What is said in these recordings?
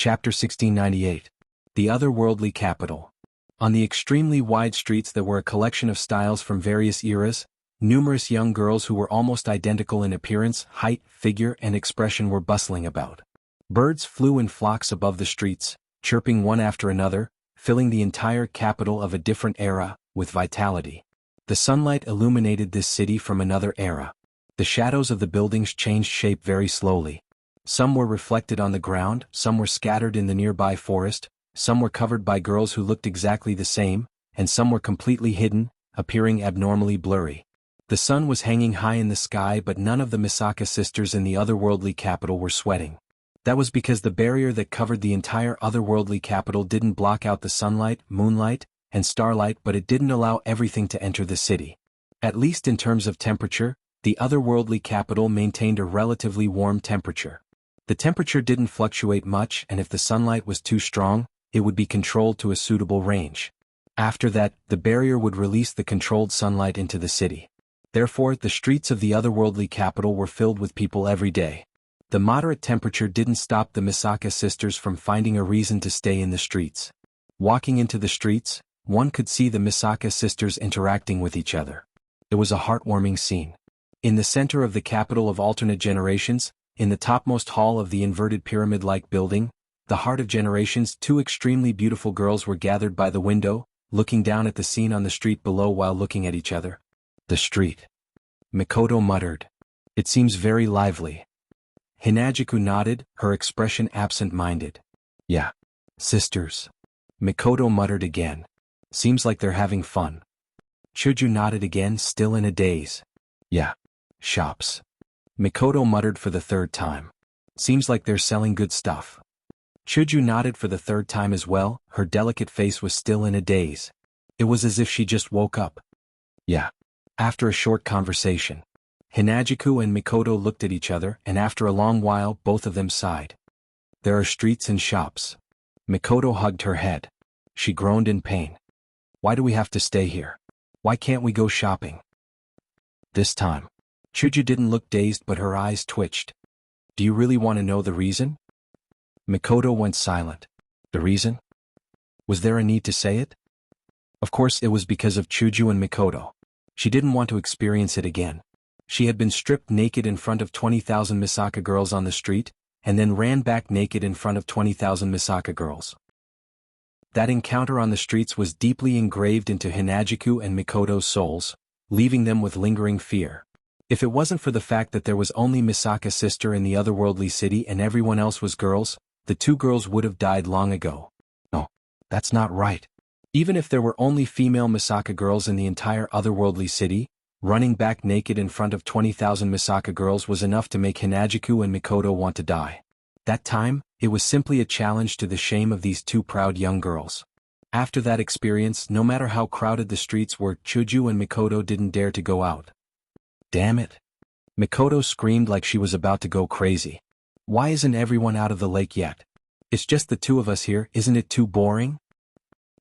Chapter 1698. The Otherworldly Capital. On the extremely wide streets that were a collection of styles from various eras, numerous young girls who were almost identical in appearance, height, figure, and expression were bustling about. Birds flew in flocks above the streets, chirping one after another, filling the entire capital of a different era with vitality. The sunlight illuminated this city from another era. The shadows of the buildings changed shape very slowly. Some were reflected on the ground, some were scattered in the nearby forest, some were covered by girls who looked exactly the same, and some were completely hidden, appearing abnormally blurry. The sun was hanging high in the sky, but none of the Misaka sisters in the otherworldly capital were sweating. That was because the barrier that covered the entire otherworldly capital didn't block out the sunlight, moonlight, and starlight, but it didn't allow everything to enter the city. At least in terms of temperature, the otherworldly capital maintained a relatively warm temperature. The temperature didn't fluctuate much, and if the sunlight was too strong, it would be controlled to a suitable range. After that, the barrier would release the controlled sunlight into the city. Therefore, the streets of the otherworldly capital were filled with people every day. The moderate temperature didn't stop the Misaka sisters from finding a reason to stay in the streets. Walking into the streets, one could see the Misaka sisters interacting with each other. It was a heartwarming scene. In the center of the capital of alternate generations, in the topmost hall of the inverted pyramid-like building, the heart of generations, two extremely beautiful girls were gathered by the window, looking down at the scene on the street below while looking at each other. The street. Mikoto muttered. It seems very lively. Hinagiku nodded, her expression absent-minded. Yeah. Sisters. Mikoto muttered again. Seems like they're having fun. Chuju nodded again, still in a daze. Yeah. Shops. Mikoto muttered for the third time. Seems like they're selling good stuff. Chuju nodded for the third time as well, her delicate face was still in a daze. It was as if she just woke up. Yeah. After a short conversation, Hinagiku and Mikoto looked at each other, and after a long while both of them sighed. There are streets and shops. Mikoto hugged her head. She groaned in pain. Why do we have to stay here? Why can't we go shopping? This time. Chuju didn't look dazed, but her eyes twitched. Do you really want to know the reason? Mikoto went silent. The reason? Was there a need to say it? Of course it was because of Chuju and Mikoto. She didn't want to experience it again. She had been stripped naked in front of 20,000 Misaka girls on the street, and then ran back naked in front of 20,000 Misaka girls. That encounter on the streets was deeply engraved into Hinagiku and Mikoto's souls, leaving them with lingering fear. If it wasn't for the fact that there was only Misaka sister in the otherworldly city and everyone else was girls, the two girls would have died long ago. No, that's not right. Even if there were only female Misaka girls in the entire otherworldly city, running back naked in front of 20,000 Misaka girls was enough to make Hinagiku and Mikoto want to die. That time, it was simply a challenge to the shame of these two proud young girls. After that experience, no matter how crowded the streets were, Chuju and Mikoto didn't dare to go out. Damn it. Mikoto screamed like she was about to go crazy. Why isn't everyone out of the lake yet? It's just the two of us here, isn't it too boring?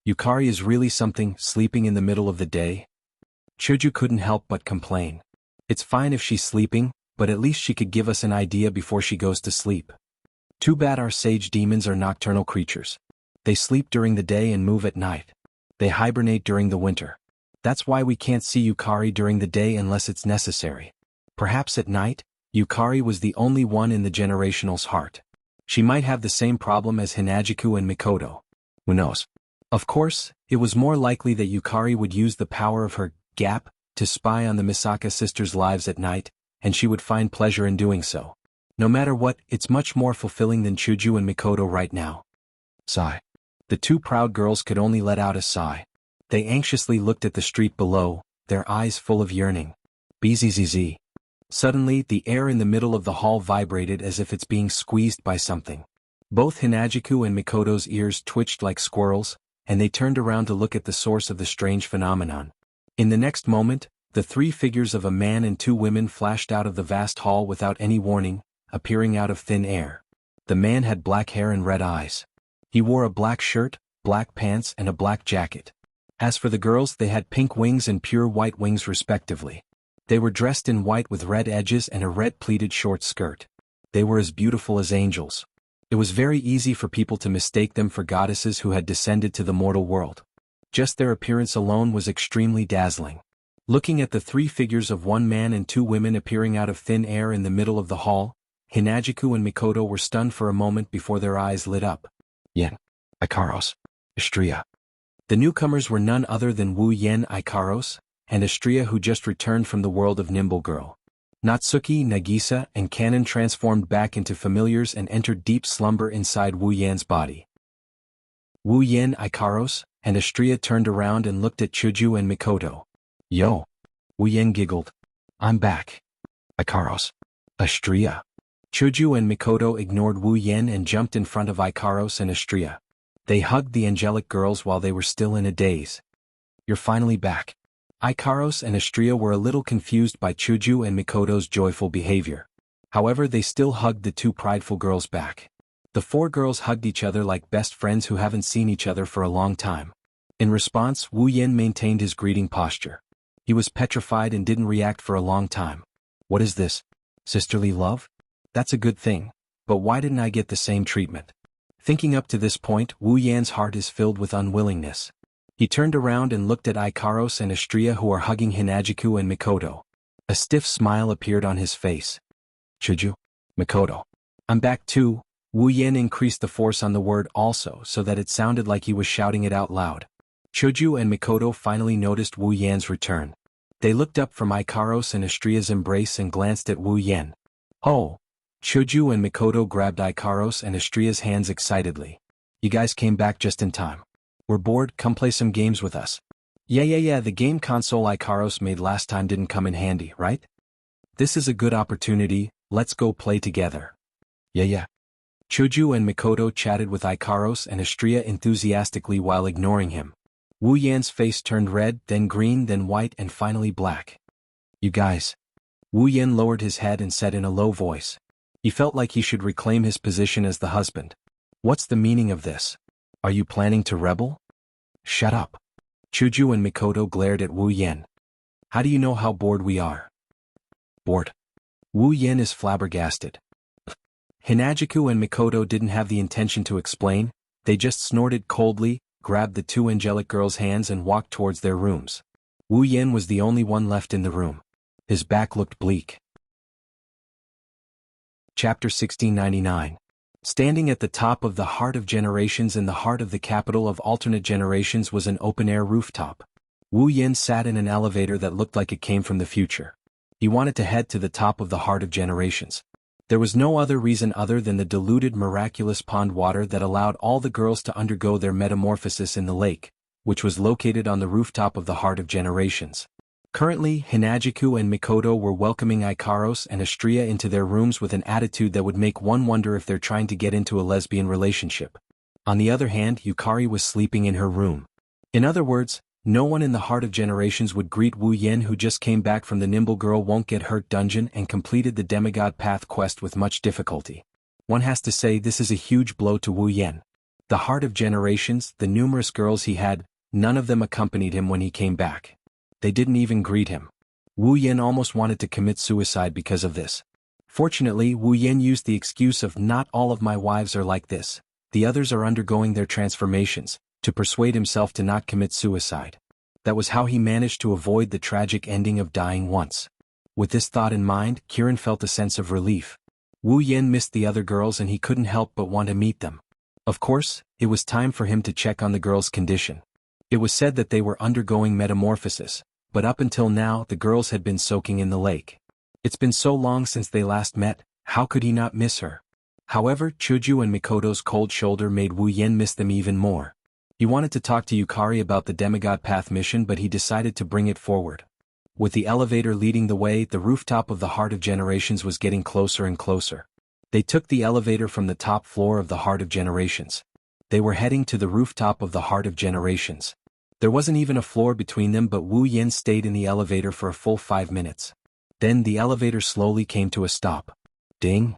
Yukari is really something, sleeping in the middle of the day. Chuju couldn't help but complain. It's fine if she's sleeping, but at least she could give us an idea before she goes to sleep. Too bad our sage demons are nocturnal creatures. They sleep during the day and move at night. They hibernate during the winter. That's why we can't see Yukari during the day unless it's necessary. Perhaps at night, Yukari was the only one in the generational's heart. She might have the same problem as Hinagiku and Mikoto. Who knows? Of course, it was more likely that Yukari would use the power of her gap to spy on the Misaka sisters' lives at night, and she would find pleasure in doing so. No matter what, it's much more fulfilling than Chuju and Mikoto right now. Sigh. The two proud girls could only let out a sigh. They anxiously looked at the street below, their eyes full of yearning. Bzzz. Suddenly, the air in the middle of the hall vibrated as if it's being squeezed by something. Both Hinagiku and Mikoto's ears twitched like squirrels, and they turned around to look at the source of the strange phenomenon. In the next moment, the three figures of a man and two women flashed out of the vast hall without any warning, appearing out of thin air. The man had black hair and red eyes. He wore a black shirt, black pants, and a black jacket. As for the girls, they had pink wings and pure white wings respectively. They were dressed in white with red edges and a red pleated short skirt. They were as beautiful as angels. It was very easy for people to mistake them for goddesses who had descended to the mortal world. Just their appearance alone was extremely dazzling. Looking at the three figures of one man and two women appearing out of thin air in the middle of the hall, Hinajiku and Mikoto were stunned for a moment before their eyes lit up. Yen, Ikaros, Astria. The newcomers were none other than Wu Yen Ikaros, and Astria, who just returned from the world of Nimble Girl. Natsuki, Nagisa, and Kanon transformed back into familiars and entered deep slumber inside Wu Yan's body. Wu Yen Ikaros and Astria turned around and looked at Chuju and Mikoto. Yo! Wu Yen giggled. I'm back. Ikaros. Astria. Chuju and Mikoto ignored Wu Yen and jumped in front of Ikaros and Astria. They hugged the angelic girls while they were still in a daze. You're finally back. Ikaros and Astria were a little confused by Chuju and Mikoto's joyful behavior. However, they still hugged the two prideful girls back. The four girls hugged each other like best friends who haven't seen each other for a long time. In response, Wu Yen maintained his greeting posture. He was petrified and didn't react for a long time. What is this? Sisterly love? That's a good thing, but why didn't I get the same treatment? Thinking up to this point, Wu Yan's heart is filled with unwillingness. He turned around and looked at Ikaros and Astria, who are hugging Hinajiku and Mikoto. A stiff smile appeared on his face. Chuju? Mikoto. I'm back too. Wu Yen increased the force on the word also so that it sounded like he was shouting it out loud. Chuju and Mikoto finally noticed Wu Yan's return. They looked up from Ikaros and Astria's embrace and glanced at Wu Yen. Oh! Chuju and Mikoto grabbed Ikaros and Astria's hands excitedly. You guys came back just in time. We're bored, come play some games with us. Yeah, the game console Ikaros made last time didn't come in handy, right? This is a good opportunity, let's go play together. Yeah. Chuju and Mikoto chatted with Ikaros and Astria enthusiastically while ignoring him. Wu Yan's face turned red, then green, then white, and finally black. You guys. Wu Yan lowered his head and said in a low voice. He felt like he should reclaim his position as the husband. What's the meaning of this? Are you planning to rebel? Shut up. Chuju and Mikoto glared at Wu Yen. How do you know how bored we are? Bored. Wu Yen is flabbergasted. Hinajiku and Mikoto didn't have the intention to explain, they just snorted coldly, grabbed the two angelic girls' hands and walked towards their rooms. Wu Yen was the only one left in the room. His back looked bleak. Chapter 1699. Standing at the top of the Heart of Generations in the heart of the capital of alternate generations was an open-air rooftop. Wu Yen sat in an elevator that looked like it came from the future. He wanted to head to the top of the Heart of Generations. There was no other reason other than the diluted miraculous pond water that allowed all the girls to undergo their metamorphosis in the lake, which was located on the rooftop of the Heart of Generations. Currently, Hinajiku and Mikoto were welcoming Ikaros and Astria into their rooms with an attitude that would make one wonder if they're trying to get into a lesbian relationship. On the other hand, Yukari was sleeping in her room. In other words, no one in the Heart of Generations would greet Wu Yen, who just came back from the Nimble Girl Won't Get Hurt dungeon and completed the Demigod Path quest with much difficulty. One has to say this is a huge blow to Wu Yen. The Heart of Generations, the numerous girls he had, none of them accompanied him when he came back. They didn't even greet him. Wu Yen almost wanted to commit suicide because of this. Fortunately, Wu Yen used the excuse of "not all of my wives are like this, the others are undergoing their transformations," to persuade himself to not commit suicide. That was how he managed to avoid the tragic ending of dying once. With this thought in mind, Kirin felt a sense of relief. Wu Yen missed the other girls and he couldn't help but want to meet them. Of course, it was time for him to check on the girls' condition. It was said that they were undergoing metamorphosis, but up until now the girls had been soaking in the lake. It's been so long since they last met, how could he not miss her? However, Chuju and Mikoto's cold shoulder made Wu Yen miss them even more. He wanted to talk to Yukari about the Demigod Path mission, but he decided to bring it forward. With the elevator leading the way, the rooftop of the Heart of Generations was getting closer and closer. They took the elevator from the top floor of the Heart of Generations. They were heading to the rooftop of the Heart of Generations. There wasn't even a floor between them, but Wu Yen stayed in the elevator for a full 5 minutes. Then the elevator slowly came to a stop. Ding!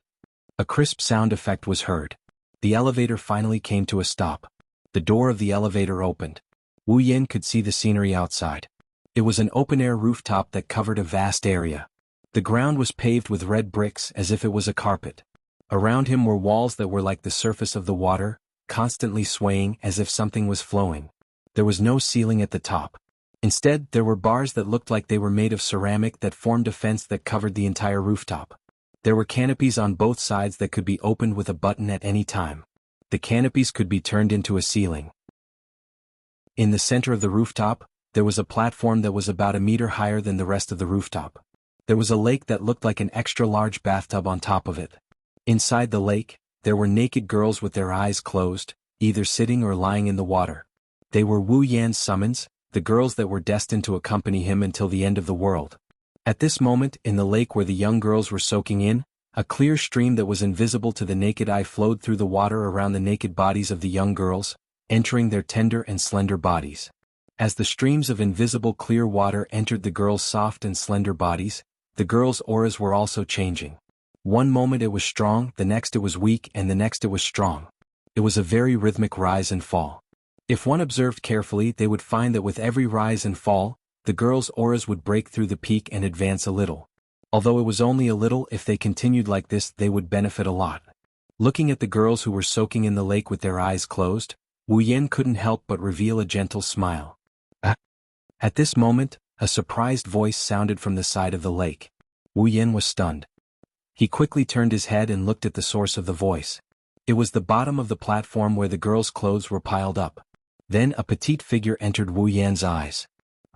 A crisp sound effect was heard. The elevator finally came to a stop. The door of the elevator opened. Wu Yen could see the scenery outside. It was an open-air rooftop that covered a vast area. The ground was paved with red bricks as if it was a carpet. Around him were walls that were like the surface of the water, constantly swaying as if something was flowing. There was no ceiling at the top. Instead, there were bars that looked like they were made of ceramic that formed a fence that covered the entire rooftop. There were canopies on both sides that could be opened with a button at any time. The canopies could be turned into a ceiling. In the center of the rooftop, there was a platform that was about a meter higher than the rest of the rooftop. There was a lake that looked like an extra-large bathtub on top of it. Inside the lake, there were naked girls with their eyes closed, either sitting or lying in the water. They were Wu Yan's summons, the girls that were destined to accompany him until the end of the world. At this moment, in the lake where the young girls were soaking in, a clear stream that was invisible to the naked eye flowed through the water around the naked bodies of the young girls, entering their tender and slender bodies. As the streams of invisible clear water entered the girls' soft and slender bodies, the girls' auras were also changing. One moment it was strong, the next it was weak, and the next it was strong. It was a very rhythmic rise and fall. If one observed carefully, they would find that with every rise and fall, the girls' auras would break through the peak and advance a little. Although it was only a little, if they continued like this, they would benefit a lot. Looking at the girls who were soaking in the lake with their eyes closed, Wu Yan couldn't help but reveal a gentle smile. At this moment, a surprised voice sounded from the side of the lake. Wu Yan was stunned. He quickly turned his head and looked at the source of the voice. It was the bottom of the platform where the girls' clothes were piled up. Then a petite figure entered Wu Yan's eyes.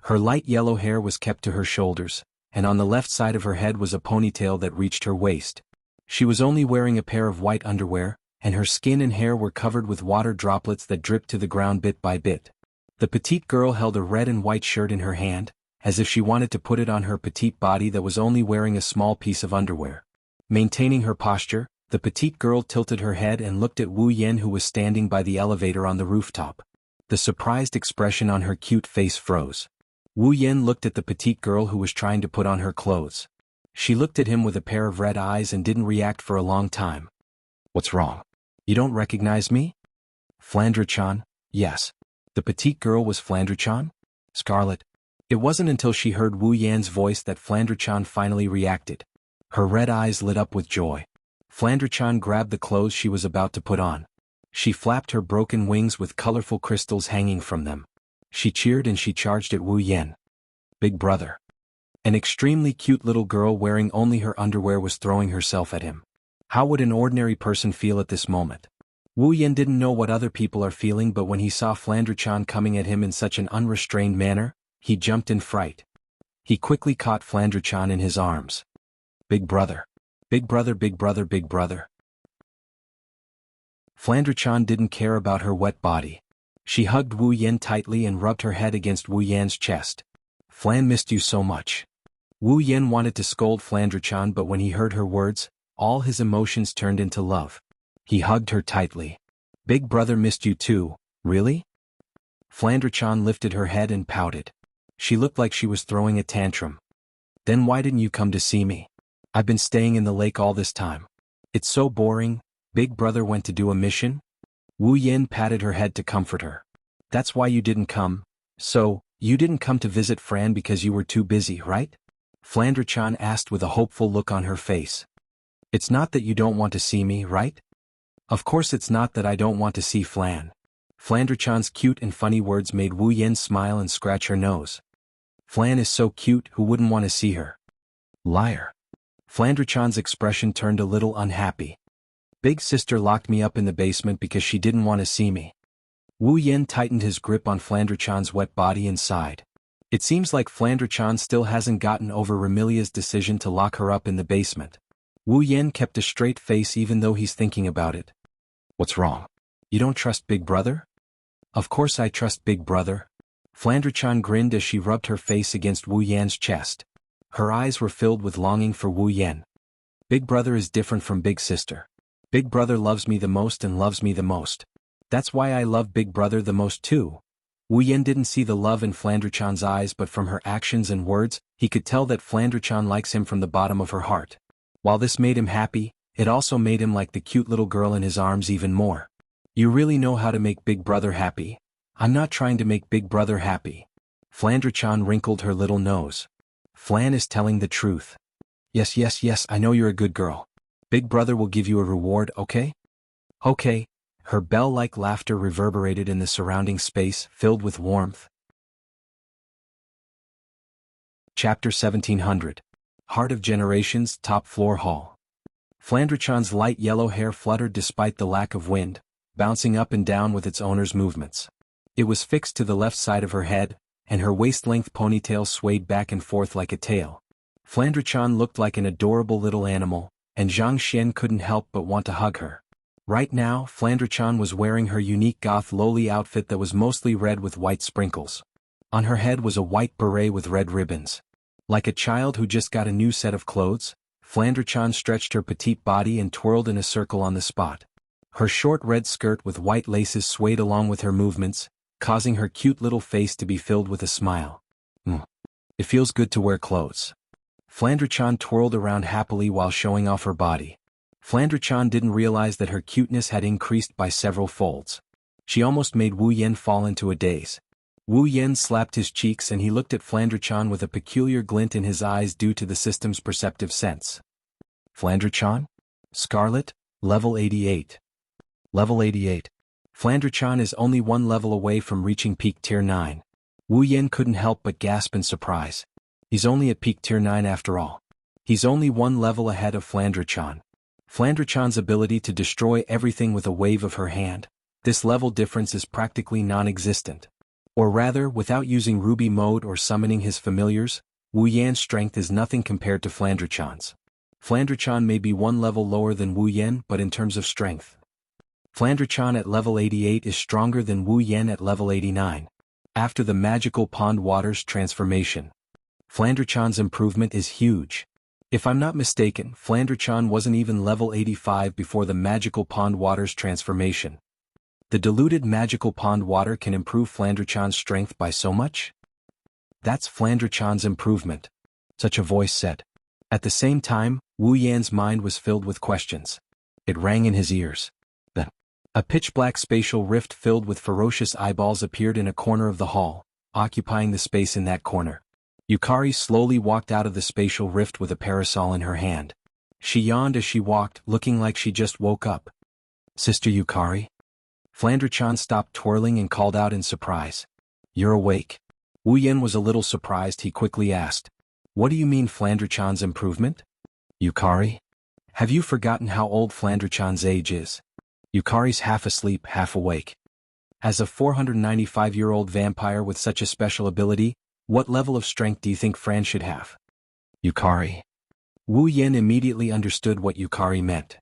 Her light yellow hair was kept to her shoulders, and on the left side of her head was a ponytail that reached her waist. She was only wearing a pair of white underwear, and her skin and hair were covered with water droplets that dripped to the ground bit by bit. The petite girl held a red and white shirt in her hand, as if she wanted to put it on her petite body that was only wearing a small piece of underwear. Maintaining her posture, the petite girl tilted her head and looked at Wu Yan, who was standing by the elevator on the rooftop. The surprised expression on her cute face froze. Wu Yan looked at the petite girl who was trying to put on her clothes. She looked at him with a pair of red eyes and didn't react for a long time. "What's wrong? You don't recognize me?" "Flandre-chan, yes." The petite girl was Flandre-chan? Scarlet. It wasn't until she heard Wu Yan's voice that Flandre-chan finally reacted. Her red eyes lit up with joy. Flandre-chan grabbed the clothes she was about to put on. She flapped her broken wings with colorful crystals hanging from them. She cheered and she charged at Wu Yan. "Big brother." An extremely cute little girl wearing only her underwear was throwing herself at him. How would an ordinary person feel at this moment? Wu Yan didn't know what other people are feeling, but when he saw Flandre-chan coming at him in such an unrestrained manner, he jumped in fright. He quickly caught Flandre-chan in his arms. "Big brother. Big brother, big brother, big brother." Flandre-chan didn't care about her wet body. She hugged Wu Yan tightly and rubbed her head against Wu Yan's chest. "Flan missed you so much." Wu Yan wanted to scold Flandre-chan, but when he heard her words, all his emotions turned into love. He hugged her tightly. "Big brother missed you too, really?" Flandre-chan lifted her head and pouted. She looked like she was throwing a tantrum. "Then why didn't you come to see me? I've been staying in the lake all this time. It's so boring. Big brother went to do a mission?" Wu Yan patted her head to comfort her. "That's why you didn't come. So, you didn't come to visit Fran because you were too busy, right?" Flandre-chan asked with a hopeful look on her face. "It's not that you don't want to see me, right?" "Of course it's not that I don't want to see Flan." Flandre-chan's cute and funny words made Wu Yan smile and scratch her nose. "Flan is so cute, who wouldn't want to see her?" "Liar." Flandre-chan's expression turned a little unhappy. "Big sister locked me up in the basement because she didn't want to see me." Wu Yan tightened his grip on Flandre-chan's wet body and sighed. It seems like Flandre-chan still hasn't gotten over Remilia's decision to lock her up in the basement. Wu Yan kept a straight face even though he's thinking about it. "What's wrong? You don't trust Big Brother?" "Of course I trust Big Brother." Flandre-chan grinned as she rubbed her face against Wu Yan's chest. Her eyes were filled with longing for Wu Yan. "Big Brother is different from Big Sister. Big Brother loves me the most and loves me the most. That's why I love Big Brother the most too." Wu Yan didn't see the love in Flandre-chan's eyes, but from her actions and words, he could tell that Flandre-chan likes him from the bottom of her heart. While this made him happy, it also made him like the cute little girl in his arms even more. "You really know how to make Big Brother happy." "I'm not trying to make Big Brother happy." Flandre-chan wrinkled her little nose. "Flan is telling the truth." Yes, I know you're a good girl." Big brother will give you a reward, okay? Okay. Her bell-like laughter reverberated in the surrounding space, filled with warmth. Chapter 1700. Heart of Generations, Top Floor Hall. Flandrachan's light yellow hair fluttered despite the lack of wind, bouncing up and down with its owner's movements. It was fixed to the left side of her head, and her waist-length ponytail swayed back and forth like a tail. Flandrachan looked like an adorable little animal, and Zhang Xian couldn't help but want to hug her. Right now, Flandrachan was wearing her unique goth lowly outfit that was mostly red with white sprinkles. On her head was a white beret with red ribbons. Like a child who just got a new set of clothes, Flandrachan stretched her petite body and twirled in a circle on the spot. Her short red skirt with white laces swayed along with her movements, causing her cute little face to be filled with a smile. It feels good to wear clothes. Flandrachan twirled around happily while showing off her body. Flandrachan didn't realize that her cuteness had increased by several folds. She almost made Wu Yen fall into a daze. Wu Yen slapped his cheeks and he looked at Flandrachan with a peculiar glint in his eyes due to the system's perceptive sense. Flandrachan? Scarlet, level 88. Level 88. Flandrachan is only one level away from reaching peak tier 9. Wu Yen couldn't help but gasp in surprise. He's only at peak tier 9 after all. He's only one level ahead of Flandrachan. Flandrachan's ability to destroy everything with a wave of her hand, this level difference is practically non-existent. Or rather, without using Ruby mode or summoning his familiars, Wu Yan's strength is nothing compared to Flandrachan's. Flandrachan may be one level lower than Wu Yan, but in terms of strength, Flandrachan at level 88 is stronger than Wu Yan at level 89. After the magical pond water's transformation, Flandrachan's improvement is huge. If I'm not mistaken, Flandrachan wasn't even level 85 before the magical pond water's transformation. The diluted magical pond water can improve Flandrachan's strength by so much? That's Flandrachan's improvement, such a voice said. At the same time, Wu Yan's mind was filled with questions. It rang in his ears. A pitch-black spatial rift filled with ferocious eyeballs appeared in a corner of the hall, occupying the space in that corner. Yukari slowly walked out of the spatial rift with a parasol in her hand. She yawned as she walked, looking like she just woke up. Sister Yukari? Flandrachan stopped twirling and called out in surprise. You're awake? Wu Yan was a little surprised. He quickly asked. What do you mean Flandrachan's improvement? Yukari? Have you forgotten how old Flandrachan's age is? Yukari's half asleep, half awake. As a 495-year-old vampire with such a special ability, what level of strength do you think Fran should have? Yukari. Wu Yan immediately understood what Yukari meant.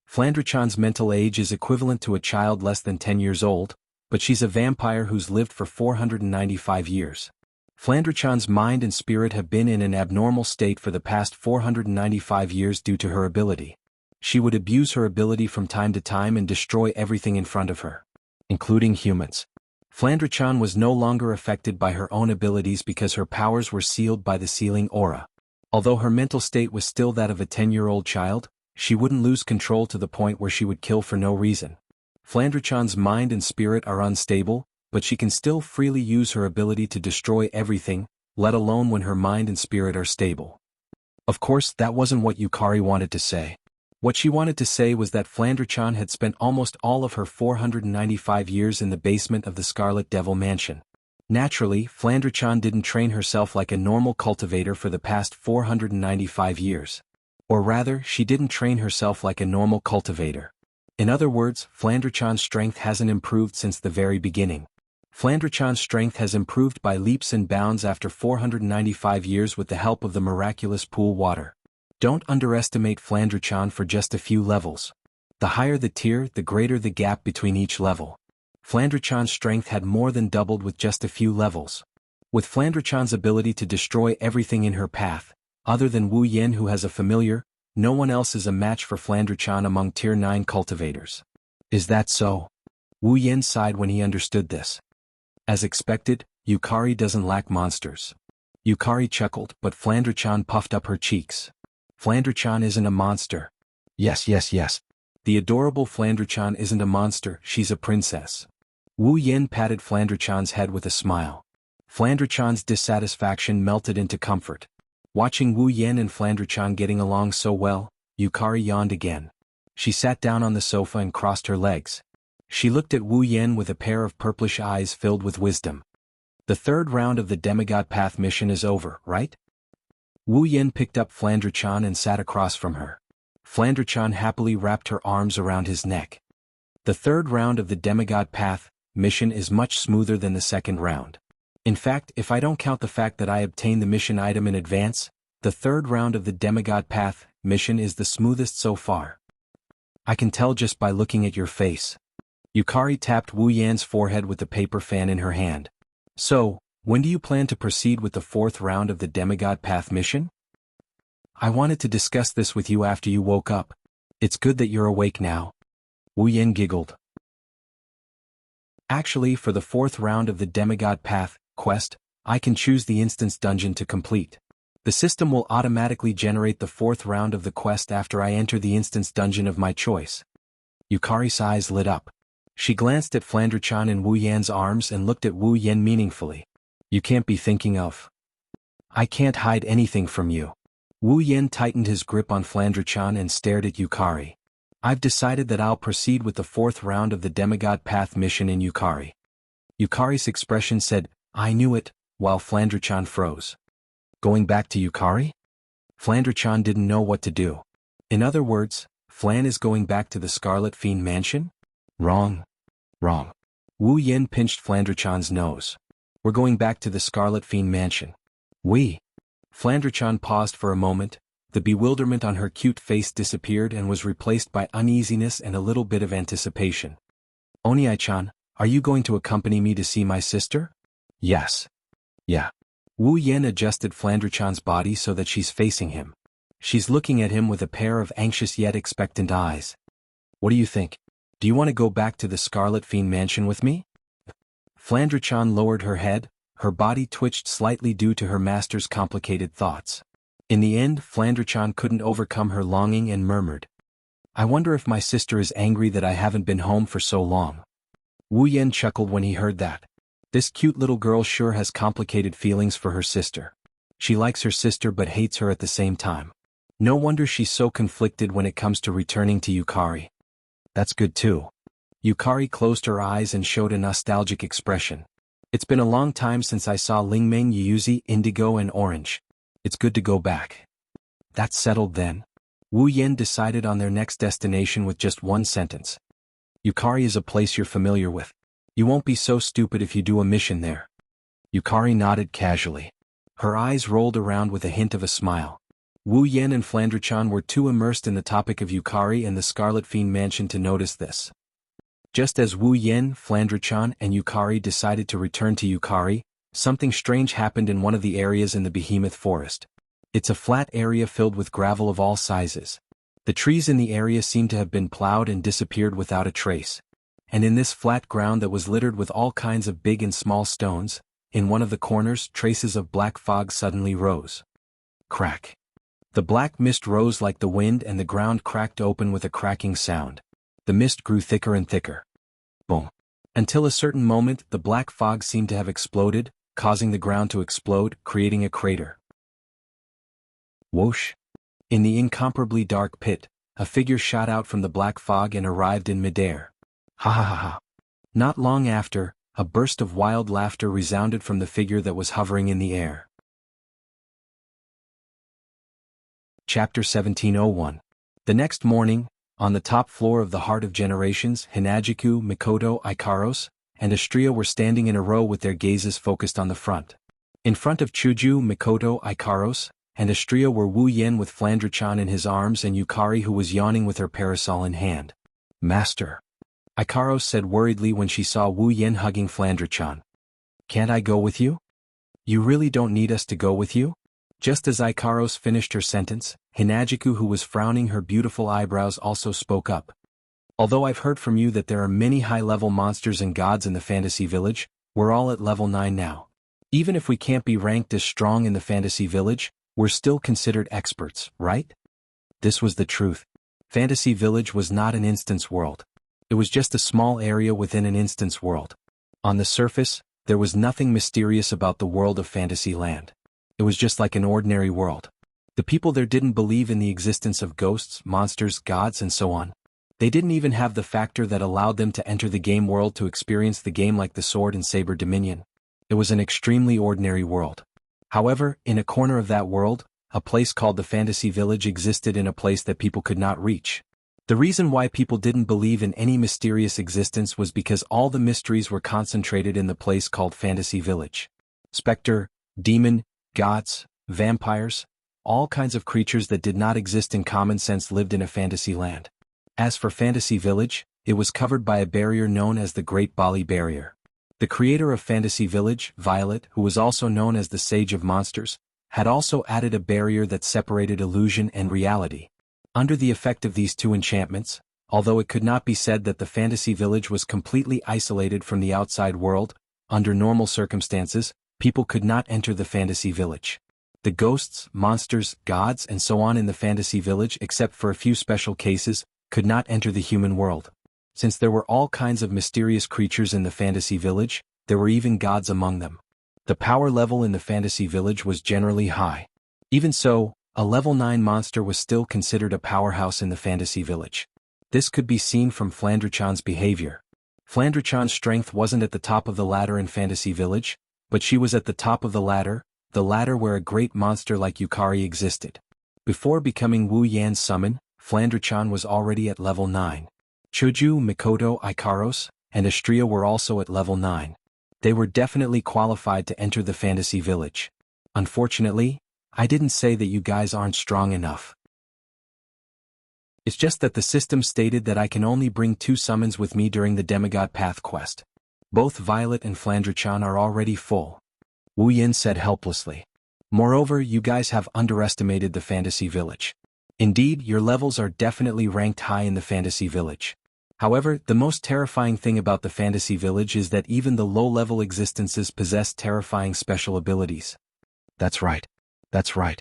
Flandrachan's mental age is equivalent to a child less than 10 years old, but she's a vampire who's lived for 495 years. Flandrachan's mind and spirit have been in an abnormal state for the past 495 years due to her ability. She would abuse her ability from time to time and destroy everything in front of her, including humans. Flandrachan was no longer affected by her own abilities because her powers were sealed by the sealing aura. Although her mental state was still that of a 10-year-old child, she wouldn't lose control to the point where she would kill for no reason. Flandrachan's mind and spirit are unstable, but she can still freely use her ability to destroy everything, let alone when her mind and spirit are stable. Of course, that wasn't what Yukari wanted to say. What she wanted to say was that Flandrachan had spent almost all of her 495 years in the basement of the Scarlet Devil Mansion. Naturally, Flandrachan didn't train herself like a normal cultivator for the past 495 years. Or rather, she didn't train herself like a normal cultivator. In other words, Flandrachan's strength hasn't improved since the very beginning. Flandrachan's strength has improved by leaps and bounds after 495 years with the help of the miraculous pool water. Don't underestimate Flandrachan for just a few levels. The higher the tier, the greater the gap between each level. Flandrachan's strength had more than doubled with just a few levels. With Flandrachan's ability to destroy everything in her path, other than Wu Yan who has a familiar, no one else is a match for Flandrachan among tier 9 cultivators. Is that so? Wu Yan sighed when he understood this. As expected, Yukari doesn't lack monsters. Yukari chuckled, but Flandrachan puffed up her cheeks. Flandrachan isn't a monster. Yes. The adorable Flandrachan isn't a monster, she's a princess. Wu Yan patted Flandrachan's head with a smile. Flandrachan's dissatisfaction melted into comfort. Watching Wu Yen and Flandre-chan getting along so well, Yukari yawned again. She sat down on the sofa and crossed her legs. She looked at Wu Yen with a pair of purplish eyes filled with wisdom. The third round of the Demigod Path mission is over, right? Wu Yen picked up Flandre-chan and sat across from her. Flandre-chan happily wrapped her arms around his neck. The third round of the Demigod Path mission is much smoother than the second round. In fact, if I don't count the fact that I obtained the mission item in advance, the third round of the Demigod Path mission is the smoothest so far. I can tell just by looking at your face. Yukari tapped Wu Yan's forehead with the paper fan in her hand. So, when do you plan to proceed with the fourth round of the Demigod Path mission? I wanted to discuss this with you after you woke up. It's good that you're awake now. Wu Yan giggled. Actually, for the fourth round of the Demigod Path quest, I can choose the instance dungeon to complete. The system will automatically generate the fourth round of the quest after I enter the instance dungeon of my choice. Yukari's eyes lit up. She glanced at Flandre-chan in Wu Yan's arms and looked at Wu Yan meaningfully. You can't be thinking of. I can't hide anything from you. Wu Yan tightened his grip on Flandre-chan and stared at Yukari. I've decided that I'll proceed with the fourth round of the Demigod Path mission in Yukari. Yukari's expression said, I knew it, while Flandre-chan froze. Going back to Yukari? Flandre-chan didn't know what to do. In other words, Flan is going back to the Scarlet Fiend Mansion? Wrong. Wrong. Wu Yen pinched Flandre-chan's nose. We're going back to the Scarlet Fiend Mansion. We. Flandre-chan paused for a moment. The bewilderment on her cute face disappeared and was replaced by uneasiness and a little bit of anticipation. Oniai-chan, are you going to accompany me to see my sister? Yes. Yeah. Wu Yen adjusted Flandre-chan's body so that she's facing him. She's looking at him with a pair of anxious yet expectant eyes. What do you think? Do you want to go back to the Scarlet Fiend Mansion with me? Flandre-chan lowered her head, her body twitched slightly due to her master's complicated thoughts. In the end, Flandre-chan couldn't overcome her longing and murmured. I wonder if my sister is angry that I haven't been home for so long. Wu Yen chuckled when he heard that. This cute little girl sure has complicated feelings for her sister. She likes her sister but hates her at the same time. No wonder she's so conflicted when it comes to returning to Yukari. That's good too. Yukari closed her eyes and showed a nostalgic expression. It's been a long time since I saw Lingmeng, Yuzi, Indigo and Orange. It's good to go back. That's settled then. Wu Yen decided on their next destination with just one sentence. Yukari is a place you're familiar with. You won't be so stupid if you do a mission there. Yukari nodded casually. Her eyes rolled around with a hint of a smile. Wu Yen and Flandre-chan were too immersed in the topic of Yukari and the Scarlet Fiend Mansion to notice this. Just as Wu Yen, Flandre-chan, and Yukari decided to return to Yukari, something strange happened in one of the areas in the Behemoth Forest. It's a flat area filled with gravel of all sizes. The trees in the area seemed to have been plowed and disappeared without a trace. And in this flat ground that was littered with all kinds of big and small stones, in one of the corners, traces of black fog suddenly rose. Crack. The black mist rose like the wind and the ground cracked open with a cracking sound. The mist grew thicker and thicker. Boom. Until a certain moment, the black fog seemed to have exploded, causing the ground to explode, creating a crater. Whoosh. In the incomparably dark pit, a figure shot out from the black fog and arrived in midair. Ha ha ha ha. Not long after, a burst of wild laughter resounded from the figure that was hovering in the air. Chapter 1701. The next morning, on the top floor of the Heart of Generations, Hinajiku, Mikoto, Ikaros, and Astria were standing in a row with their gazes focused on the front. In front of Chuju, Mikoto, Ikaros, and Astria were Wu Yen with Flandre-chan in his arms and Yukari who was yawning with her parasol in hand. Master. Ikaros said worriedly when she saw Wu Yen hugging Flandre-chan. Can't I go with you? You really don't need us to go with you? Just as Ikaros finished her sentence, Hinajiku who was frowning her beautiful eyebrows also spoke up. Although I've heard from you that there are many high-level monsters and gods in the fantasy village, we're all at level 9 now. Even if we can't be ranked as strong in the fantasy village, we're still considered experts, right? This was the truth. Fantasy Village was not an instance world. It was just a small area within an instance world. On the surface, there was nothing mysterious about the world of Fantasyland. It was just like an ordinary world. The people there didn't believe in the existence of ghosts, monsters, gods, and so on. They didn't even have the factor that allowed them to enter the game world to experience the game like the sword and saber dominion. It was an extremely ordinary world. However, in a corner of that world, a place called the Fantasy Village existed in a place that people could not reach. The reason why people didn't believe in any mysterious existence was because all the mysteries were concentrated in the place called Fantasy Village. Spectre, demon, gods, vampires, all kinds of creatures that did not exist in common sense lived in a fantasy land. As for Fantasy Village, it was covered by a barrier known as the Great Bali Barrier. The creator of Fantasy Village, Violet, who was also known as the Sage of Monsters, had also added a barrier that separated illusion and reality. Under the effect of these two enchantments, although it could not be said that the Fantasy Village was completely isolated from the outside world, under normal circumstances, people could not enter the Fantasy Village. The ghosts, monsters, gods, and so on in the Fantasy Village, except for a few special cases, could not enter the human world. Since there were all kinds of mysterious creatures in the Fantasy Village, there were even gods among them. The power level in the Fantasy Village was generally high. Even so, a level 9 monster was still considered a powerhouse in the Fantasy Village. This could be seen from Flandrachan's behavior. Flandrachan's strength wasn't at the top of the ladder in Fantasy Village, but she was at the top of the ladder where a great monster like Yukari existed. Before becoming Wu Yan's summon, Flandrachan was already at level 9. Choju, Mikoto, Ikaros, and Astria were also at level 9. They were definitely qualified to enter the Fantasy Village. Unfortunately, I didn't say that you guys aren't strong enough. It's just that the system stated that I can only bring 2 summons with me during the Demigod Path quest. Both Violet and Flandrachan are already full. Wu Yin said helplessly. Moreover, you guys have underestimated the Fantasy Village. Indeed, your levels are definitely ranked high in the Fantasy Village. However, the most terrifying thing about the Fantasy Village is that even the low-level existences possess terrifying special abilities. That's right. That's right.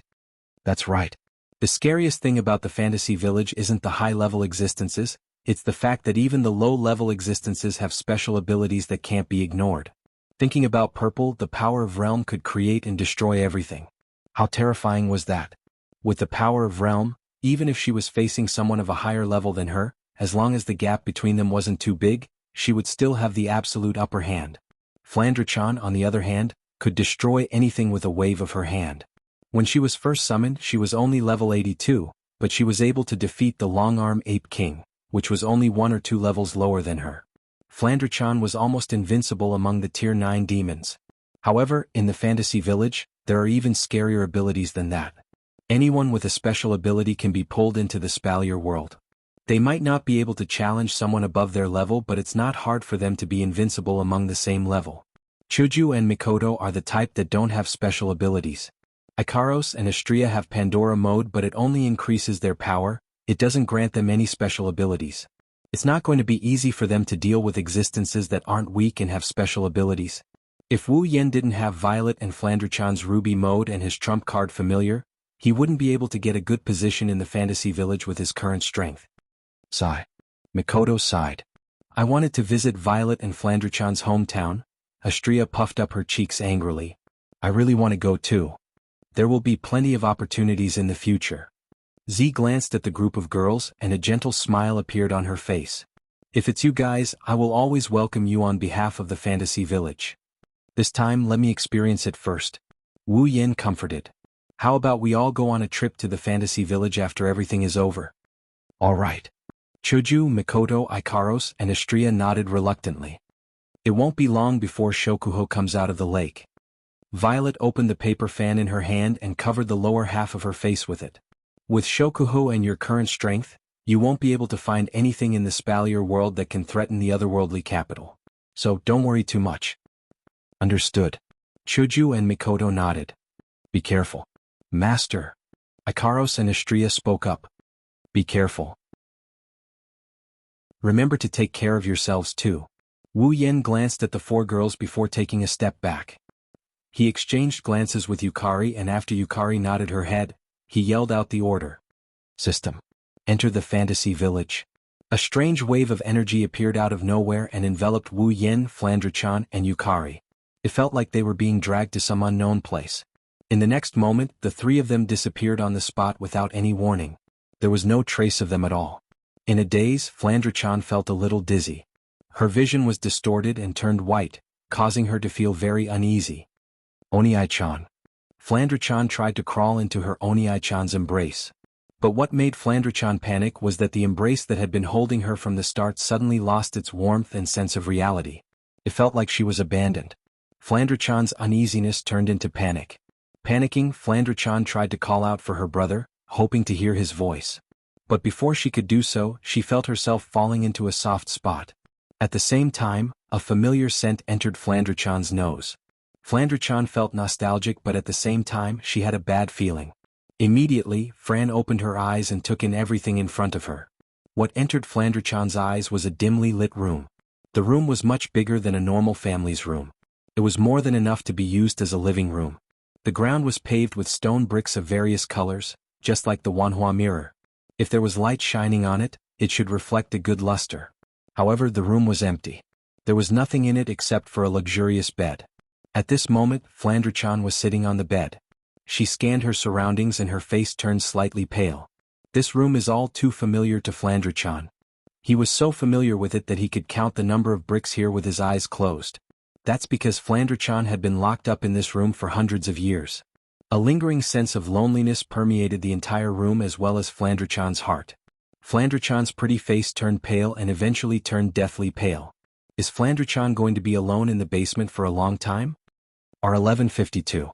That's right. The scariest thing about the Fantasy Village isn't the high-level existences, it's the fact that even the low-level existences have special abilities that can't be ignored. Thinking about Purple, the power of Realm could create and destroy everything. How terrifying was that? With the power of Realm, even if she was facing someone of a higher level than her, as long as the gap between them wasn't too big, she would still have the absolute upper hand. Flandrachan, on the other hand, could destroy anything with a wave of her hand. When she was first summoned, she was only level 82, but she was able to defeat the Long-Arm Ape King, which was only 1 or 2 levels lower than her. Flandrachan was almost invincible among the Tier 9 demons. However, in the Fantasy Village, there are even scarier abilities than that. Anyone with a special ability can be pulled into the Spalier world. They might not be able to challenge someone above their level, but it's not hard for them to be invincible among the same level. Chuju and Mikoto are the type that don't have special abilities. Ikaros and Astria have Pandora mode, but it only increases their power, it doesn't grant them any special abilities. It's not going to be easy for them to deal with existences that aren't weak and have special abilities. If Wu Yen didn't have Violet and Flandrachan's Ruby mode and his trump card familiar, he wouldn't be able to get a good position in the Fantasy Village with his current strength. Sigh. Mikoto sighed. I wanted to visit Violet and Flandrachan's hometown. Astria puffed up her cheeks angrily. I really want to go too. There will be plenty of opportunities in the future. Z glanced at the group of girls and a gentle smile appeared on her face. If it's you guys, I will always welcome you on behalf of the Fantasy Village. This time let me experience it first. Wu Yen comforted. How about we all go on a trip to the Fantasy Village after everything is over? All right. Choju, Mikoto, Ikaros, and Astria nodded reluctantly. It won't be long before Shokuho comes out of the lake. Violet opened the paper fan in her hand and covered the lower half of her face with it. With Shokuho and your current strength, you won't be able to find anything in the Spalier world that can threaten the otherworldly capital. So don't worry too much. Understood. Choju and Mikoto nodded. Be careful. Master. Ikaros and Astria spoke up. Be careful. Remember to take care of yourselves too. Wu Yen glanced at the 4 girls before taking a step back. He exchanged glances with Yukari and after Yukari nodded her head, he yelled out the order. System. Enter the Fantasy Village. A strange wave of energy appeared out of nowhere and enveloped Wu Yen, Flandrachan, and Yukari. It felt like they were being dragged to some unknown place. In the next moment, the three of them disappeared on the spot without any warning. There was no trace of them at all. In a daze, Flandre-chan felt a little dizzy. Her vision was distorted and turned white, causing her to feel very uneasy. Oni-chan. Flandre-chan tried to crawl into her Oni-chan's embrace. But what made Flandre-chan panic was that the embrace that had been holding her from the start suddenly lost its warmth and sense of reality. It felt like she was abandoned. Flandre-chan's uneasiness turned into panic. Panicking, Flandre-chan tried to call out for her brother, hoping to hear his voice. But before she could do so, she felt herself falling into a soft spot. At the same time, a familiar scent entered Flandre-chan's nose. Flandre-chan felt nostalgic, but at the same time she had a bad feeling. Immediately, Fran opened her eyes and took in everything in front of her. What entered Flandre-chan's eyes was a dimly lit room. The room was much bigger than a normal family's room. It was more than enough to be used as a living room. The ground was paved with stone bricks of various colors, just like the Wanhua mirror. If there was light shining on it, it should reflect a good luster. However, the room was empty. There was nothing in it except for a luxurious bed. At this moment, Flandre-chan was sitting on the bed. She scanned her surroundings and her face turned slightly pale. This room is all too familiar to Flandre-chan. He was so familiar with it that he could count the number of bricks here with his eyes closed. That's because Flandre-chan had been locked up in this room for hundreds of years. A lingering sense of loneliness permeated the entire room as well as Flandre-chan's heart. Flandre-chan's pretty face turned pale and eventually turned deathly pale. Is Flandre-chan going to be alone in the basement for a long time? R1152.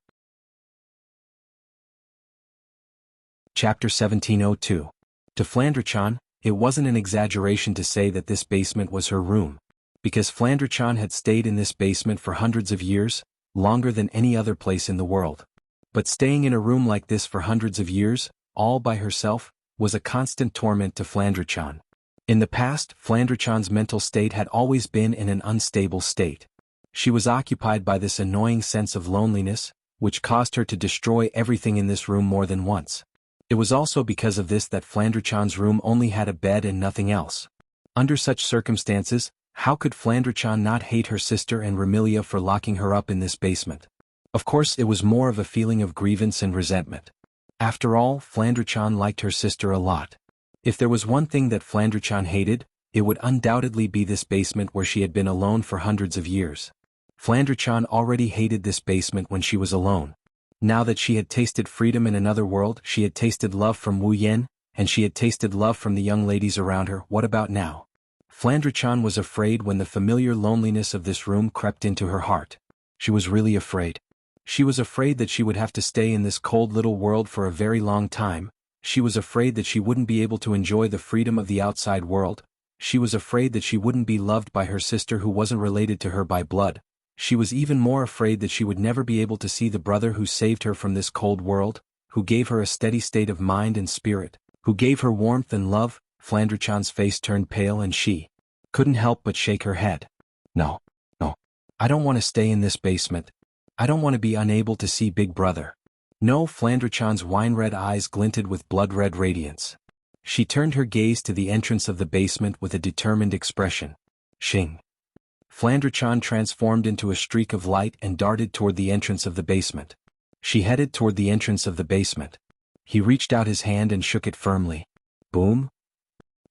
Chapter 1702. To Flandre-chan, it wasn't an exaggeration to say that this basement was her room. Because Flandre-chan had stayed in this basement for hundreds of years, longer than any other place in the world. But staying in a room like this for hundreds of years, all by herself, was a constant torment to Flandre-chan. In the past, Flandre-chan's mental state had always been in an unstable state. She was occupied by this annoying sense of loneliness, which caused her to destroy everything in this room more than once. It was also because of this that Flandre-chan's room only had a bed and nothing else. Under such circumstances, how could Flandre-chan not hate her sister and Remilia for locking her up in this basement? Of course, it was more of a feeling of grievance and resentment. After all, Flandre-chan liked her sister a lot. If there was one thing that Flandre-chan hated, it would undoubtedly be this basement where she had been alone for hundreds of years. Flandre-chan already hated this basement when she was alone. Now that she had tasted freedom in another world, she had tasted love from Wu Yen, and she had tasted love from the young ladies around her. What about now? Flandre-chan was afraid when the familiar loneliness of this room crept into her heart. She was really afraid. She was afraid that she would have to stay in this cold little world for a very long time. She was afraid that she wouldn't be able to enjoy the freedom of the outside world. She was afraid that she wouldn't be loved by her sister who wasn't related to her by blood. She was even more afraid that she would never be able to see the brother who saved her from this cold world, who gave her a steady state of mind and spirit, who gave her warmth and love. Flandre-chan's face turned pale and she couldn't help but shake her head. No. I don't want to stay in this basement. I don't want to be unable to see Big Brother. No. Flandre-chan's wine-red eyes glinted with blood-red radiance. She turned her gaze to the entrance of the basement with a determined expression. Shing. Flandre-chan transformed into a streak of light and darted toward the entrance of the basement. She headed toward the entrance of the basement. He reached out his hand and shook it firmly. Boom.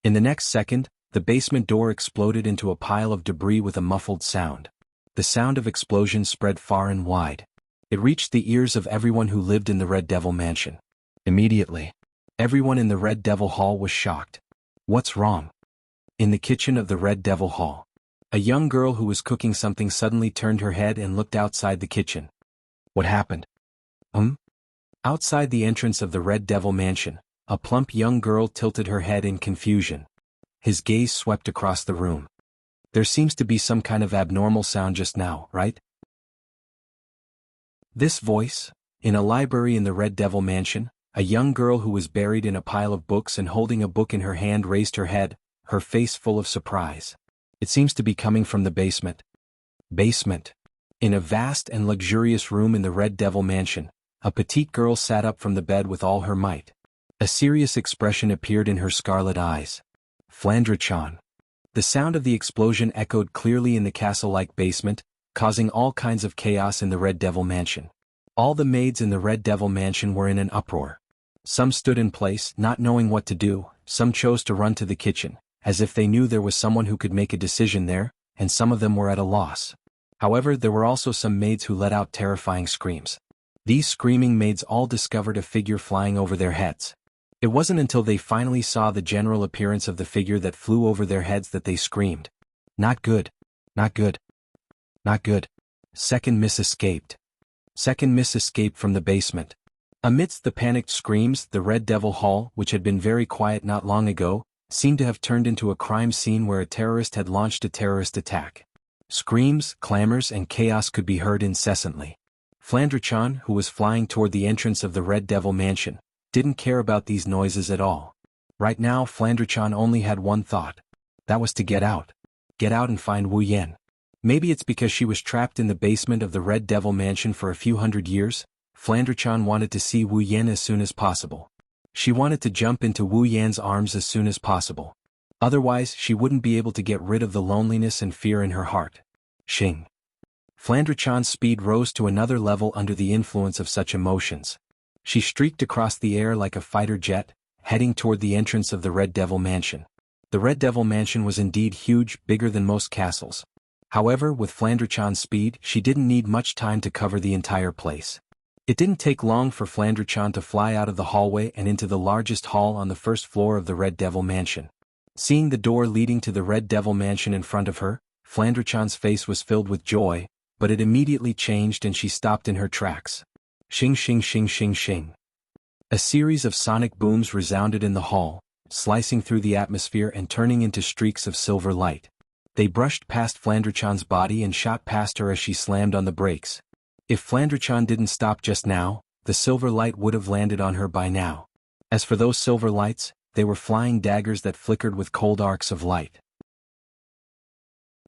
In the next second, the basement door exploded into a pile of debris with a muffled sound. The sound of explosion spread far and wide. It reached the ears of everyone who lived in the Red Devil Mansion. Immediately, everyone in the Red Devil Hall was shocked. What's wrong? In the kitchen of the Red Devil Hall, a young girl who was cooking something suddenly turned her head and looked outside the kitchen. What happened? Outside the entrance of the Red Devil Mansion, a plump young girl tilted her head in confusion. His gaze swept across the room. There seems to be some kind of abnormal sound just now, right? This voice? In a library in the Red Devil Mansion, a young girl who was buried in a pile of books and holding a book in her hand raised her head, her face full of surprise. It seems to be coming from the basement. Basement. In a vast and luxurious room in the Red Devil Mansion, a petite girl sat up from the bed with all her might. A serious expression appeared in her scarlet eyes. Flandre-chan. The sound of the explosion echoed clearly in the castle-like basement, causing all kinds of chaos in the Red Devil Mansion. All the maids in the Red Devil mansion were in an uproar. Some stood in place, not knowing what to do, some chose to run to the kitchen, as if they knew there was someone who could make a decision there, and some of them were at a loss. However, there were also some maids who let out terrifying screams. These screaming maids all discovered a figure flying over their heads. It wasn't until they finally saw the general appearance of the figure that flew over their heads that they screamed. Not good. Not good. Not good. Second Miss escaped. Second Miss escaped from the basement. Amidst the panicked screams, the Red Devil Hall, which had been very quiet not long ago, seemed to have turned into a crime scene where a terrorist had launched a terrorist attack. Screams, clamors, and chaos could be heard incessantly. Flandre-chan, who was flying toward the entrance of the Red Devil mansion, didn't care about these noises at all. Right now, Flandre-chan only had one thought. That was to get out. Get out and find Wu Yan. Maybe it's because she was trapped in the basement of the Red Devil mansion for a few hundred years. Flandre-chan wanted to see Wu Yan as soon as possible. She wanted to jump into Wu Yan's arms as soon as possible. Otherwise, she wouldn't be able to get rid of the loneliness and fear in her heart. Xing. Flandre-chan's speed rose to another level under the influence of such emotions. She streaked across the air like a fighter jet, heading toward the entrance of the Red Devil mansion. The Red Devil mansion was indeed huge, bigger than most castles. However, with Flandre-chan's speed, she didn't need much time to cover the entire place. It didn't take long for Flandre-chan to fly out of the hallway and into the largest hall on the first floor of the Red Devil mansion. Seeing the door leading to the Red Devil mansion in front of her, Flandre-chan's face was filled with joy, but it immediately changed and she stopped in her tracks. Shing shing shing shing shing. A series of sonic booms resounded in the hall, slicing through the atmosphere and turning into streaks of silver light. They brushed past Flandre-chan's body and shot past her as she slammed on the brakes. If Flandre-chan didn't stop just now, the silver light would have landed on her by now. As for those silver lights, they were flying daggers that flickered with cold arcs of light.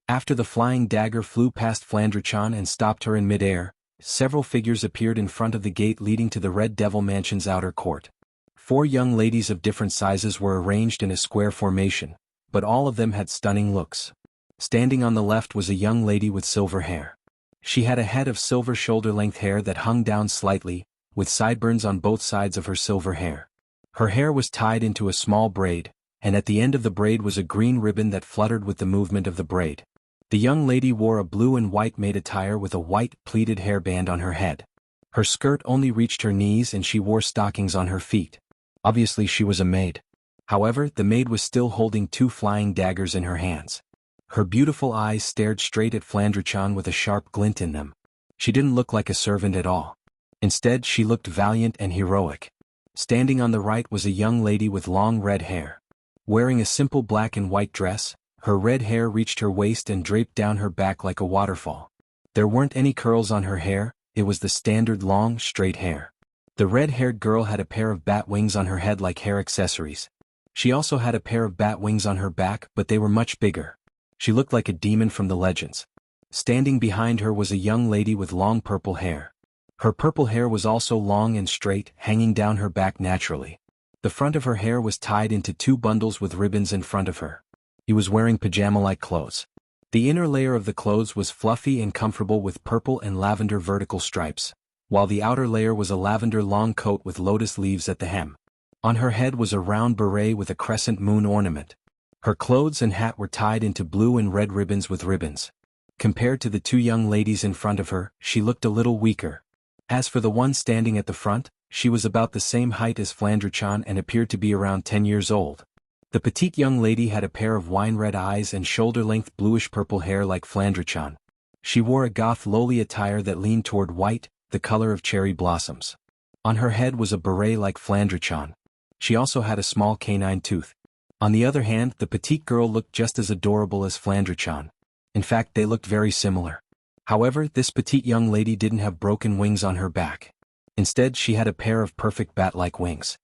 After the flying dagger flew past Flandre-chan and stopped her in midair, several figures appeared in front of the gate leading to the Red Devil mansion's outer court. 4 young ladies of different sizes were arranged in a square formation, but all of them had stunning looks. Standing on the left was a young lady with silver hair. She had a head of silver shoulder-length hair that hung down slightly, with sideburns on both sides of her silver hair. Her hair was tied into a small braid, and at the end of the braid was a green ribbon that fluttered with the movement of the braid. The young lady wore a blue and white maid attire with a white, pleated hairband on her head. Her skirt only reached her knees and she wore stockings on her feet. Obviously she was a maid. However, the maid was still holding 2 flying daggers in her hands. Her beautiful eyes stared straight at Flandre-chan with a sharp glint in them. She didn't look like a servant at all. Instead, she looked valiant and heroic. Standing on the right was a young lady with long red hair. Wearing a simple black and white dress, her red hair reached her waist and draped down her back like a waterfall. There weren't any curls on her hair, it was the standard long, straight hair. The red-haired girl had a pair of bat wings on her head like hair accessories. She also had a pair of bat wings on her back, but they were much bigger. She looked like a demon from the legends. Standing behind her was a young lady with long purple hair. Her purple hair was also long and straight, hanging down her back naturally. The front of her hair was tied into 2 bundles with ribbons in front of her. He was wearing pajama-like clothes. The inner layer of the clothes was fluffy and comfortable with purple and lavender vertical stripes, while the outer layer was a lavender long coat with lotus leaves at the hem. On her head was a round beret with a crescent moon ornament. Her clothes and hat were tied into blue and red ribbons with ribbons. Compared to the 2 young ladies in front of her, she looked a little weaker. As for the one standing at the front, she was about the same height as Flandre-chan and appeared to be around 10 years old. The petite young lady had a pair of wine-red eyes and shoulder-length bluish-purple hair like Flandre-chan. She wore a goth lowly attire that leaned toward white, the color of cherry blossoms. On her head was a beret like Flandre-chan. She also had a small canine tooth. On the other hand, the petite girl looked just as adorable as Flandre-chan. In fact, they looked very similar. However, this petite young lady didn't have broken wings on her back. Instead, she had a pair of perfect bat-like wings.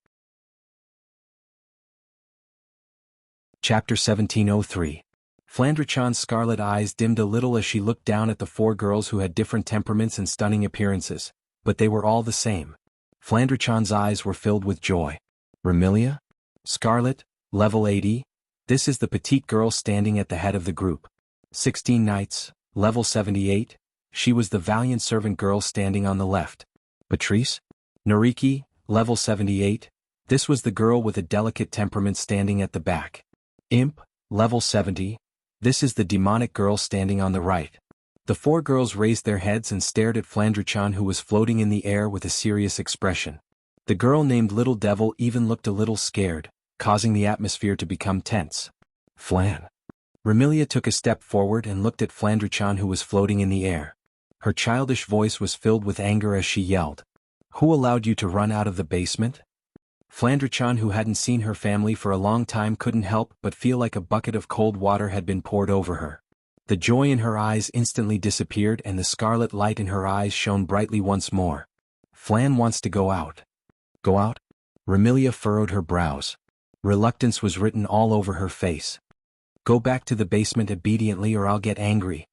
Chapter 1703. Flandre-chan's scarlet eyes dimmed a little as she looked down at the 4 girls who had different temperaments and stunning appearances, but they were all the same. Flandre-chan's eyes were filled with joy. Remilia? Scarlet? Level 80? This is the petite girl standing at the head of the group. 16 knights, level 78? She was the valiant servant girl standing on the left. Patrice? Noriki, level 78. This was the girl with a delicate temperament standing at the back. Imp, level 70. This is the demonic girl standing on the right. The four girls raised their heads and stared at Flandre-chan, who was floating in the air with a serious expression. The girl named Little Devil even looked a little scared, causing the atmosphere to become tense. Flan. Remilia took a step forward and looked at Flandre-chan, who was floating in the air. Her childish voice was filled with anger as she yelled. Who allowed you to run out of the basement? Flandre-chan, who hadn't seen her family for a long time, couldn't help but feel like a bucket of cold water had been poured over her. The joy in her eyes instantly disappeared and the scarlet light in her eyes shone brightly once more. Flan wants to go out. Go out? Remilia furrowed her brows. Reluctance was written all over her face. Go back to the basement obediently or I'll get angry.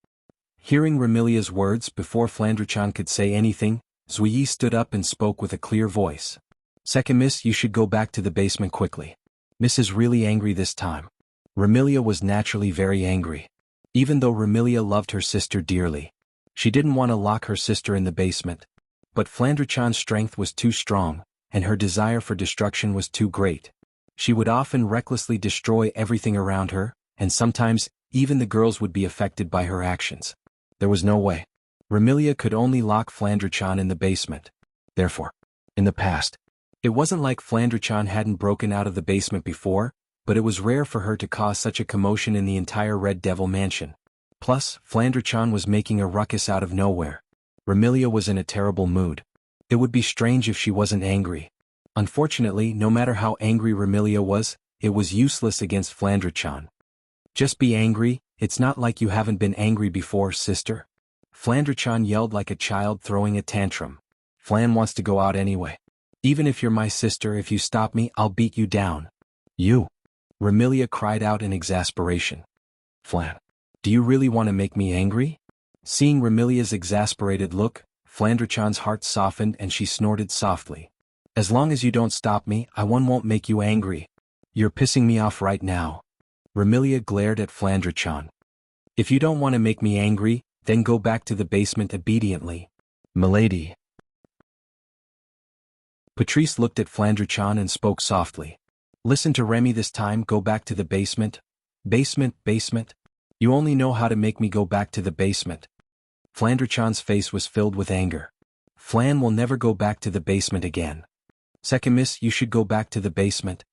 Hearing Remilia's words, before Flandre-chan could say anything, Zuyi stood up and spoke with a clear voice. Second miss, you should go back to the basement quickly. Miss is really angry this time. Remilia was naturally very angry. Even though Remilia loved her sister dearly, she didn't want to lock her sister in the basement. But Flandre-chan's strength was too strong, and her desire for destruction was too great. She would often recklessly destroy everything around her, and sometimes, even the girls would be affected by her actions. There was no way. Remilia could only lock Flandre-chan in the basement. Therefore, in the past, it wasn't like Flandre-chan hadn't broken out of the basement before, but it was rare for her to cause such a commotion in the entire Red Devil mansion. Plus, Flandre-chan was making a ruckus out of nowhere. Remilia was in a terrible mood. It would be strange if she wasn't angry. Unfortunately, no matter how angry Remilia was, it was useless against Flandre-chan. Just be angry, it's not like you haven't been angry before, sister. Flandre-chan yelled like a child throwing a tantrum. Flan wants to go out anyway. Even if you're my sister, if you stop me, I'll beat you down. You. Remilia cried out in exasperation. Flan. Do you really want to make me angry? Seeing Remilia's exasperated look, Flandre-chan's heart softened and she snorted softly. As long as you don't stop me, I won't make you angry. You're pissing me off right now. Remilia glared at Flandre-chan. If you don't want to make me angry, then go back to the basement obediently. Milady. Patrice looked at Flandre-chan and spoke softly. Listen to Remy this time, go back to the basement. Basement. You only know how to make me go back to the basement. Flandre-chan's face was filled with anger. Flan will never go back to the basement again. Second miss, you should go back to the basement.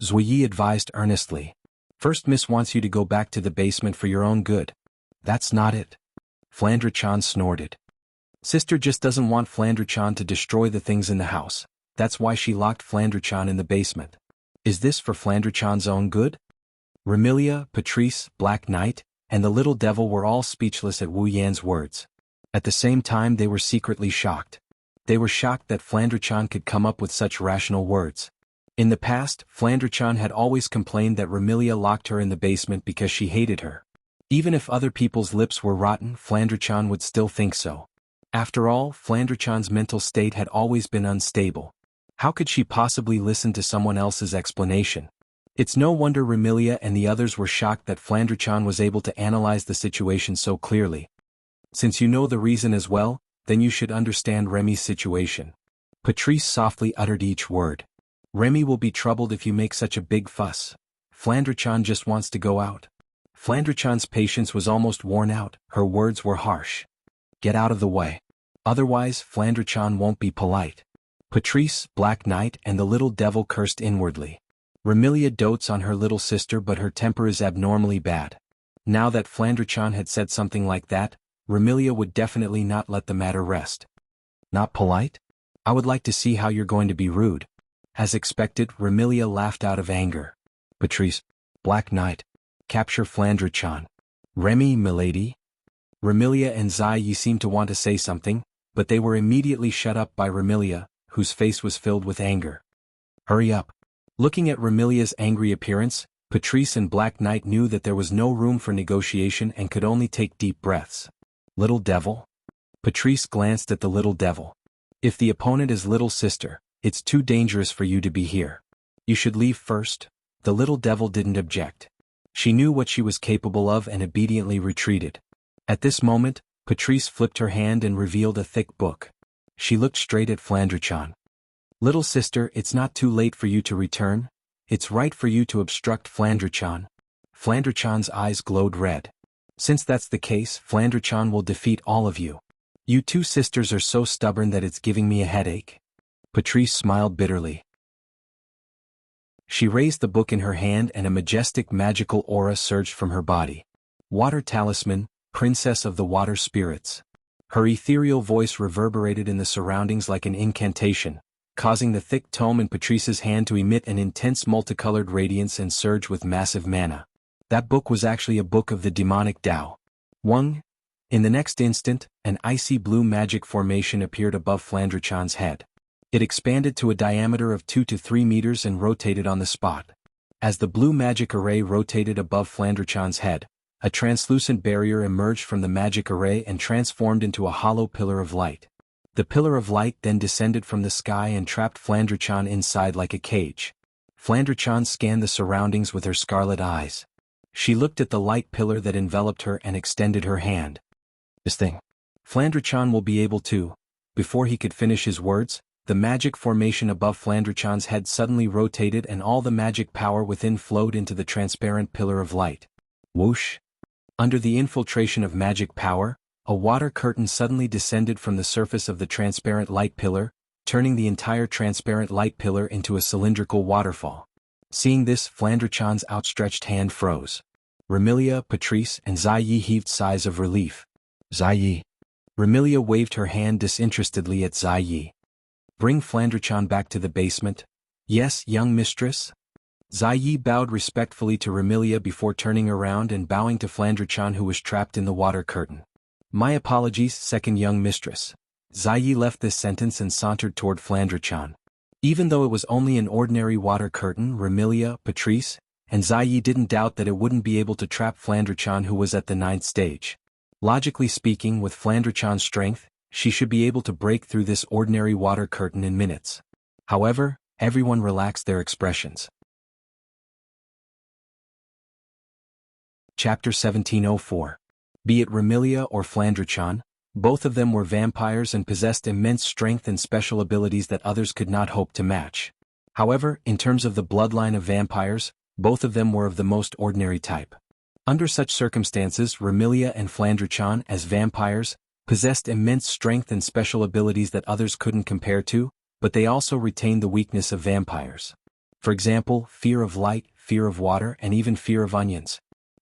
Zuyi advised earnestly. First miss wants you to go back to the basement for your own good. That's not it. Flandre-chan snorted. Sister just doesn't want Flandre-chan to destroy the things in the house. That's why she locked Flandre-chan in the basement. Is this for Flandre-chan's own good? Remilia, Patrice, Black Knight, and the Little Devil were all speechless at Wu Yan's words. At the same time they were secretly shocked. They were shocked that Flandre-chan could come up with such rational words. In the past, Flandre-chan had always complained that Remilia locked her in the basement because she hated her. Even if other people's lips were rotten, Flandre-chan would still think so. After all, Flandre-chan's mental state had always been unstable. How could she possibly listen to someone else's explanation? It's no wonder Remilia and the others were shocked that Flandre-chan was able to analyze the situation so clearly. Since you know the reason as well, then you should understand Remy's situation. Patrice softly uttered each word. Remy will be troubled if you make such a big fuss. Flandre-chan just wants to go out. Flandre-chan's patience was almost worn out, her words were harsh. Get out of the way. Otherwise, Flandre-chan won't be polite. Patrice, Black Knight, and the Little Devil cursed inwardly. Remilia dotes on her little sister, but her temper is abnormally bad. Now that Flandre-chan had said something like that, Remilia would definitely not let the matter rest. Not polite? I would like to see how you're going to be rude. As expected, Remilia laughed out of anger. Patrice, Black Knight, capture Flandre-chan. Remy, milady. Remilia and Ziyi seemed to want to say something, but they were immediately shut up by Remilia, whose face was filled with anger. Hurry up. Looking at Remilia's angry appearance, Patrice and Black Knight knew that there was no room for negotiation and could only take deep breaths. Little Devil? Patrice glanced at the Little Devil. If the opponent is Little Sister, it's too dangerous for you to be here. You should leave first. The Little Devil didn't object. She knew what she was capable of and obediently retreated. At this moment, Patrice flipped her hand and revealed a thick book. She looked straight at Flandre-chan. Little sister, it's not too late for you to return. It's right for you to obstruct Flandre-chan. Flandre-chan's eyes glowed red. Since that's the case, Flandre-chan will defeat all of you. You two sisters are so stubborn that it's giving me a headache. Patrice smiled bitterly. She raised the book in her hand and a majestic magical aura surged from her body. Water Talisman, Princess of the Water Spirits. Her ethereal voice reverberated in the surroundings like an incantation, causing the thick tome in Patrice's hand to emit an intense multicolored radiance and surge with massive mana. That book was actually a book of the demonic Tao. Wung. In the next instant, an icy blue magic formation appeared above Flandre-chan's head. It expanded to a diameter of 2 to 3 meters and rotated on the spot. As the blue magic array rotated above Flandre-chan's head, a translucent barrier emerged from the magic array and transformed into a hollow pillar of light. The pillar of light then descended from the sky and trapped Flandre-chan inside like a cage. Flandre-chan scanned the surroundings with her scarlet eyes. She looked at the light pillar that enveloped her and extended her hand. This thing. Flandre-chan will be able to. Before he could finish his words, the magic formation above Flandre-chan's head suddenly rotated and all the magic power within flowed into the transparent pillar of light. Whoosh! Under the infiltration of magic power, a water curtain suddenly descended from the surface of the transparent light pillar, turning the entire transparent light pillar into a cylindrical waterfall. Seeing this, Flandre-chan's outstretched hand froze. Remilia, Patrice, and Ziyi heaved sighs of relief. Ziyi. Remilia waved her hand disinterestedly at Ziyi. Bring Flandre-chan back to the basement. Yes, young mistress? Ziyi bowed respectfully to Remilia before turning around and bowing to Flandre-chan, who was trapped in the water curtain. My apologies, second young mistress. Ziyi left this sentence and sauntered toward Flandre-chan. Even though it was only an ordinary water curtain, Remilia, Patrice, and Ziyi didn't doubt that it wouldn't be able to trap Flandre-chan, who was at the 9th stage. Logically speaking, with Flandre-chan's strength, she should be able to break through this ordinary water curtain in minutes. However, everyone relaxed their expressions. Chapter 1704. Be it Remilia or Flandre-chan, both of them were vampires and possessed immense strength and special abilities that others could not hope to match. However, in terms of the bloodline of vampires, both of them were of the most ordinary type. Under such circumstances, Remilia and Flandre-chan, as vampires, possessed immense strength and special abilities that others couldn't compare to, but they also retained the weakness of vampires. For example, fear of light, fear of water, and even fear of onions.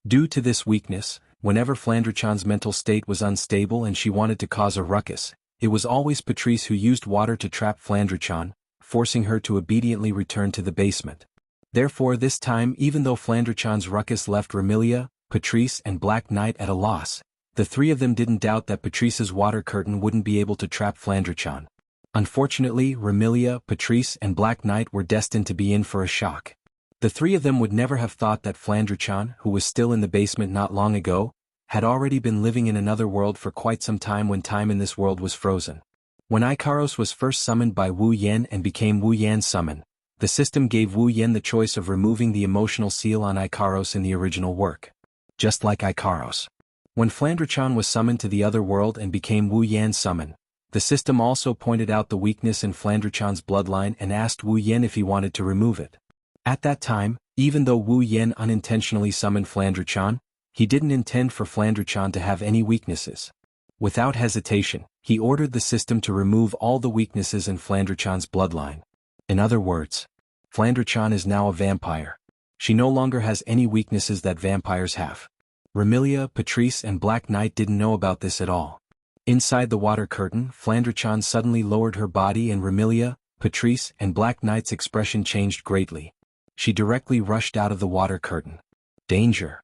Due to this weakness, whenever Flandre-chan's mental state was unstable and she wanted to cause a ruckus, it was always Patrice who used water to trap Flandre-chan, forcing her to obediently return to the basement. Therefore, this time, even though Flandre-chan's ruckus left Remilia, Patrice, and Black Knight at a loss, the three of them didn't doubt that Patrice's water curtain wouldn't be able to trap Flandre-chan. Unfortunately, Remilia, Patrice, and Black Knight were destined to be in for a shock. The three of them would never have thought that Flandre-chan, who was still in the basement not long ago, had already been living in another world for quite some time when time in this world was frozen. When Ikaros was first summoned by Wu Yan and became Wu Yan's summon, the system gave Wu Yan the choice of removing the emotional seal on Ikaros in the original work. Just like Ikaros. When Flandre-chan was summoned to the other world and became Wu Yan's summon, the system also pointed out the weakness in Flandre-chan's bloodline and asked Wu Yan if he wanted to remove it. At that time, even though Wu Yan unintentionally summoned Flandre-chan, he didn't intend for Flandre-chan to have any weaknesses. Without hesitation, he ordered the system to remove all the weaknesses in Flandre-chan's bloodline. In other words, Flandre-chan is now a vampire. She no longer has any weaknesses that vampires have. Remilia, Patrice, and Black Knight didn't know about this at all. Inside the water curtain, Flandre-chan suddenly lowered her body and Remilia, Patrice, and Black Knight's expression changed greatly. She directly rushed out of the water curtain. Danger.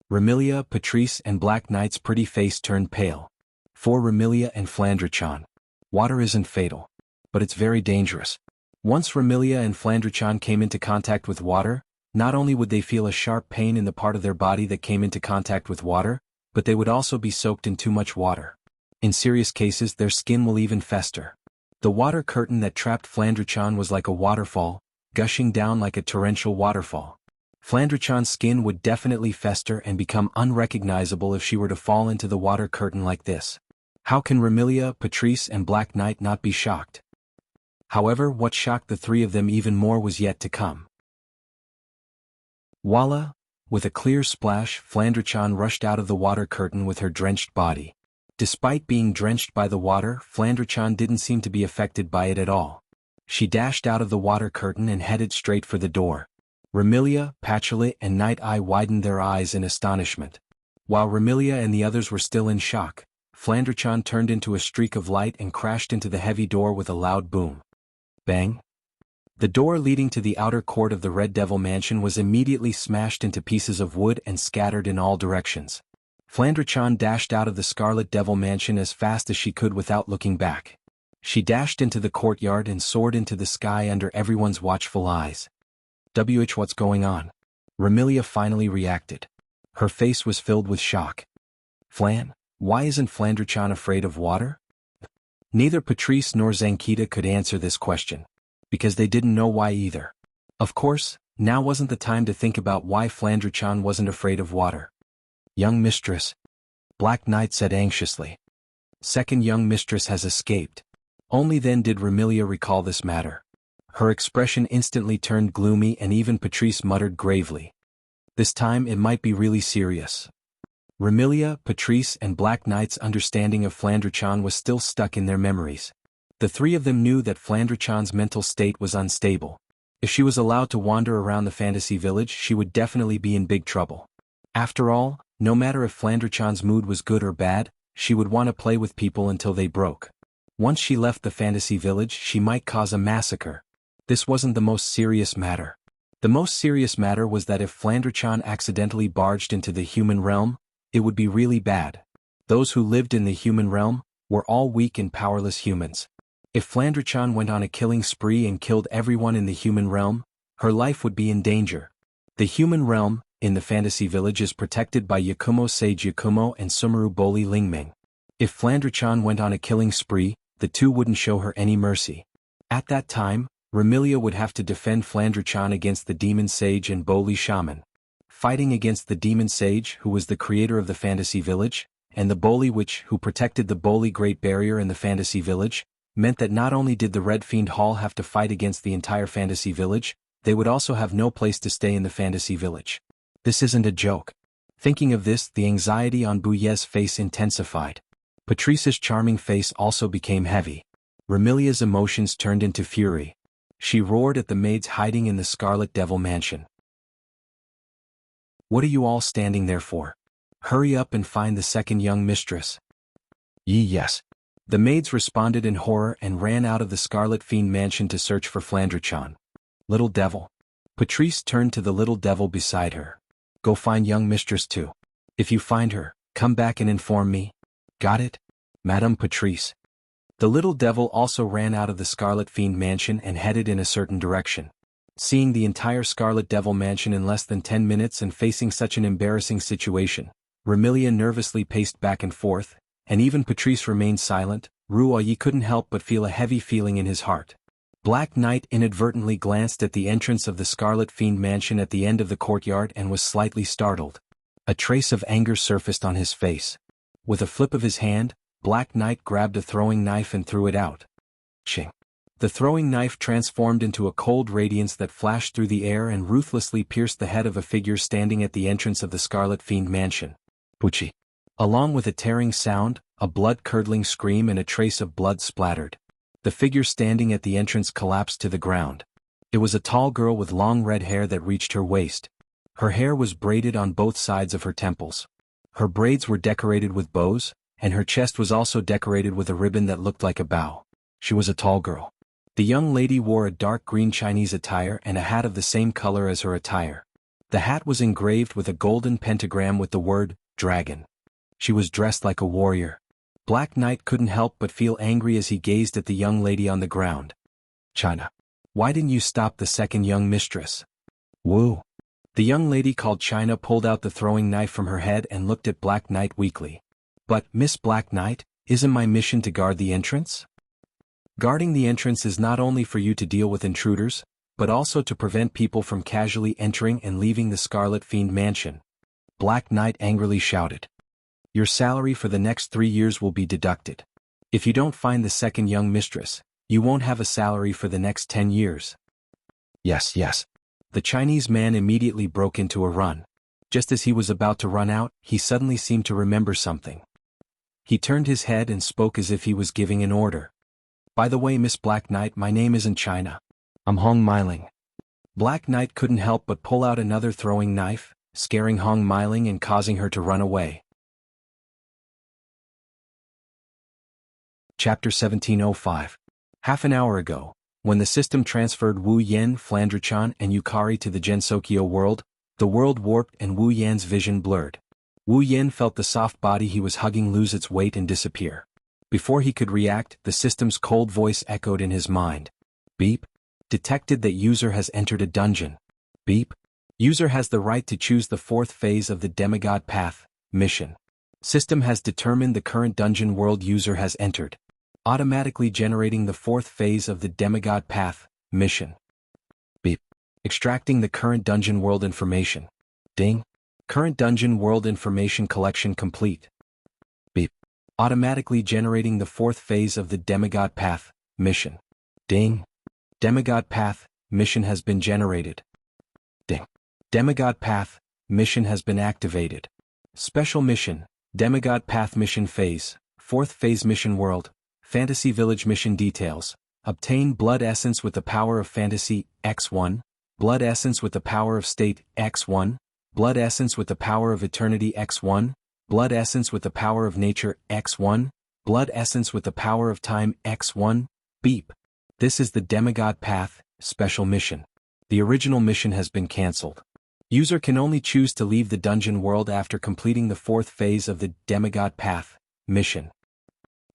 Remilia, Patrice, and Black Knight's pretty face turned pale. For Remilia and Flandre-chan, water isn't fatal, but it's very dangerous. Once Remilia and Flandre-chan came into contact with water, not only would they feel a sharp pain in the part of their body that came into contact with water, but they would also be soaked in too much water. In serious cases, their skin will even fester. The water curtain that trapped Flandre-chan was like a waterfall, gushing down like a torrential waterfall. Flandre-chan's skin would definitely fester and become unrecognizable if she were to fall into the water curtain like this. How can Remilia, Patrice and Black Knight not be shocked? However, what shocked the three of them even more was yet to come. Voila! With a clear splash, Flandre-chan rushed out of the water curtain with her drenched body. Despite being drenched by the water, Flandre-chan didn't seem to be affected by it at all. She dashed out of the water curtain and headed straight for the door. Remilia, Pachulet and Night Eye widened their eyes in astonishment. While Remilia and the others were still in shock, Flandre-chan turned into a streak of light and crashed into the heavy door with a loud boom. Bang! The door leading to the outer court of the Red Devil Mansion was immediately smashed into pieces of wood and scattered in all directions. Flandre-chan dashed out of the Scarlet Devil Mansion as fast as she could without looking back. She dashed into the courtyard and soared into the sky under everyone's watchful eyes. What's going on? Remilia finally reacted. Her face was filled with shock. Flan, why isn't Flandre-chan afraid of water? Neither Patrice nor Zankita could answer this question, because they didn't know why either. Of course, now wasn't the time to think about why Flandre-chan wasn't afraid of water. Young mistress, Black Knight said anxiously. Second young mistress has escaped. Only then did Remilia recall this matter. Her expression instantly turned gloomy and even Patrice muttered gravely. This time it might be really serious. Remilia, Patrice and Black Knight's understanding of Flandre-chan was still stuck in their memories. The three of them knew that Flandre-chan's mental state was unstable. If she was allowed to wander around the fantasy village, she would definitely be in big trouble. After all, no matter if Flandre-chan's mood was good or bad, she would want to play with people until they broke. Once she left the fantasy village, she might cause a massacre. This wasn't the most serious matter. The most serious matter was that if Flandre-chan accidentally barged into the human realm, it would be really bad. Those who lived in the human realm were all weak and powerless humans. If Flandre-chan went on a killing spree and killed everyone in the human realm, her life would be in danger. The human realm, in the fantasy village, is protected by Yakumo Sage Yakumo and Sumeru Boli Lingming. If Flandre-chan went on a killing spree, the two wouldn't show her any mercy. At that time, Remilia would have to defend Flandre-chan against the Demon Sage and Boli Shaman. Fighting against the Demon Sage, who was the creator of the fantasy village, and the Boli Witch, who protected the Boli Great Barrier in the fantasy village, meant that not only did the Red Fiend Hall have to fight against the entire fantasy village, they would also have no place to stay in the fantasy village. This isn't a joke. Thinking of this, the anxiety on Bouillet's face intensified. Patrice's charming face also became heavy. Remilia's emotions turned into fury. She roared at the maids hiding in the Scarlet Devil Mansion. What are you all standing there for? Hurry up and find the second young mistress. Yes. The maids responded in horror and ran out of the Scarlet Fiend Mansion to search for Flandre-chan. Little devil. Patrice turned to the little devil beside her. Go find young mistress too. If you find her, come back and inform me. Got it? Madame Patrice. The little devil also ran out of the Scarlet Fiend Mansion and headed in a certain direction. Seeing the entire Scarlet Devil Mansion in less than 10 minutes and facing such an embarrassing situation, Remilia nervously paced back and forth, and even Patrice remained silent. Ruoyi couldn't help but feel a heavy feeling in his heart. Black Knight inadvertently glanced at the entrance of the Scarlet Fiend Mansion at the end of the courtyard and was slightly startled. A trace of anger surfaced on his face. With a flip of his hand, Black Knight grabbed a throwing knife and threw it out. Ching! The throwing knife transformed into a cold radiance that flashed through the air and ruthlessly pierced the head of a figure standing at the entrance of the Scarlet Fiend Mansion. Pucci! Along with a tearing sound, a blood-curdling scream and a trace of blood splattered. The figure standing at the entrance collapsed to the ground. It was a tall girl with long red hair that reached her waist. Her hair was braided on both sides of her temples. Her braids were decorated with bows, and her chest was also decorated with a ribbon that looked like a bow. She was a tall girl. The young lady wore a dark green Chinese attire and a hat of the same color as her attire. The hat was engraved with a golden pentagram with the word, dragon. She was dressed like a warrior. Black Knight couldn't help but feel angry as he gazed at the young lady on the ground. China. Why didn't you stop the second young mistress? Woo. The young lady called China pulled out the throwing knife from her head and looked at Black Knight weakly. But, Miss Black Knight, isn't my mission to guard the entrance? Guarding the entrance is not only for you to deal with intruders, but also to prevent people from casually entering and leaving the Scarlet Fiend Mansion. Black Knight angrily shouted. Your salary for the next 3 years will be deducted. If you don't find the second young mistress, you won't have a salary for the next 10 years. Yes, yes. The Chinese man immediately broke into a run. Just as he was about to run out, he suddenly seemed to remember something. He turned his head and spoke as if he was giving an order. By the way, Miss Black Knight, my name isn't China. I'm Hong Meiling. Black Knight couldn't help but pull out another throwing knife, scaring Hong Meiling and causing her to run away. Chapter 1705. Half an hour ago, when the system transferred Wu Yen, Flandrachan and Yukari to the Gensokyo world, the world warped and Wu Yan's vision blurred. Wu Yen felt the soft body he was hugging lose its weight and disappear. Before he could react, the system's cold voice echoed in his mind. Beep. Detected that user has entered a dungeon. Beep. User has the right to choose the 4th phase of the Demigod Path mission. System has determined the current dungeon world user has entered, automatically generating the 4th phase of the Demigod Path mission. Beep. Extracting the current dungeon world information. Ding. Current dungeon world information collection complete. Beep. Automatically generating the 4th phase of the Demigod Path mission. Ding. Demigod Path mission has been generated. Ding. Demigod Path mission has been activated. Special mission, Demigod Path mission phase, 4th phase mission world, Fantasy Village mission details. Obtain blood essence with the power of fantasy, X1, blood essence with the power of state, X1, blood essence with the power of eternity, X1, blood essence with the power of nature, X1, blood essence with the power of time, X1, beep. This is the Demigod Path special mission. The original mission has been cancelled. User can only choose to leave the dungeon world after completing the 4th phase of the Demigod Path mission.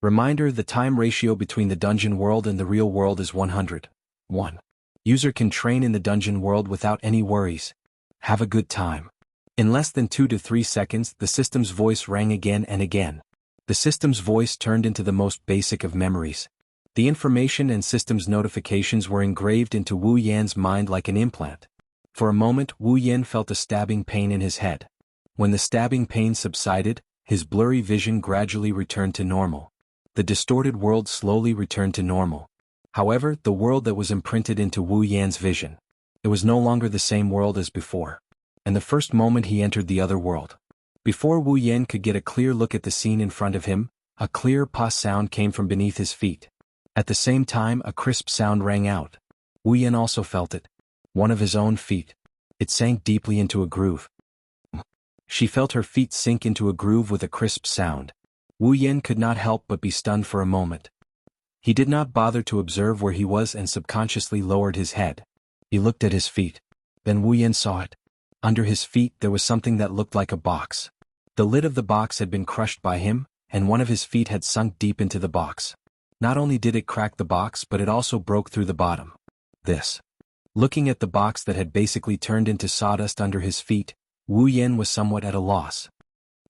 Reminder: the time ratio between the dungeon world and the real world is 100:1. User can train in the dungeon world without any worries. Have a good time. In less than 2 to 3 seconds, the system's voice rang again and again. The system's voice turned into the most basic of memories. The information and system's notifications were engraved into Wu Yan's mind like an implant. For a moment, Wu Yan felt a stabbing pain in his head. When the stabbing pain subsided, his blurry vision gradually returned to normal. The distorted world slowly returned to normal. However, the world that was imprinted into Wu Yan's vision, it was no longer the same world as before. And the first moment he entered the other world, before Wu Yan could get a clear look at the scene in front of him, a clear pa sound came from beneath his feet. At the same time, a crisp sound rang out. Wu Yan also felt it. One of his own feet. It sank deeply into a groove. She felt her feet sink into a groove with a crisp sound. Wu Yan could not help but be stunned for a moment. He did not bother to observe where he was and subconsciously lowered his head. He looked at his feet. Then Wu Yan saw it. Under his feet there was something that looked like a box. The lid of the box had been crushed by him, and one of his feet had sunk deep into the box. Not only did it crack the box, but it also broke through the bottom. This. Looking at the box that had basically turned into sawdust under his feet, Wu Yan was somewhat at a loss.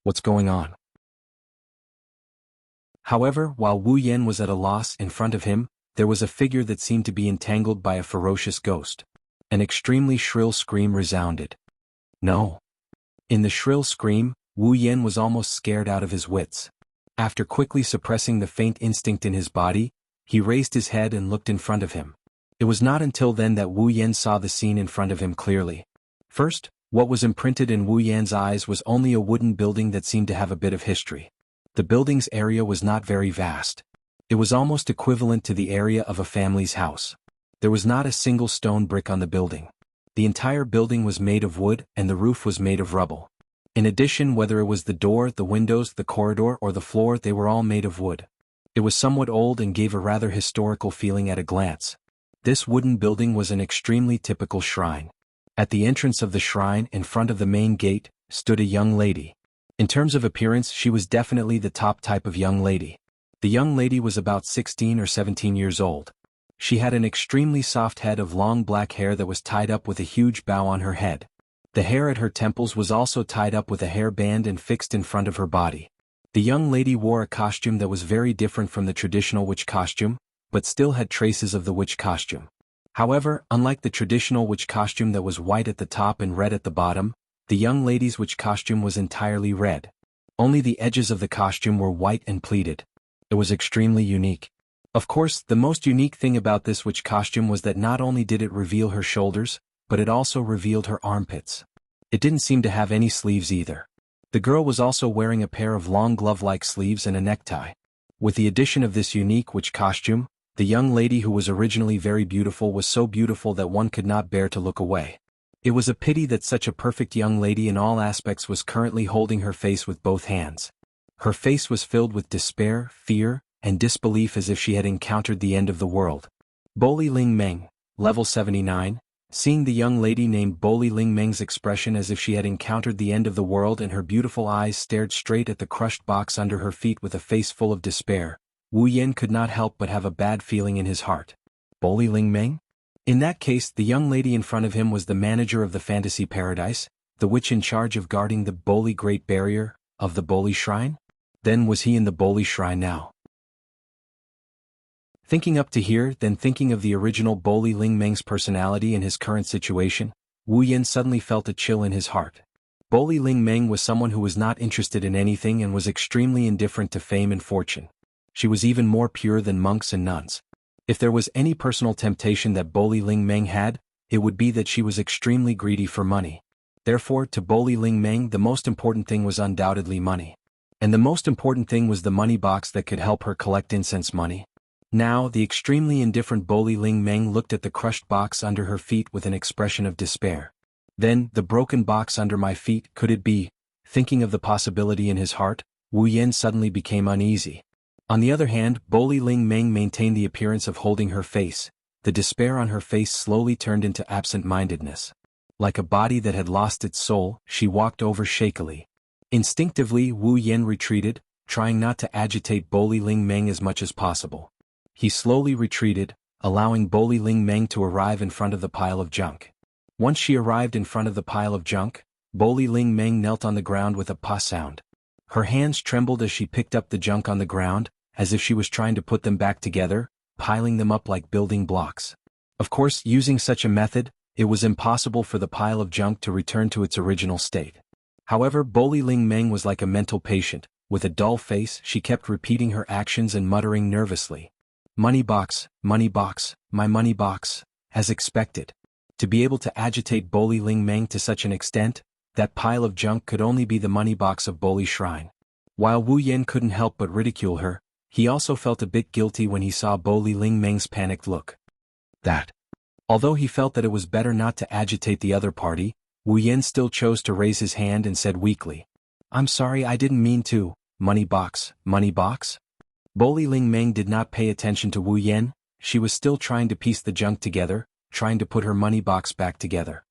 What's going on? However, while Wu Yan was at a loss, in front of him, there was a figure that seemed to be entangled by a ferocious ghost. An extremely shrill scream resounded. No. In the shrill scream, Wu Yan was almost scared out of his wits. After quickly suppressing the faint instinct in his body, he raised his head and looked in front of him. It was not until then that Wu Yan saw the scene in front of him clearly. First, what was imprinted in Wu Yan's eyes was only a wooden building that seemed to have a bit of history. The building's area was not very vast. It was almost equivalent to the area of a family's house. There was not a single stone brick on the building. The entire building was made of wood, and the roof was made of rubble. In addition, whether it was the door, the windows, the corridor, or the floor, they were all made of wood. It was somewhat old and gave a rather historical feeling at a glance. This wooden building was an extremely typical shrine. At the entrance of the shrine, in front of the main gate, stood a young lady. In terms of appearance, she was definitely the top type of young lady. The young lady was about 16 or 17 years old. She had an extremely soft head of long black hair that was tied up with a huge bow on her head. The hair at her temples was also tied up with a hair band and fixed in front of her body. The young lady wore a costume that was very different from the traditional witch costume, but still had traces of the witch costume. However, unlike the traditional witch costume that was white at the top and red at the bottom, the young lady's witch costume was entirely red. Only the edges of the costume were white and pleated. It was extremely unique. Of course, the most unique thing about this witch costume was that not only did it reveal her shoulders, but it also revealed her armpits. It didn't seem to have any sleeves either. The girl was also wearing a pair of long glove-like sleeves and a necktie. With the addition of this unique witch costume, the young lady who was originally very beautiful was so beautiful that one could not bear to look away. It was a pity that such a perfect young lady in all aspects was currently holding her face with both hands. Her face was filled with despair, fear, and disbelief as if she had encountered the end of the world. Boli Ling Meng, level 79, seeing the young lady named Boli Ling Meng's expression as if she had encountered the end of the world and her beautiful eyes stared straight at the crushed box under her feet with a face full of despair, Wu Yan could not help but have a bad feeling in his heart. Boli Ling Meng? In that case, the young lady in front of him was the manager of the fantasy paradise, the witch in charge of guarding the Boli Great Barrier, of the Boli Shrine? Then was he in the Boli Shrine now? Thinking up to here, then thinking of the original Boli Ling Meng's personality and his current situation, Wu Yan suddenly felt a chill in his heart. Boli Ling Meng was someone who was not interested in anything and was extremely indifferent to fame and fortune. She was even more pure than monks and nuns. If there was any personal temptation that Boli Ling Meng had, it would be that she was extremely greedy for money. Therefore, to Boli Ling Meng the most important thing was undoubtedly money. And the most important thing was the money box that could help her collect incense money. Now, the extremely indifferent Boli Ling Meng looked at the crushed box under her feet with an expression of despair. Then, the broken box under my feet, could it be? Thinking of the possibility in his heart, Wu Yan suddenly became uneasy. On the other hand, Boli Ling Meng maintained the appearance of holding her face. The despair on her face slowly turned into absent-mindedness. Like a body that had lost its soul, she walked over shakily. Instinctively, Wu Yan retreated, trying not to agitate Boli Ling Meng as much as possible. He slowly retreated, allowing Boli Ling Meng to arrive in front of the pile of junk. Once she arrived in front of the pile of junk, Boli Ling Meng knelt on the ground with a pa sound. Her hands trembled as she picked up the junk on the ground, as if she was trying to put them back together, piling them up like building blocks. Of course, using such a method, it was impossible for the pile of junk to return to its original state. However, Boli Ling Meng was like a mental patient. With a dull face, she kept repeating her actions and muttering nervously, "Money box, my money box," as expected. To be able to agitate Boli Ling Meng to such an extent, that pile of junk could only be the money box of Boli Shrine. While Wu Yan couldn't help but ridicule her, he also felt a bit guilty when he saw Boli Ling Meng's panicked look. Although he felt that it was better not to agitate the other party, Wu Yan still chose to raise his hand and said weakly, "I'm sorry, I didn't mean to, money box, money box." Boli Ling Meng did not pay attention to Wu Yan. She was still trying to piece the junk together, trying to put her money box back together.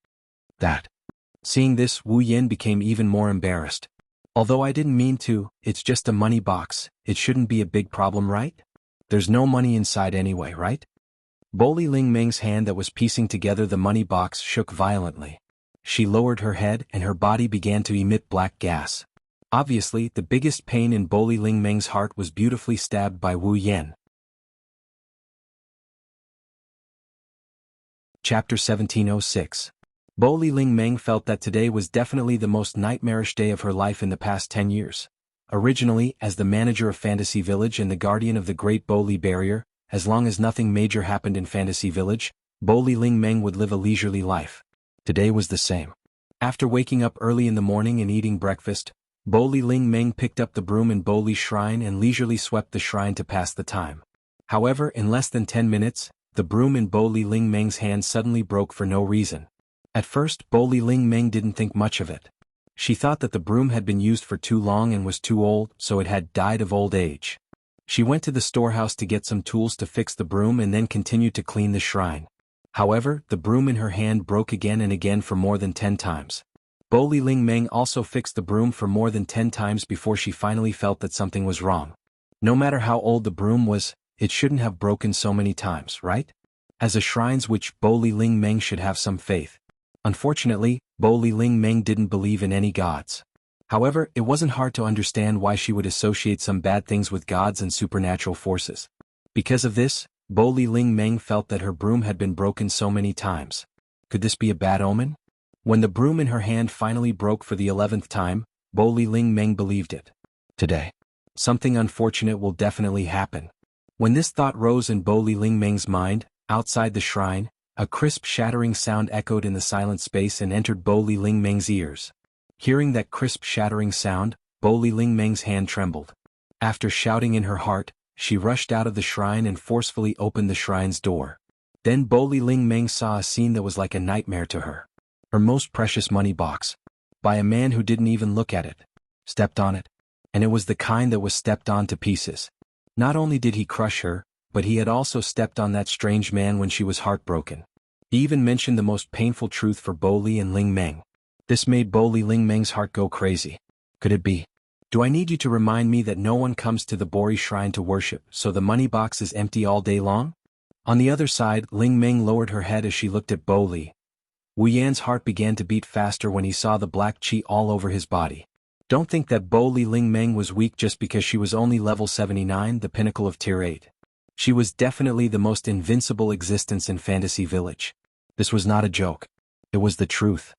Seeing this, Wu Yan became even more embarrassed. "Although I didn't mean to, it's just a money box, it shouldn't be a big problem, right? There's no money inside anyway, right?" Boli Ling Meng's hand that was piecing together the money box shook violently. She lowered her head and her body began to emit black gas. Obviously, the biggest pain in Boli Ling Meng's heart was beautifully stabbed by Wu Yan. Chapter 1706. Boli Ling Meng felt that today was definitely the most nightmarish day of her life in the past 10 years. Originally, as the manager of Fantasy Village and the guardian of the Great Boli Barrier, as long as nothing major happened in Fantasy Village, Boli Ling Meng would live a leisurely life. Today was the same. After waking up early in the morning and eating breakfast, Boli Ling Meng picked up the broom in Boli Shrine and leisurely swept the shrine to pass the time. However, in less than 10 minutes, the broom in Boli Ling Meng's hand suddenly broke for no reason. At first, Boli Ling Meng didn't think much of it. She thought that the broom had been used for too long and was too old, so it had died of old age. She went to the storehouse to get some tools to fix the broom and then continued to clean the shrine. However, the broom in her hand broke again and again for more than 10 times. Boli Ling Meng also fixed the broom for more than 10 times before she finally felt that something was wrong. No matter how old the broom was, it shouldn't have broken so many times, right? As a shrine's witch, Boli Ling Meng should have some faith. Unfortunately, Boli Ling Meng didn't believe in any gods. However, it wasn't hard to understand why she would associate some bad things with gods and supernatural forces. Because of this, Boli Ling Meng felt that her broom had been broken so many times. Could this be a bad omen? When the broom in her hand finally broke for the 11th time, Bo Li Ling Meng believed it. Today, something unfortunate will definitely happen. When this thought rose in Bo Li Ling Meng's mind, outside the shrine, a crisp shattering sound echoed in the silent space and entered Bo Li Ling Meng's ears. Hearing that crisp shattering sound, Bo Li Ling Meng's hand trembled. After shouting in her heart, she rushed out of the shrine and forcefully opened the shrine's door. Then Bo Li Ling Meng saw a scene that was like a nightmare to her. Her most precious money box. By a man who didn't even look at it. Stepped on it. And it was the kind that was stepped on to pieces. Not only did he crush her, but he had also stepped on that strange man when she was heartbroken. He even mentioned the most painful truth for Bo Li and Ling Meng. This made Bo Li Ling Meng's heart go crazy. Could it be? Do I need you to remind me that no one comes to the Bori shrine to worship, so the money box is empty all day long? On the other side, Ling Meng lowered her head as she looked at Bo Li. Wu Yan's heart began to beat faster when he saw the black qi all over his body. Don't think that Bo Li Ling Meng was weak just because she was only level 79, the pinnacle of tier 8. She was definitely the most invincible existence in Fantasy Village. This was not a joke. It was the truth.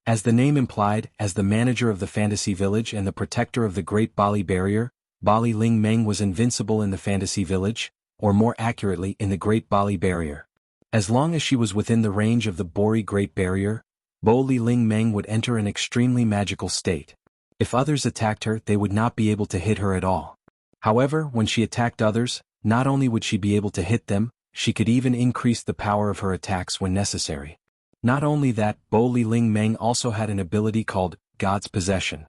As the name implied, as the manager of the Fantasy Village and the protector of the Great Bali Barrier, Bali Ling Meng was invincible in the Fantasy Village, or more accurately in the Great Bali Barrier. As long as she was within the range of the Bori Great Barrier, Bo Li Ling Meng would enter an extremely magical state. If others attacked her, they would not be able to hit her at all. However, when she attacked others, not only would she be able to hit them, she could even increase the power of her attacks when necessary. Not only that, Bo Li Ling Meng also had an ability called God's Possession.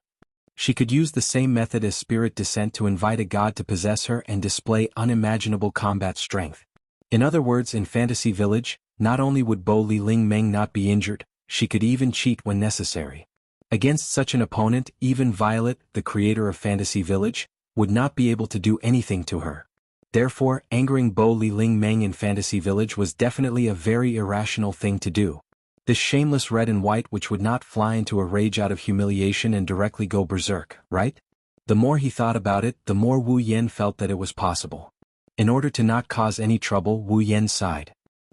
She could use the same method as Spirit Descent to invite a god to possess her and display unimaginable combat strength. In other words, in Fantasy Village, not only would Bo Li Ling Meng not be injured, she could even cheat when necessary. Against such an opponent, even Violet, the creator of Fantasy Village, would not be able to do anything to her. Therefore, angering Bo Li Ling Meng in Fantasy Village was definitely a very irrational thing to do. This shameless red and white which would not fly into a rage out of humiliation and directly go berserk, right? The more he thought about it, the more Wu Yan felt that it was possible. In order to not cause any trouble, Wu Yan sighed.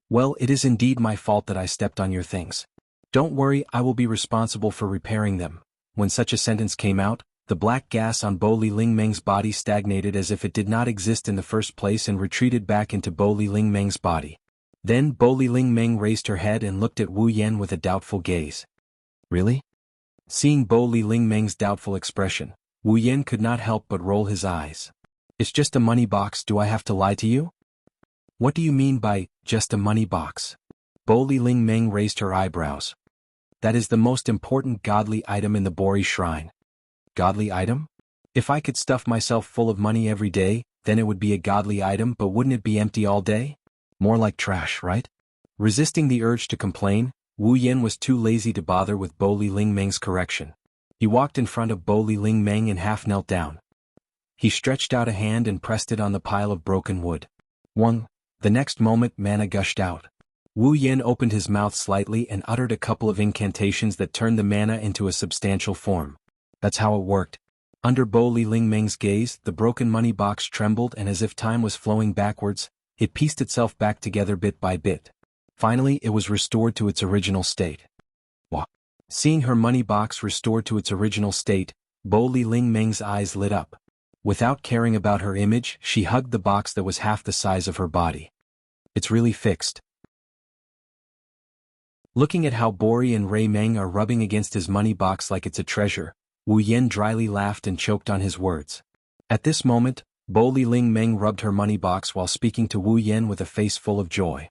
Well, it is indeed my fault that I stepped on your things. Don't worry, I will be responsible for repairing them. When such a sentence came out, the black gas on Bo Li Ling Meng's body stagnated as if it did not exist in the first place and retreated back into Bo Li Ling Meng's body. Then Bo Li Ling Meng raised her head and looked at Wu Yan with a doubtful gaze. Really? Seeing Bo Li Ling Meng's doubtful expression, Wu Yan could not help but roll his eyes. It's just a money box, do I have to lie to you? What do you mean by, just a money box? Bo Li Ling Meng raised her eyebrows. That is the most important godly item in the Bori Shrine. Godly item? If I could stuff myself full of money every day, then it would be a godly item, but wouldn't it be empty all day? More like trash, right? Resisting the urge to complain, Wu Yan was too lazy to bother with Bo Li Ling Meng's correction. He walked in front of Bo Li Ling Meng and half knelt down. He stretched out a hand and pressed it on the pile of broken wood. Wong. The next moment mana gushed out. Wu Yan opened his mouth slightly and uttered a couple of incantations that turned the mana into a substantial form. That's how it worked. Under Bo Li Ling Meng's gaze, the broken money box trembled and as if time was flowing backwards, it pieced itself back together bit by bit. Finally, it was restored to its original state. Wow. Seeing her money box restored to its original state, Bo Li Ling Meng's eyes lit up. Without caring about her image, she hugged the box that was half the size of her body. It's really fixed. Looking at how Bori and Ray Meng are rubbing against his money box like it's a treasure, Wu Yan dryly laughed and choked on his words. At this moment, Bo Li Ling Meng rubbed her money box while speaking to Wu Yan with a face full of joy.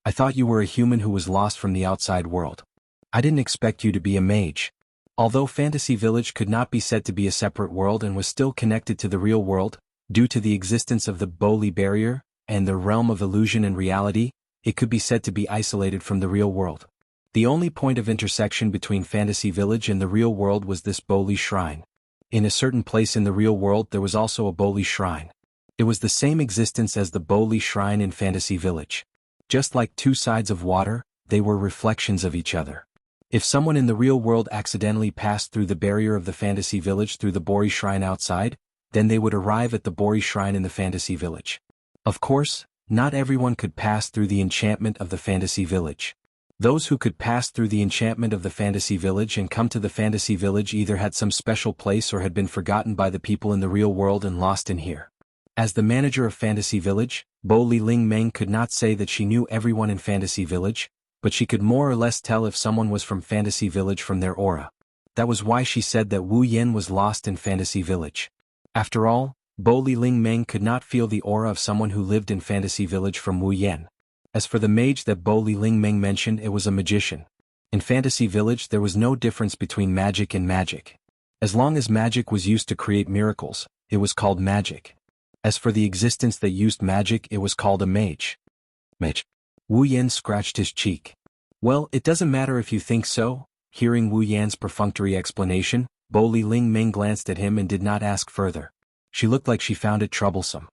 I thought you were a human who was lost from the outside world. I didn't expect you to be a mage. Although Fantasy Village could not be said to be a separate world and was still connected to the real world, due to the existence of the Bo Li barrier, and the realm of illusion and reality, it could be said to be isolated from the real world. The only point of intersection between Fantasy Village and the real world was this Bo Li shrine. In a certain place in the real world there was also a Bo Li shrine. It was the same existence as the Bo Li shrine in Fantasy Village. Just like two sides of water, they were reflections of each other. If someone in the real world accidentally passed through the barrier of the Fantasy Village through the Bori shrine outside, then they would arrive at the Bori shrine in the Fantasy Village. Of course, not everyone could pass through the enchantment of the Fantasy Village. Those who could pass through the enchantment of the fantasy village and come to the fantasy village either had some special place or had been forgotten by the people in the real world and lost in here. As the manager of Fantasy Village, Bo Li Ling Meng could not say that she knew everyone in Fantasy Village, but she could more or less tell if someone was from Fantasy Village from their aura. That was why she said that Wu Yan was lost in Fantasy Village. After all, Bo Li Ling Meng could not feel the aura of someone who lived in Fantasy Village from Wu Yan. As for the mage that Bo Li Ling Meng mentioned, it was a magician. In Fantasy Village there was no difference between magic and magic. As long as magic was used to create miracles, it was called magic. As for the existence that used magic, it was called a mage. Mage. Wu Yan scratched his cheek. Well, it doesn't matter if you think so. Hearing Wu Yan's perfunctory explanation, Bo Li Ling Meng glanced at him and did not ask further. She looked like she found it troublesome.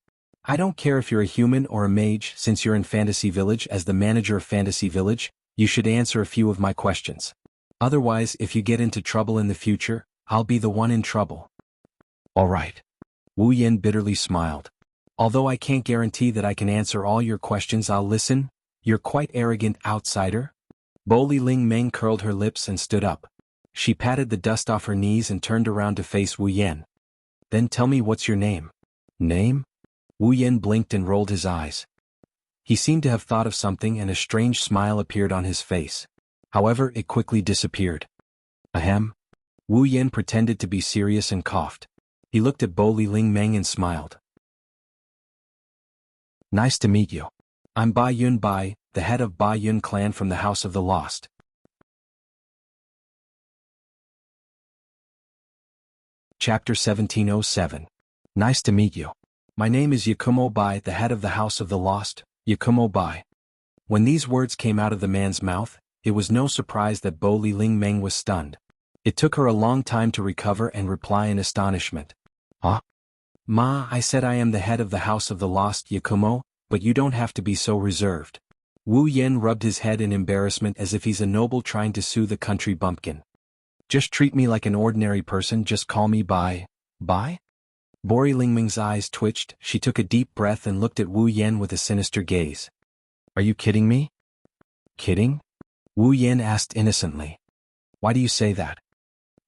I don't care if you're a human or a mage, since you're in Fantasy Village. As the manager of Fantasy Village, you should answer a few of my questions. Otherwise, if you get into trouble in the future, I'll be the one in trouble. All right. Wu Yan bitterly smiled. Although I can't guarantee that I can answer all your questions, I'll listen. You're quite arrogant, outsider. Bo Li Ling Meng curled her lips and stood up. She patted the dust off her knees and turned around to face Wu Yan. Then tell me, what's your name? Name? Wu Yan blinked and rolled his eyes. He seemed to have thought of something and a strange smile appeared on his face. However, it quickly disappeared. Ahem. Wu Yan pretended to be serious and coughed. He looked at Bo Li Ling Meng and smiled. Nice to meet you. I'm Bai Yun Bai, the head of Bai Yun clan from the House of the Lost. Chapter 1707. Nice to meet you. My name is Yakumo Bai, the head of the House of the Lost, Yakumo Bai. When these words came out of the man's mouth, it was no surprise that Bo Li Ling Meng was stunned. It took her a long time to recover and reply in astonishment. Huh? Ma, I said I am the head of the House of the Lost, Yakumo, but you don't have to be so reserved. Wu Yan rubbed his head in embarrassment as if he's a noble trying to sue the country bumpkin. Just treat me like an ordinary person, just call me Bai. Bai? Bo Li Ling Meng's eyes twitched. She took a deep breath and looked at Wu Yan with a sinister gaze. Are you kidding me? Kidding? Wu Yan asked innocently. Why do you say that?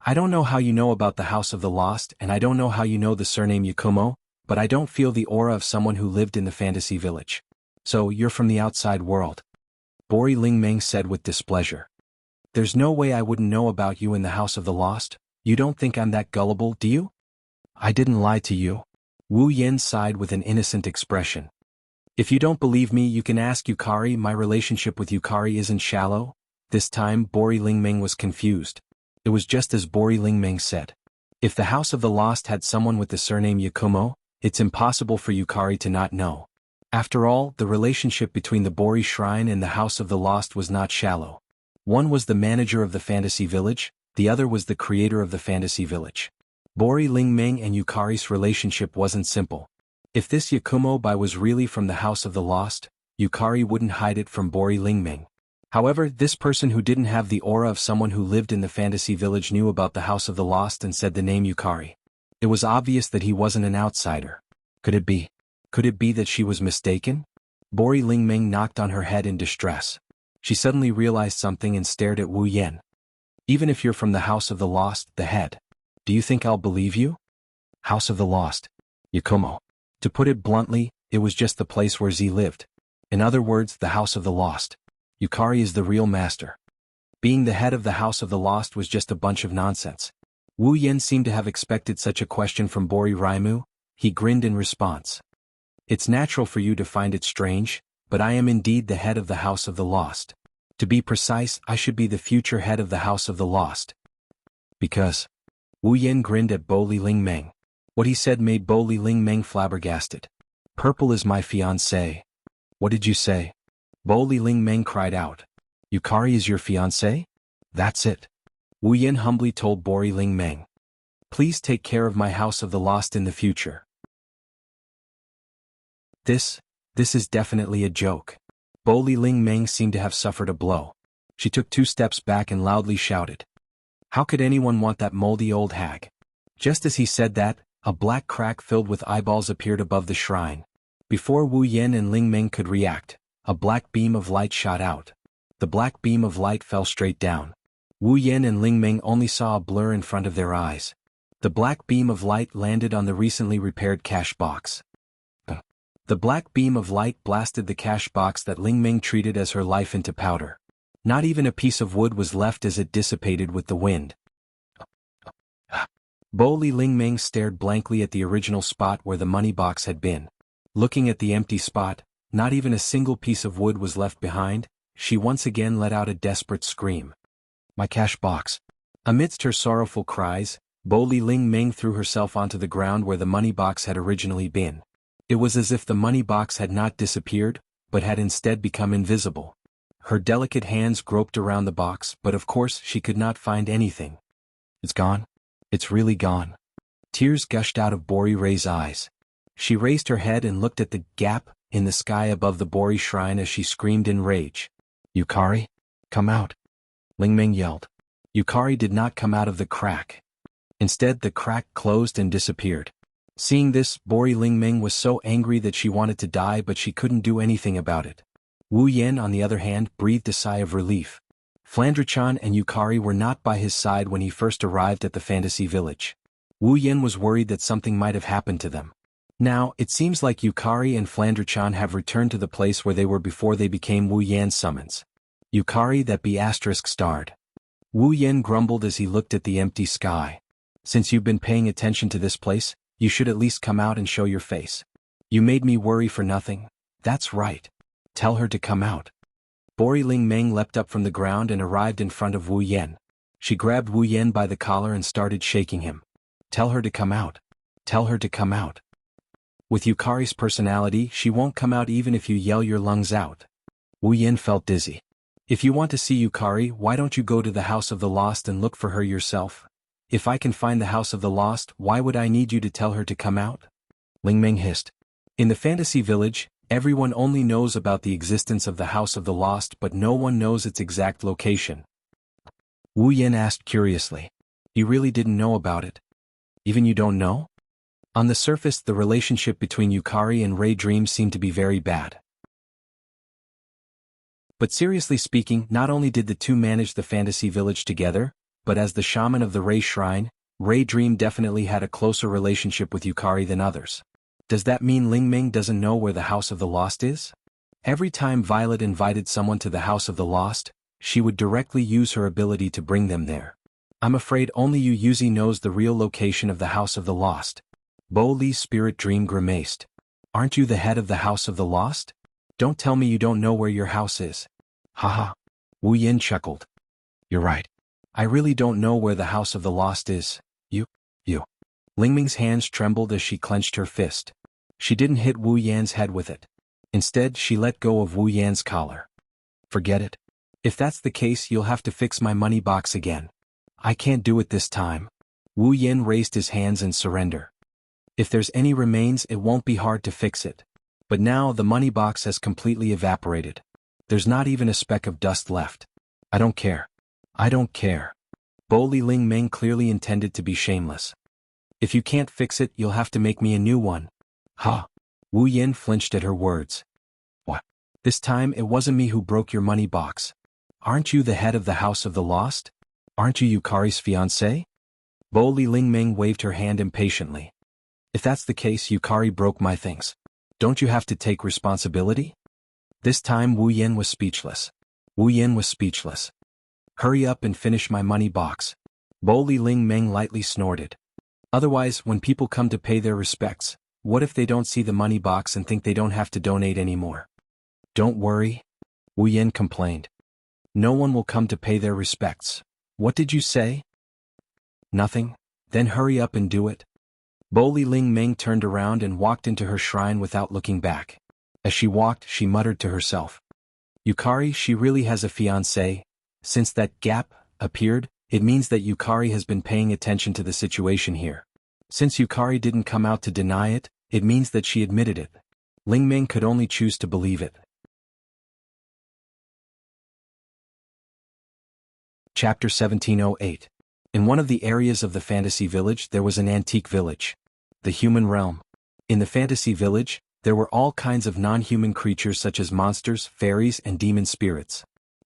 I don't know how you know about the House of the Lost, and I don't know how you know the surname Yakumo, but I don't feel the aura of someone who lived in the Fantasy Village. So, you're from the outside world. Bo Li Ling Meng said with displeasure. There's no way I wouldn't know about you in the House of the Lost. You don't think I'm that gullible, do you? I didn't lie to you. Wu Yan sighed with an innocent expression. If you don't believe me, you can ask Yukari. My relationship with Yukari isn't shallow. This time, Bo Li Ling Meng was confused. It was just as Bo Li Ling Meng said. If the House of the Lost had someone with the surname Yakumo, it's impossible for Yukari to not know. After all, the relationship between the Bori Shrine and the House of the Lost was not shallow. One was the manager of the Fantasy Village, the other was the creator of the Fantasy Village. Bo Li Ling Meng and Yukari's relationship wasn't simple. If this Yakumo Bai was really from the House of the Lost, Yukari wouldn't hide it from Bo Li Ling Meng. However, this person who didn't have the aura of someone who lived in the Fantasy Village knew about the House of the Lost and said the name Yukari. It was obvious that he wasn't an outsider. Could it be? Could it be that she was mistaken? Bo Li Ling Meng knocked on her head in distress. She suddenly realized something and stared at Wu Yan. Even if you're from the House of the Lost, the head. Do you think I'll believe you? House of the Lost. Yakumo. To put it bluntly, it was just the place where Z lived. In other words, the House of the Lost. Yukari is the real master. Being the head of the House of the Lost was just a bunch of nonsense. Wu Yan seemed to have expected such a question from Bori Raimu. He grinned in response. It's natural for you to find it strange, but I am indeed the head of the House of the Lost. To be precise, I should be the future head of the House of the Lost. Because... Wu Yan grinned at Bo Li Ling Meng. What he said made Bo Li Ling Meng flabbergasted. Purple is my fiancé. What did you say? Bo Li Ling Meng cried out. Yukari is your fiancé? That's it. Wu Yan humbly told Bo Li Ling Meng. Please take care of my House of the Lost in the future. This is definitely a joke. Bo Li Ling Meng seemed to have suffered a blow. She took 2 steps back and loudly shouted. How could anyone want that moldy old hag? Just as he said that, a black crack filled with eyeballs appeared above the shrine. Before Wu Yan and Ling Meng could react, a black beam of light shot out. The black beam of light fell straight down. Wu Yan and Ling Ming only saw a blur in front of their eyes. The black beam of light landed on the recently repaired cash box. The black beam of light blasted the cash box that Ling Ming treated as her life into powder. Not even a piece of wood was left as it dissipated with the wind. Boldly Ling Ming stared blankly at the original spot where the money box had been. Looking at the empty spot, not even a single piece of wood was left behind, she once again let out a desperate scream. My cash box. Amidst her sorrowful cries, boldly Ling Ming threw herself onto the ground where the money box had originally been. It was as if the money box had not disappeared, but had instead become invisible. Her delicate hands groped around the box, but of course she could not find anything. It's gone? It's really gone. Tears gushed out of Bori Rei's eyes. She raised her head and looked at the gap in the sky above the Bori shrine as she screamed in rage. Yukari? Come out. Ling Ming yelled. Yukari did not come out of the crack. Instead, the crack closed and disappeared. Seeing this, Bori Ling Ming was so angry that she wanted to die, but she couldn't do anything about it. Wu Yan, on the other hand, breathed a sigh of relief. Flandre-chan and Yukari were not by his side when he first arrived at the fantasy village. Wu Yan was worried that something might have happened to them. Now, it seems like Yukari and Flandre-chan have returned to the place where they were before they became Wu Yan's summons. Yukari that be *****. Wu Yan grumbled as he looked at the empty sky. Since you've been paying attention to this place, you should at least come out and show your face. You made me worry for nothing. That's right. Tell her to come out. Bori Ling Ming leapt up from the ground and arrived in front of Wu Yan. She grabbed Wu Yan by the collar and started shaking him. Tell her to come out. Tell her to come out. With Yukari's personality, she won't come out even if you yell your lungs out. Wu Yan felt dizzy. If you want to see Yukari, why don't you go to the House of the Lost and look for her yourself? If I can find the House of the Lost, why would I need you to tell her to come out? Ling Ming hissed. In the fantasy village, everyone only knows about the existence of the House of the Lost, but no one knows its exact location. Wu Yan asked curiously. You really didn't know about it? Even you don't know? On the surface, the relationship between Yukari and Rei Dream seemed to be very bad. But seriously speaking, not only did the two manage the fantasy village together, but as the shaman of the Rei Shrine, Rei Dream definitely had a closer relationship with Yukari than others. Does that mean Ling Ming doesn't know where the House of the Lost is? Every time Violet invited someone to the House of the Lost, she would directly use her ability to bring them there. I'm afraid only Yu Yuzi knows the real location of the House of the Lost. Bo Li's spirit dream grimaced. Aren't you the head of the House of the Lost? Don't tell me you don't know where your house is. Haha. Wu Yan chuckled. You're right. I really don't know where the House of the Lost is. You. Ling Ming's hands trembled as she clenched her fist. She didn't hit Wu Yan's head with it. Instead, she let go of Wu Yan's collar. Forget it. If that's the case, you'll have to fix my money box again. I can't do it this time. Wu Yan raised his hands in surrender. If there's any remains, it won't be hard to fix it. But now the money box has completely evaporated. There's not even a speck of dust left. I don't care. I don't care. Boldly Ling Ming clearly intended to be shameless. If you can't fix it, you'll have to make me a new one. Ha! Wu Yan flinched at her words. What? This time it wasn't me who broke your money box. Aren't you the head of the House of the Lost? Aren't you Yukari's fiancé? Boldly Ling Ming waved her hand impatiently. If that's the case, Yukari broke my things. Don't you have to take responsibility? This time Wu Yan was speechless. Wu Yan was speechless. Hurry up and finish my money box. Boldly Ling Ming lightly snorted. Otherwise, when people come to pay their respects, what if they don't see the money box and think they don't have to donate anymore? Don't worry, Wu Yan complained. No one will come to pay their respects. What did you say? Nothing. Then hurry up and do it. Boldly Ling Ming turned around and walked into her shrine without looking back. As she walked, she muttered to herself. Yukari, she really has a fiancé. Since that gap appeared, it means that Yukari has been paying attention to the situation here. Since Yukari didn't come out to deny it, it means that she admitted it. Ling Ming could only choose to believe it. Chapter 1708. In one of the areas of the fantasy village there was an antique village. The human realm. In the fantasy village, there were all kinds of non-human creatures such as monsters, fairies, and demon spirits.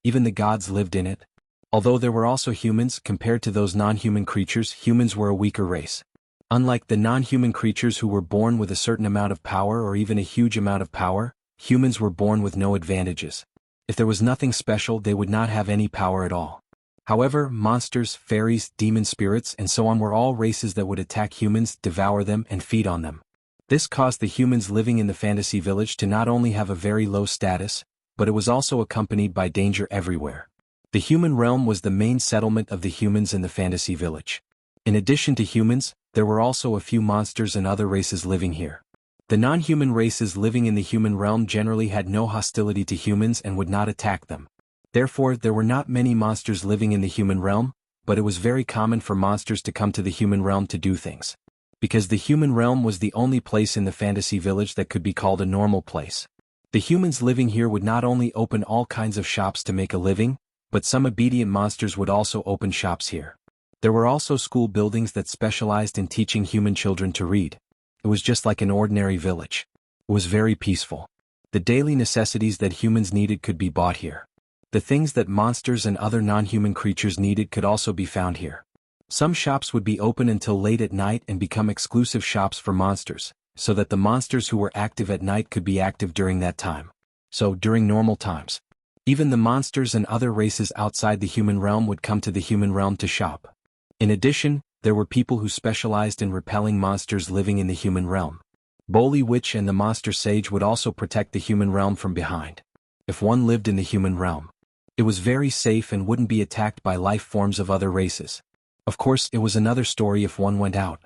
Even the gods lived in it. Although there were also humans, compared to those non-human creatures, humans were a weaker race. Unlike the non-human creatures who were born with a certain amount of power or even a huge amount of power, humans were born with no advantages. If there was nothing special, they would not have any power at all. However, monsters, fairies, demon spirits, and so on were all races that would attack humans, devour them, and feed on them. This caused the humans living in the fantasy village to not only have a very low status, but it was also accompanied by danger everywhere. The human realm was the main settlement of the humans in the fantasy village. In addition to humans, there were also a few monsters and other races living here. The non-human races living in the human realm generally had no hostility to humans and would not attack them. Therefore, there were not many monsters living in the human realm, but it was very common for monsters to come to the human realm to do things. Because the human realm was the only place in the fantasy village that could be called a normal place. The humans living here would not only open all kinds of shops to make a living, but some obedient monsters would also open shops here. There were also school buildings that specialized in teaching human children to read. It was just like an ordinary village. It was very peaceful. The daily necessities that humans needed could be bought here. The things that monsters and other non-human creatures needed could also be found here. Some shops would be open until late at night and become exclusive shops for monsters, so that the monsters who were active at night could be active during that time. So, during normal times, even the monsters and other races outside the human realm would come to the human realm to shop. In addition, there were people who specialized in repelling monsters living in the human realm. Boli Witch and the Monster Sage would also protect the human realm from behind. If one lived in the human realm, it was very safe and wouldn't be attacked by life forms of other races. Of course, it was another story if one went out.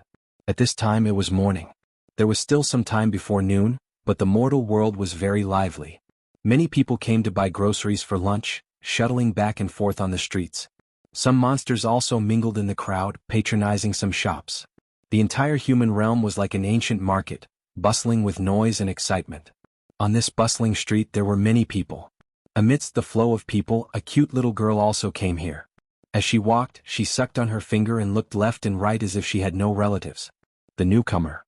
At this time it was morning. There was still some time before noon, but the mortal world was very lively. Many people came to buy groceries for lunch, shuttling back and forth on the streets. Some monsters also mingled in the crowd, patronizing some shops. The entire human realm was like an ancient market, bustling with noise and excitement. On this bustling street there were many people. Amidst the flow of people, a cute little girl also came here. As she walked, she sucked on her finger and looked left and right as if she had no relatives. The newcomer.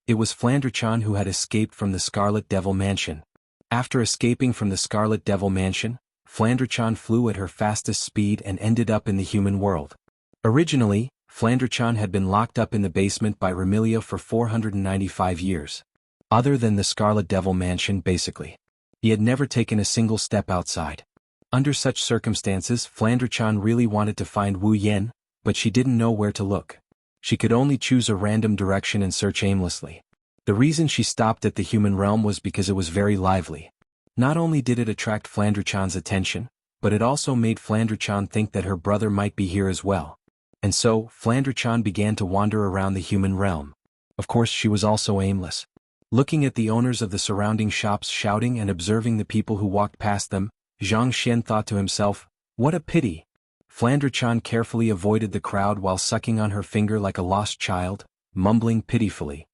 It was Flandre-chan who had escaped from the Scarlet Devil Mansion. After escaping from the Scarlet Devil Mansion, Flandre-chan flew at her fastest speed and ended up in the human world. Originally, Flandre-chan had been locked up in the basement by Remilia for 495 years. Other than the Scarlet Devil Mansion basically. He had never taken a single step outside. Under such circumstances, Flandre-chan really wanted to find Wu Yen, but she didn't know where to look. She could only choose a random direction and search aimlessly. The reason she stopped at the human realm was because it was very lively. Not only did it attract Flandre-chan's attention, but it also made Flandre-chan think that her brother might be here as well. And so, Flandre-chan began to wander around the human realm. Of course, she was also aimless. Looking at the owners of the surrounding shops shouting and observing the people who walked past them, Zhang Xian thought to himself, "What a pity." Flandre-chan carefully avoided the crowd while sucking on her finger like a lost child, mumbling pitifully,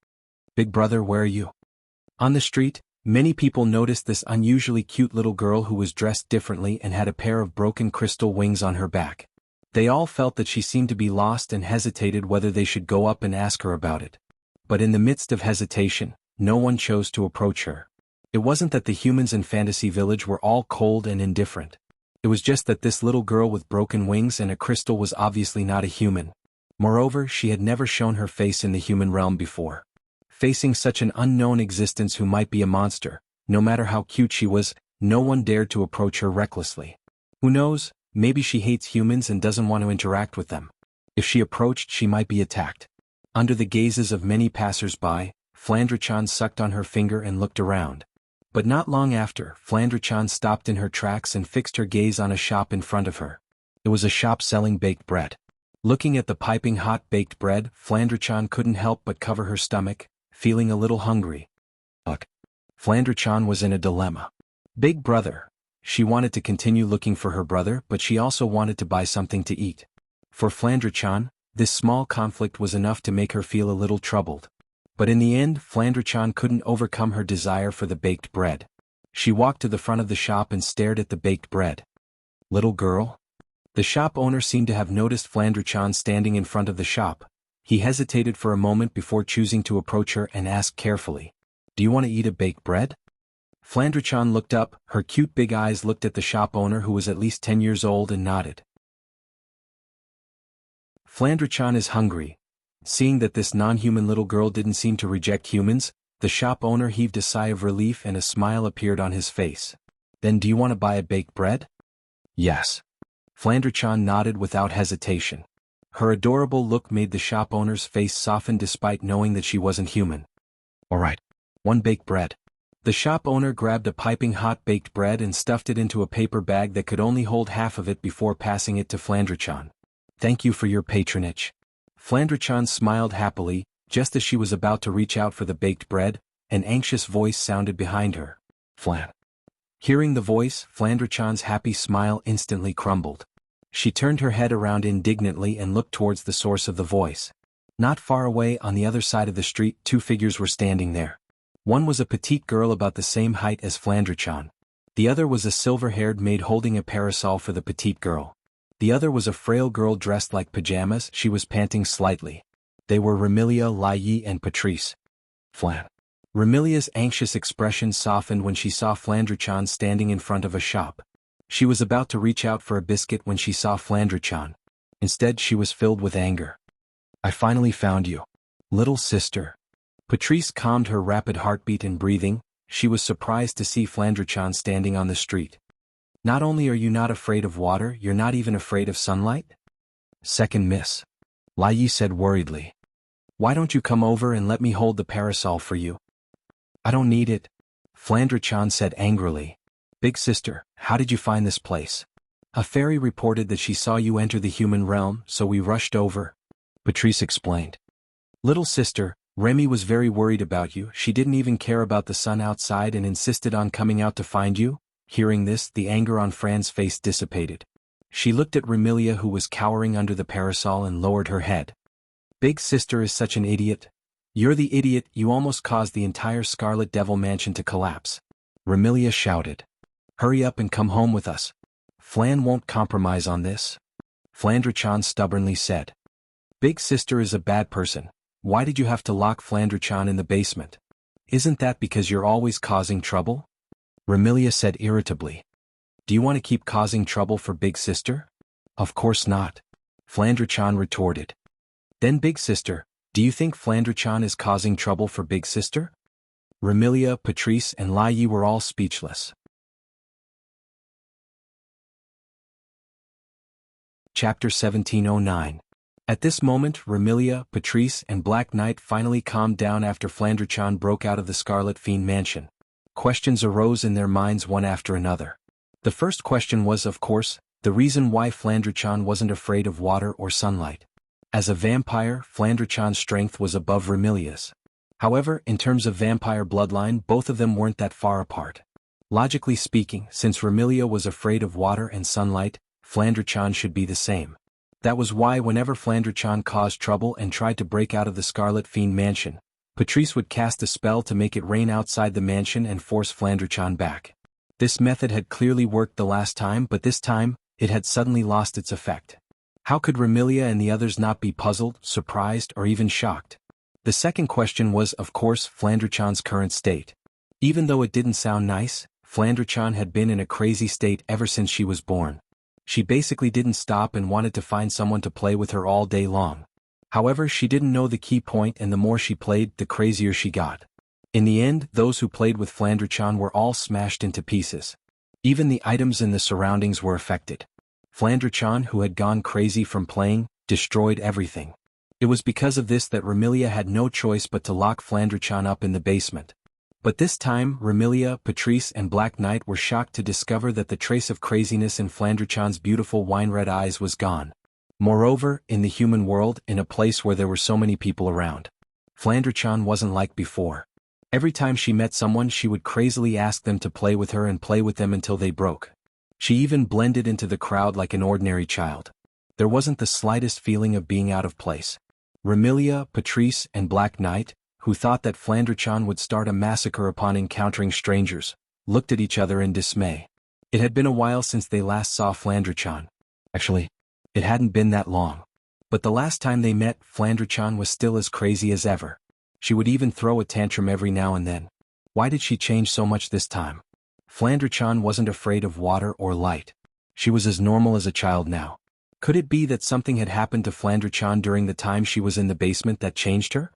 "Big brother, where are you?" On the street, many people noticed this unusually cute little girl who was dressed differently and had a pair of broken crystal wings on her back. They all felt that she seemed to be lost and hesitated whether they should go up and ask her about it. But in the midst of hesitation, no one chose to approach her. It wasn't that the humans in Fantasy Village were all cold and indifferent. It was just that this little girl with broken wings and a crystal was obviously not a human. Moreover, she had never shown her face in the human realm before. Facing such an unknown existence who might be a monster, no matter how cute she was, no one dared to approach her recklessly. Who knows, maybe she hates humans and doesn't want to interact with them. If she approached, she might be attacked. Under the gazes of many passers-by, Flandre-chan sucked on her finger and looked around. But not long after, Flandre-chan stopped in her tracks and fixed her gaze on a shop in front of her. It was a shop selling baked bread. Looking at the piping hot baked bread, Flandre-chan couldn't help but cover her stomach, feeling a little hungry. Look. Flandre-chan was in a dilemma. Big brother. She wanted to continue looking for her brother, but she also wanted to buy something to eat. For Flandre-chan, this small conflict was enough to make her feel a little troubled. But in the end, Flandre-chan couldn't overcome her desire for the baked bread. She walked to the front of the shop and stared at the baked bread. Little girl? The shop owner seemed to have noticed Flandre-chan standing in front of the shop. He hesitated for a moment before choosing to approach her and asked carefully, "Do you want to eat a baked bread?" Flandre-chan looked up, her cute big eyes looked at the shop owner who was at least 10 years old and nodded. Flandre-chan is hungry. Seeing that this non-human little girl didn't seem to reject humans, the shop owner heaved a sigh of relief and a smile appeared on his face. Then do you want to buy a baked bread? Yes. Flandre-chan nodded without hesitation. Her adorable look made the shop owner's face soften despite knowing that she wasn't human. All right. 1 baked bread. The shop owner grabbed a piping hot baked bread and stuffed it into a paper bag that could only hold half of it before passing it to Flandre-chan. Thank you for your patronage. Flandre-chan smiled happily. Just as she was about to reach out for the baked bread, an anxious voice sounded behind her. Flan. Hearing the voice, Flandre-chan's happy smile instantly crumbled. She turned her head around indignantly and looked towards the source of the voice. Not far away on the other side of the street, 2 figures were standing there. One was a petite girl about the same height as Flandre-chan. The other was a silver-haired maid holding a parasol for the petite girl. The other was a frail girl dressed like pajamas. She was panting slightly. They were Remilia, Lai Yi and Patrice. Flan. Remilia's anxious expression softened when she saw Flandre-chan standing in front of a shop. She was about to reach out for a biscuit when she saw Flandre-chan. Instead, she was filled with anger. I finally found you. Little sister. Patrice calmed her rapid heartbeat and breathing. She was surprised to see Flandre-chan standing on the street. Not only are you not afraid of water, you're not even afraid of sunlight? Second miss. Lai Yi said worriedly. Why don't you come over and let me hold the parasol for you? I don't need it. Flandre-chan said angrily. Big sister, how did you find this place? A fairy reported that she saw you enter the human realm, so we rushed over. Patrice explained. Little sister, Remy was very worried about you. She didn't even care about the sun outside and insisted on coming out to find you. Hearing this, the anger on Fran's face dissipated. She looked at Remilia who was cowering under the parasol and lowered her head. Big sister is such an idiot. You're the idiot, you almost caused the entire Scarlet Devil mansion to collapse. Remilia shouted. Hurry up and come home with us. Flan won't compromise on this. Flandre-chan stubbornly said. Big sister is a bad person. Why did you have to lock Flandre-chan in the basement? Isn't that because you're always causing trouble? Remilia said irritably. Do you want to keep causing trouble for Big Sister? Of course not. Flandre-chan retorted. Then Big Sister, do you think Flandre-chan is causing trouble for Big Sister? Remilia, Patrice and Lai Yi were all speechless. Chapter 1709. At this moment, Remilia, Patrice and Black Knight finally calmed down after Flandre-chan broke out of the Scarlet Fiend mansion. Questions arose in their minds one after another. The first question was, of course, the reason why Flandre-chan wasn't afraid of water or sunlight. As a vampire, Flandre-chan's strength was above Remilia's. However, in terms of vampire bloodline, both of them weren't that far apart. Logically speaking, since Remilia was afraid of water and sunlight, Flandre-chan should be the same. That was why whenever Flandre-chan caused trouble and tried to break out of the Scarlet Fiend mansion, Patrice would cast a spell to make it rain outside the mansion and force Flandre-chan back. This method had clearly worked the last time, but this time, it had suddenly lost its effect. How could Remilia and the others not be puzzled, surprised, or even shocked? The second question was, of course, Flandre-chan's current state. Even though it didn't sound nice, Flandre-chan had been in a crazy state ever since she was born. She basically didn't stop and wanted to find someone to play with her all day long. However, she didn't know the key point, and the more she played, the crazier she got. In the end, those who played with Flandre-chan were all smashed into pieces. Even the items in the surroundings were affected. Flandre-chan, who had gone crazy from playing, destroyed everything. It was because of this that Remilia had no choice but to lock Flandre-chan up in the basement. But this time, Remilia, Patrice and Black Knight were shocked to discover that the trace of craziness in Flandre-chan's beautiful wine-red eyes was gone. Moreover, in the human world, in a place where there were so many people around, Flandre-chan wasn't like before. Every time she met someone, she would crazily ask them to play with her and play with them until they broke. She even blended into the crowd like an ordinary child. There wasn't the slightest feeling of being out of place. Remilia, Patrice and Black Knight, who thought that Flandre-chan would start a massacre upon encountering strangers, looked at each other in dismay. It had been a while since they last saw Flandre-chan. Actually, it hadn't been that long. But the last time they met, Flandre-chan was still as crazy as ever. She would even throw a tantrum every now and then. Why did she change so much this time? Flandre-chan wasn't afraid of water or light. She was as normal as a child now. Could it be that something had happened to Flandre-chan during the time she was in the basement that changed her?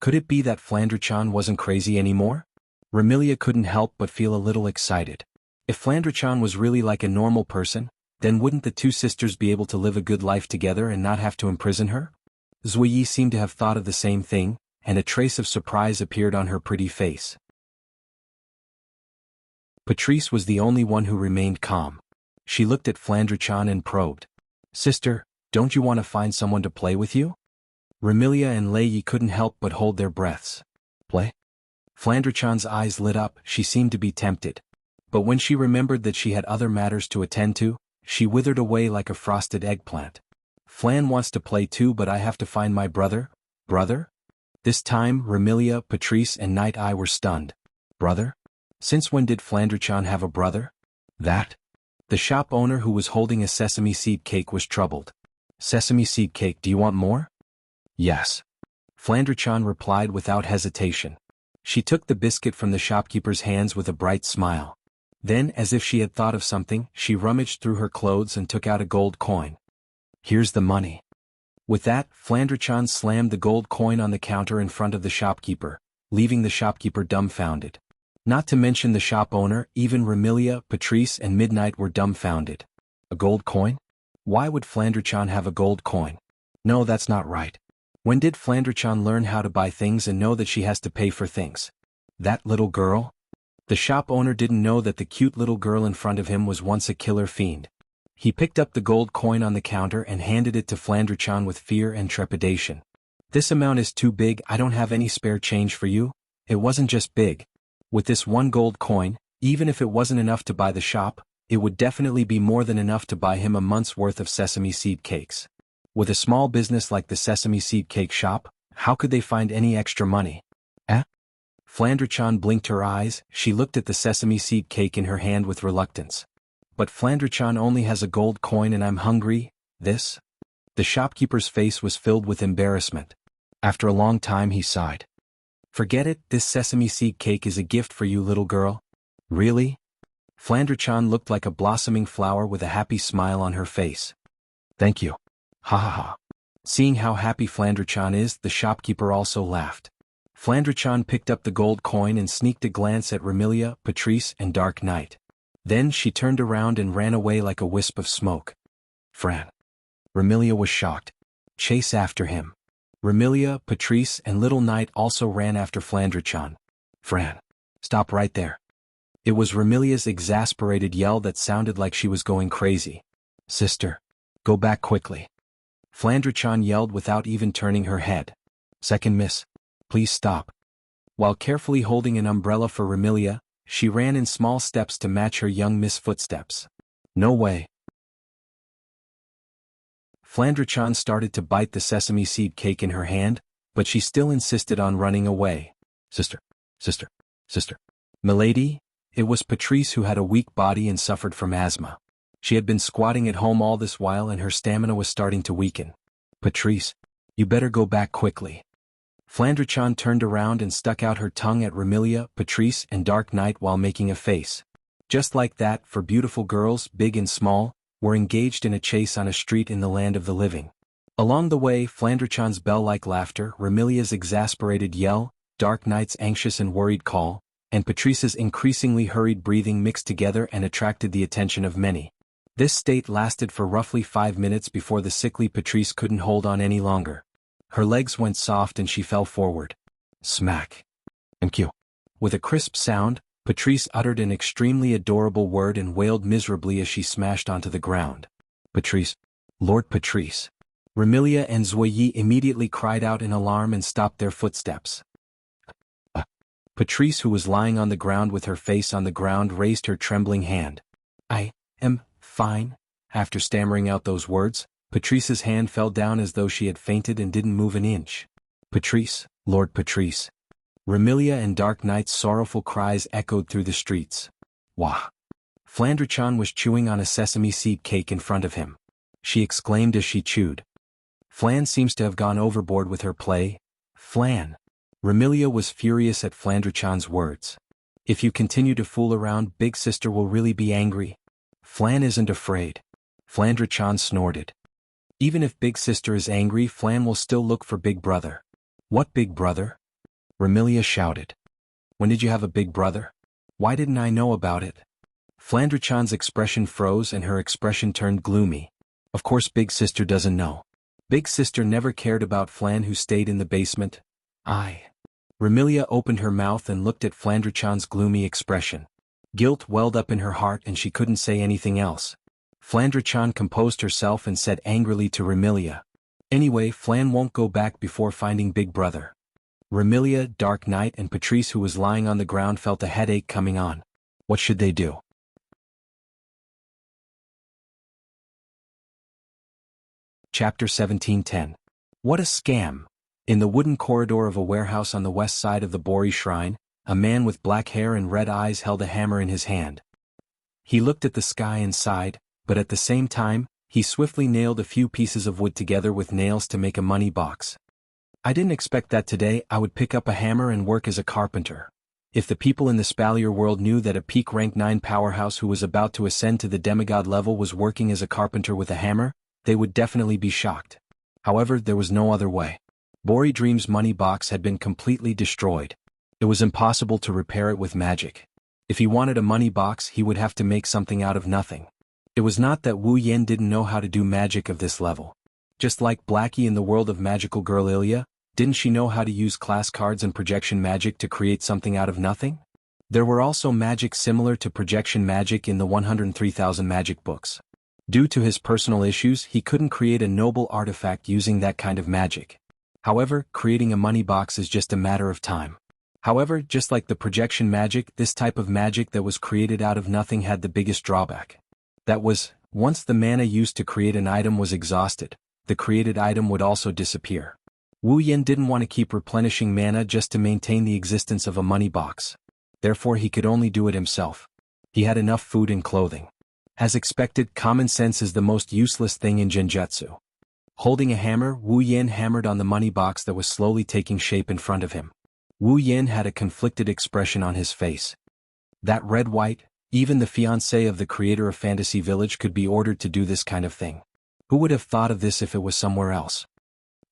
Could it be that Flandre-chan wasn't crazy anymore? Remilia couldn't help but feel a little excited. If Flandre-chan was really like a normal person, then wouldn't the two sisters be able to live a good life together and not have to imprison her? Zuyi seemed to have thought of the same thing, and a trace of surprise appeared on her pretty face. Patrice was the only one who remained calm. She looked at Flandre-chan and probed. Sister, don't you want to find someone to play with you? Remilia and Lei Yi couldn't help but hold their breaths. Play? Flandre-chan's eyes lit up, she seemed to be tempted. But when she remembered that she had other matters to attend to, she withered away like a frosted eggplant. Flan wants to play too, but I have to find my brother? Brother? This time, Remilia, Patrice and Night Eye were stunned. Brother? Since when did Flandre-chan have a brother? That? The shop owner who was holding a sesame seed cake was troubled. Sesame seed cake, do you want more? Yes. Flandre-chan replied without hesitation. She took the biscuit from the shopkeeper's hands with a bright smile. Then, as if she had thought of something, she rummaged through her clothes and took out a gold coin. Here's the money. With that, Flandre-chan slammed the gold coin on the counter in front of the shopkeeper, leaving the shopkeeper dumbfounded. Not to mention the shop owner, even Remilia, Patrice and Midnight were dumbfounded. A gold coin? Why would Flandre-chan have a gold coin? No, that's not right. When did Flandre-chan learn how to buy things and know that she has to pay for things? That little girl? The shop owner didn't know that the cute little girl in front of him was once a killer fiend. He picked up the gold coin on the counter and handed it to Flandre-chan with fear and trepidation. This amount is too big, I don't have any spare change for you. It wasn't just big. With this one gold coin, even if it wasn't enough to buy the shop, it would definitely be more than enough to buy him a month's worth of sesame seed cakes. With a small business like the sesame seed cake shop, how could they find any extra money? Eh? Flandre-chan blinked her eyes, she looked at the sesame seed cake in her hand with reluctance. But Flandre-chan only has a gold coin and I'm hungry, this? The shopkeeper's face was filled with embarrassment. After a long time he sighed. Forget it, this sesame seed cake is a gift for you, little girl. Really? Flandre-chan looked like a blossoming flower with a happy smile on her face. Thank you. Ha ha ha. Seeing how happy Flandre-chan is, the shopkeeper also laughed. Flandre-chan picked up the gold coin and sneaked a glance at Remilia, Patrice and Dark Knight. Then she turned around and ran away like a wisp of smoke. Fran. Remilia was shocked. Chase after him. Remilia, Patrice and Little Knight also ran after Flandre-chan. Fran. Stop right there. It was Remilia's exasperated yell that sounded like she was going crazy. Sister. Go back quickly. Flandre-chan yelled without even turning her head. Second miss. Please stop. While carefully holding an umbrella for Remilia, she ran in small steps to match her young miss footsteps. No way. Flandre-chan started to bite the sesame seed cake in her hand, but she still insisted on running away. Sister. Sister. Sister. Milady? It was Patrice who had a weak body and suffered from asthma. She had been squatting at home all this while and her stamina was starting to weaken. Patrice, you better go back quickly. Flandre-chan turned around and stuck out her tongue at Remilia, Patrice and Dark Knight while making a face. Just like that, for beautiful girls, big and small, were engaged in a chase on a street in the land of the living. Along the way, Flandre-chan's bell-like laughter, Remilia's exasperated yell, Dark Knight's anxious and worried call, and Patrice's increasingly hurried breathing mixed together and attracted the attention of many. This state lasted for roughly 5 minutes before the sickly Patrice couldn't hold on any longer. Her legs went soft and she fell forward. Smack. Thank you. With a crisp sound, Patrice uttered an extremely adorable word and wailed miserably as she smashed onto the ground. Patrice. Lord Patrice. Remilia and Zuyi immediately cried out in alarm and stopped their footsteps. Patrice, who was lying on the ground with her face on the ground, raised her trembling hand. I am fine. After stammering out those words, Patrice's hand fell down as though she had fainted and didn't move an inch. Patrice, Lord Patrice. Remilia and Dark Knight's sorrowful cries echoed through the streets. Wah! Flandre-chan was chewing on a sesame seed cake in front of him. She exclaimed as she chewed. Flan seems to have gone overboard with her play. Flan. Remilia was furious at Flandre-chan's words. If you continue to fool around, Big Sister will really be angry. Flan isn't afraid. Flandre-chan snorted. Even if Big Sister is angry, Flan will still look for Big Brother. What Big Brother? Remilia shouted. When did you have a big brother? Why didn't I know about it? Flandre-chan's expression froze and her expression turned gloomy. Of course Big Sister doesn't know. Big Sister never cared about Flan, who stayed in the basement. Remilia opened her mouth and looked at Flandre-chan's gloomy expression. Guilt welled up in her heart and she couldn't say anything else. Flandre-chan composed herself and said angrily to Remilia. Anyway, Flan won't go back before finding Big Brother. Remilia, Dark Knight and Patrice, who was lying on the ground, felt a headache coming on. What should they do? Chapter 17:10. What a scam! In the wooden corridor of a warehouse on the west side of the Bori Shrine, a man with black hair and red eyes held a hammer in his hand. He looked at the sky and sighed, but at the same time, he swiftly nailed a few pieces of wood together with nails to make a money box. I didn't expect that today I would pick up a hammer and work as a carpenter. If the people in the Spalier world knew that a peak rank 9 powerhouse who was about to ascend to the demigod level was working as a carpenter with a hammer, they would definitely be shocked. However, there was no other way. Bori Dream's money box had been completely destroyed. It was impossible to repair it with magic. If he wanted a money box, he would have to make something out of nothing. It was not that Wu Yen didn't know how to do magic of this level. Just like Blackie in the world of magical girl Ilya, didn't she know how to use class cards and projection magic to create something out of nothing? There were also magic similar to projection magic in the 103,000 magic books. Due to his personal issues, he couldn't create a noble artifact using that kind of magic. However, creating a money box is just a matter of time. However, just like the projection magic, this type of magic that was created out of nothing had the biggest drawback. That was, once the mana used to create an item was exhausted, the created item would also disappear. Wu Yen didn't want to keep replenishing mana just to maintain the existence of a money box. Therefore he could only do it himself. He had enough food and clothing. As expected, common sense is the most useless thing in genjutsu. Holding a hammer, Wu Yen hammered on the money box that was slowly taking shape in front of him. Wu Yen had a conflicted expression on his face. That red-white, even the fiancé of the creator of Fantasy Village could be ordered to do this kind of thing. Who would have thought of this if it was somewhere else?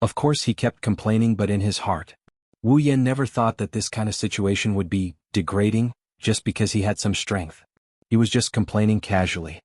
Of course he kept complaining, but in his heart, Wu Yen never thought that this kind of situation would be degrading just because he had some strength. He was just complaining casually.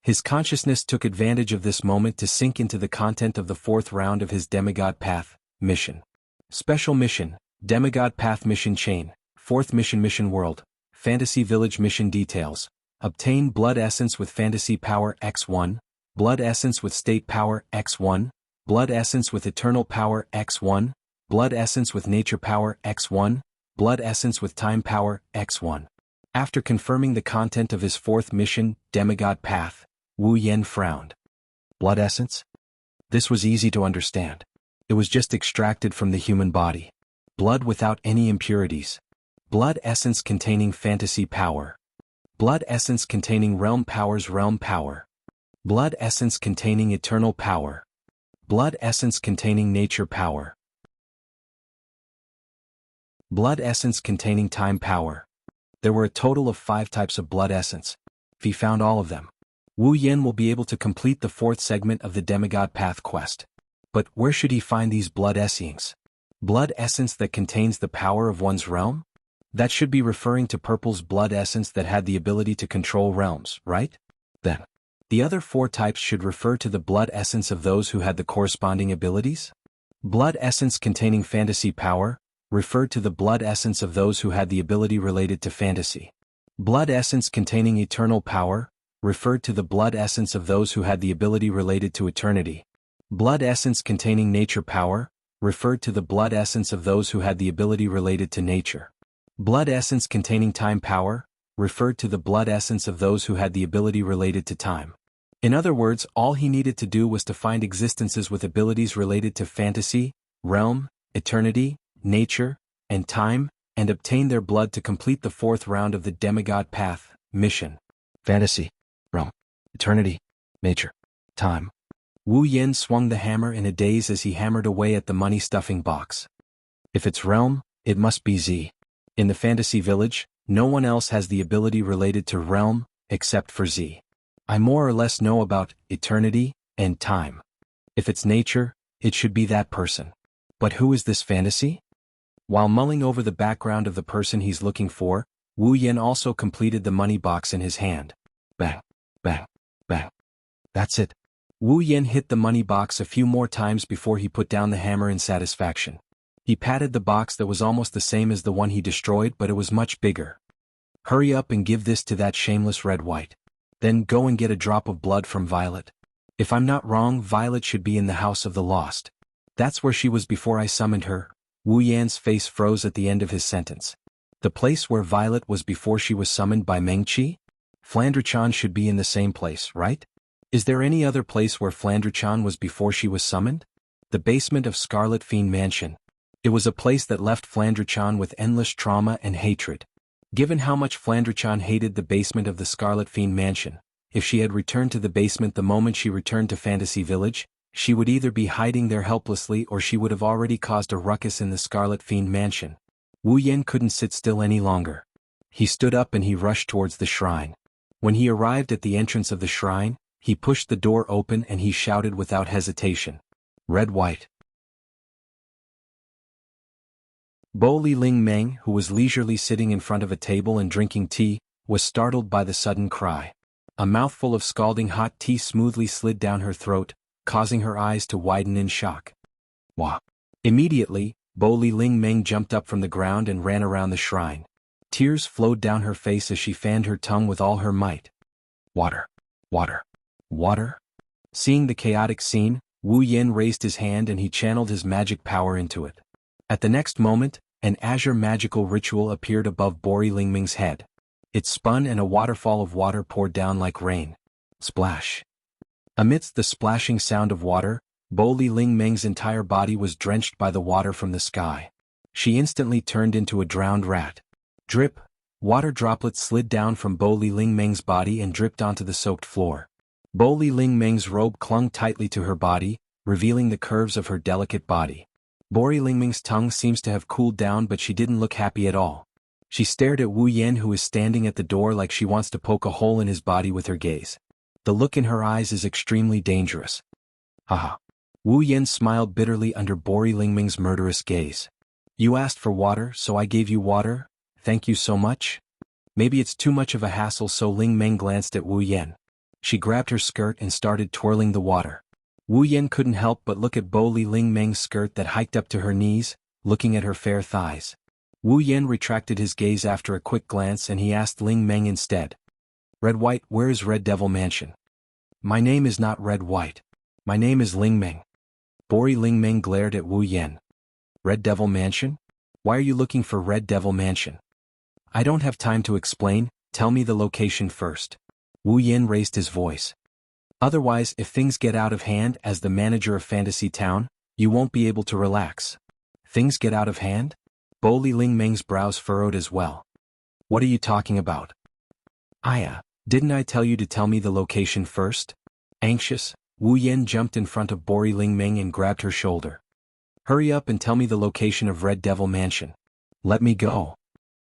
His consciousness took advantage of this moment to sink into the content of the 4th round of his Demigod Path mission. Special mission, Demigod Path Mission Chain, 4th Mission Mission World, Fantasy Village Mission Details. Obtain Blood Essence with Fantasy Power X1, Blood Essence with State Power X1, Blood Essence with Eternal Power X1, Blood Essence with Nature Power X1, Blood Essence with Time Power X1. After confirming the content of his 4th mission, Demigod Path, Wu Yen frowned. Blood essence? This was easy to understand. It was just extracted from the human body. Blood without any impurities. Blood essence containing fantasy power. Blood essence containing realm powers, realm power. Blood essence containing eternal power. Blood essence containing nature power. Blood essence containing time power. There were a total of 5 types of blood essence. If he found all of them, Wu Yen will be able to complete the 4th segment of the Demigod Path quest. But where should he find these blood essence? Blood essence that contains the power of one's realm? That should be referring to Purple's blood essence that had the ability to control realms, right? Then, the other 4 types should refer to the blood essence of those who had the corresponding abilities? Blood essence containing fantasy power referred to the blood essence of those who had the ability related to fantasy. Blood essence containing eternal power referred to the blood essence of those who had the ability related to eternity. Blood essence containing nature power referred to the blood essence of those who had the ability related to nature. Blood essence containing time power referred to the blood essence of those who had the ability related to time. In other words, all he needed to do was to find existences with abilities related to fantasy, realm, eternity, nature, and time, and obtain their blood to complete the 4th round of the Demigod Path mission. Fantasy, realm, eternity, nature, time. Wu Yen swung the hammer in a daze as he hammered away at the money-stuffing box. If it's realm, it must be Z. In the Fantasy Village, no one else has the ability related to realm, except for Z. I more or less know about eternity and time. If it's nature, it should be that person. But who is this fantasy? While mulling over the background of the person he's looking for, Wu Yan also completed the money box in his hand. Bang, bang, bang. That's it. Wu Yan hit the money box a few more times before he put down the hammer in satisfaction. He patted the box that was almost the same as the one he destroyed, but it was much bigger. Hurry up and give this to that shameless Red-White. Then go and get a drop of blood from Violet. If I'm not wrong, Violet should be in the House of the Lost. That's where she was before I summoned her. Wu Yan's face froze at the end of his sentence. The place where Violet was before she was summoned by Mengqi? Flandre-chan should be in the same place, right? Is there any other place where Flandre-chan was before she was summoned? The basement of Scarlet Fiend Mansion. It was a place that left Flandre-chan with endless trauma and hatred. Given how much Flandre-chan hated the basement of the Scarlet Fiend Mansion, if she had returned to the basement the moment she returned to Fantasy Village, she would either be hiding there helplessly or she would have already caused a ruckus in the Scarlet Fiend Mansion. Wu Yan couldn't sit still any longer. He stood up and he rushed towards the shrine. When he arrived at the entrance of the shrine, he pushed the door open and he shouted without hesitation. Red-White. Bo Li Ling Meng, who was leisurely sitting in front of a table and drinking tea, was startled by the sudden cry. A mouthful of scalding hot tea smoothly slid down her throat, causing her eyes to widen in shock. Wah! Immediately, Bo Li Ling Meng jumped up from the ground and ran around the shrine. Tears flowed down her face as she fanned her tongue with all her might. Water! Water! Water! Seeing the chaotic scene, Wu Yan raised his hand and he channeled his magic power into it. At the next moment, an azure magical ritual appeared above Bori Lingming's head. It spun and a waterfall of water poured down like rain. Splash! Amidst the splashing sound of water, Bo Li Lingming's entire body was drenched by the water from the sky. She instantly turned into a drowned rat. Drip! Water droplets slid down from Bo Li Lingming's body and dripped onto the soaked floor. Bo Li Lingming's robe clung tightly to her body, revealing the curves of her delicate body. Bori Lingming's tongue seems to have cooled down, but she didn't look happy at all. She stared at Wu Yan, who is standing at the door, like she wants to poke a hole in his body with her gaze. The look in her eyes is extremely dangerous. Haha. Wu Yan smiled bitterly under Bori Lingming's murderous gaze. You asked for water, so I gave you water? Thank you so much? Maybe it's too much of a hassle, so Ling Meng glanced at Wu Yan. She grabbed her skirt and started twirling the water. Wu Yan couldn't help but look at Bo Li Ling Meng's skirt that hiked up to her knees, looking at her fair thighs. Wu Yan retracted his gaze after a quick glance and he asked Ling Meng instead. Red-White, where is Red Devil Mansion? My name is not Red-White. My name is Ling Meng. Bori Ling Meng glared at Wu Yan. Red Devil Mansion? Why are you looking for Red Devil Mansion? I don't have time to explain, tell me the location first. Wu Yan raised his voice. Otherwise, if things get out of hand as the manager of Fantasy Town, you won't be able to relax. Things get out of hand? Bo Li Ling Meng's brows furrowed as well. What are you talking about? Didn't I tell you to tell me the location first? Anxious, Wu Yan jumped in front of Bori Ling Meng and grabbed her shoulder. Hurry up and tell me the location of Red Devil Mansion. Let me go.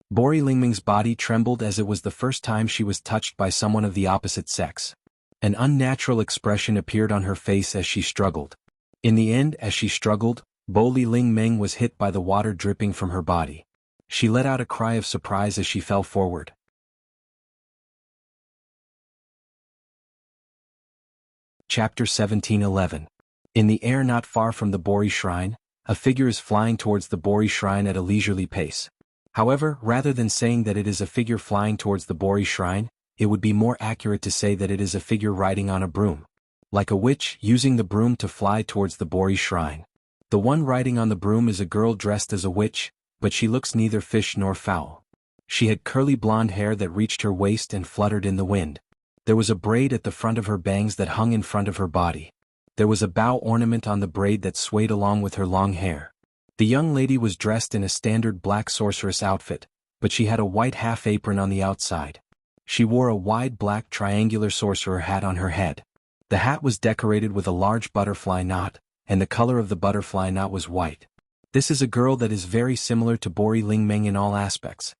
Bori Ling Meng's body trembled as it was the first time she was touched by someone of the opposite sex. An unnatural expression appeared on her face as she struggled. In the end, as she struggled, Bo Li Ling Meng was hit by the water dripping from her body. She let out a cry of surprise as she fell forward. Chapter 17:11. In the air not far from the Bori Shrine, a figure is flying towards the Bori Shrine at a leisurely pace. However, rather than saying that it is a figure flying towards the Bori Shrine, it would be more accurate to say that it is a figure riding on a broom. Like a witch, using the broom to fly towards the Bori Shrine. The one riding on the broom is a girl dressed as a witch, but she looks neither fish nor fowl. She had curly blonde hair that reached her waist and fluttered in the wind. There was a braid at the front of her bangs that hung in front of her body. There was a bow ornament on the braid that swayed along with her long hair. The young lady was dressed in a standard black sorceress outfit, but she had a white half apron on the outside. She wore a wide black triangular sorcerer hat on her head. The hat was decorated with a large butterfly knot, and the color of the butterfly knot was white. This is a girl that is very similar to Bori Ling Meng in all aspects.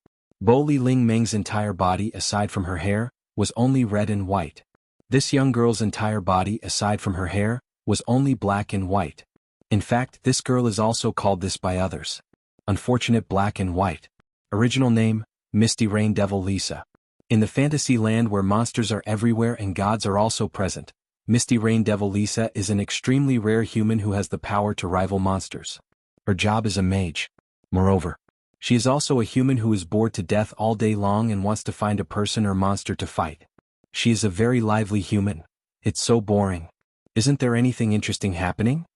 Bo Li Ling Meng's entire body aside from her hair, was only red and white. This young girl's entire body aside from her hair, was only black and white. In fact, this girl is also called this by others. Unfortunate Black and White. Original name, Misty Rain Devil Lisa. In the fantasy land where monsters are everywhere and gods are also present, Misty Rain Devil Lisa is an extremely rare human who has the power to rival monsters. Her job is a mage. Moreover, she is also a human who is bored to death all day long and wants to find a person or monster to fight. She is a very lively human. It's so boring. Isn't there anything interesting happening?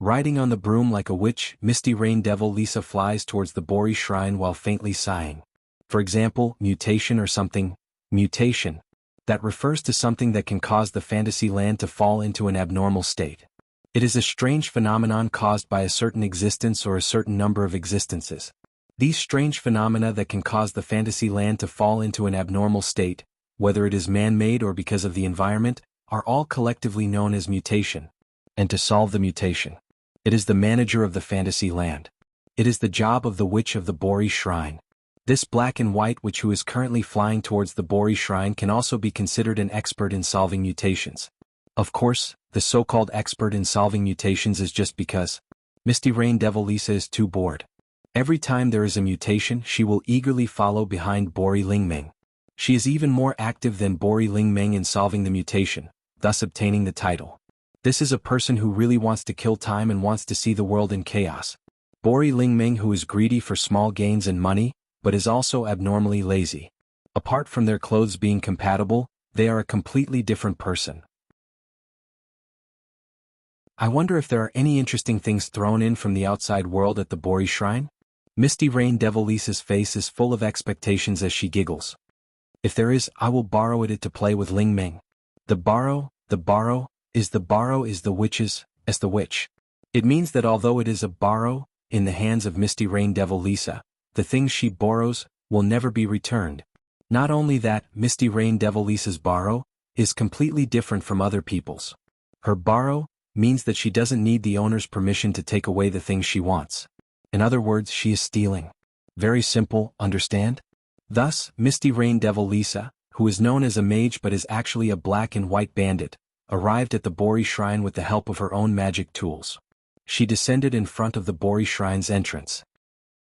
Riding on the broom like a witch, Misty Rain Devil Lisa flies towards the Bori shrine while faintly sighing. For example, mutation or something. Mutation. That refers to something that can cause the fantasy land to fall into an abnormal state. It is a strange phenomenon caused by a certain existence or a certain number of existences. These strange phenomena that can cause the fantasy land to fall into an abnormal state, whether it is man-made or because of the environment, are all collectively known as mutation. And to solve the mutation, it is the manager of the fantasy land. It is the job of the witch of the Bori shrine. This Black and White witch who is currently flying towards the Bori shrine can also be considered an expert in solving mutations. Of course, the so-called expert in solving mutations is just because Misty Rain Devil Lisa is too bored. Every time there is a mutation, she will eagerly follow behind Bori Lingmeng. She is even more active than Bori Lingmeng in solving the mutation, thus obtaining the title. This is a person who really wants to kill time and wants to see the world in chaos. Bori Lingmeng who is greedy for small gains and money, but is also abnormally lazy. Apart from their clothes being compatible, they are a completely different person. I wonder if there are any interesting things thrown in from the outside world at the Bori shrine? Misty Rain Devil Lisa's face is full of expectations as she giggles. If there is, I will borrow it to play with Lingmeng. The borrow is the witch's, as the witch. It means that although it is a borrow, in the hands of Misty Rain Devil Lisa, the things she borrows will never be returned. Not only that, Misty Rain Devil Lisa's borrow is completely different from other people's. Her borrow means that she doesn't need the owner's permission to take away the things she wants. In other words, she is stealing. Very simple, understand? Thus, Misty Rain Devil Lisa, who is known as a mage but is actually a black and white bandit, arrived at the Bori shrine with the help of her own magic tools. She descended in front of the Bori shrine's entrance.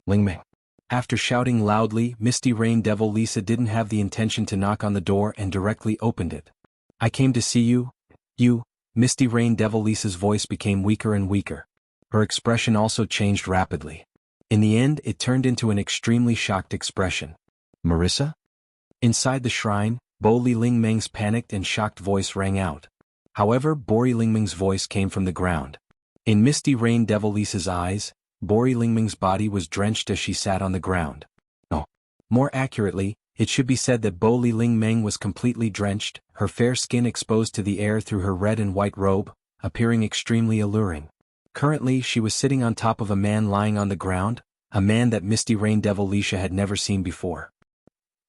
Lingmeng. After shouting loudly, Misty Rain Devil Lisa didn't have the intention to knock on the door and directly opened it. I came to see you. Misty Rain Devil Lisa's voice became weaker and weaker. Her expression also changed rapidly. In the end, it turned into an extremely shocked expression. Marissa? Inside the shrine, Bo Li Lingmeng's panicked and shocked voice rang out. However, Bori Lingmeng's voice came from the ground. In Misty Rain Devil Lisa's eyes, Bori Lingmeng's body was drenched as she sat on the ground. No. More accurately, it should be said that Bo Li Lingmeng was completely drenched, her fair skin exposed to the air through her red and white robe, appearing extremely alluring. Currently, she was sitting on top of a man lying on the ground, a man that Misty Rain Devil Lisa had never seen before.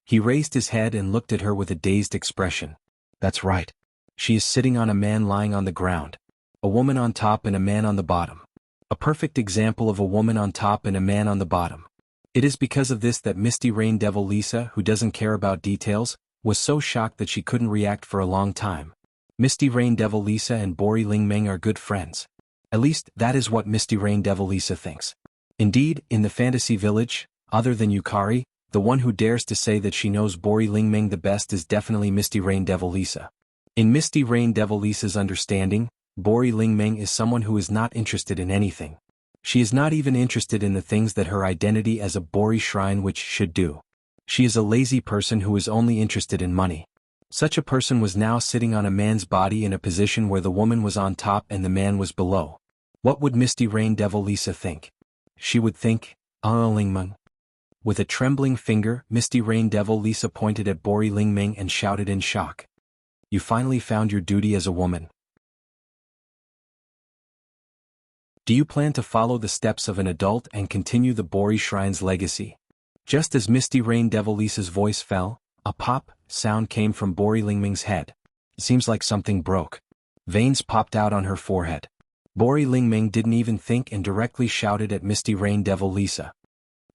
He raised his head and looked at her with a dazed expression. That's right. She is sitting on a man lying on the ground. A woman on top and a man on the bottom. A perfect example of a woman on top and a man on the bottom. It is because of this that Misty Rain Devil Lisa, who doesn't care about details, was so shocked that she couldn't react for a long time. Misty Rain Devil Lisa and Bori Lingmeng are good friends. At least, that is what Misty Rain Devil Lisa thinks. Indeed, in the fantasy village, other than Yukari, the one who dares to say that she knows Bori Lingmeng the best is definitely Misty Rain Devil Lisa. In Misty Rain Devil Lisa's understanding, Bori Lingmeng is someone who is not interested in anything. She is not even interested in the things that her identity as a Bori shrine witch should do. She is a lazy person who is only interested in money. Such a person was now sitting on a man's body in a position where the woman was on top and the man was below. What would Misty Rain Devil Lisa think? She would think, Lingmeng. With a trembling finger, Misty Rain Devil Lisa pointed at Bori Lingmeng and shouted in shock. You finally found your duty as a woman. Do you plan to follow the steps of an adult and continue the Bori Shrine's legacy? Just as Misty Rain Devil Lisa's voice fell, a pop sound came from Bori Lingmeng's head. It seems like something broke. Veins popped out on her forehead. Bori Lingmeng didn't even think and directly shouted at Misty Rain Devil Lisa.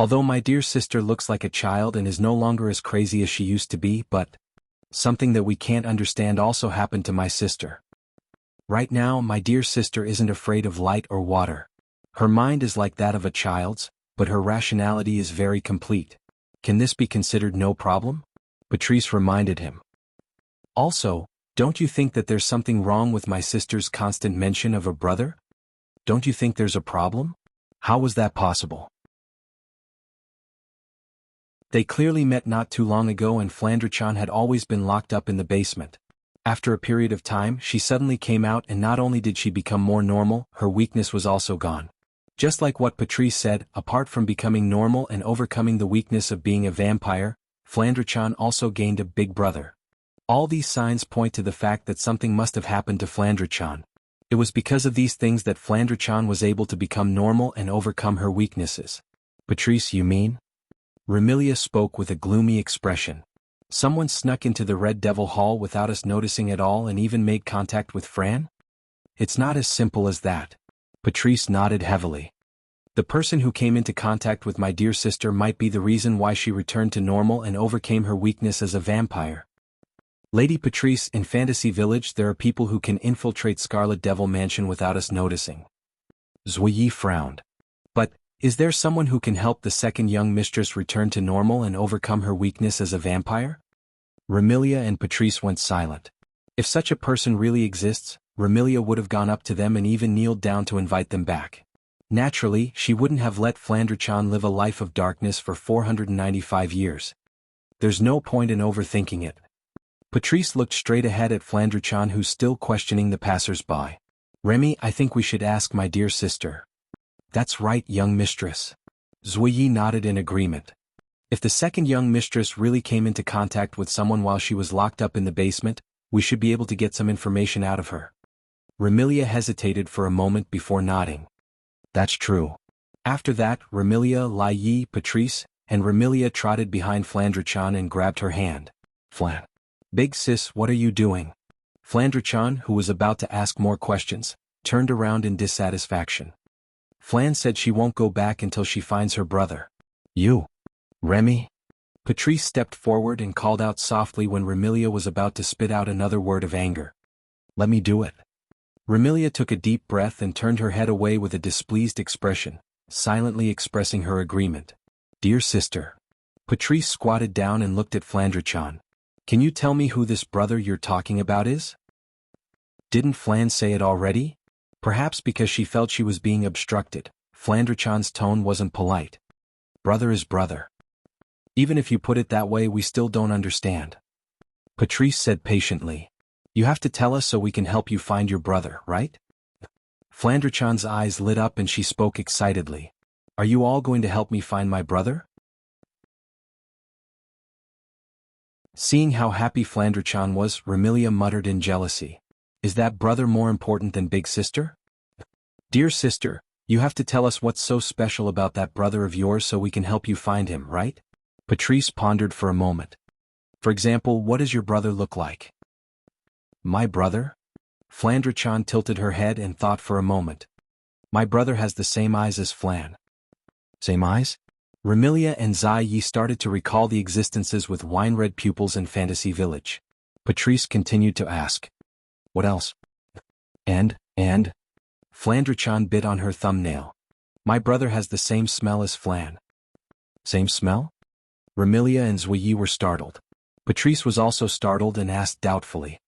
Although my dear sister looks like a child and is no longer as crazy as she used to be, but something that we can't understand also happened to my sister. Right now, my dear sister isn't afraid of light or water. Her mind is like that of a child's, but her rationality is very complete. Can this be considered no problem? Patrice reminded him. Also, don't you think that there's something wrong with my sister's constant mention of a brother? Don't you think there's a problem? How was that possible? They clearly met not too long ago, and Flandre-chan had always been locked up in the basement. After a period of time, she suddenly came out, and not only did she become more normal, her weakness was also gone. Just like what Patrice said, apart from becoming normal and overcoming the weakness of being a vampire, Flandre-chan also gained a big brother. All these signs point to the fact that something must have happened to Flandre-chan. It was because of these things that Flandre-chan was able to become normal and overcome her weaknesses. Patrice, you mean? Remilia spoke with a gloomy expression. Someone snuck into the Red Devil Hall without us noticing at all and even made contact with Fran? It's not as simple as that. Patrice nodded heavily. The person who came into contact with my dear sister might be the reason why she returned to normal and overcame her weakness as a vampire. Lady Patrice, in Fantasy Village there are people who can infiltrate Scarlet Devil Mansion without us noticing. Zhuyi frowned. But, is there someone who can help the second young mistress return to normal and overcome her weakness as a vampire? Remilia and Patrice went silent. If such a person really exists, Remilia would have gone up to them and even kneeled down to invite them back. Naturally, she wouldn't have let Flandre-chan live a life of darkness for 495 years. There's no point in overthinking it. Patrice looked straight ahead at Flandre-chan, who's still questioning the passers-by. Remy, I think we should ask my dear sister. That's right, young mistress. Zhuyi nodded in agreement. If the second young mistress really came into contact with someone while she was locked up in the basement, we should be able to get some information out of her. Remilia hesitated for a moment before nodding. That's true. After that, Remilia, Lai Yi, Patrice, and Remilia trotted behind Flandre-chan and grabbed her hand. Flan. Big sis, what are you doing? Flandre-chan, who was about to ask more questions, turned around in dissatisfaction. Flan said she won't go back until she finds her brother. You. Remy? Patrice stepped forward and called out softly when Remilia was about to spit out another word of anger. Let me do it. Remilia took a deep breath and turned her head away with a displeased expression, silently expressing her agreement. Dear sister. Patrice squatted down and looked at Flandre-chan. Can you tell me who this brother you're talking about is? Didn't Flan say it already? Perhaps because she felt she was being obstructed, Flandre-chan's tone wasn't polite. Brother is brother. Even if you put it that way, we still don't understand. Patrice said patiently. You have to tell us so we can help you find your brother, right? Flandre-chan's eyes lit up and she spoke excitedly. Are you all going to help me find my brother? Seeing how happy Flandre-chan was, Remilia muttered in jealousy. Is that brother more important than big sister? Dear sister, you have to tell us what's so special about that brother of yours so we can help you find him, right? Patrice pondered for a moment. For example, what does your brother look like? My brother? Flandre-chan tilted her head and thought for a moment. My brother has the same eyes as Flan. Same eyes? Remilia and Zai Yi started to recall the existences with wine-red pupils in Fantasy Village. Patrice continued to ask. What else? And? Flandre-chan bit on her thumbnail. My brother has the same smell as Flan. Same smell? Remilia and Zhuyi were startled. Patrice was also startled and asked doubtfully.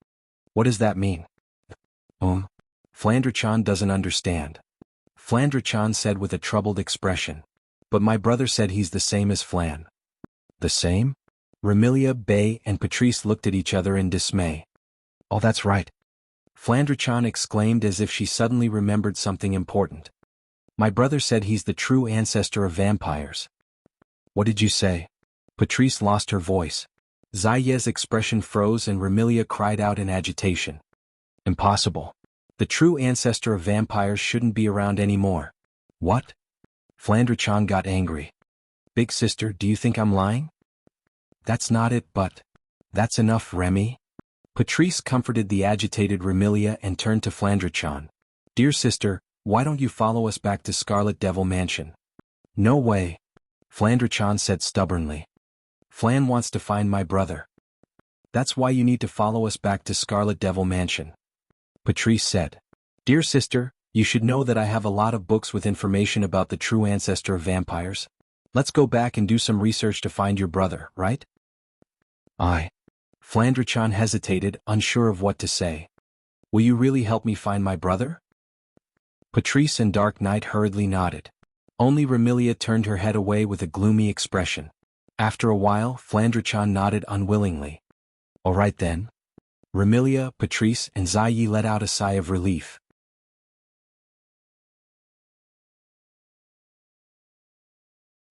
What does that mean? Flandre-chan doesn't understand. Flandre-chan said with a troubled expression. But my brother said he's the same as Flan. The same? Remilia, Bei, and Patrice looked at each other in dismay. Oh, that's right. Flandre-chan exclaimed as if she suddenly remembered something important. My brother said he's the true ancestor of vampires. What did you say? Patrice lost her voice. Zaiye's expression froze and Remilia cried out in agitation. Impossible. The true ancestor of vampires shouldn't be around anymore. What? Flandre-chan got angry. Big sister, do you think I'm lying? That's not it, but... That's enough, Remy. Patrice comforted the agitated Remilia and turned to Flandre-chan. Dear sister, why don't you follow us back to Scarlet Devil Mansion? No way. Flandre-chan said stubbornly. Flan wants to find my brother. That's why you need to follow us back to Scarlet Devil Mansion. Patrice said. Dear sister, you should know that I have a lot of books with information about the true ancestor of vampires. Let's go back and do some research to find your brother, right? Flandre-chan hesitated, unsure of what to say. Will you really help me find my brother? Patrice and Dark Knight hurriedly nodded. Only Remilia turned her head away with a gloomy expression. After a while, Flandre-chan nodded unwillingly. All right then. Remilia, Patrice, and Ziyi let out a sigh of relief.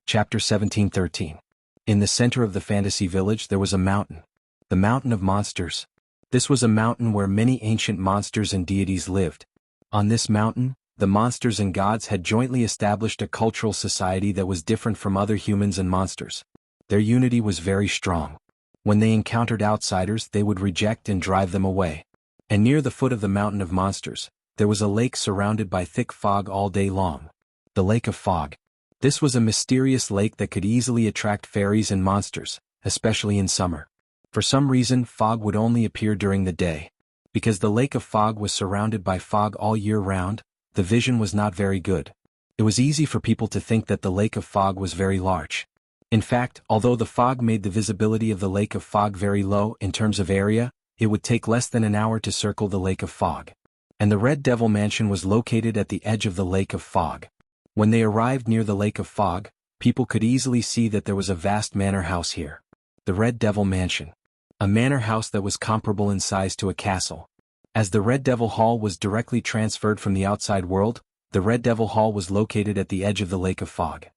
Chapter 1713. In the center of the fantasy village there was a mountain. The Mountain of Monsters. This was a mountain where many ancient monsters and deities lived. On this mountain, the monsters and gods had jointly established a cultural society that was different from other humans and monsters. Their unity was very strong. When they encountered outsiders, they would reject and drive them away. And near the foot of the Mountain of Monsters, there was a lake surrounded by thick fog all day long. The Lake of Fog. This was a mysterious lake that could easily attract fairies and monsters, especially in summer. For some reason, fog would only appear during the day. Because the Lake of Fog was surrounded by fog all year round, the vision was not very good. It was easy for people to think that the Lake of Fog was very large. In fact, although the fog made the visibility of the Lake of Fog very low in terms of area, it would take less than an hour to circle the Lake of Fog. And the Red Devil Mansion was located at the edge of the Lake of Fog. When they arrived near the Lake of Fog, people could easily see that there was a vast manor house here. The Red Devil Mansion. A manor house that was comparable in size to a castle. As the Red Devil Hall was directly transferred from the outside world, the Red Devil Hall was located at the edge of the Lake of Fog.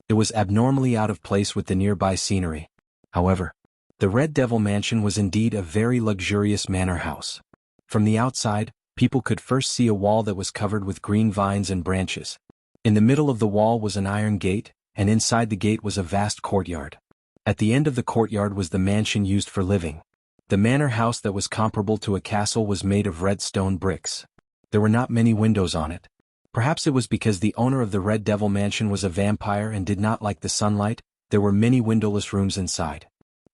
It was abnormally out of place with the nearby scenery. However, the Red Devil Mansion was indeed a very luxurious manor house. From the outside, people could first see a wall that was covered with green vines and branches. In the middle of the wall was an iron gate, and inside the gate was a vast courtyard. At the end of the courtyard was the mansion used for living. The manor house that was comparable to a castle was made of red stone bricks. There were not many windows on it. Perhaps it was because the owner of the Red Devil Mansion was a vampire and did not like the sunlight. There were many windowless rooms inside.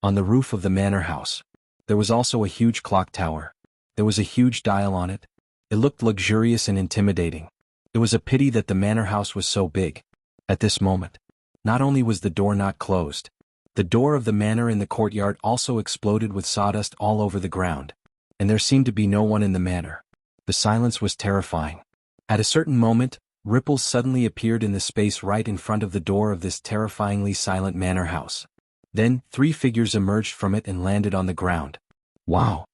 On the roof of the manor house, there was also a huge clock tower. There was a huge dial on it. It looked luxurious and intimidating. It was a pity that the manor house was so big. At this moment, not only was the door not closed, the door of the manor in the courtyard also exploded with sawdust all over the ground. And there seemed to be no one in the manor. The silence was terrifying. At a certain moment, ripples suddenly appeared in the space right in front of the door of this terrifyingly silent manor house. Then, 3 figures emerged from it and landed on the ground. Wow!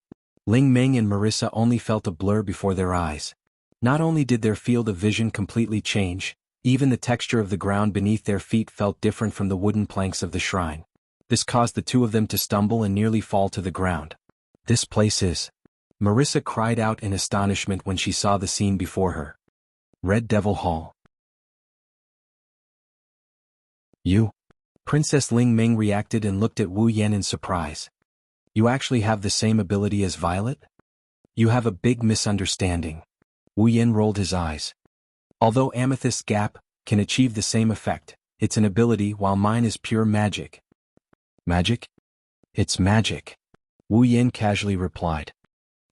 Ling Meng and Marissa only felt a blur before their eyes. Not only did their field of vision completely change, even the texture of the ground beneath their feet felt different from the wooden planks of the shrine. This caused the 2 of them to stumble and nearly fall to the ground. This place is... Marissa cried out in astonishment when she saw the scene before her. Red Devil Hall. You? Princess Ling Meng reacted and looked at Wu Yan in surprise. You actually have the same ability as Violet? You have a big misunderstanding. Wu Yan rolled his eyes. Although Amethyst's Gap can achieve the same effect, it's an ability while mine is pure magic. Magic? It's magic. Wu Yan casually replied.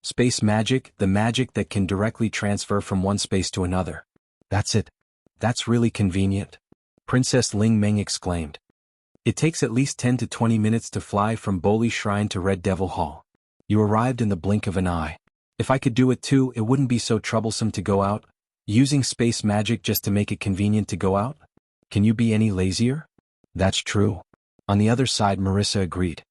Space magic, the magic that can directly transfer from one space to another. That's it. That's really convenient. Princess Ling Meng exclaimed. It takes at least 10 to 20 minutes to fly from Boli Shrine to Red Devil Hall. You arrived in the blink of an eye. If I could do it too, it wouldn't be so troublesome to go out, using space magic just to make it convenient to go out? Can you be any lazier? That's true. On the other side, Marissa agreed.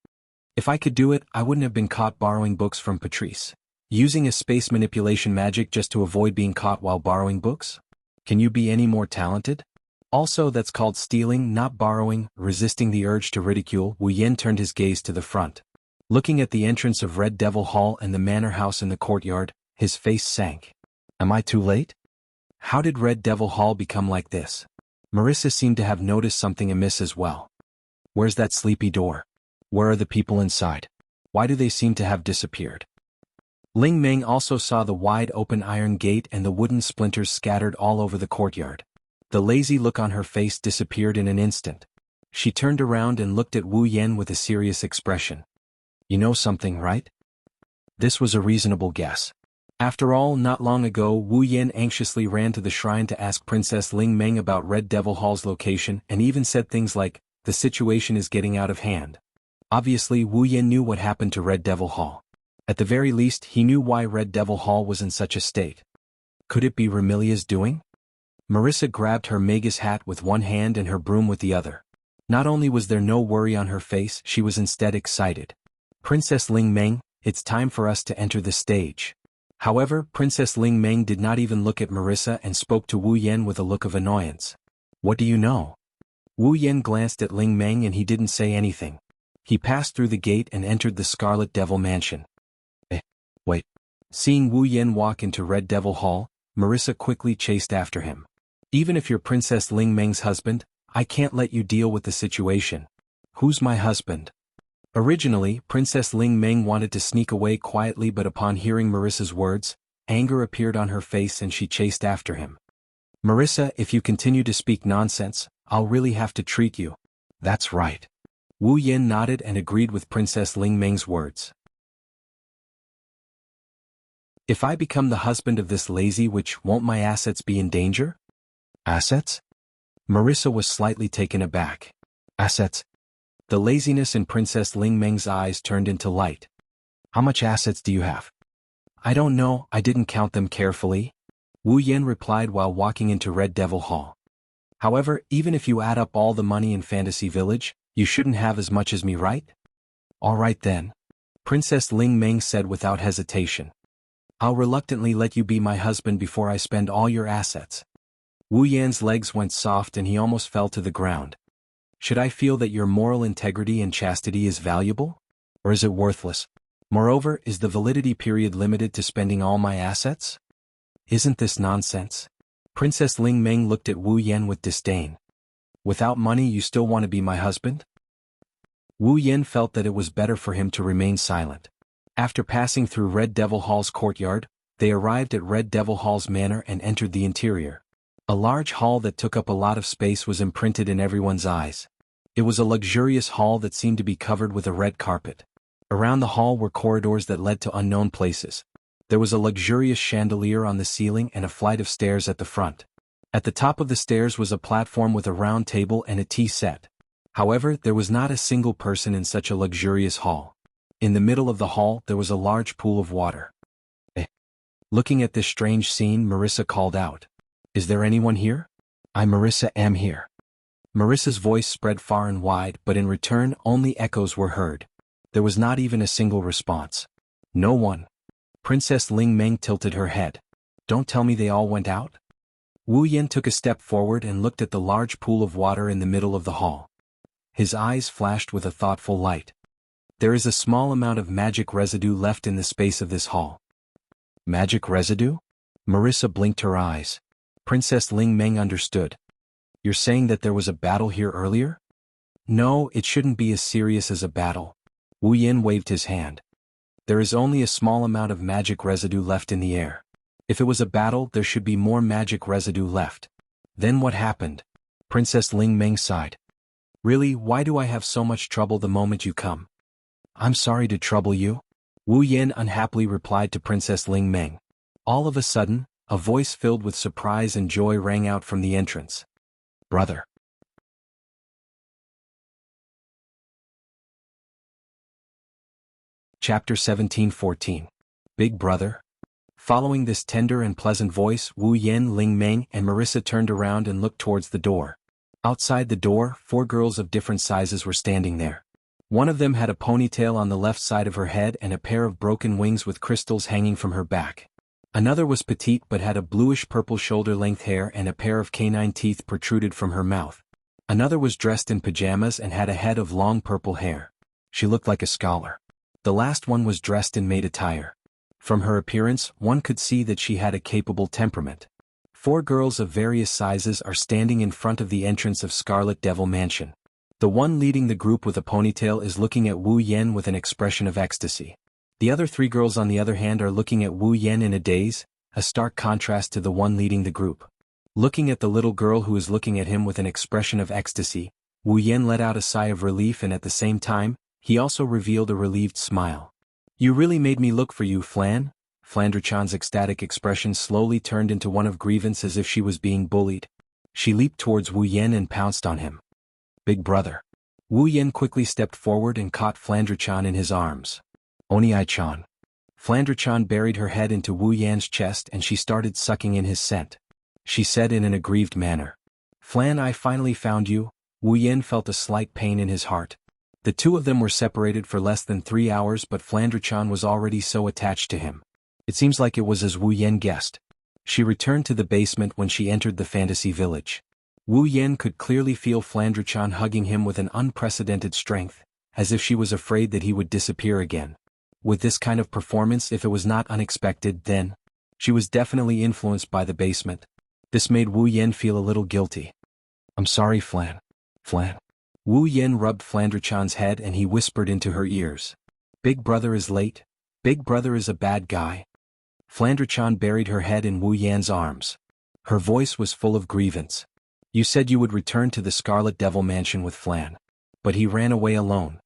If I could do it, I wouldn't have been caught borrowing books from Patrice. Using a space manipulation magic just to avoid being caught while borrowing books? Can you be any more talented? Also, that's called stealing, not borrowing, resisting the urge to ridicule. Wu Yan turned his gaze to the front. Looking at the entrance of Red Devil Hall and the manor house in the courtyard, his face sank. Am I too late? How did Red Devil Hall become like this? Marissa seemed to have noticed something amiss as well. Where's that sleepy door? Where are the people inside? Why do they seem to have disappeared? Ling Meng also saw the wide-open iron gate and the wooden splinters scattered all over the courtyard. The lazy look on her face disappeared in an instant. She turned around and looked at Wu Yan with a serious expression. You know something, right? This was a reasonable guess. After all, not long ago Wu Yan anxiously ran to the shrine to ask Princess Ling Meng about Red Devil Hall's location and even said things like, the situation is getting out of hand. Obviously Wu Yan knew what happened to Red Devil Hall. At the very least he knew why Red Devil Hall was in such a state. Could it be Remilia's doing? Marissa grabbed her magus hat with one hand and her broom with the other. Not only was there no worry on her face, she was instead excited. Princess Ling Meng, it's time for us to enter the stage. However, Princess Ling Meng did not even look at Marissa and spoke to Wu Yan with a look of annoyance. What do you know? Wu Yan glanced at Ling Meng and he didn't say anything. He passed through the gate and entered the Scarlet Devil Mansion. Wait. Seeing Wu Yan walk into Red Devil Hall, Marissa quickly chased after him. Even if you're Princess Ling Meng's husband, I can't let you deal with the situation. Who's my husband? Originally, Princess Ling Meng wanted to sneak away quietly, but upon hearing Marissa's words, anger appeared on her face and she chased after him. Marissa, if you continue to speak nonsense, I'll really have to treat you. That's right. Wu Yan nodded and agreed with Princess Ling Meng's words. If I become the husband of this lazy witch, won't my assets be in danger? Assets? Marissa was slightly taken aback. Assets? The laziness in Princess Ling Meng's eyes turned into light. How much assets do you have? I don't know, I didn't count them carefully. Wu Yan replied while walking into Red Devil Hall. However, even if you add up all the money in Fantasy Village, you shouldn't have as much as me, right? All right then. Princess Ling Meng said without hesitation. I'll reluctantly let you be my husband before I spend all your assets. Wu Yan's legs went soft and he almost fell to the ground. Should I feel that your moral integrity and chastity is valuable? Or is it worthless? Moreover, is the validity period limited to spending all my assets? Isn't this nonsense? Princess Ling Meng looked at Wu Yan with disdain. Without money you still want to be my husband? Wu Yan felt that it was better for him to remain silent. After passing through Red Devil Hall's courtyard, they arrived at Red Devil Hall's manor and entered the interior. A large hall that took up a lot of space was imprinted in everyone's eyes. It was a luxurious hall that seemed to be covered with a red carpet. Around the hall were corridors that led to unknown places. There was a luxurious chandelier on the ceiling and a flight of stairs at the front. At the top of the stairs was a platform with a round table and a tea set. However, there was not a single person in such a luxurious hall. In the middle of the hall there was a large pool of water. Looking at this strange scene, Marissa called out. Is there anyone here? I, Marissa, am here. Marissa's voice spread far and wide, but in return only echoes were heard. There was not even a single response. No one. Princess Ling Meng tilted her head. Don't tell me they all went out? Wu Yan took a step forward and looked at the large pool of water in the middle of the hall. His eyes flashed with a thoughtful light. There is a small amount of magic residue left in the space of this hall. Magic residue? Marissa blinked her eyes. Princess Ling Meng understood. You're saying that there was a battle here earlier? No, it shouldn't be as serious as a battle. Wu Yan waved his hand. There is only a small amount of magic residue left in the air. If it was a battle, there should be more magic residue left. Then what happened? Princess Ling Meng sighed. Really, why do I have so much trouble the moment you come? I'm sorry to trouble you. Wu Yan unhappily replied to Princess Ling Meng. All of a sudden, a voice filled with surprise and joy rang out from the entrance. Brother. Chapter 17:14. Big Brother. Following this tender and pleasant voice, Wu Yan, Ling Meng, and Marissa turned around and looked towards the door. Outside the door, 4 girls of different sizes were standing there. One of them had a ponytail on the left side of her head and a pair of broken wings with crystals hanging from her back. Another was petite but had a bluish-purple shoulder-length hair and a pair of canine teeth protruded from her mouth. Another was dressed in pajamas and had a head of long purple hair. She looked like a scholar. The last one was dressed in maid attire. From her appearance, one could see that she had a capable temperament. 4 girls of various sizes are standing in front of the entrance of Scarlet Devil Mansion. The one leading the group with a ponytail is looking at Wu Yan with an expression of ecstasy. The other 3 girls on the other hand are looking at Wu Yan in a daze, a stark contrast to the one leading the group. Looking at the little girl who is looking at him with an expression of ecstasy, Wu Yan let out a sigh of relief, and at the same time, he also revealed a relieved smile. You really made me look for you, Flan? Flandre-chan's ecstatic expression slowly turned into one of grievance, as if she was being bullied. She leaped towards Wu Yan and pounced on him. Big brother. Wu Yan quickly stepped forward and caught Flandre-chan in his arms. Oni-chan. Flandre-chan buried her head into Wu Yan's chest and she started sucking in his scent. She said in an aggrieved manner. Flan, I finally found you. Wu Yan felt a slight pain in his heart. The two of them were separated for less than 3 hours, but Flandre-chan was already so attached to him. It seems like it was as Wu Yan guessed. She returned to the basement when she entered the fantasy village. Wu Yan could clearly feel Flandre-chan hugging him with an unprecedented strength, as if she was afraid that he would disappear again. With this kind of performance, if it was not unexpected, then she was definitely influenced by the basement. This made Wu Yan feel a little guilty. I'm sorry, Flan. Flan. Wu Yan rubbed Flandre-chan's head and he whispered into her ears. Big brother is late. Big brother is a bad guy. Flandre-chan buried her head in Wu Yan's arms. Her voice was full of grievance. You said you would return to the Scarlet Devil Mansion with Flan. But he ran away alone.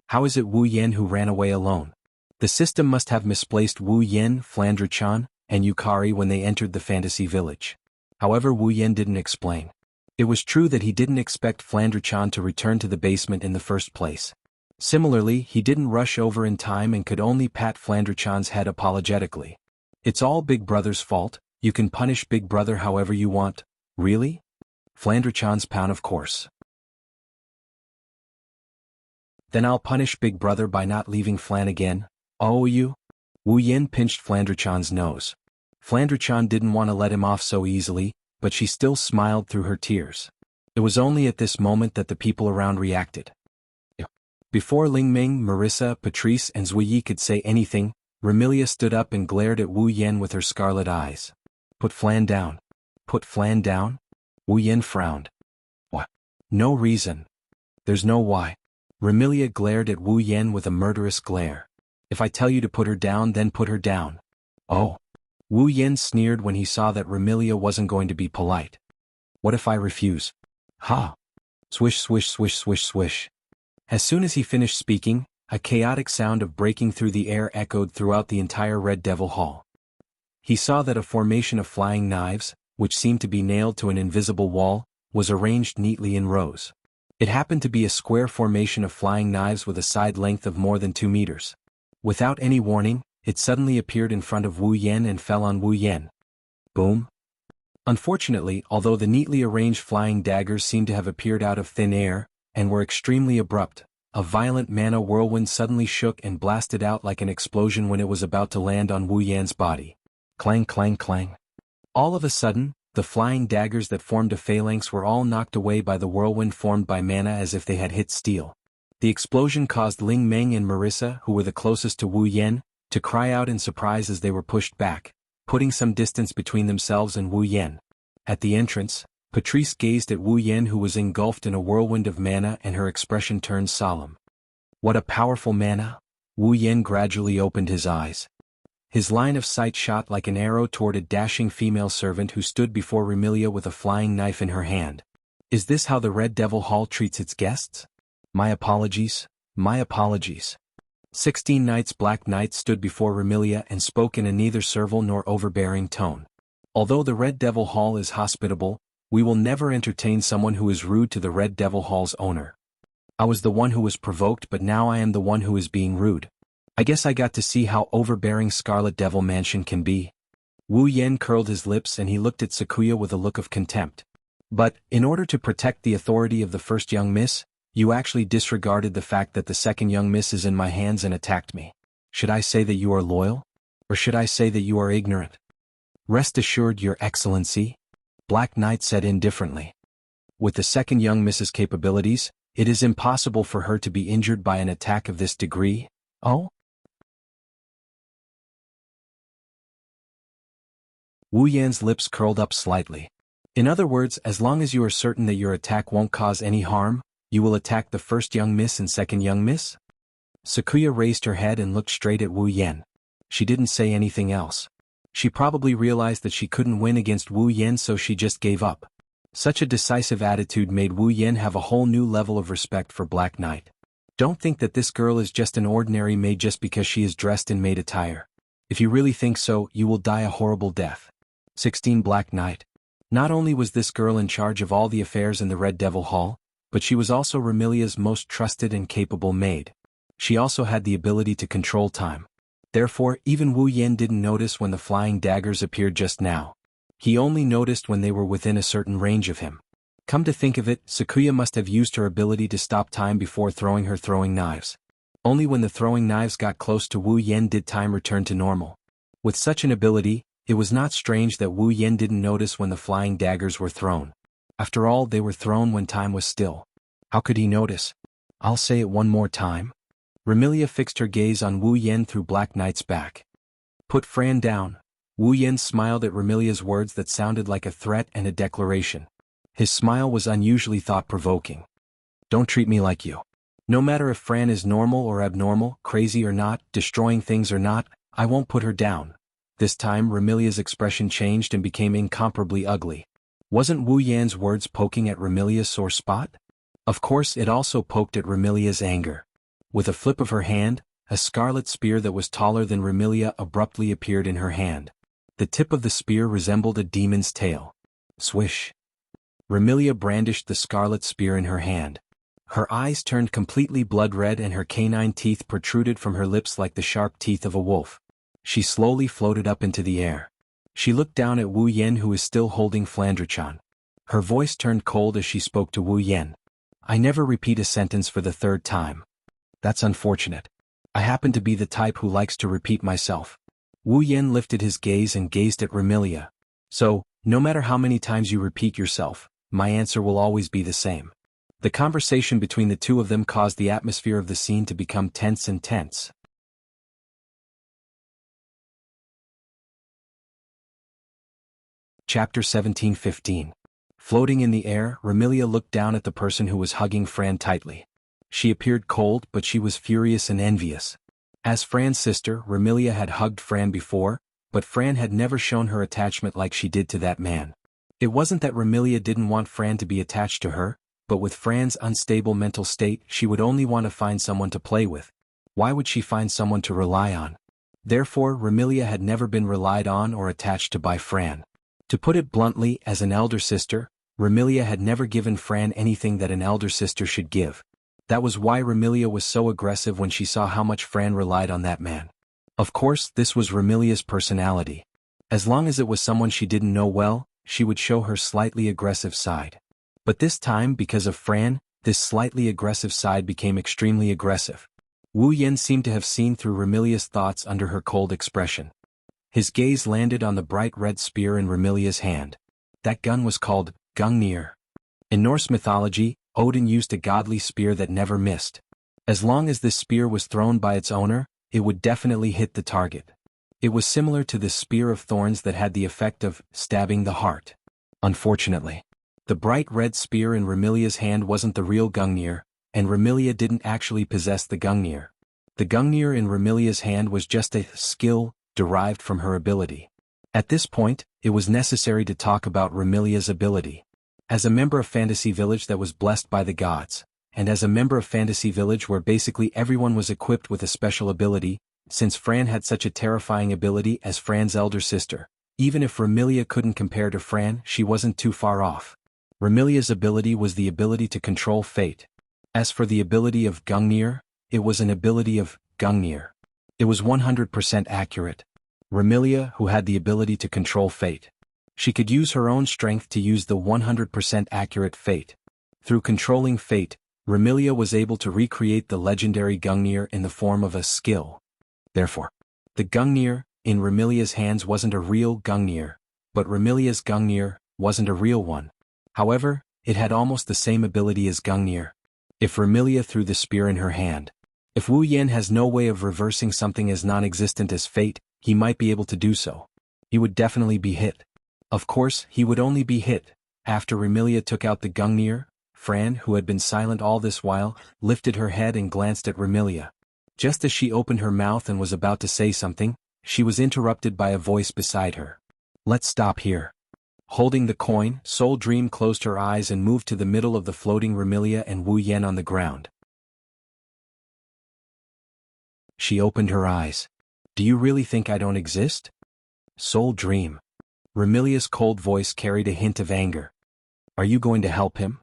How is it Wu Yan who ran away alone? The system must have misplaced Wu Yan, Flandre-chan, and Yukari when they entered the fantasy village. However, Wu Yan didn't explain. It was true that he didn't expect Flandre-chan to return to the basement in the first place. Similarly, he didn't rush over in time and could only pat Flandre-chan's head apologetically. It's all Big Brother's fault. You can punish Big Brother however you want. Really? Flandre-chan's pound, of course. Then I'll punish Big Brother by not leaving Flan again. Oh, you? Wu Yan pinched Flandre-chan's nose. Flandre-chan didn't want to let him off so easily, but she still smiled through her tears. It was only at this moment that the people around reacted. Before Ling Ming, Marissa, Patrice and Zuyi could say anything, Remilia stood up and glared at Wu Yan with her scarlet eyes. Put Flan down. Put Flan down? Wu Yan frowned. What? No reason. There's no why. Remilia glared at Wu Yan with a murderous glare. If I tell you to put her down, then put her down. Oh. Wu Yan sneered when he saw that Remilia wasn't going to be polite. What if I refuse? Ha! Swish, swish, swish, swish, swish. As soon as he finished speaking, a chaotic sound of breaking through the air echoed throughout the entire Red Devil Hall. He saw that a formation of flying knives, which seemed to be nailed to an invisible wall, was arranged neatly in rows. It happened to be a square formation of flying knives with a side length of more than 2 meters. Without any warning, it suddenly appeared in front of Wu Yan and fell on Wu Yan. Boom. Unfortunately, although the neatly arranged flying daggers seemed to have appeared out of thin air, and were extremely abrupt, a violent mana whirlwind suddenly shook and blasted out like an explosion when it was about to land on Wu Yan's body. Clang, clang, clang. All of a sudden, the flying daggers that formed a phalanx were all knocked away by the whirlwind formed by mana as if they had hit steel. The explosion caused Ling Meng and Marissa, who were the closest to Wu Yan, to cry out in surprise as they were pushed back, putting some distance between themselves and Wu Yan. At the entrance, Patrice gazed at Wu Yan, who was engulfed in a whirlwind of mana, and her expression turned solemn. What a powerful mana! Wu Yan gradually opened his eyes. His line of sight shot like an arrow toward a dashing female servant who stood before Remilia with a flying knife in her hand. Is this how the Red Devil Hall treats its guests? My apologies. My apologies. 16 Knights. Black Knight stood before Remilia and spoke in a neither servile nor overbearing tone. Although the Red Devil Hall is hospitable, we will never entertain someone who is rude to the Red Devil Hall's owner. I was the one who was provoked, but now I am the one who is being rude. I guess I got to see how overbearing Scarlet Devil Mansion can be. Wu Yan curled his lips and he looked at Sakuya with a look of contempt. But, in order to protect the authority of the first young miss, you actually disregarded the fact that the second young miss is in my hands and attacked me. Should I say that you are loyal? Or should I say that you are ignorant? Rest assured, Your Excellency, Black Knight said indifferently. With the second young miss's capabilities, it is impossible for her to be injured by an attack of this degree. Oh? Wu Yan's lips curled up slightly. In other words, as long as you are certain that your attack won't cause any harm, you will attack the first young miss and second young miss? Sakuya raised her head and looked straight at Wu Yan. She didn't say anything else. She probably realized that she couldn't win against Wu Yan, so she just gave up. Such a decisive attitude made Wu Yen have a whole new level of respect for Black Knight. Don't think that this girl is just an ordinary maid just because she is dressed in maid attire. If you really think so, you will die a horrible death. 16 Black Knight. Not only was this girl in charge of all the affairs in the Red Devil Hall, but she was also Remilia's most trusted and capable maid. She also had the ability to control time. Therefore, even Wu Yen didn't notice when the flying daggers appeared just now. He only noticed when they were within a certain range of him. Come to think of it, Sakuya must have used her ability to stop time before throwing her throwing knives. Only when the throwing knives got close to Wu Yen did time return to normal. With such an ability, it was not strange that Wu Yen didn't notice when the flying daggers were thrown. After all, they were thrown when time was still. How could he notice? I'll say it one more time. Remilia fixed her gaze on Wu Yen through Black Knight's back. Put Fran down. Wu Yen smiled at Remilia's words that sounded like a threat and a declaration. His smile was unusually thought-provoking. Don't treat me like you. No matter if Fran is normal or abnormal, crazy or not, destroying things or not, I won't put her down. This time Remilia's expression changed and became incomparably ugly. Wasn't Wu Yan's words poking at Remilia's sore spot? Of course it also poked at Remilia's anger. With a flip of her hand, a scarlet spear that was taller than Remilia abruptly appeared in her hand. The tip of the spear resembled a demon's tail. Swish. Remilia brandished the scarlet spear in her hand. Her eyes turned completely blood-red and her canine teeth protruded from her lips like the sharp teeth of a wolf. She slowly floated up into the air. She looked down at Wu Yen, who is still holding Flandrechan. Her voice turned cold as she spoke to Wu Yen. I never repeat a sentence for the third time. That's unfortunate. I happen to be the type who likes to repeat myself. Wu Yen lifted his gaze and gazed at Remilia. So, no matter how many times you repeat yourself, my answer will always be the same. The conversation between the two of them caused the atmosphere of the scene to become tense and tense. Chapter 17-15. Floating in the air, Remilia looked down at the person who was hugging Fran tightly. She appeared cold, but she was furious and envious. As Fran's sister, Remilia had hugged Fran before, but Fran had never shown her attachment like she did to that man. It wasn't that Remilia didn't want Fran to be attached to her, but with Fran's unstable mental state she would only want to find someone to play with. Why would she find someone to rely on? Therefore, Remilia had never been relied on or attached to by Fran. To put it bluntly, as an elder sister, Remilia had never given Fran anything that an elder sister should give. That was why Remilia was so aggressive when she saw how much Fran relied on that man. Of course, this was Remilia's personality. As long as it was someone she didn't know well, she would show her slightly aggressive side. But this time, because of Fran, this slightly aggressive side became extremely aggressive. Wu Yen seemed to have seen through Remilia's thoughts under her cold expression. His gaze landed on the bright red spear in Remilia's hand. That gun was called Gungnir. In Norse mythology, Odin used a godly spear that never missed. As long as this spear was thrown by its owner, it would definitely hit the target. It was similar to the spear of thorns that had the effect of stabbing the heart. Unfortunately, the bright red spear in Remilia's hand wasn't the real Gungnir, and Remilia didn't actually possess the Gungnir. The Gungnir in Remilia's hand was just a skill derived from her ability. At this point, it was necessary to talk about Remilia's ability. As a member of Fantasy Village that was blessed by the gods, and as a member of Fantasy Village where basically everyone was equipped with a special ability, since Fran had such a terrifying ability as Fran's elder sister, even if Remilia couldn't compare to Fran, she wasn't too far off. Remilia's ability was the ability to control fate. As for the ability of Gungnir, it was an ability of Gungnir. It was 100% accurate. Remilia, who had the ability to control fate. She could use her own strength to use the 100% accurate fate. Through controlling fate, Remilia was able to recreate the legendary Gungnir in the form of a skill. Therefore, the Gungnir in Remilia's hands wasn't a real Gungnir, but Remilia's Gungnir wasn't a real one. However, it had almost the same ability as Gungnir. If Remilia threw the spear in her hand, if Wu Yen has no way of reversing something as non-existent as fate, he might be able to do so. He would definitely be hit. Of course, he would only be hit. After Remilia took out the Gungnir, Fran, who had been silent all this while, lifted her head and glanced at Remilia. Just as she opened her mouth and was about to say something, she was interrupted by a voice beside her. Let's stop here. Holding the coin, Soul Dream closed her eyes and moved to the middle of the floating Remilia and Wu Yen on the ground. She opened her eyes. Do you really think I don't exist? Soul Dream. Remilia's cold voice carried a hint of anger. Are you going to help him?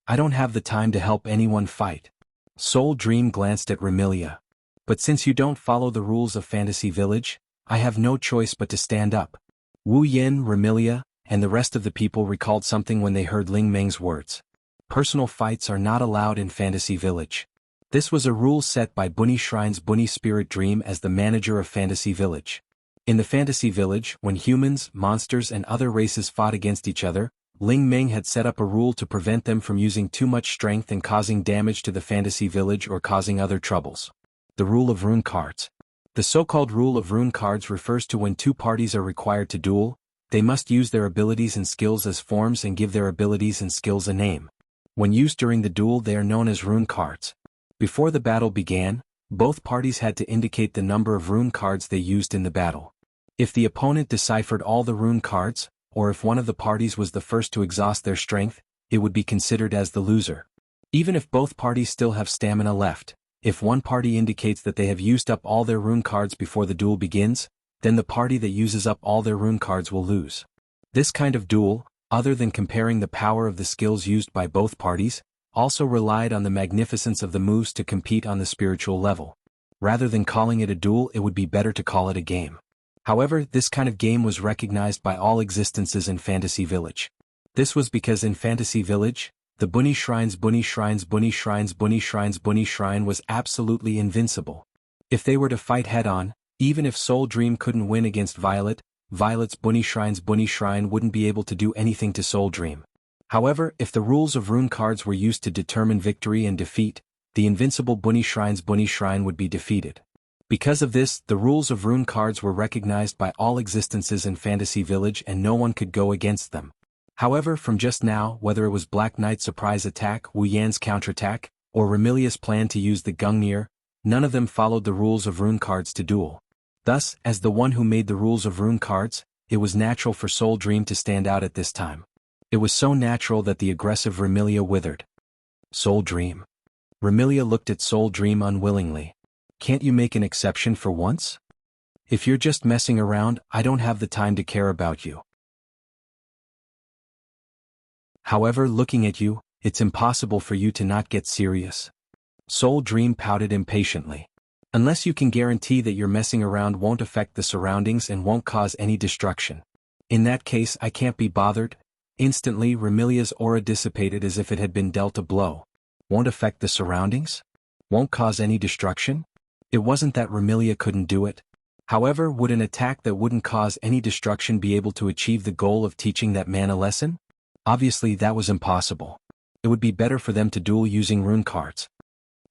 I don't have the time to help anyone fight. Soul Dream glanced at Remilia. But since you don't follow the rules of Fantasy Village, I have no choice but to stand up. Wu Yen, Remilia, and the rest of the people recalled something when they heard Ling Meng's words. Personal fights are not allowed in Fantasy Village. This was a rule set by Bunny Shrine's Bunny Spirit Dream as the manager of Fantasy Village. In the Fantasy Village, when humans, monsters and other races fought against each other, Ling Meng had set up a rule to prevent them from using too much strength and causing damage to the Fantasy Village or causing other troubles. The Rule of Rune Cards. The so-called Rule of Rune Cards refers to when two parties are required to duel, they must use their abilities and skills as forms and give their abilities and skills a name. When used during the duel they are known as rune cards. Before the battle began, both parties had to indicate the number of rune cards they used in the battle. If the opponent deciphered all the rune cards, or if one of the parties was the first to exhaust their strength, it would be considered as the loser. Even if both parties still have stamina left, if one party indicates that they have used up all their rune cards before the duel begins, then the party that uses up all their rune cards will lose. This kind of duel, other than comparing the power of the skills used by both parties, also relied on the magnificence of the moves to compete on the spiritual level. Rather than calling it a duel, it would be better to call it a game. However, this kind of game was recognized by all existences in Fantasy Village. This was because in Fantasy Village, the Bunny Shrine's Bunny Shrine's Bunny Shrine's Bunny Shrine's Bunny Shrine was absolutely invincible. If they were to fight head-on, even if Soul Dream couldn't win against Violet, Violet's Bunny Shrine's Bunny Shrine wouldn't be able to do anything to Soul Dream. However, if the rules of rune cards were used to determine victory and defeat, the invincible Bunny Shrine's Bunny Shrine would be defeated. Because of this, the rules of rune cards were recognized by all existences in Fantasy Village and no one could go against them. However, from just now, whether it was Black Knight's surprise attack, Wu Yan's counterattack, or Remilia's plan to use the Gungnir, none of them followed the rules of rune cards to duel. Thus, as the one who made the rules of rune cards, it was natural for Soul Dream to stand out at this time. It was so natural that the aggressive Remilia withered. Soul Dream. Remilia looked at Soul Dream unwillingly. Can't you make an exception for once? If you're just messing around, I don't have the time to care about you. However, looking at you, it's impossible for you to not get serious. Soul Dream pouted impatiently. Unless you can guarantee that your messing around won't affect the surroundings and won't cause any destruction. In that case, I can't be bothered. Instantly, Remilia's aura dissipated as if it had been dealt a blow. Won't affect the surroundings? Won't cause any destruction? It wasn't that Remilia couldn't do it. However, would an attack that wouldn't cause any destruction be able to achieve the goal of teaching that man a lesson? Obviously, that was impossible. It would be better for them to duel using rune cards.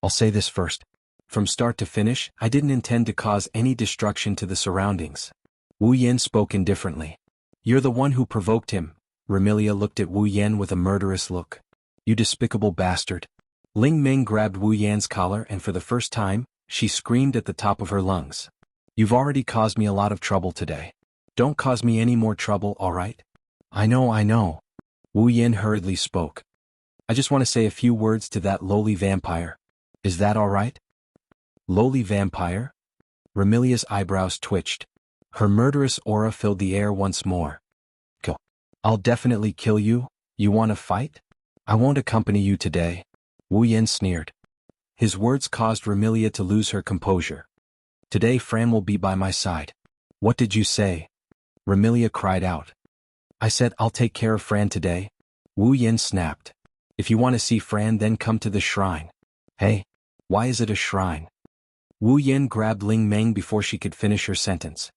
I'll say this first. From start to finish, I didn't intend to cause any destruction to the surroundings. Wu Yen spoke indifferently. You're the one who provoked him. Remilia looked at Wu Yen with a murderous look. You despicable bastard. Ling Meng grabbed Wu Yan's collar and for the first time, she screamed at the top of her lungs. You've already caused me a lot of trouble today. Don't cause me any more trouble, alright? I know. Wu Yen hurriedly spoke. I just want to say a few words to that lowly vampire. Is that alright? Lowly vampire? Remilia's eyebrows twitched. Her murderous aura filled the air once more. Go. I'll definitely kill you. You want to fight? I won't accompany you today. Wu Yen sneered. His words caused Remilia to lose her composure. Today Fran will be by my side. What did you say? Remilia cried out. I said I'll take care of Fran today. Wu Yen snapped. If you want to see Fran, then come to the shrine. Hey, why is it a shrine? Wu Yen grabbed Ling Meng before she could finish her sentence.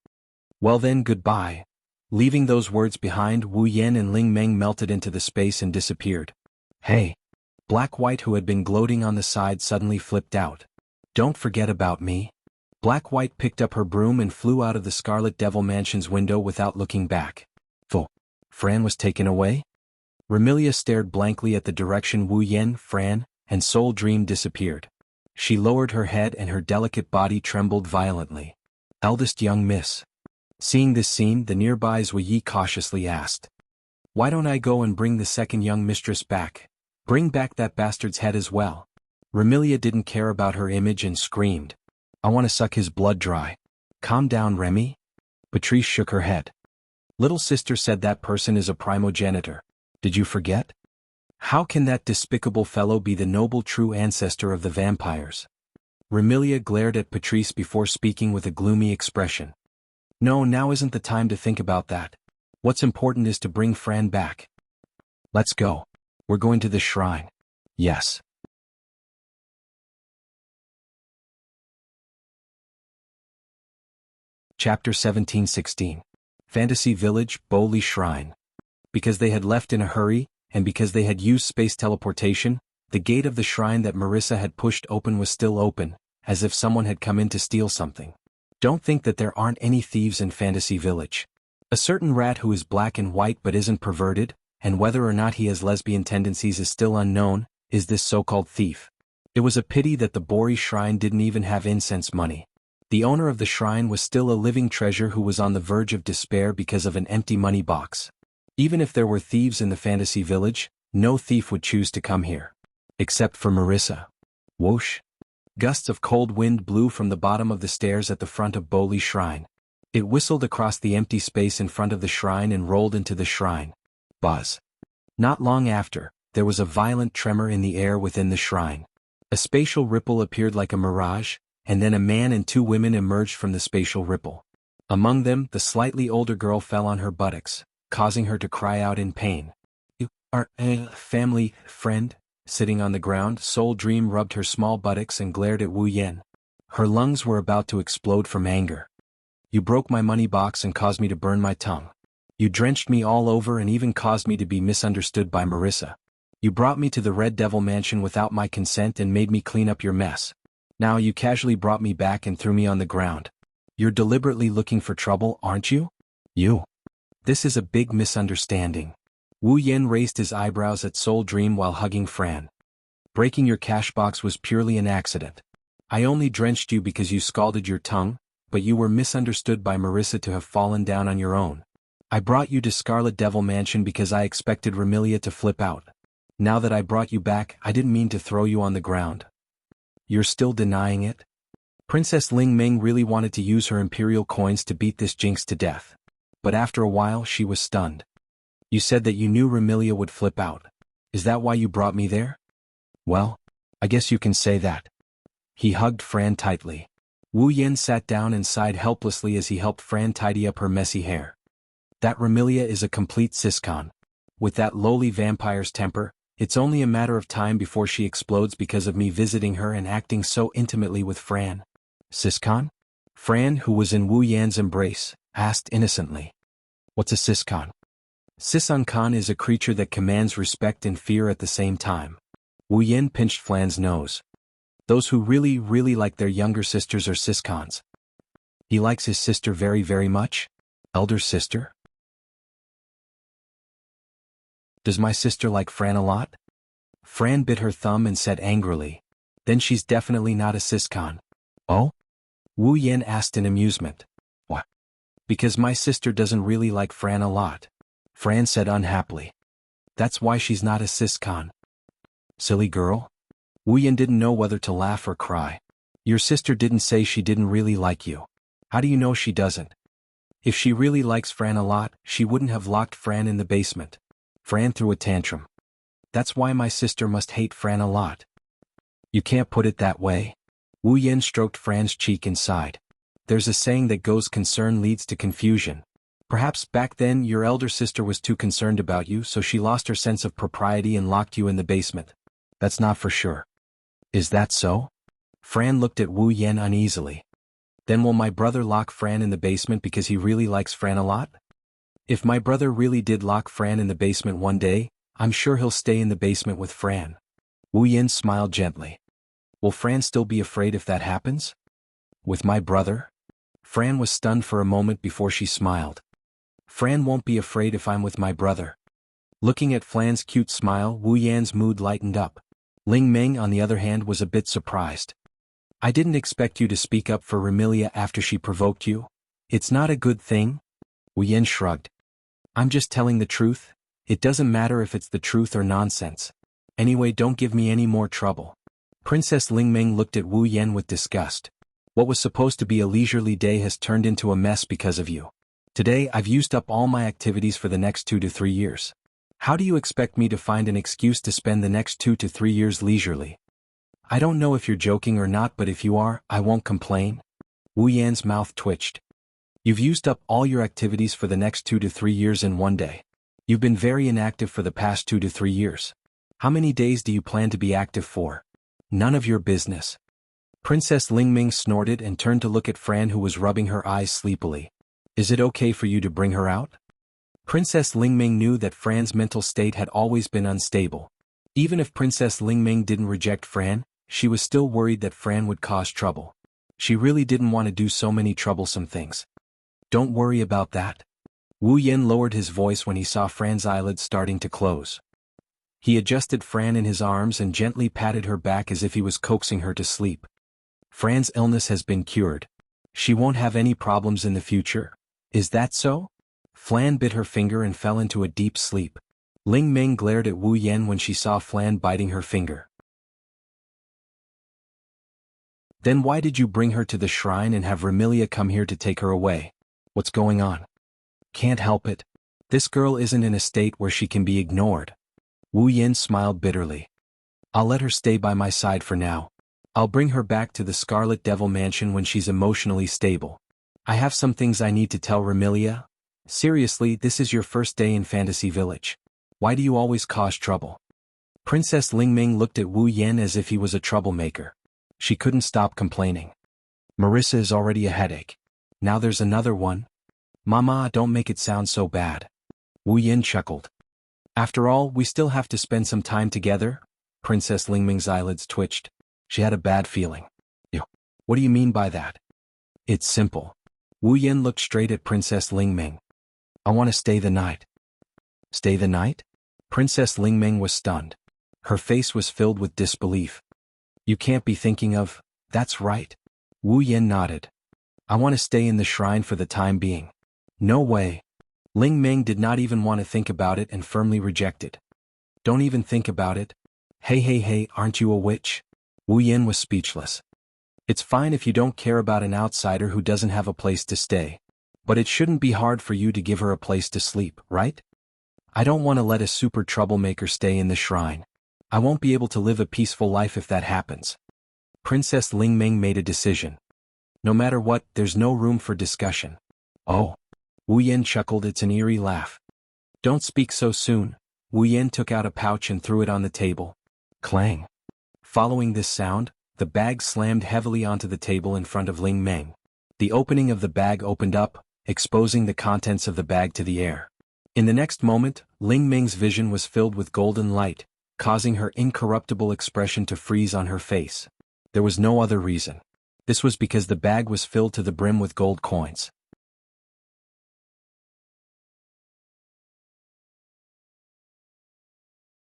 Well then, goodbye. Leaving those words behind, Wu Yen and Ling Meng melted into the space and disappeared. Hey. Black White, who had been gloating on the side, suddenly flipped out. Don't forget about me. Black White picked up her broom and flew out of the Scarlet Devil Mansion's window without looking back. Fran was taken away? Remilia stared blankly at the direction Wu Yen, Fran, and Soul Dream disappeared. She lowered her head and her delicate body trembled violently. Eldest young miss. Seeing this scene, the nearby Zui Yi cautiously asked. Why don't I go and bring the second young mistress back? Bring back that bastard's head as well. Remilia didn't care about her image and screamed. I want to suck his blood dry. Calm down, Remy. Patrice shook her head. Little sister said that person is a primogenitor. Did you forget? How can that despicable fellow be the noble true ancestor of the vampires? Remilia glared at Patrice before speaking with a gloomy expression. No, now isn't the time to think about that. What's important is to bring Fran back. Let's go. We're going to the shrine. Yes. Chapter 17-16. Fantasy Village, Bowley Shrine. Because they had left in a hurry, and because they had used space teleportation, the gate of the shrine that Marissa had pushed open was still open, as if someone had come in to steal something. Don't think that there aren't any thieves in Fantasy Village. A certain rat who is black and white but isn't perverted, and whether or not he has lesbian tendencies is still unknown, is this so-called thief. It was a pity that the Bori shrine didn't even have incense money. The owner of the shrine was still a living treasure who was on the verge of despair because of an empty money box. Even if there were thieves in the Fantasy Village, no thief would choose to come here. Except for Marissa. Whoosh! Gusts of cold wind blew from the bottom of the stairs at the front of Bowley Shrine. It whistled across the empty space in front of the shrine and rolled into the shrine. Buzz. Not long after, there was a violent tremor in the air within the shrine. A spatial ripple appeared like a mirage, and then a man and two women emerged from the spatial ripple. Among them, the slightly older girl fell on her buttocks, causing her to cry out in pain. You are a family friend? Sitting on the ground, Soul Dream rubbed her small buttocks and glared at Wu Yan. Her lungs were about to explode from anger. You broke my money box and caused me to burn my tongue. You drenched me all over and even caused me to be misunderstood by Marissa. You brought me to the Red Devil Mansion without my consent and made me clean up your mess. Now you casually brought me back and threw me on the ground. You're deliberately looking for trouble, aren't you? You. This is a big misunderstanding. Wu Yan raised his eyebrows at Soul Dream while hugging Fran. Breaking your cash box was purely an accident. I only drenched you because you scalded your tongue, but you were misunderstood by Marissa to have fallen down on your own. I brought you to Scarlet Devil Mansion because I expected Remilia to flip out. Now that I brought you back, I didn't mean to throw you on the ground. You're still denying it? Princess Ling Ming really wanted to use her imperial coins to beat this jinx to death. But after a while she was stunned. You said that you knew Remilia would flip out. Is that why you brought me there? Well, I guess you can say that. He hugged Fran tightly. Wu Yan sat down and sighed helplessly as he helped Fran tidy up her messy hair. That Remilia is a complete siscon. With that lowly vampire's temper, it's only a matter of time before she explodes because of me visiting her and acting so intimately with Fran. Siscon? Fran, who was in Wu Yan's embrace, asked innocently. What's a siscon? Siscon is a creature that commands respect and fear at the same time. Wu Yan pinched Fran's nose. Those who really like their younger sisters are siscons. He likes his sister very, very much? Elder sister? Does my sister like Fran a lot? Fran bit her thumb and said angrily. Then she's definitely not a siscon. Oh? Wu Yan asked in amusement. What? Because my sister doesn't really like Fran a lot. Fran said unhappily. That's why she's not a siscon. Silly girl. Wu Yan didn't know whether to laugh or cry. Your sister didn't say she didn't really like you. How do you know she doesn't? If she really likes Fran a lot, she wouldn't have locked Fran in the basement. Fran threw a tantrum. That's why my sister must hate Fran a lot. You can't put it that way. Wu Yan stroked Fran's cheek and sighed. There's a saying that goes concern leads to confusion. Perhaps back then your elder sister was too concerned about you, so she lost her sense of propriety and locked you in the basement. That's not for sure. Is that so? Fran looked at Wu Yan uneasily. Then will my brother lock Fran in the basement because he really likes Fran a lot? If my brother really did lock Fran in the basement one day, I'm sure he'll stay in the basement with Fran. Wu Yan smiled gently. Will Fran still be afraid if that happens? With my brother? Fran was stunned for a moment before she smiled. Fran won't be afraid if I'm with my brother. Looking at Fran's cute smile, Wu Yan's mood lightened up. Ling Ming, on the other hand, was a bit surprised. I didn't expect you to speak up for Remilia after she provoked you. It's not a good thing? Wu Yan shrugged. I'm just telling the truth. It doesn't matter if it's the truth or nonsense. Anyway, don't give me any more trouble. Princess Lingming looked at Wu Yan with disgust. What was supposed to be a leisurely day has turned into a mess because of you. Today I've used up all my activities for the next 2 to 3 years. How do you expect me to find an excuse to spend the next 2 to 3 years leisurely? I don't know if you're joking or not, but if you are, I won't complain. Wu Yan's mouth twitched. You've used up all your activities for the next 2 to 3 years in one day. You've been very inactive for the past 2 to 3 years. How many days do you plan to be active for? None of your business. Princess Lingming snorted and turned to look at Fran, who was rubbing her eyes sleepily. Is it okay for you to bring her out? Princess Lingming knew that Fran's mental state had always been unstable. Even if Princess Lingming didn't reject Fran, she was still worried that Fran would cause trouble. She really didn't want to do so many troublesome things. Don't worry about that. Wu Yan lowered his voice when he saw Fran's eyelids starting to close. He adjusted Fran in his arms and gently patted her back as if he was coaxing her to sleep. Fran's illness has been cured. She won't have any problems in the future. Is that so? Flan bit her finger and fell into a deep sleep. Ling Ming glared at Wu Yan when she saw Flan biting her finger. Then why did you bring her to the shrine and have Remilia come here to take her away? What's going on? Can't help it. This girl isn't in a state where she can be ignored. Wu Yan smiled bitterly. I'll let her stay by my side for now. I'll bring her back to the Scarlet Devil Mansion when she's emotionally stable. I have some things I need to tell Remilia. Seriously, this is your first day in Fantasy Village. Why do you always cause trouble? Princess Lingming looked at Wu Yan as if he was a troublemaker. She couldn't stop complaining. Marissa is already a headache. Now there's another one. Mama, don't make it sound so bad. Wu Yan chuckled. After all, we still have to spend some time together? Princess Lingming's eyelids twitched. She had a bad feeling. Ew. What do you mean by that? It's simple. Wu Yan looked straight at Princess Lingming. I want to stay the night. Stay the night? Princess Lingming was stunned. Her face was filled with disbelief. You can't be thinking of... That's right. Wu Yan nodded. I want to stay in the shrine for the time being. No way. Ling Ming did not even want to think about it and firmly rejected. Don't even think about it. Hey, aren't you a witch? Wu Yan was speechless. It's fine if you don't care about an outsider who doesn't have a place to stay. But it shouldn't be hard for you to give her a place to sleep, right? I don't want to let a super troublemaker stay in the shrine. I won't be able to live a peaceful life if that happens. Princess Lingming made a decision. No matter what, there's no room for discussion. Oh. Wu Yan chuckled. It's an eerie laugh. Don't speak so soon. Wu Yan took out a pouch and threw it on the table. Clang. Following this sound, the bag slammed heavily onto the table in front of Ling Ming. The opening of the bag opened up, exposing the contents of the bag to the air. In the next moment, Ling Ming's vision was filled with golden light, causing her incorruptible expression to freeze on her face. There was no other reason. This was because the bag was filled to the brim with gold coins.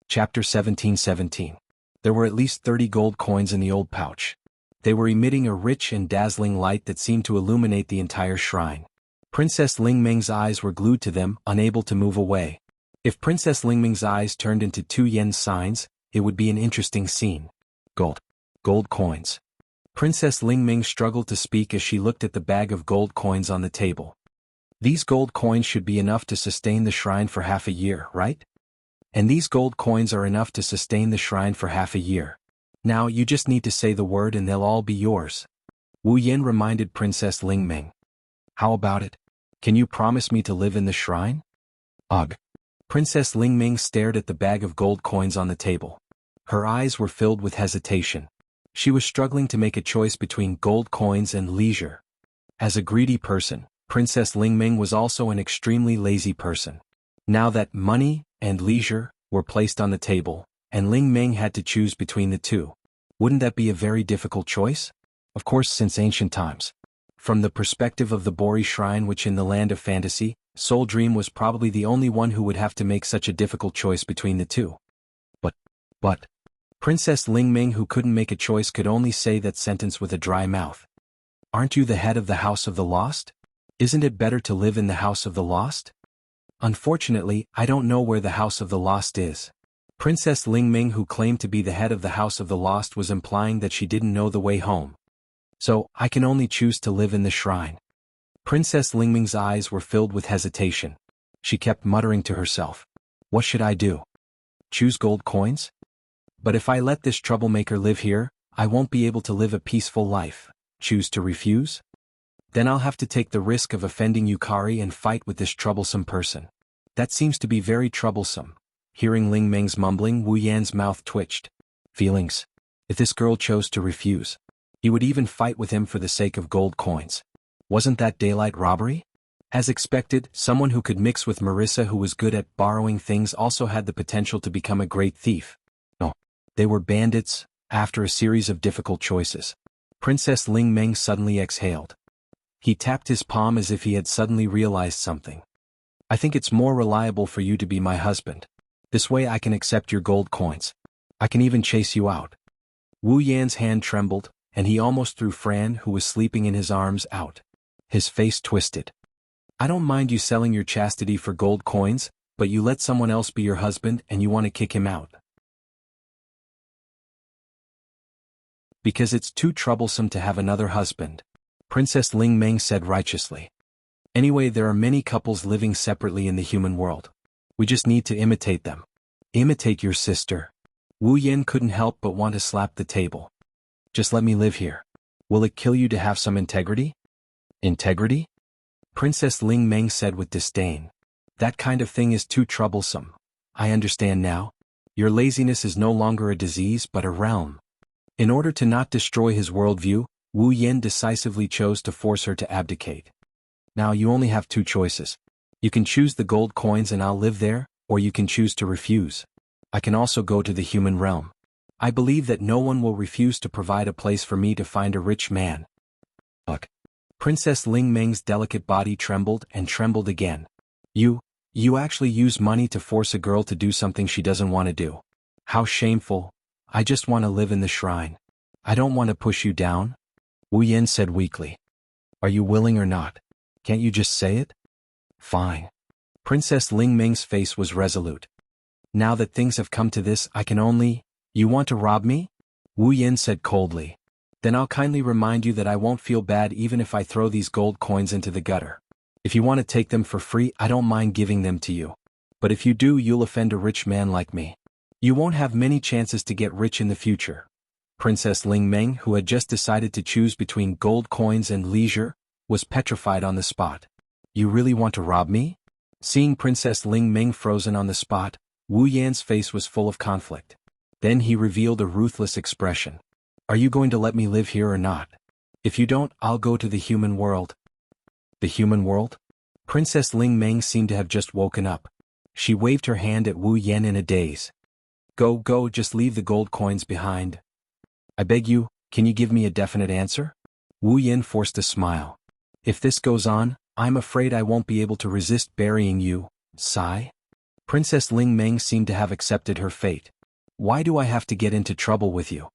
Chapter 17:17. There were at least 30 gold coins in the old pouch. They were emitting a rich and dazzling light that seemed to illuminate the entire shrine. Princess Lingming's eyes were glued to them, unable to move away. If Princess Lingming's eyes turned into 2 yen signs, it would be an interesting scene. Gold coins. Princess Lingming struggled to speak as she looked at the bag of gold coins on the table. These gold coins should be enough to sustain the shrine for half a year, right? And these gold coins are enough to sustain the shrine for half a year. Now you just need to say the word and they'll all be yours. Wu Yan reminded Princess Lingming. How about it? Can you promise me to live in the shrine? Ugh. Princess Lingming stared at the bag of gold coins on the table. Her eyes were filled with hesitation. She was struggling to make a choice between gold coins and leisure. As a greedy person, Princess Lingming was also an extremely lazy person. Now that money and leisure were placed on the table, and Lingming had to choose between the two, wouldn't that be a very difficult choice? Of course, since ancient times. From the perspective of the Bori Shrine, which in the land of fantasy, Soul Dream was probably the only one who would have to make such a difficult choice between the two. But, Princess Lingming, who couldn't make a choice, could only say that sentence with a dry mouth. Aren't you the head of the House of the Lost? Isn't it better to live in the House of the Lost? Unfortunately, I don't know where the House of the Lost is. Princess Lingming, who claimed to be the head of the House of the Lost, was implying that she didn't know the way home. So, I can only choose to live in the shrine. Princess Lingming's eyes were filled with hesitation. She kept muttering to herself. What should I do? Choose gold coins? But if I let this troublemaker live here, I won't be able to live a peaceful life. Choose to refuse? Then I'll have to take the risk of offending Yukari and fight with this troublesome person. That seems to be very troublesome. Hearing Ling Meng's mumbling, Wu Yan's mouth twitched. Feelings. If this girl chose to refuse, he would even fight with him for the sake of gold coins. Wasn't that daylight robbery? As expected, someone who could mix with Marissa, who was good at borrowing things, also had the potential to become a great thief. No, they were bandits. After a series of difficult choices, Princess Ling Meng suddenly exhaled. He tapped his palm as if he had suddenly realized something. I think it's more reliable for you to be my husband. This way I can accept your gold coins. I can even chase you out. Wu Yan's hand trembled, and he almost threw Fran, who was sleeping in his arms, out. His face twisted. I don't mind you selling your chastity for gold coins, but you let someone else be your husband and you want to kick him out. Because it's too troublesome to have another husband, Princess Ling Meng said righteously. Anyway, there are many couples living separately in the human world. We just need to imitate them. Imitate your sister. Wu Yan couldn't help but want to slap the table. Just let me live here. Will it kill you to have some integrity? Integrity? Princess Ling Meng said with disdain. That kind of thing is too troublesome. I understand now. Your laziness is no longer a disease but a realm. In order to not destroy his worldview, Wu Yan decisively chose to force her to abdicate. Now you only have two choices. You can choose the gold coins and I'll live there, or you can choose to refuse. I can also go to the human realm. I believe that no one will refuse to provide a place for me to find a rich man. Look. Princess Ling Meng's delicate body trembled and trembled again. You actually use money to force a girl to do something she doesn't want to do. How shameful. I just want to live in the shrine. I don't want to push you down. Wu Yan said weakly. Are you willing or not? Can't you just say it? Fine. Princess Ling Meng's face was resolute. Now that things have come to this, I can only... You want to rob me? Wu Yan said coldly. Then I'll kindly remind you that I won't feel bad even if I throw these gold coins into the gutter. If you want to take them for free, I don't mind giving them to you. But if you do, you'll offend a rich man like me. You won't have many chances to get rich in the future. Princess Ling Meng, who had just decided to choose between gold coins and leisure, was petrified on the spot. You really want to rob me? Seeing Princess Ling Meng frozen on the spot, Wu Yan's face was full of conflict. Then he revealed a ruthless expression. Are you going to let me live here or not? If you don't, I'll go to the human world. The human world? Princess Ling Meng seemed to have just woken up. She waved her hand at Wu Yan in a daze. Go, just leave the gold coins behind. I beg you, can you give me a definite answer? Wu Yan forced a smile. If this goes on, I'm afraid I won't be able to resist burying you. Sigh? Princess Ling Meng seemed to have accepted her fate. Why do I have to get into trouble with you?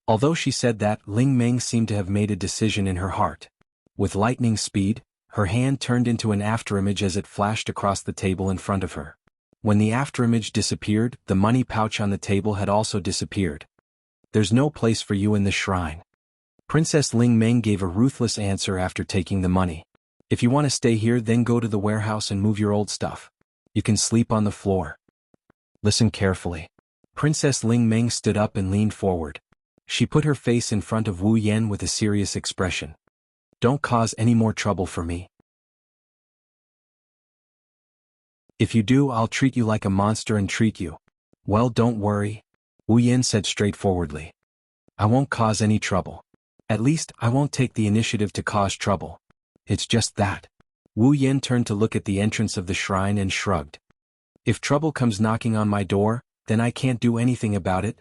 Although she said that, Ling Meng seemed to have made a decision in her heart. With lightning speed, her hand turned into an afterimage as it flashed across the table in front of her. When the afterimage disappeared, the money pouch on the table had also disappeared. There's no place for you in the shrine. Princess Ling Meng gave a ruthless answer after taking the money. If you want to stay here, then go to the warehouse and move your old stuff. You can sleep on the floor. Listen carefully. Princess Ling Meng stood up and leaned forward. She put her face in front of Wu Yan with a serious expression. Don't cause any more trouble for me. If you do, I'll treat you like a monster and treat you. Well, don't worry, Wu Yan said straightforwardly. I won't cause any trouble. At least, I won't take the initiative to cause trouble. It's just that. Wu Yan turned to look at the entrance of the shrine and shrugged. If trouble comes knocking on my door, then I can't do anything about it.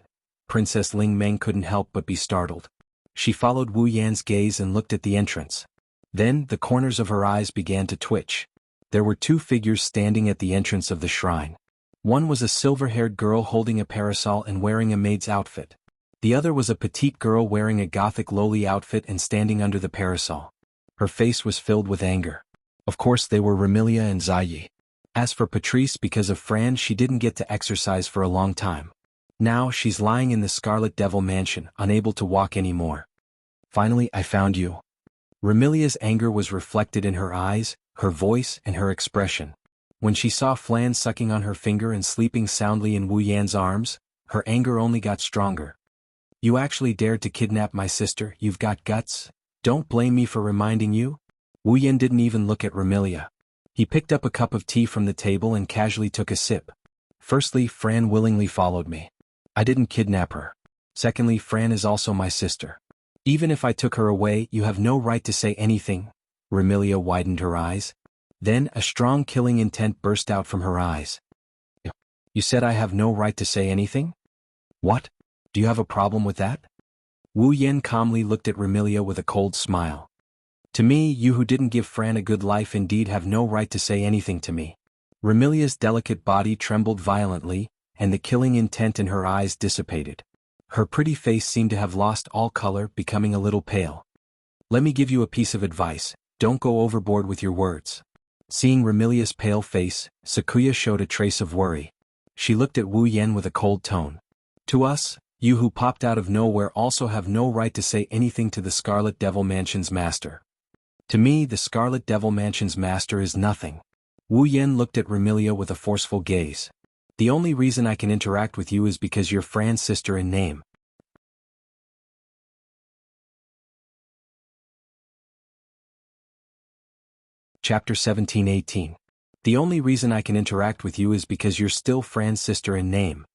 Princess Ling Meng couldn't help but be startled. She followed Wu Yan's gaze and looked at the entrance. Then, the corners of her eyes began to twitch. There were two figures standing at the entrance of the shrine. One was a silver-haired girl holding a parasol and wearing a maid's outfit. The other was a petite girl wearing a gothic lowly outfit and standing under the parasol. Her face was filled with anger. Of course they were Remilia and Ziyi. As for Patrice, because of Fran, she didn't get to exercise for a long time. Now she's lying in the Scarlet Devil Mansion, unable to walk anymore. Finally, I found you. Remilia's anger was reflected in her eyes, her voice, and her expression. When she saw Flan sucking on her finger and sleeping soundly in Wu Yan's arms, her anger only got stronger. You actually dared to kidnap my sister, you've got guts? Don't blame me for reminding you? Wu Yan didn't even look at Remilia. He picked up a cup of tea from the table and casually took a sip. Firstly, Fran willingly followed me. I didn't kidnap her. Secondly, Fran is also my sister. Even if I took her away, you have no right to say anything. Remilia widened her eyes. Then a strong killing intent burst out from her eyes. You said I have no right to say anything? What? Do you have a problem with that? Wu Yan calmly looked at Remilia with a cold smile. To me, you who didn't give Fran a good life indeed have no right to say anything to me. Remilia's delicate body trembled violently, and the killing intent in her eyes dissipated. Her pretty face seemed to have lost all color, becoming a little pale. Let me give you a piece of advice, don't go overboard with your words. Seeing Remilia's pale face, Sakuya showed a trace of worry. She looked at Wu Yan with a cold tone. To us, you who popped out of nowhere also have no right to say anything to the Scarlet Devil Mansion's master. To me, the Scarlet Devil Mansion's master is nothing. Wu Yan looked at Remilia with a forceful gaze. The only reason I can interact with you is because you're Fran's sister in name. Chapter 17-18. The only reason I can interact with you is because you're still Fran's sister in name.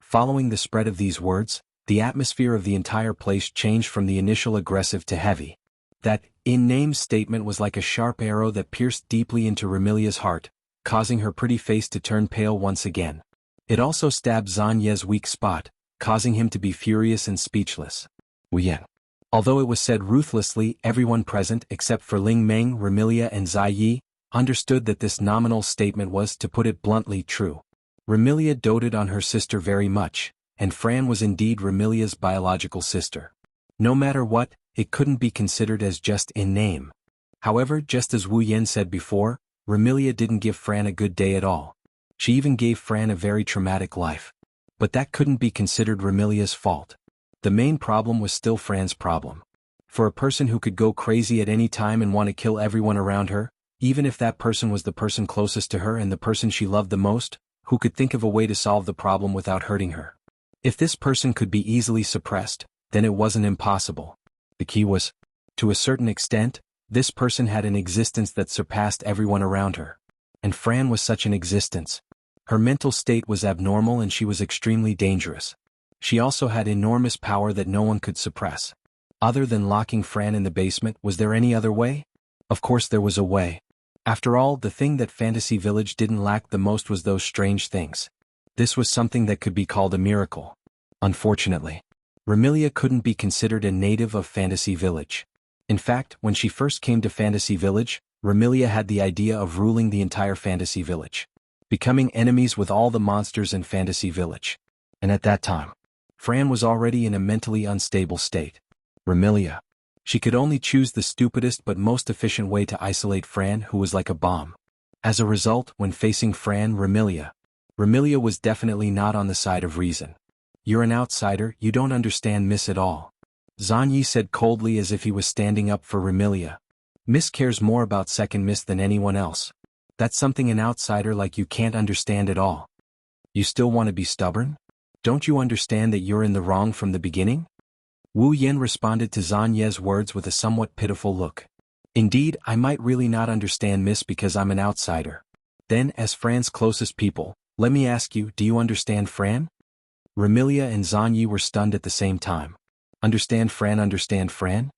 Following the spread of these words, the atmosphere of the entire place changed from the initial aggressive to heavy. That in-name statement was like a sharp arrow that pierced deeply into Remilia's heart, causing her pretty face to turn pale once again. It also stabbed Zhang Ye's weak spot, causing him to be furious and speechless. Wu Yan. Although it was said ruthlessly, everyone present except for Ling Meng, Remilia and Zai Yi, understood that this nominal statement was, to put it bluntly, true. Remilia doted on her sister very much, and Fran was indeed Remilia's biological sister. No matter what, it couldn't be considered as just in name. However, just as Wu Yan said before, Remilia didn't give Fran a good day at all. She even gave Fran a very traumatic life. But that couldn't be considered Remilia's fault. The main problem was still Fran's problem. For a person who could go crazy at any time and want to kill everyone around her, even if that person was the person closest to her and the person she loved the most, who could think of a way to solve the problem without hurting her. If this person could be easily suppressed, then it wasn't impossible. The key was, to a certain extent, this person had an existence that surpassed everyone around her. And Fran was such an existence. Her mental state was abnormal and she was extremely dangerous. She also had enormous power that no one could suppress. Other than locking Fran in the basement, was there any other way? Of course there was a way. After all, the thing that Fantasy Village didn't lack the most was those strange things. This was something that could be called a miracle. Unfortunately, Remilia couldn't be considered a native of Fantasy Village. In fact, when she first came to Fantasy Village, Remilia had the idea of ruling the entire Fantasy Village, becoming enemies with all the monsters in Fantasy Village. And at that time, Fran was already in a mentally unstable state. Remilia. She could only choose the stupidest but most efficient way to isolate Fran, who was like a bomb. As a result, when facing Remilia was definitely not on the side of reason. You're an outsider, you don't understand Miss at all. Zhang Yi said coldly as if he was standing up for Remilia. Miss cares more about second Miss than anyone else. That's something an outsider like you can't understand at all. You still want to be stubborn? Don't you understand that you're in the wrong from the beginning? Wu Yan responded to Zhang Ye's words with a somewhat pitiful look. Indeed, I might really not understand Miss because I'm an outsider. Then, as Fran's closest people, let me ask you, do you understand Fran? Remilia and Zhang Yi were stunned at the same time. Understand Fran?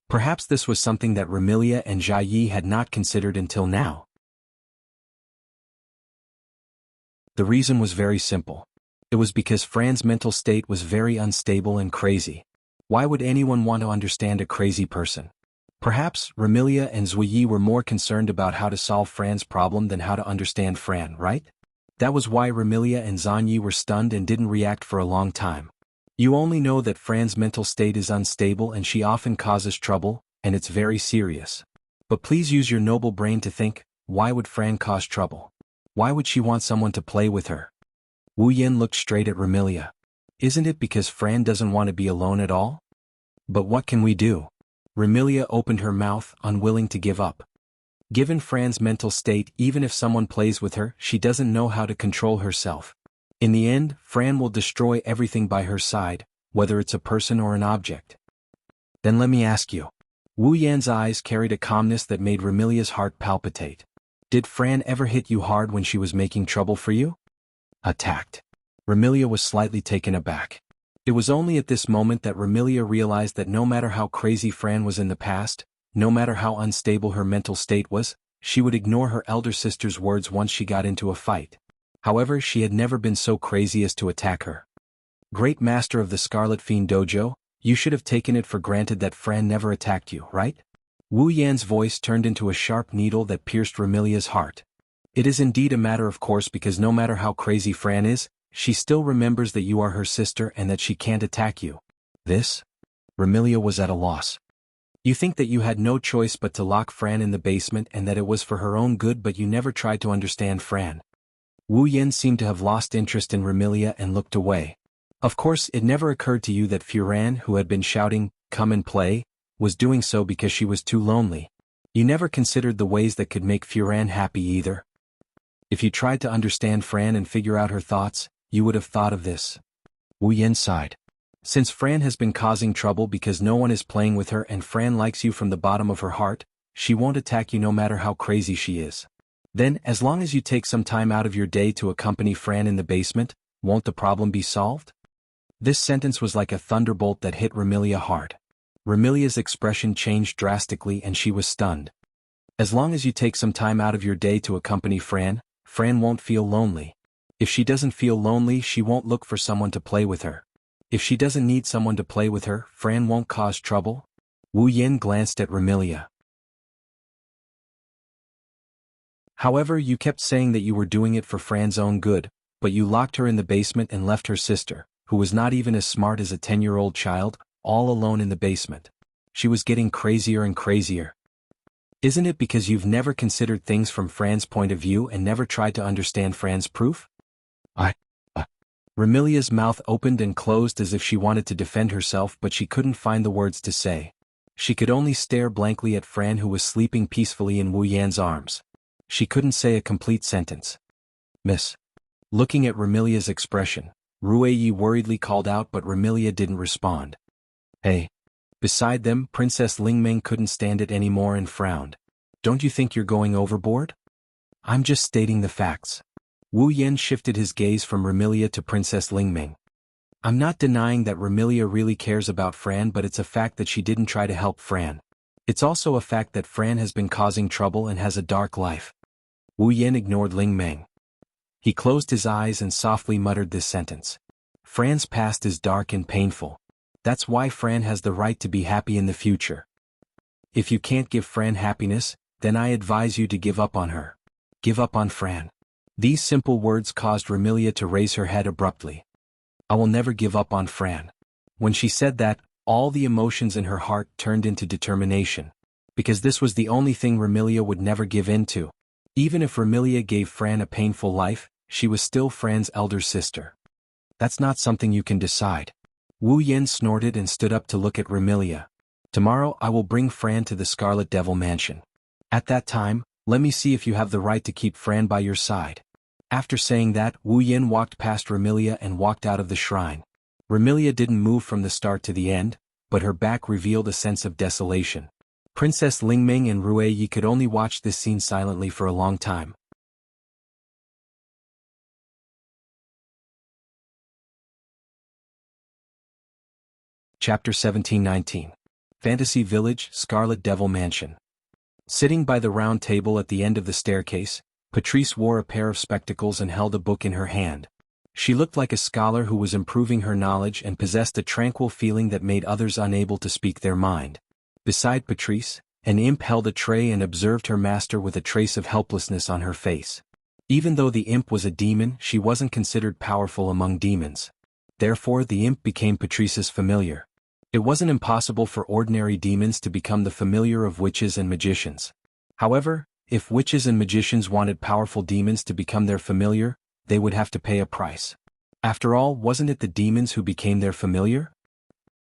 Perhaps this was something that Remilia and Zhai Yi had not considered until now. The reason was very simple. It was because Fran's mental state was very unstable and crazy. Why would anyone want to understand a crazy person? Perhaps Remilia and Zui Yi were more concerned about how to solve Fran's problem than how to understand Fran, right? That was why Remilia and Zhang Yi were stunned and didn't react for a long time. You only know that Fran's mental state is unstable and she often causes trouble, and it's very serious. But please use your noble brain to think, why would Fran cause trouble? Why would she want someone to play with her? Wu Yin looked straight at Remilia. Isn't it because Fran doesn't want to be alone at all? But what can we do? Remilia opened her mouth, unwilling to give up. Given Fran's mental state, even if someone plays with her, she doesn't know how to control herself. In the end, Fran will destroy everything by her side, whether it's a person or an object. Then let me ask you. Wu Yan's eyes carried a calmness that made Remilia's heart palpitate. Did Fran ever hit you hard when she was making trouble for you? Attacked. Remilia was slightly taken aback. It was only at this moment that Remilia realized that no matter how crazy Fran was in the past, no matter how unstable her mental state was, she would ignore her elder sister's words once she got into a fight. However, she had never been so crazy as to attack her. Great Master of the Scarlet Fiend Dojo, you should have taken it for granted that Fran never attacked you, right? Wu Yan's voice turned into a sharp needle that pierced Remilia's heart. It is indeed a matter of course because no matter how crazy Fran is, she still remembers that you are her sister and that she can't attack you. This? Remilia was at a loss. You think that you had no choice but to lock Fran in the basement and that it was for her own good, but you never tried to understand Fran. Wu Yan seemed to have lost interest in Remilia and looked away. Of course, it never occurred to you that Fran, who had been shouting, "Come and play," was doing so because she was too lonely. You never considered the ways that could make Fran happy either. If you tried to understand Fran and figure out her thoughts, you would have thought of this. Wu Yan sighed. Since Fran has been causing trouble because no one is playing with her and Fran likes you from the bottom of her heart, she won't attack you no matter how crazy she is. Then, as long as you take some time out of your day to accompany Fran in the basement, won't the problem be solved? This sentence was like a thunderbolt that hit Remilia hard. Remilia's expression changed drastically and she was stunned. As long as you take some time out of your day to accompany Fran, Fran won't feel lonely. If she doesn't feel lonely, she won't look for someone to play with her. If she doesn't need someone to play with her, Fran won't cause trouble. Wu Yin glanced at Remilia. However, you kept saying that you were doing it for Fran's own good, but you locked her in the basement and left her sister, who was not even as smart as a 10-year-old child, all alone in the basement. She was getting crazier and crazier. Isn't it because you've never considered things from Fran's point of view and never tried to understand Fran's proof? Remilia's mouth opened and closed as if she wanted to defend herself, but she couldn't find the words to say. She could only stare blankly at Fran, who was sleeping peacefully in Wu Yan's arms. She couldn't say a complete sentence. Miss. Looking at Remilia's expression, Ruiyi worriedly called out, but Remilia didn't respond. Hey. Beside them, Princess Lingmeng couldn't stand it anymore and frowned. Don't you think you're going overboard? I'm just stating the facts. Wu Yan shifted his gaze from Remilia to Princess Lingmeng. I'm not denying that Remilia really cares about Fran, but it's a fact that she didn't try to help Fran. It's also a fact that Fran has been causing trouble and has a dark life. Wu Yan ignored Lingmeng. He closed his eyes and softly muttered this sentence. Fran's past is dark and painful. That's why Fran has the right to be happy in the future. If you can't give Fran happiness, then I advise you to give up on her. Give up on Fran. These simple words caused Remilia to raise her head abruptly. I will never give up on Fran. When she said that, all the emotions in her heart turned into determination. Because this was the only thing Remilia would never give in to. Even if Remilia gave Fran a painful life, she was still Fran's elder sister. That's not something you can decide. Wu Yan snorted and stood up to look at Remilia. Tomorrow I will bring Fran to the Scarlet Devil Mansion. At that time, let me see if you have the right to keep Fran by your side. After saying that, Wu Yan walked past Remilia and walked out of the shrine. Remilia didn't move from the start to the end, but her back revealed a sense of desolation. Princess Lingmeng and Ruiyi could only watch this scene silently for a long time. Chapter 17-19. Fantasy Village, Scarlet Devil Mansion. Sitting by the round table at the end of the staircase, Patrice wore a pair of spectacles and held a book in her hand. She looked like a scholar who was improving her knowledge and possessed a tranquil feeling that made others unable to speak their mind. Beside Patrice, an imp held a tray and observed her master with a trace of helplessness on her face. Even though the imp was a demon, she wasn't considered powerful among demons. Therefore, the imp became Patrice's familiar. It wasn't impossible for ordinary demons to become the familiar of witches and magicians. However, If witches and magicians wanted powerful demons to become their familiar, they would have to pay a price. After all, wasn't it the demons who became their familiar?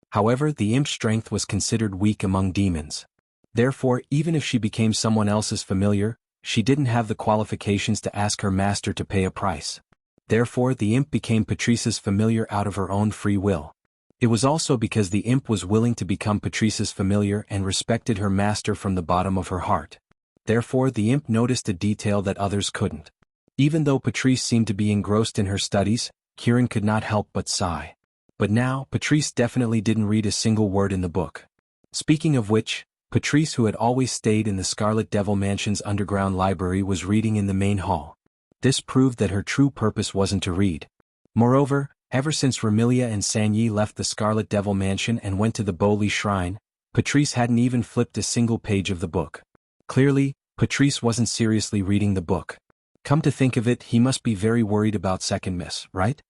However, the imp's strength was considered weak among demons. Therefore, even if she became someone else's familiar, she didn't have the qualifications to ask her master to pay a price. Therefore, the imp became Patrice's familiar out of her own free will. It was also because the imp was willing to become Patrice's familiar and respected her master from the bottom of her heart. Therefore, the imp noticed a detail that others couldn't. Even though Patrice seemed to be engrossed in her studies, Kieran could not help but sigh. But now, Patrice definitely didn't read a single word in the book. Speaking of which, Patrice, who had always stayed in the Scarlet Devil Mansion's underground library, was reading in the main hall. This proved that her true purpose wasn't to read. Moreover, ever since Ramilia and Sanyi left the Scarlet Devil Mansion and went to the Boli Shrine, Patrice hadn't even flipped a single page of the book. Clearly, Patrice wasn't seriously reading the book. Come to think of it, he must be very worried about second miss, right?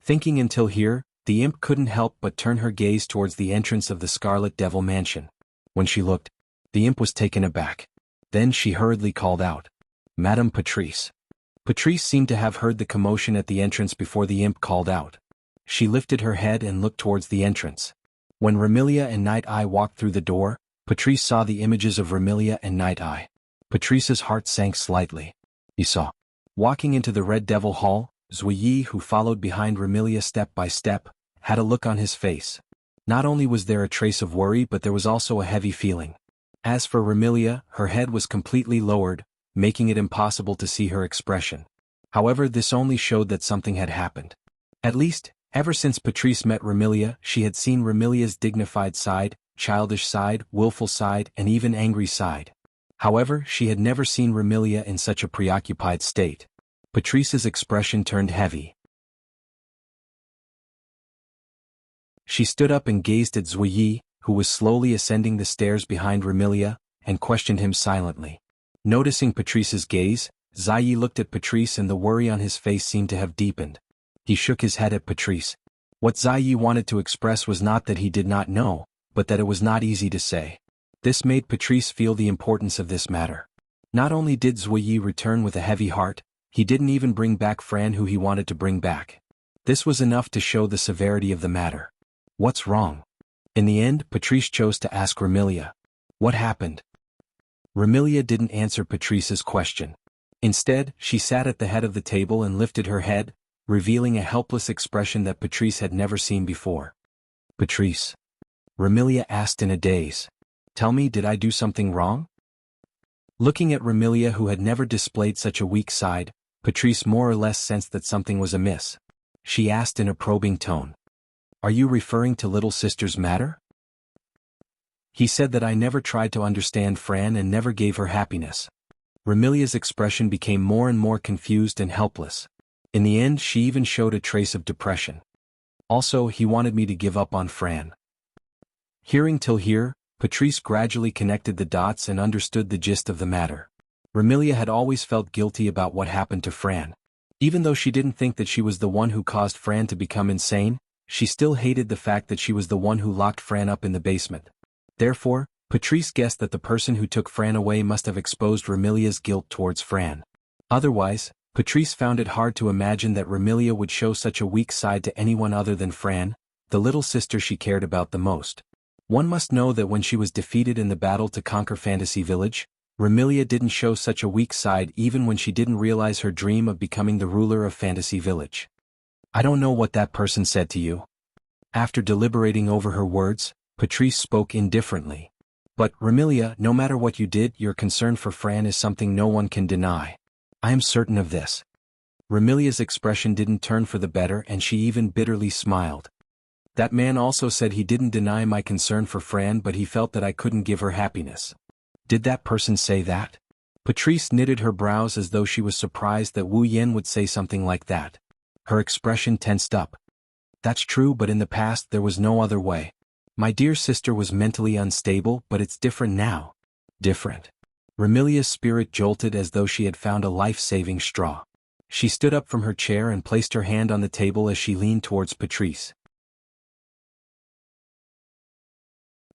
Thinking until here, the imp couldn't help but turn her gaze towards the entrance of the Scarlet Devil Mansion. When she looked, the imp was taken aback. Then she hurriedly called out, "Madame Patrice." Patrice seemed to have heard the commotion at the entrance before the imp called out. She lifted her head and looked towards the entrance. When Ramilia and Night Eye walked through the door, Patrice saw the images of Ramilia and Night Eye. Patrice's heart sank slightly. He saw, walking into the Red Devil Hall, Zuyi, who followed behind Ramilia step by step, had a look on his face. Not only was there a trace of worry, but there was also a heavy feeling. As for Ramilia, her head was completely lowered, making it impossible to see her expression. However, this only showed that something had happened. At least, ever since Patrice met Ramilia, she had seen Ramilia's dignified side, childish side, willful side, and even angry side. However, she had never seen Ramilia in such a preoccupied state. Patrice's expression turned heavy. She stood up and gazed at Zuyi, who was slowly ascending the stairs behind Ramilia, and questioned him silently. Noticing Patrice's gaze, Zuyi looked at Patrice and the worry on his face seemed to have deepened. He shook his head at Patrice. What Zuyi wanted to express was not that he did not know, but that it was not easy to say. This made Patrice feel the importance of this matter. Not only did Zuyi return with a heavy heart, he didn't even bring back Fran, who he wanted to bring back. This was enough to show the severity of the matter. What's wrong? In the end, Patrice chose to ask Ramilia. What happened? Ramilia didn't answer Patrice's question. Instead, she sat at the head of the table and lifted her head, revealing a helpless expression that Patrice had never seen before. Patrice. Ramilia asked in a daze. Tell me, did I do something wrong? Looking at Ramilia, who had never displayed such a weak side, Patrice more or less sensed that something was amiss. She asked in a probing tone. Are you referring to little sister's matter? He said that I never tried to understand Fran and never gave her happiness. Ramilia's expression became more and more confused and helpless. In the end, she even showed a trace of depression. Also, he wanted me to give up on Fran. Hearing till here, Patrice gradually connected the dots and understood the gist of the matter. Ramilia had always felt guilty about what happened to Fran. Even though she didn't think that she was the one who caused Fran to become insane, she still hated the fact that she was the one who locked Fran up in the basement. Therefore, Patrice guessed that the person who took Fran away must have exposed Ramilia's guilt towards Fran. Otherwise, Patrice found it hard to imagine that Ramilia would show such a weak side to anyone other than Fran, the little sister she cared about the most. One must know that when she was defeated in the battle to conquer Fantasy Village, Ramilia didn't show such a weak side even when she didn't realize her dream of becoming the ruler of Fantasy Village. I don't know what that person said to you. After deliberating over her words, Patrice spoke indifferently. But, Ramilia, no matter what you did, your concern for Fran is something no one can deny. I am certain of this. Ramilia's expression didn't turn for the better and she even bitterly smiled. That man also said he didn't deny my concern for Fran, but he felt that I couldn't give her happiness. Did that person say that? Patrice knitted her brows as though she was surprised that Wu Yen would say something like that. Her expression tensed up. That's true, but in the past there was no other way. My dear sister was mentally unstable, but it's different now. Different. Ramilia's spirit jolted as though she had found a life-saving straw. She stood up from her chair and placed her hand on the table as she leaned towards Patrice.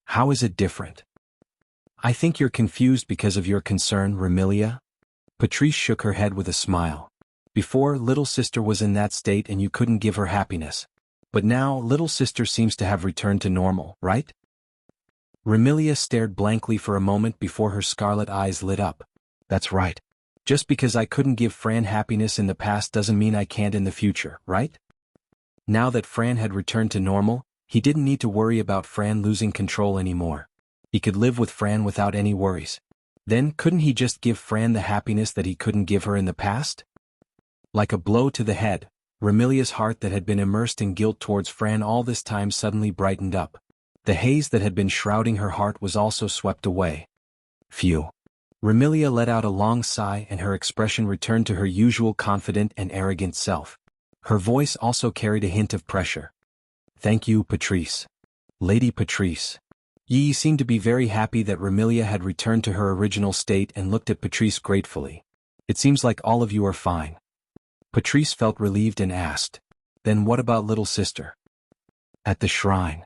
How is it different? I think you're confused because of your concern, Remilia. Patrice shook her head with a smile. Before, little sister was in that state and you couldn't give her happiness. But now, little sister seems to have returned to normal, right? Remilia stared blankly for a moment before her scarlet eyes lit up. That's right. Just because I couldn't give Fran happiness in the past doesn't mean I can't in the future, right? Now that Fran had returned to normal, he didn't need to worry about Fran losing control anymore. He could live with Fran without any worries. Then, couldn't he just give Fran the happiness that he couldn't give her in the past? Like a blow to the head, Remilia's heart that had been immersed in guilt towards Fran all this time suddenly brightened up. The haze that had been shrouding her heart was also swept away. Phew. Remilia let out a long sigh and her expression returned to her usual confident and arrogant self. Her voice also carried a hint of pressure. Thank you, Patrice. Lady Patrice. Yi seemed to be very happy that Remilia had returned to her original state and looked at Patrice gratefully. It seems like all of you are fine. Patrice felt relieved and asked, then what about little sister? At the shrine.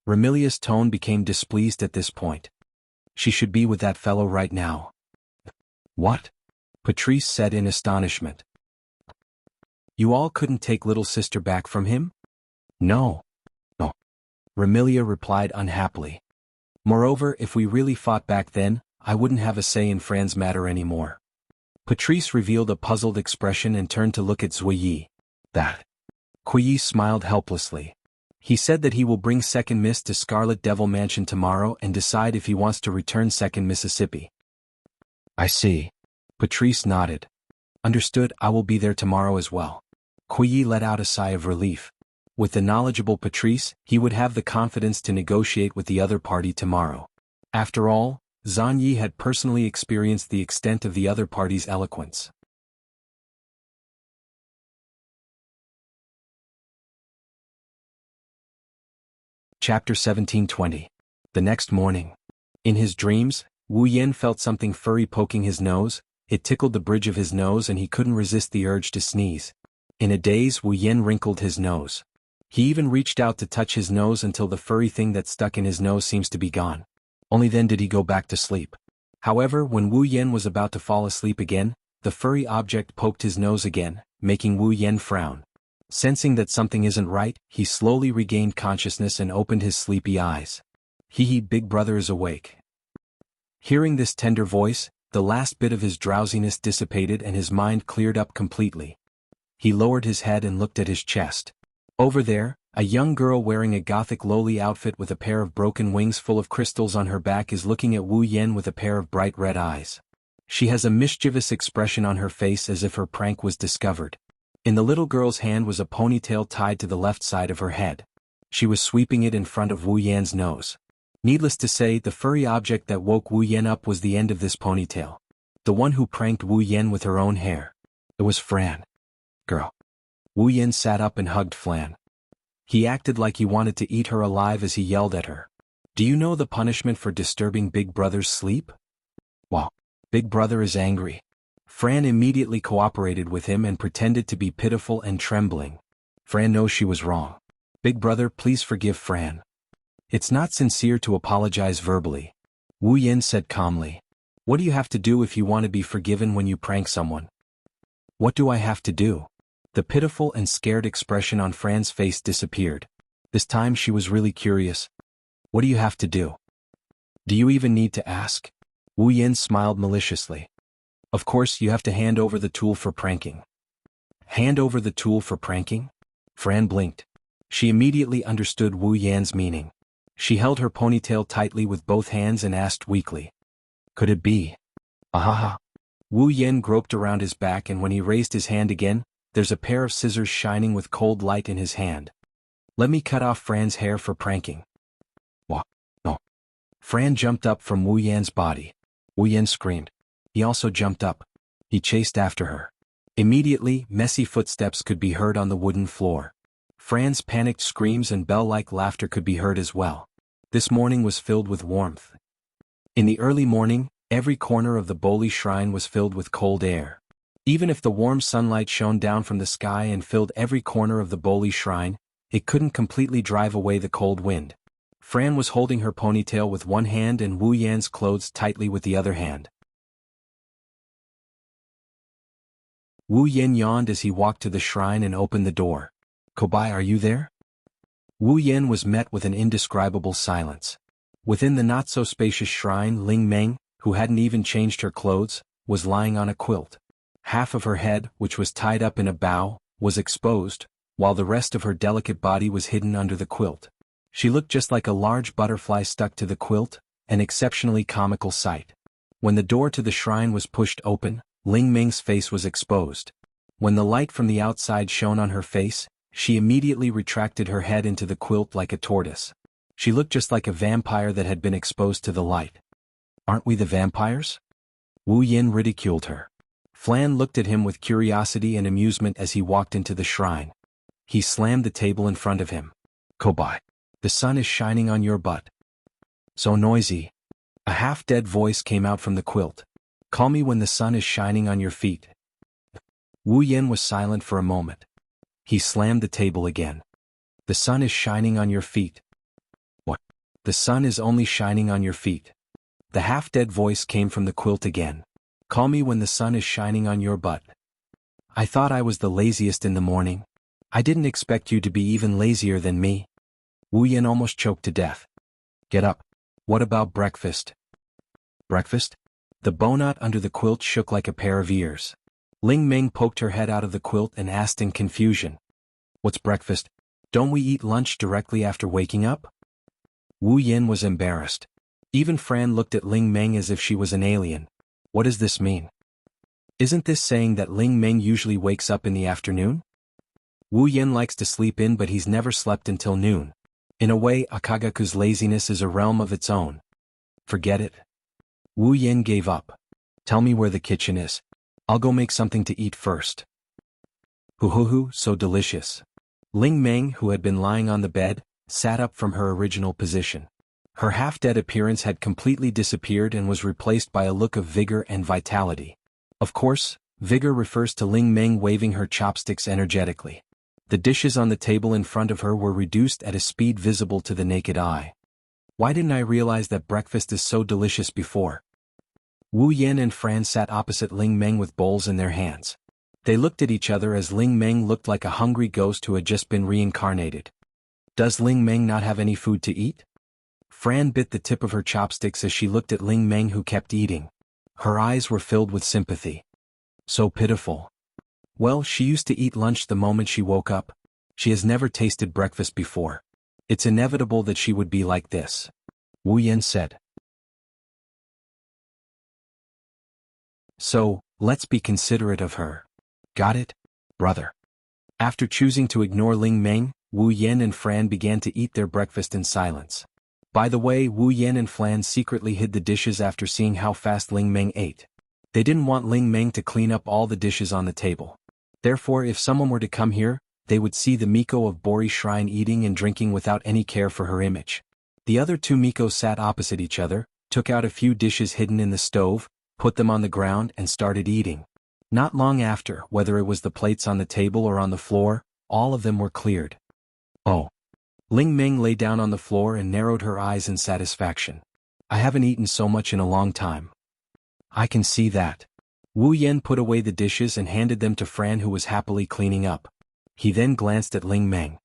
Remilia's tone became displeased at this point. She should be with that fellow right now. What? Patrice said in astonishment. You all couldn't take little sister back from him? No. No. Remilia replied unhappily. Moreover, if we really fought back then, I wouldn't have a say in Fran's matter anymore. Patrice revealed a puzzled expression and turned to look at Zuyi. That. Kuyi smiled helplessly. He said that he will bring Second Miss to Scarlet Devil Mansion tomorrow and decide if he wants to return Second Mississippi. I see. Patrice nodded. Understood, I will be there tomorrow as well. Kuyi let out a sigh of relief. With the knowledgeable Patrice, he would have the confidence to negotiate with the other party tomorrow. After all, Zhang Yi had personally experienced the extent of the other party's eloquence. Chapter 1720. The next morning. In his dreams, Wu Yen felt something furry poking his nose. It tickled the bridge of his nose and he couldn't resist the urge to sneeze. In a daze, Wu Yen wrinkled his nose. He even reached out to touch his nose until the furry thing that stuck in his nose seems to be gone. Only then did he go back to sleep. However, when Wu Yen was about to fall asleep again, the furry object poked his nose again, making Wu Yen frown. Sensing that something isn't right, he slowly regained consciousness and opened his sleepy eyes. Hee, big brother is awake. Hearing this tender voice, the last bit of his drowsiness dissipated and his mind cleared up completely. He lowered his head and looked at his chest. Over there, a young girl wearing a gothic lowly outfit with a pair of broken wings full of crystals on her back is looking at Wu Yen with a pair of bright red eyes. She has a mischievous expression on her face as if her prank was discovered. In the little girl's hand was a ponytail tied to the left side of her head. She was sweeping it in front of Wu Yan's nose. Needless to say, the furry object that woke Wu Yen up was the end of this ponytail. The one who pranked Wu Yen with her own hair. It was Fran. Girl. Wu Yen sat up and hugged Fran. He acted like he wanted to eat her alive as he yelled at her. Do you know the punishment for disturbing Big Brother's sleep? Wow. Big Brother is angry. Fran immediately cooperated with him and pretended to be pitiful and trembling. Fran knows she was wrong. Big Brother, please forgive Fran. It's not sincere to apologize verbally. Wu Yen said calmly. What do you have to do if you want to be forgiven when you prank someone? What do I have to do? The pitiful and scared expression on Fran's face disappeared. This time she was really curious. What do you have to do? Do you even need to ask? Wu Yen smiled maliciously. Of course, you have to hand over the tool for pranking. Hand over the tool for pranking? Fran blinked. She immediately understood Wu Yan's meaning. She held her ponytail tightly with both hands and asked weakly. Could it be? Ahaha. Wu Yen groped around his back and when he raised his hand again, there's a pair of scissors shining with cold light in his hand. Let me cut off Fran's hair for pranking. What? No. Fran jumped up from Wu Yan's body. Wu Yan screamed. He also jumped up. He chased after her. Immediately, messy footsteps could be heard on the wooden floor. Fran's panicked screams and bell-like laughter could be heard as well. This morning was filled with warmth. In the early morning, every corner of the Boli shrine was filled with cold air. Even if the warm sunlight shone down from the sky and filled every corner of the Boli shrine, it couldn't completely drive away the cold wind. Fran was holding her ponytail with one hand and Wu Yan's clothes tightly with the other hand. Wu Yan yawned as he walked to the shrine and opened the door. "Kobai, are you there?" Wu Yan was met with an indescribable silence. Within the not-so-spacious shrine, Ling Meng, who hadn't even changed her clothes, was lying on a quilt. Half of her head, which was tied up in a bow, was exposed, while the rest of her delicate body was hidden under the quilt. She looked just like a large butterfly stuck to the quilt, an exceptionally comical sight. When the door to the shrine was pushed open, Ling Meng's face was exposed. When the light from the outside shone on her face, she immediately retracted her head into the quilt like a tortoise. She looked just like a vampire that had been exposed to the light. "Aren't we the vampires?" Wu Yin ridiculed her. Flan looked at him with curiosity and amusement as he walked into the shrine. He slammed the table in front of him. "Kobai, the sun is shining on your butt." "So noisy." A half-dead voice came out from the quilt. "Call me when the sun is shining on your feet." Wu Yin was silent for a moment. He slammed the table again. "The sun is shining on your feet." "What? The sun is only shining on your feet." The half-dead voice came from the quilt again. "Call me when the sun is shining on your butt." "I thought I was the laziest in the morning. I didn't expect you to be even lazier than me." Wu Yin almost choked to death. "Get up. What about breakfast?" "Breakfast?" The bowknot under the quilt shook like a pair of ears. Ling Meng poked her head out of the quilt and asked in confusion. "What's breakfast? Don't we eat lunch directly after waking up?" Wu Yin was embarrassed. Even Fran looked at Ling Meng as if she was an alien. What does this mean? Isn't this saying that Ling Meng usually wakes up in the afternoon? Wu Yin likes to sleep in, but he's never slept until noon. In a way, Akagaku's laziness is a realm of its own. Forget it. Wu Yin gave up. "Tell me where the kitchen is. I'll go make something to eat first." Hoo, so delicious. Ling Meng, who had been lying on the bed, sat up from her original position. Her half-dead appearance had completely disappeared and was replaced by a look of vigor and vitality. Of course, vigor refers to Ling Meng waving her chopsticks energetically. The dishes on the table in front of her were reduced at a speed visible to the naked eye. Why didn't I realize that breakfast is so delicious before? Wu Yan and Fran sat opposite Ling Meng with bowls in their hands. They looked at each other as Ling Meng looked like a hungry ghost who had just been reincarnated. Does Ling Meng not have any food to eat? Fran bit the tip of her chopsticks as she looked at Ling Meng, who kept eating. Her eyes were filled with sympathy. So pitiful. Well, she used to eat lunch the moment she woke up. She has never tasted breakfast before. It's inevitable that she would be like this. Wu Yan said. So, let's be considerate of her. Got it, brother? After choosing to ignore Ling Meng, Wu Yan and Fran began to eat their breakfast in silence. By the way, Wu Yan and Fran secretly hid the dishes after seeing how fast Ling Meng ate. They didn't want Ling Meng to clean up all the dishes on the table. Therefore, if someone were to come here, they would see the Miko of Bori Shrine eating and drinking without any care for her image. The other two Mikos sat opposite each other, took out a few dishes hidden in the stove, put them on the ground and started eating. Not long after, whether it was the plates on the table or on the floor, all of them were cleared. Oh. Ling Meng lay down on the floor and narrowed her eyes in satisfaction. I haven't eaten so much in a long time. I can see that. Wu Yan put away the dishes and handed them to Fran, who was happily cleaning up. He then glanced at Ling Meng.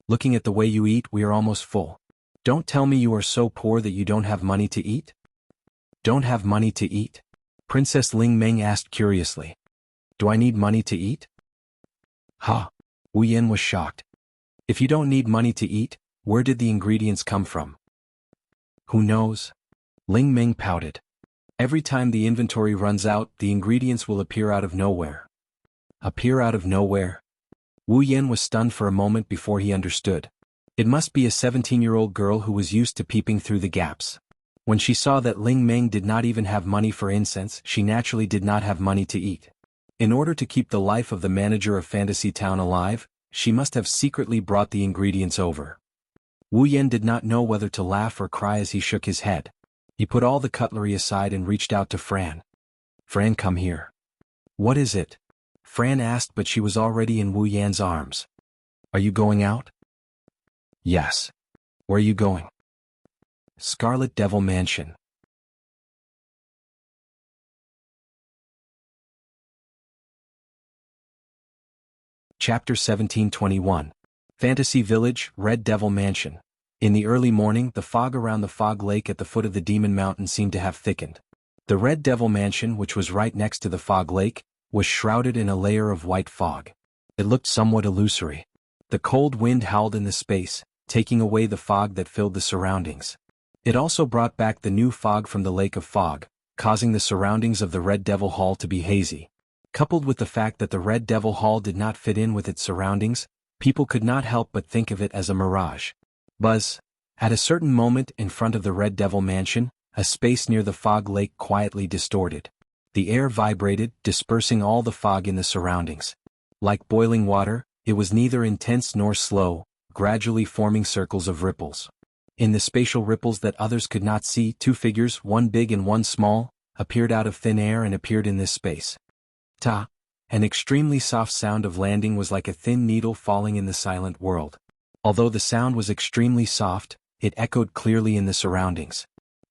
Looking at the way you eat, we are almost full. Don't tell me you are so poor that you don't have money to eat? Don't have money to eat? Princess Ling Meng asked curiously. Do I need money to eat? Ha! Wu Yan was shocked. If you don't need money to eat, where did the ingredients come from? Who knows? Ling Meng pouted. Every time the inventory runs out, the ingredients will appear out of nowhere. Appear out of nowhere? Wu Yan was stunned for a moment before he understood. It must be a 17-year-old girl who was used to peeping through the gaps. When she saw that Ling Meng did not even have money for incense, she naturally did not have money to eat. In order to keep the life of the manager of Fantasy Town alive, she must have secretly brought the ingredients over. Wu Yan did not know whether to laugh or cry as he shook his head. He put all the cutlery aside and reached out to Fran. Fran, come here. What is it? Fran asked, but she was already in Wu Yan's arms. Are you going out? Yes. Where are you going? Scarlet Devil Mansion. Chapter 1721. Fantasy Village, Red Devil Mansion. In the early morning, the fog around the fog lake at the foot of the Demon Mountain seemed to have thickened. The Red Devil Mansion, which was right next to the fog lake, was shrouded in a layer of white fog. It looked somewhat illusory. The cold wind howled in the space, taking away the fog that filled the surroundings. It also brought back the new fog from the lake of fog, causing the surroundings of the Red Devil Hall to be hazy. Coupled with the fact that the Red Devil Hall did not fit in with its surroundings, people could not help but think of it as a mirage. Buzz. At a certain moment in front of the Red Devil Mansion, a space near the fog lake quietly distorted. The air vibrated, dispersing all the fog in the surroundings. Like boiling water, it was neither intense nor slow, gradually forming circles of ripples. In the spatial ripples that others could not see, two figures, one big and one small, appeared out of thin air and appeared in this space. Ta! An extremely soft sound of landing was like a thin needle falling in the silent world. Although the sound was extremely soft, it echoed clearly in the surroundings.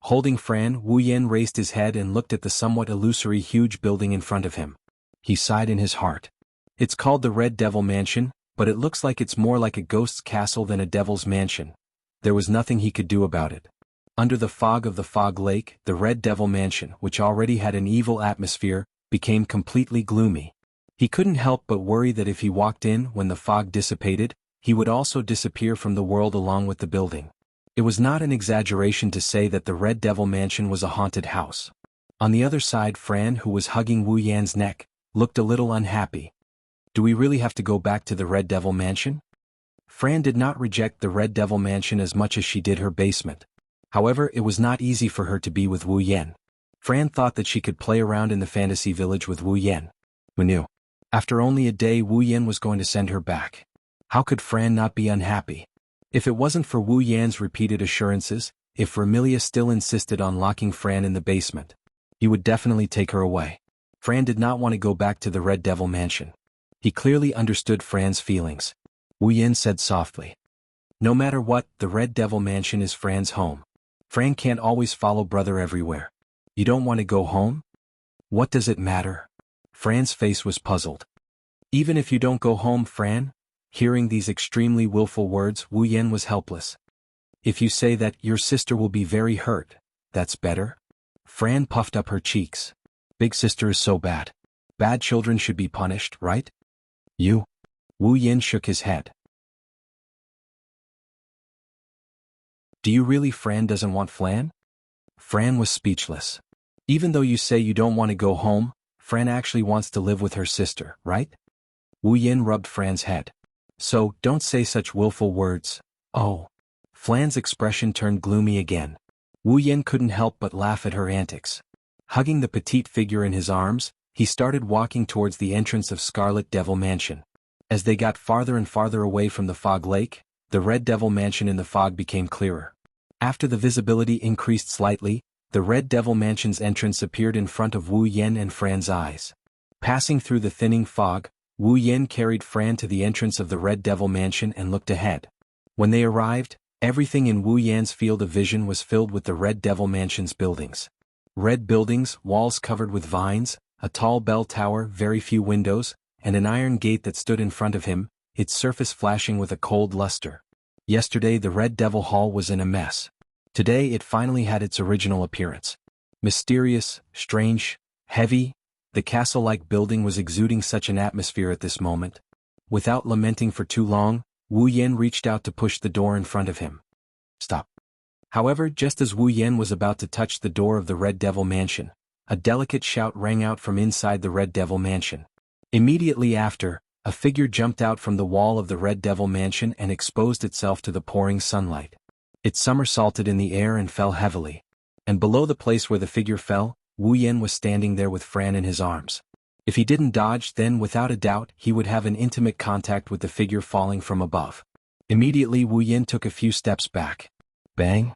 Holding Fran, Wu Yan raised his head and looked at the somewhat illusory huge building in front of him. He sighed in his heart. It's called the Red Devil Mansion, but it looks like it's more like a ghost's castle than a devil's mansion. There was nothing he could do about it. Under the fog of the fog lake, the Red Devil Mansion, which already had an evil atmosphere, became completely gloomy. He couldn't help but worry that if he walked in when the fog dissipated, he would also disappear from the world along with the building. It was not an exaggeration to say that the Red Devil Mansion was a haunted house. On the other side, Fran, who was hugging Wu Yan's neck, looked a little unhappy. Do we really have to go back to the Red Devil Mansion? Fran did not reject the Red Devil Mansion as much as she did her basement. However, it was not easy for her to be with Wu Yan. Fran thought that she could play around in the fantasy village with Wu Yan. Who knew? After only a day, Wu Yan was going to send her back. How could Fran not be unhappy? If it wasn't for Wu Yan's repeated assurances, if Vermilia still insisted on locking Fran in the basement, he would definitely take her away. Fran did not want to go back to the Red Devil Mansion. He clearly understood Fran's feelings. Wu Yan said softly. No matter what, the Red Devil Mansion is Fran's home. Fran can't always follow brother everywhere. You don't want to go home? What does it matter? Fran's face was puzzled. Even if you don't go home, Fran? Hearing these extremely willful words, Wu Yan was helpless. If you say that, your sister will be very hurt. That's better? Fran puffed up her cheeks. Big sister is so bad. Bad children should be punished, right? You? Wu Yan shook his head. Do you really? Fran doesn't want Flan? Fran was speechless. Even though you say you don't want to go home, Fran actually wants to live with her sister, right? Wu Yan rubbed Fran's head. So, don't say such willful words. Oh. Flan's expression turned gloomy again. Wu Yan couldn't help but laugh at her antics. Hugging the petite figure in his arms, he started walking towards the entrance of Scarlet Devil Mansion. As they got farther and farther away from the fog lake, the Red Devil Mansion in the fog became clearer. After the visibility increased slightly, the Red Devil Mansion's entrance appeared in front of Wu Yan and Fran's eyes. Passing through the thinning fog, Wu Yan carried Fran to the entrance of the Red Devil Mansion and looked ahead. When they arrived, everything in Wu Yan's field of vision was filled with the Red Devil Mansion's buildings. Red buildings, walls covered with vines, a tall bell tower, very few windows, and an iron gate that stood in front of him, its surface flashing with a cold luster. Yesterday the Red Devil Hall was in a mess. Today it finally had its original appearance. Mysterious, strange, heavy, the castle-like building was exuding such an atmosphere at this moment. Without lamenting for too long, Wu Yan reached out to push the door in front of him. Stop. However, just as Wu Yan was about to touch the door of the Red Devil Mansion, a delicate shout rang out from inside the Red Devil Mansion. Immediately after, a figure jumped out from the wall of the Red Devil Mansion and exposed itself to the pouring sunlight. It somersaulted in the air and fell heavily. And below the place where the figure fell, Wu Yan was standing there with Fran in his arms. If he didn't dodge, then without a doubt he would have an intimate contact with the figure falling from above. Immediately Wu Yan took a few steps back. Bang!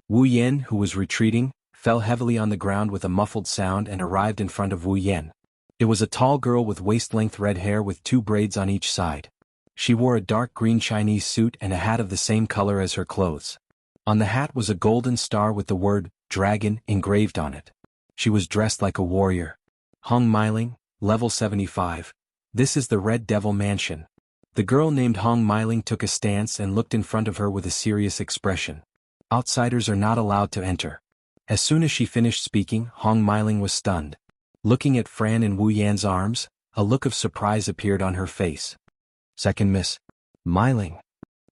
Wu Yan, who was retreating, fell heavily on the ground with a muffled sound and arrived in front of Wu Yan. It was a tall girl with waist-length red hair with 2 braids on each side. She wore a dark green Chinese suit and a hat of the same color as her clothes. On the hat was a golden star with the word, dragon, engraved on it. She was dressed like a warrior. Hong Meiling, level 75. This is the Red Devil Mansion. The girl named Hong Meiling took a stance and looked in front of her with a serious expression. Outsiders are not allowed to enter. As soon as she finished speaking, Hong Meiling was stunned. Looking at Fran in Wu Yan's arms, a look of surprise appeared on her face. Second Miss Meiling.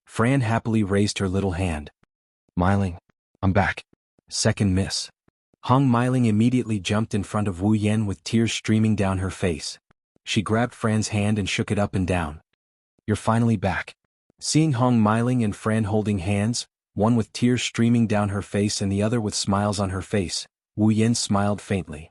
Fran happily raised her little hand. Meiling, I'm back. Second Miss. Hong Meiling immediately jumped in front of Wu Yan with tears streaming down her face. She grabbed Fran's hand and shook it up and down. You're finally back. Seeing Hong Meiling and Fran holding hands, one with tears streaming down her face and the other with smiles on her face, Wu Yan smiled faintly.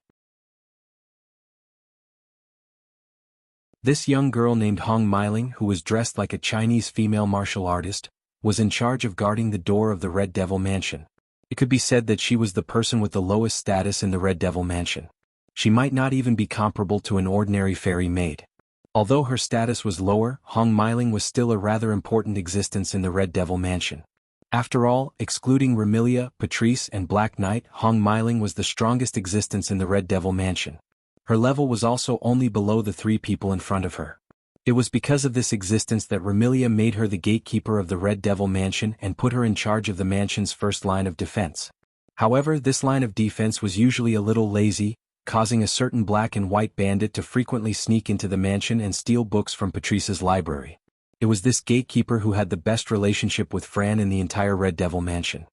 This young girl named Hong Meiling, who was dressed like a Chinese female martial artist, was in charge of guarding the door of the Red Devil Mansion. It could be said that she was the person with the lowest status in the Red Devil Mansion. She might not even be comparable to an ordinary fairy maid. Although her status was lower, Hong Meiling was still a rather important existence in the Red Devil Mansion. After all, excluding Remilia, Patrice and Black Knight, Hong Meiling was the strongest existence in the Red Devil Mansion. Her level was also only below the three people in front of her. It was because of this existence that Remilia made her the gatekeeper of the Red Devil Mansion and put her in charge of the mansion's first line of defense. However, this line of defense was usually a little lazy, causing a certain black and white bandit to frequently sneak into the mansion and steal books from Patrice's library. It was this gatekeeper who had the best relationship with Fran in the entire Red Devil Mansion.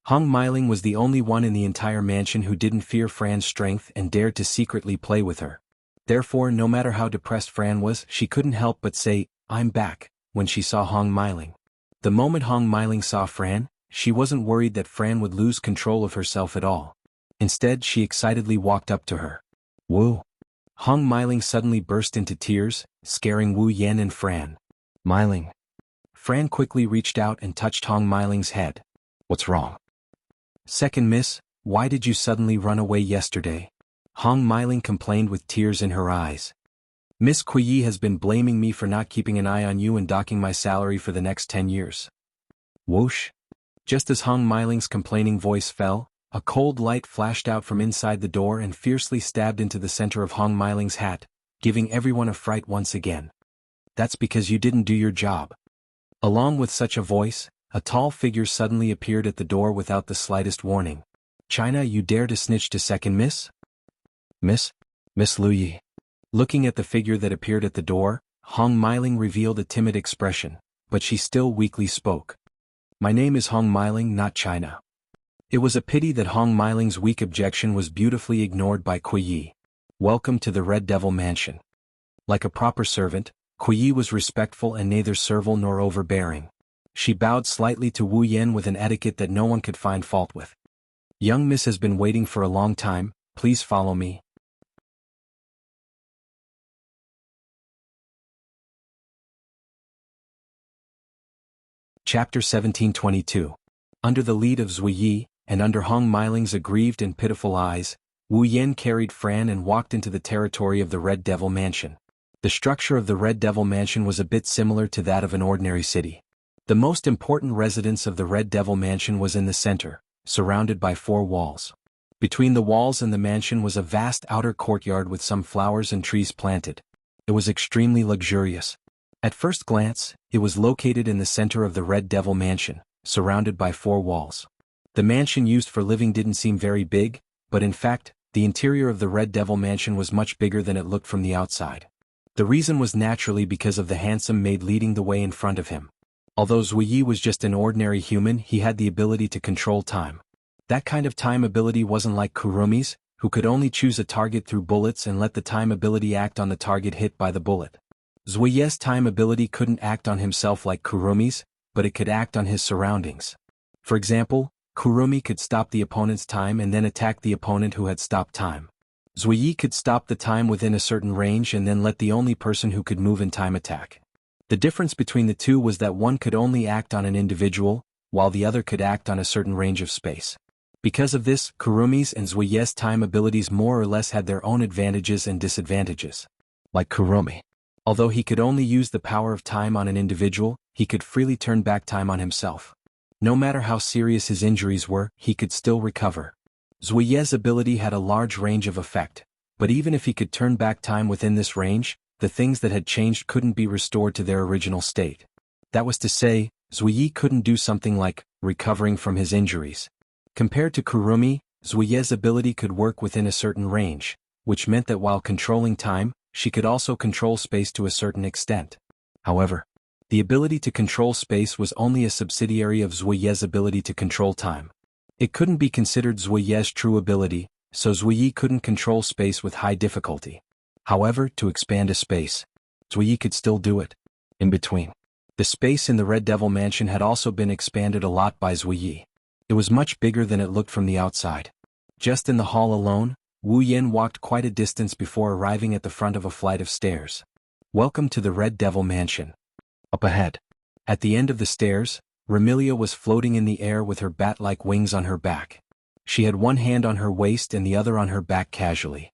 Hong Meiling was the only one in the entire mansion who didn't fear Fran's strength and dared to secretly play with her. Therefore, no matter how depressed Fran was, she couldn't help but say, "I'm back," when she saw Hong Meiling. The moment Hong Meiling saw Fran, she wasn't worried that Fran would lose control of herself at all. Instead, she excitedly walked up to her. "Wu." Hong Meiling suddenly burst into tears, scaring Wu Yan and Fran. "Meiling." Fran quickly reached out and touched Hong Meiling's head. "What's wrong?" "Second Miss, why did you suddenly run away yesterday?" Hong Meiling complained with tears in her eyes. "Miss Kuyi has been blaming me for not keeping an eye on you and docking my salary for the next 10 years. Whoosh. Just as Hong Meiling's complaining voice fell, a cold light flashed out from inside the door and fiercely stabbed into the center of Hong Meiling's hat, giving everyone a fright once again. "That's because you didn't do your job." Along with such a voice, a tall figure suddenly appeared at the door without the slightest warning. "China, you dare to snitch to Second Miss?" Miss Lu Yi." Looking at the figure that appeared at the door, Hong Meiling revealed a timid expression, but she still weakly spoke. "My name is Hong Meiling, not China." It was a pity that Hong Meiling's weak objection was beautifully ignored by Kuyi. "Welcome to the Red Devil Mansion." Like a proper servant, Kuyi was respectful and neither servile nor overbearing. She bowed slightly to Wu Yan with an etiquette that no one could find fault with. "Young Miss has been waiting for a long time, please follow me." Chapter 1722. Under the lead of Zui Yi, and under Hong Meiling's aggrieved and pitiful eyes, Wu Yan carried Fran and walked into the territory of the Red Devil Mansion. The structure of the Red Devil Mansion was a bit similar to that of an ordinary city. The most important residence of the Red Devil Mansion was in the center, surrounded by 4 walls. Between the walls and the mansion was a vast outer courtyard with some flowers and trees planted. It was extremely luxurious. At first glance, it was located in the center of the Red Devil Mansion, surrounded by 4 walls. The mansion used for living didn't seem very big, but in fact, the interior of the Red Devil Mansion was much bigger than it looked from the outside. The reason was naturally because of the handsome maid leading the way in front of him. Although Zui Yi was just an ordinary human, he had the ability to control time. That kind of time ability wasn't like Kurumi's, who could only choose a target through bullets and let the time ability act on the target hit by the bullet. Zui Yi's time ability couldn't act on himself like Kurumi's, but it could act on his surroundings. For example, Kurumi could stop the opponent's time and then attack the opponent who had stopped time. Zui Yi could stop the time within a certain range and then let the only person who could move in time attack. The difference between the two was that one could only act on an individual, while the other could act on a certain range of space. Because of this, Kurumi's and Zui Yi's time abilities more or less had their own advantages and disadvantages. Like Kurumi. Although he could only use the power of time on an individual, he could freely turn back time on himself. No matter how serious his injuries were, he could still recover. Zuye's ability had a large range of effect, but even if he could turn back time within this range, the things that had changed couldn't be restored to their original state. That was to say, Zuye couldn't do something like recovering from his injuries. Compared to Kurumi, Zuye's ability could work within a certain range, which meant that while controlling time, she could also control space to a certain extent. However, the ability to control space was only a subsidiary of Zuye's ability to control time. It couldn't be considered Zuye's true ability, so Zuye couldn't control space with high difficulty. However, to expand a space, Zuye could still do it. In between, the space in the Red Devil Mansion had also been expanded a lot by Zuye. It was much bigger than it looked from the outside. Just in the hall alone, Wu Yin walked quite a distance before arriving at the front of a flight of stairs. Welcome to the Red Devil Mansion. Up ahead. At the end of the stairs, Remilia was floating in the air with her bat-like wings on her back. She had one hand on her waist and the other on her back casually.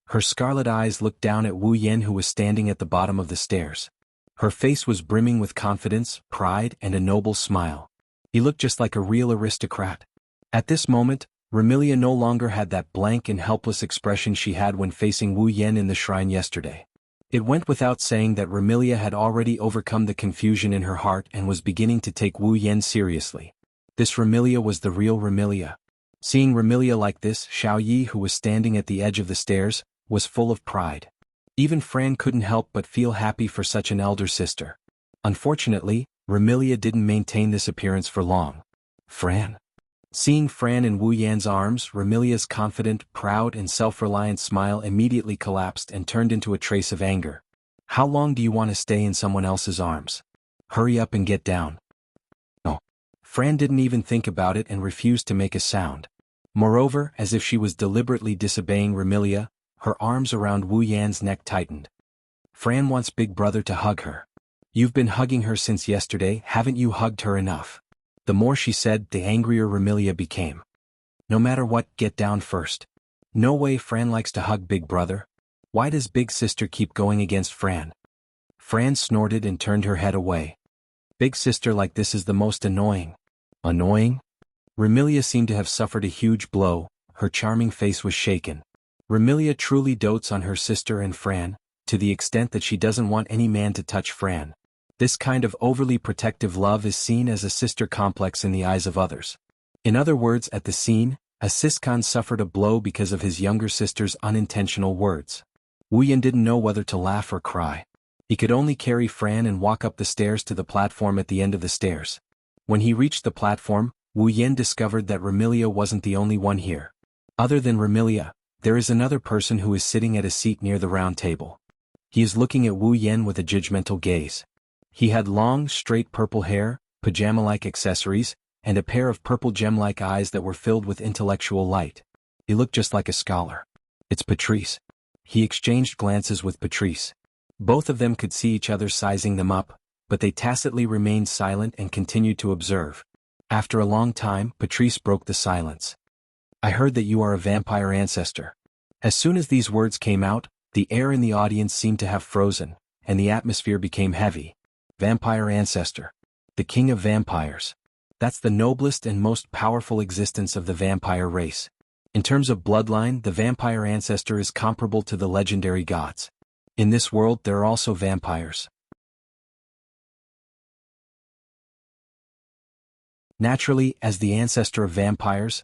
Her scarlet eyes looked down at Wu Yin, who was standing at the bottom of the stairs. Her face was brimming with confidence, pride, and a noble smile. He looked just like a real aristocrat. At this moment, Remilia no longer had that blank and helpless expression she had when facing Wu Yin in the shrine yesterday. It went without saying that Remilia had already overcome the confusion in her heart and was beginning to take Wu Yin seriously. This Remilia was the real Remilia. Seeing Remilia like this, Xiao Yi, who was standing at the edge of the stairs, was full of pride. Even Fran couldn't help but feel happy for such an elder sister. Unfortunately, Remilia didn't maintain this appearance for long. Fran. Seeing Fran in Wu Yan's arms, Remilia's confident, proud, and self-reliant smile immediately collapsed and turned into a trace of anger. How long do you want to stay in someone else's arms? Hurry up and get down. No. Fran didn't even think about it and refused to make a sound. Moreover, as if she was deliberately disobeying Remilia, her arms around Wu Yan's neck tightened. Fran wants Big Brother to hug her. You've been hugging her since yesterday, haven't you hugged her enough? The more she said, the angrier Remilia became. No matter what, get down first. No way Fran likes to hug Big Brother. Why does Big Sister keep going against Fran? Fran snorted and turned her head away. Big Sister like this is the most annoying. Annoying? Remilia seemed to have suffered a huge blow, her charming face was shaken. Remilia truly dotes on her sister and Fran, to the extent that she doesn't want any man to touch Fran. This kind of overly protective love is seen as a sister complex in the eyes of others. In other words, at the scene, a Siskan suffered a blow because of his younger sister's unintentional words. Wu Yan didn't know whether to laugh or cry. He could only carry Fran and walk up the stairs to the platform at the end of the stairs. When he reached the platform, Wu Yan discovered that Remilia wasn't the only one here. Other than Remilia, there is another person who is sitting at a seat near the round table. He is looking at Wu Yan with a judgmental gaze. He had long, straight purple hair, pajama-like accessories, and a pair of purple gem-like eyes that were filled with intellectual light. He looked just like a scholar. It's Patrice. He exchanged glances with Patrice. Both of them could see each other sizing them up, but they tacitly remained silent and continued to observe. After a long time, Patrice broke the silence. I heard that you are a vampire ancestor. As soon as these words came out, the air in the audience seemed to have frozen, and the atmosphere became heavy. Vampire ancestor. The king of vampires. That's the noblest and most powerful existence of the vampire race. In terms of bloodline, the vampire ancestor is comparable to the legendary gods. In this world there are also vampires. Naturally, as the ancestor of vampires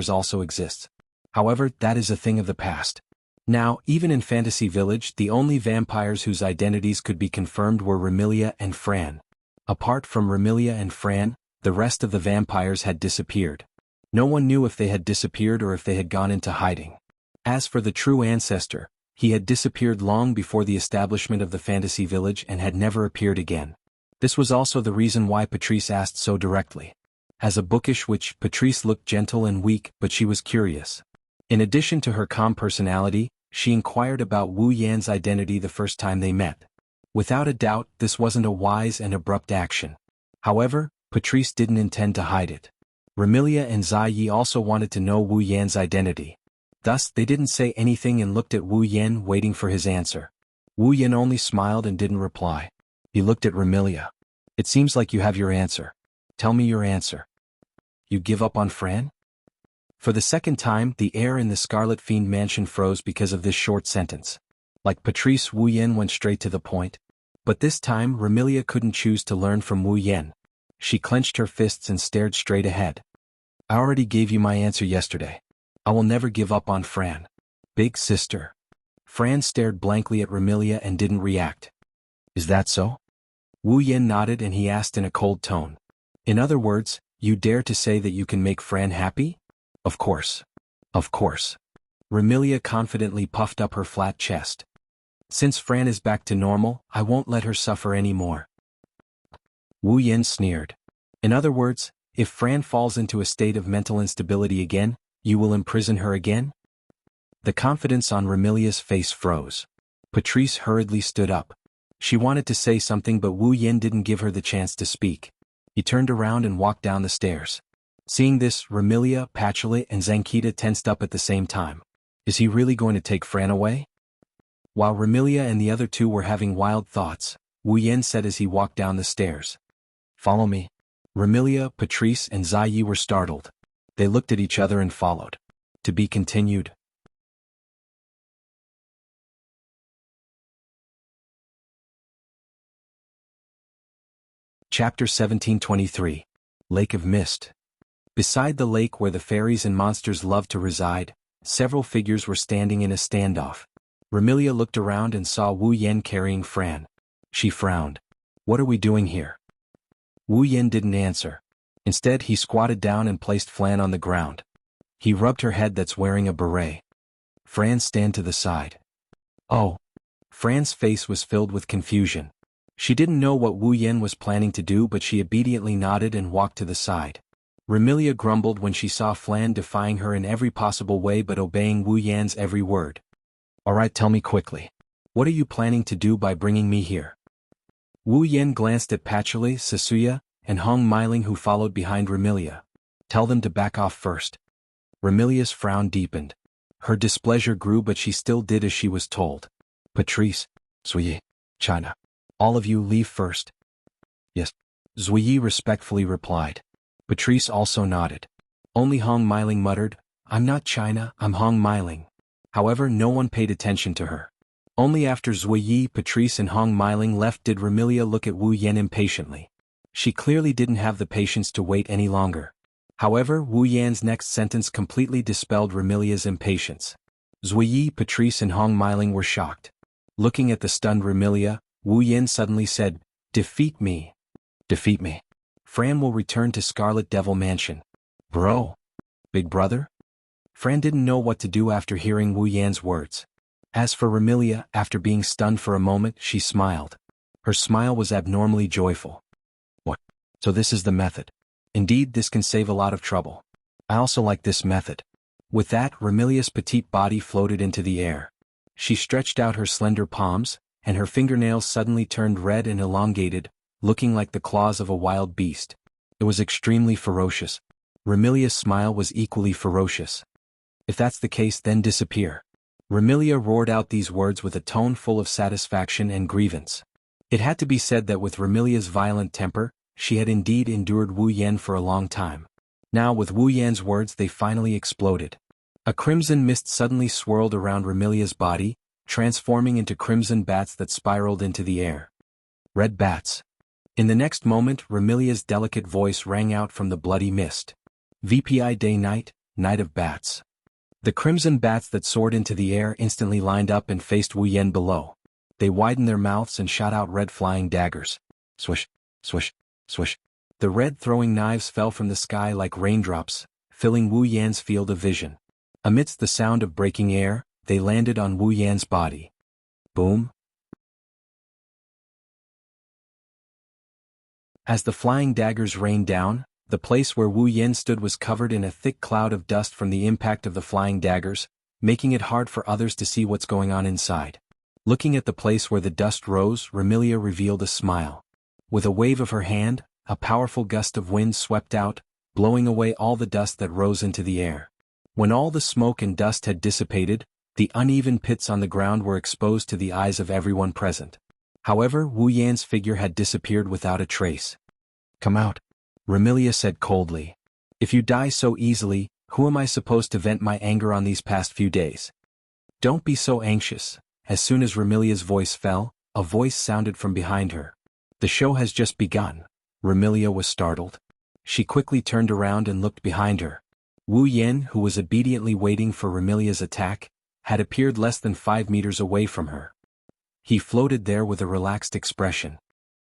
also exists. However, that is a thing of the past. Now, even in Fantasy Village, the only vampires whose identities could be confirmed were Remilia and Fran. Apart from Remilia and Fran, the rest of the vampires had disappeared. No one knew if they had disappeared or if they had gone into hiding. As for the true ancestor, he had disappeared long before the establishment of the Fantasy Village and had never appeared again. This was also the reason why Patrice asked so directly. As a bookish witch, Patrice looked gentle and weak, but she was curious. In addition to her calm personality, she inquired about Wu Yan's identity the first time they met. Without a doubt, this wasn't a wise and abrupt action. However, Patrice didn't intend to hide it. Remilia and Zai Yi also wanted to know Wu Yan's identity. Thus, they didn't say anything and looked at Wu Yan, waiting for his answer. Wu Yan only smiled and didn't reply. He looked at Remilia. It seems like you have your answer. Tell me your answer. You give up on Fran? For the second time, the air in the Scarlet Fiend mansion froze because of this short sentence. Like Patrice, Wu Yen went straight to the point. But this time, Remilia couldn't choose to learn from Wu Yen. She clenched her fists and stared straight ahead. I already gave you my answer yesterday. I will never give up on Fran. Big sister. Fran stared blankly at Remilia and didn't react. Is that so? Wu Yen nodded and he asked in a cold tone. In other words, you dare to say that you can make Fran happy? Of course. Of course. Remilia confidently puffed up her flat chest. Since Fran is back to normal, I won't let her suffer anymore. Wu Yen sneered. In other words, if Fran falls into a state of mental instability again, you will imprison her again? The confidence on Remilia's face froze. Patrice hurriedly stood up. She wanted to say something but Wu Yen didn't give her the chance to speak. He turned around and walked down the stairs. Seeing this, Remilia, Patchouli, and Zankita tensed up at the same time. Is he really going to take Fran away? While Remilia and the other two were having wild thoughts, Wu Yen said as he walked down the stairs. Follow me. Remilia, Patrice, and Ziyi were startled. They looked at each other and followed. To be continued. Chapter 1723. Lake of Mist. Beside the lake where the fairies and monsters loved to reside, several figures were standing in a standoff. Remilia looked around and saw Wu Yen carrying Fran. She frowned. What are we doing here? Wu Yen didn't answer. Instead, he squatted down and placed Fran on the ground. He rubbed her head that's wearing a beret. Fran, stand to the side. Oh. Fran's face was filled with confusion. She didn't know what Wu Yen was planning to do but she obediently nodded and walked to the side. Remilia grumbled when she saw Fran defying her in every possible way but obeying Wu Yan's every word. Alright, tell me quickly. What are you planning to do by bringing me here? Wu Yen glanced at Patchouli, Sasuya, and Hong Meiling who followed behind Remilia. Tell them to back off first. Remilia's frown deepened. Her displeasure grew but she still did as she was told. Patrice, Zuyi, China. All of you leave first. Yes. Zuyi respectfully replied. Patrice also nodded. Only Hong Meiling muttered, I'm not China, I'm Hong Meiling. However, no one paid attention to her. Only after Zuyi, Patrice and Hong Meiling left did Remilia look at Wu Yen impatiently. She clearly didn't have the patience to wait any longer. However, Wu Yan's next sentence completely dispelled Remilia's impatience. Zuyi, Patrice and Hong Meiling were shocked. Looking at the stunned Remilia, Wu Yen suddenly said, Defeat me. Defeat me. Fran will return to Scarlet Devil Mansion. Bro. Big brother? Fran didn't know what to do after hearing Wu Yan's words. As for Remilia, after being stunned for a moment, she smiled. Her smile was abnormally joyful. What? So this is the method. Indeed, this can save a lot of trouble. I also like this method. With that, Remilia's petite body floated into the air. She stretched out her slender palms, and her fingernails suddenly turned red and elongated, looking like the claws of a wild beast. It was extremely ferocious. Remilia's smile was equally ferocious. If that's the case, then disappear. Remilia roared out these words with a tone full of satisfaction and grievance. It had to be said that with Remilia's violent temper, she had indeed endured Wu Yen for a long time. Now with Wu Yan's words they finally exploded. A crimson mist suddenly swirled around Remilia's body, transforming into crimson bats that spiraled into the air. Red bats. In the next moment, Remilia's delicate voice rang out from the bloody mist. VPI day-night, night of bats. The crimson bats that soared into the air instantly lined up and faced Wu Yen below. They widened their mouths and shot out red flying daggers. Swish, swish, swish. The red throwing knives fell from the sky like raindrops, filling Wu Yan's field of vision. Amidst the sound of breaking air, they landed on Wu Yan's body. Boom. As the flying daggers rained down, the place where Wu Yen stood was covered in a thick cloud of dust from the impact of the flying daggers, making it hard for others to see what's going on inside. Looking at the place where the dust rose, Remilia revealed a smile. With a wave of her hand, a powerful gust of wind swept out, blowing away all the dust that rose into the air. When all the smoke and dust had dissipated, the uneven pits on the ground were exposed to the eyes of everyone present. However, Wu Yan's figure had disappeared without a trace. "Come out," Remilia said coldly. "If you die so easily, who am I supposed to vent my anger on these past few days?" "Don't be so anxious." As soon as Remilia's voice fell, a voice sounded from behind her. "The show has just begun." Remilia was startled. She quickly turned around and looked behind her. Wu Yan, who was obediently waiting for Remilia's attack, had appeared less than 5 meters away from her. He floated there with a relaxed expression.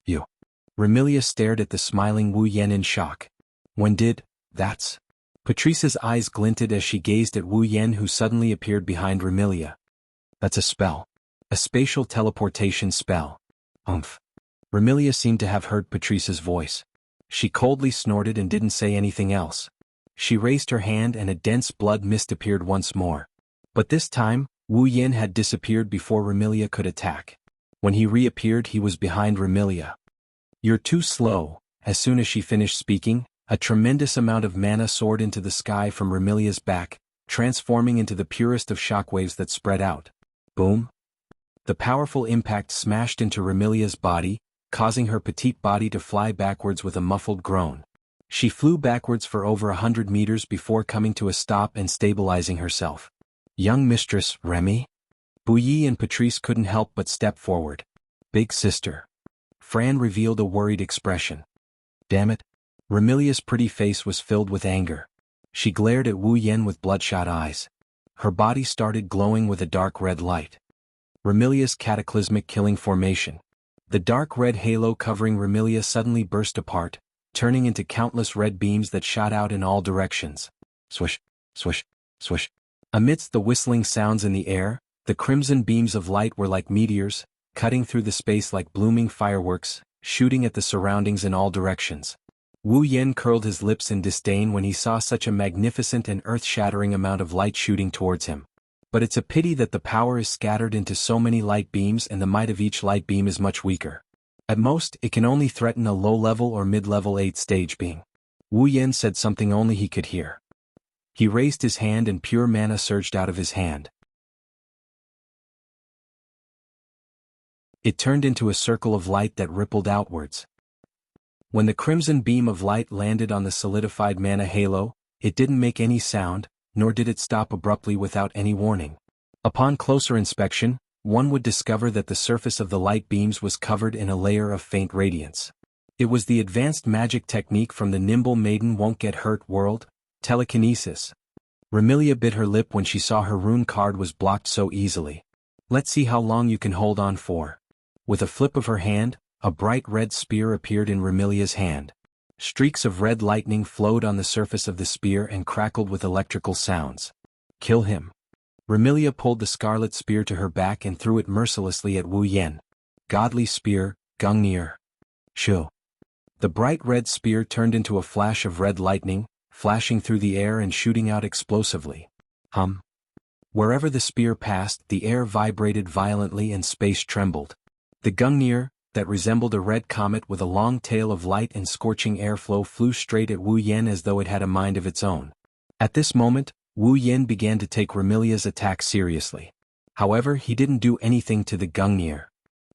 "You." Remilia stared at the smiling Wu Yan in shock. "When did, that's?" Patrice's eyes glinted as she gazed at Wu Yan, who suddenly appeared behind Remilia. "That's a spell. A spatial teleportation spell." "Umph." Remilia seemed to have heard Patrice's voice. She coldly snorted and didn't say anything else. She raised her hand and a dense blood mist appeared once more. But this time, Wu Yan had disappeared before Remilia could attack. When he reappeared, he was behind Remilia. "You're too slow." As soon as she finished speaking, a tremendous amount of mana soared into the sky from Remilia's back, transforming into the purest of shockwaves that spread out. Boom! The powerful impact smashed into Remilia's body, causing her petite body to fly backwards with a muffled groan. She flew backwards for over 100 meters before coming to a stop and stabilizing herself. "Young Mistress, Remy?" Bouilly and Patrice couldn't help but step forward. "Big sister." Fran revealed a worried expression. "Damn it." Remilia's pretty face was filled with anger. She glared at Wu Yan with bloodshot eyes. Her body started glowing with a dark red light. Remilia's cataclysmic killing formation. The dark red halo covering Remilia suddenly burst apart, turning into countless red beams that shot out in all directions. Swish, swish, swish. Amidst the whistling sounds in the air, the crimson beams of light were like meteors, cutting through the space like blooming fireworks, shooting at the surroundings in all directions. Wu Yan curled his lips in disdain when he saw such a magnificent and earth-shattering amount of light shooting towards him. But it's a pity that the power is scattered into so many light beams and the might of each light beam is much weaker. At most, it can only threaten a low-level or mid-level 8th-stage being. Wu Yan said something only he could hear. He raised his hand and pure mana surged out of his hand. It turned into a circle of light that rippled outwards. When the crimson beam of light landed on the solidified mana halo, it didn't make any sound, nor did it stop abruptly without any warning. Upon closer inspection, one would discover that the surface of the light beams was covered in a layer of faint radiance. It was the advanced magic technique from the nimble maiden won't get hurt world, telekinesis. Remilia bit her lip when she saw her rune card was blocked so easily. "Let's see how long you can hold on for." With a flip of her hand, a bright red spear appeared in Remilia's hand. Streaks of red lightning flowed on the surface of the spear and crackled with electrical sounds. "Kill him." Remilia pulled the scarlet spear to her back and threw it mercilessly at Wu Yan. "Godly spear, Gungnir." "Shoo." The bright red spear turned into a flash of red lightning, flashing through the air and shooting out explosively. Hum. Wherever the spear passed, the air vibrated violently and space trembled. The Gungnir, that resembled a red comet with a long tail of light and scorching airflow, flew straight at Wu Yan as though it had a mind of its own. At this moment, Wu Yan began to take Remilia's attack seriously. However, he didn't do anything to the Gungnir.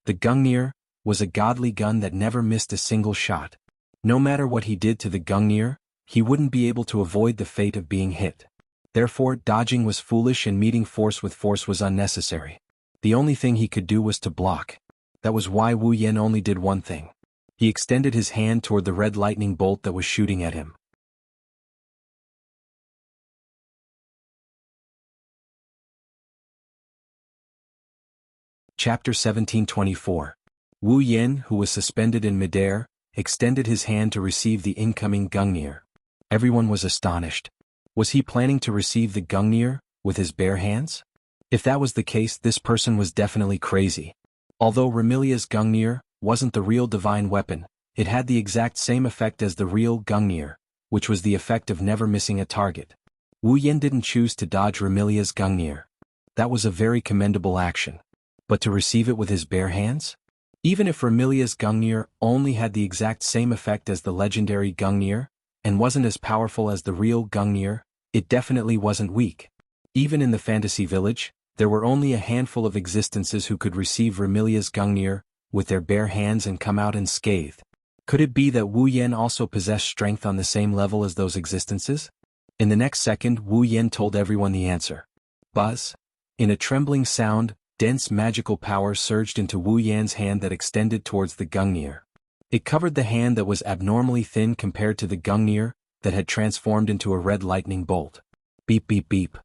The Gungnir was a godly gun that never missed a single shot. No matter what he did to the Gungnir, he wouldn't be able to avoid the fate of being hit. Therefore, dodging was foolish and meeting force with force was unnecessary. The only thing he could do was to block. That was why Wu Yan only did one thing. He extended his hand toward the red lightning bolt that was shooting at him. Chapter 1724. Wu Yan, who was suspended in midair, extended his hand to receive the incoming Gungnir. Everyone was astonished. Was he planning to receive the Gungnir with his bare hands? If that was the case, this person was definitely crazy. Although Remilia's Gungnir wasn't the real divine weapon, it had the exact same effect as the real Gungnir, which was the effect of never missing a target. Wu Yan didn't choose to dodge Remilia's Gungnir. That was a very commendable action. But to receive it with his bare hands? Even if Remilia's Gungnir only had the exact same effect as the legendary Gungnir, and wasn't as powerful as the real Gungnir, it definitely wasn't weak. Even in the fantasy village, there were only a handful of existences who could receive Remilia's Gungnir with their bare hands and come out unscathed. Could it be that Wu Yan also possessed strength on the same level as those existences? In the next second, Wu Yan told everyone the answer. Buzz. In a trembling sound, dense magical power surged into Wu Yan's hand that extended towards the Gungnir. It covered the hand that was abnormally thin compared to the Gungnir, that had transformed into a red lightning bolt. Beep beep beep.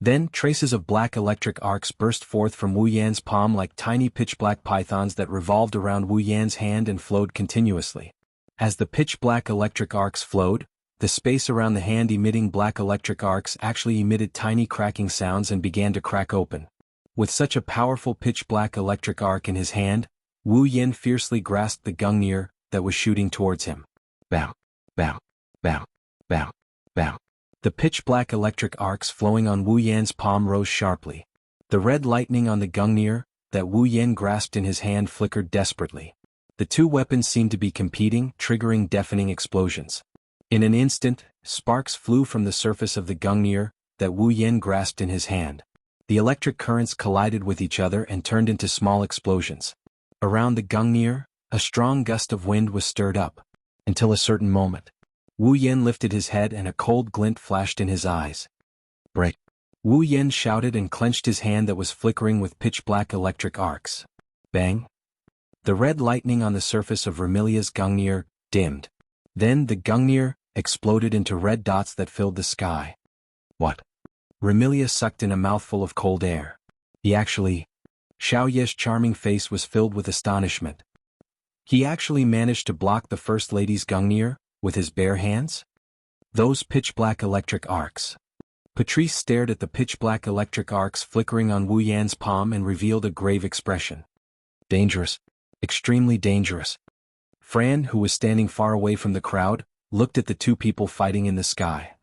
Then traces of black electric arcs burst forth from Wu Yan's palm like tiny pitch-black pythons that revolved around Wu Yan's hand and flowed continuously. As the pitch-black electric arcs flowed, the space around the hand emitting black electric arcs actually emitted tiny cracking sounds and began to crack open. With such a powerful pitch-black electric arc in his hand, Wu Yan fiercely grasped the Gungnir that was shooting towards him. Bam, bam, bam, bam, bam. The pitch-black electric arcs flowing on Wu Yan's palm rose sharply. The red lightning on the Gungnir that Wu Yan grasped in his hand flickered desperately. The two weapons seemed to be competing, triggering deafening explosions. In an instant, sparks flew from the surface of the Gungnir that Wu Yan grasped in his hand. The electric currents collided with each other and turned into small explosions. Around the Gungnir, a strong gust of wind was stirred up. Until a certain moment. Wu Yan lifted his head and a cold glint flashed in his eyes. Break! Wu Yan shouted and clenched his hand that was flickering with pitch-black electric arcs. Bang! The red lightning on the surface of Remilia's Gungnir dimmed. Then the Gungnir exploded into red dots that filled the sky. What? Remilia sucked in a mouthful of cold air. He actually... Xiao Ye's charming face was filled with astonishment. He actually managed to block the First Lady's Gungnir? With his bare hands? Those pitch-black electric arcs. Patrice stared at the pitch-black electric arcs flickering on Wu Yan's palm and revealed a grave expression. Dangerous. Extremely dangerous. Fran, who was standing far away from the crowd, looked at the two people fighting in the sky.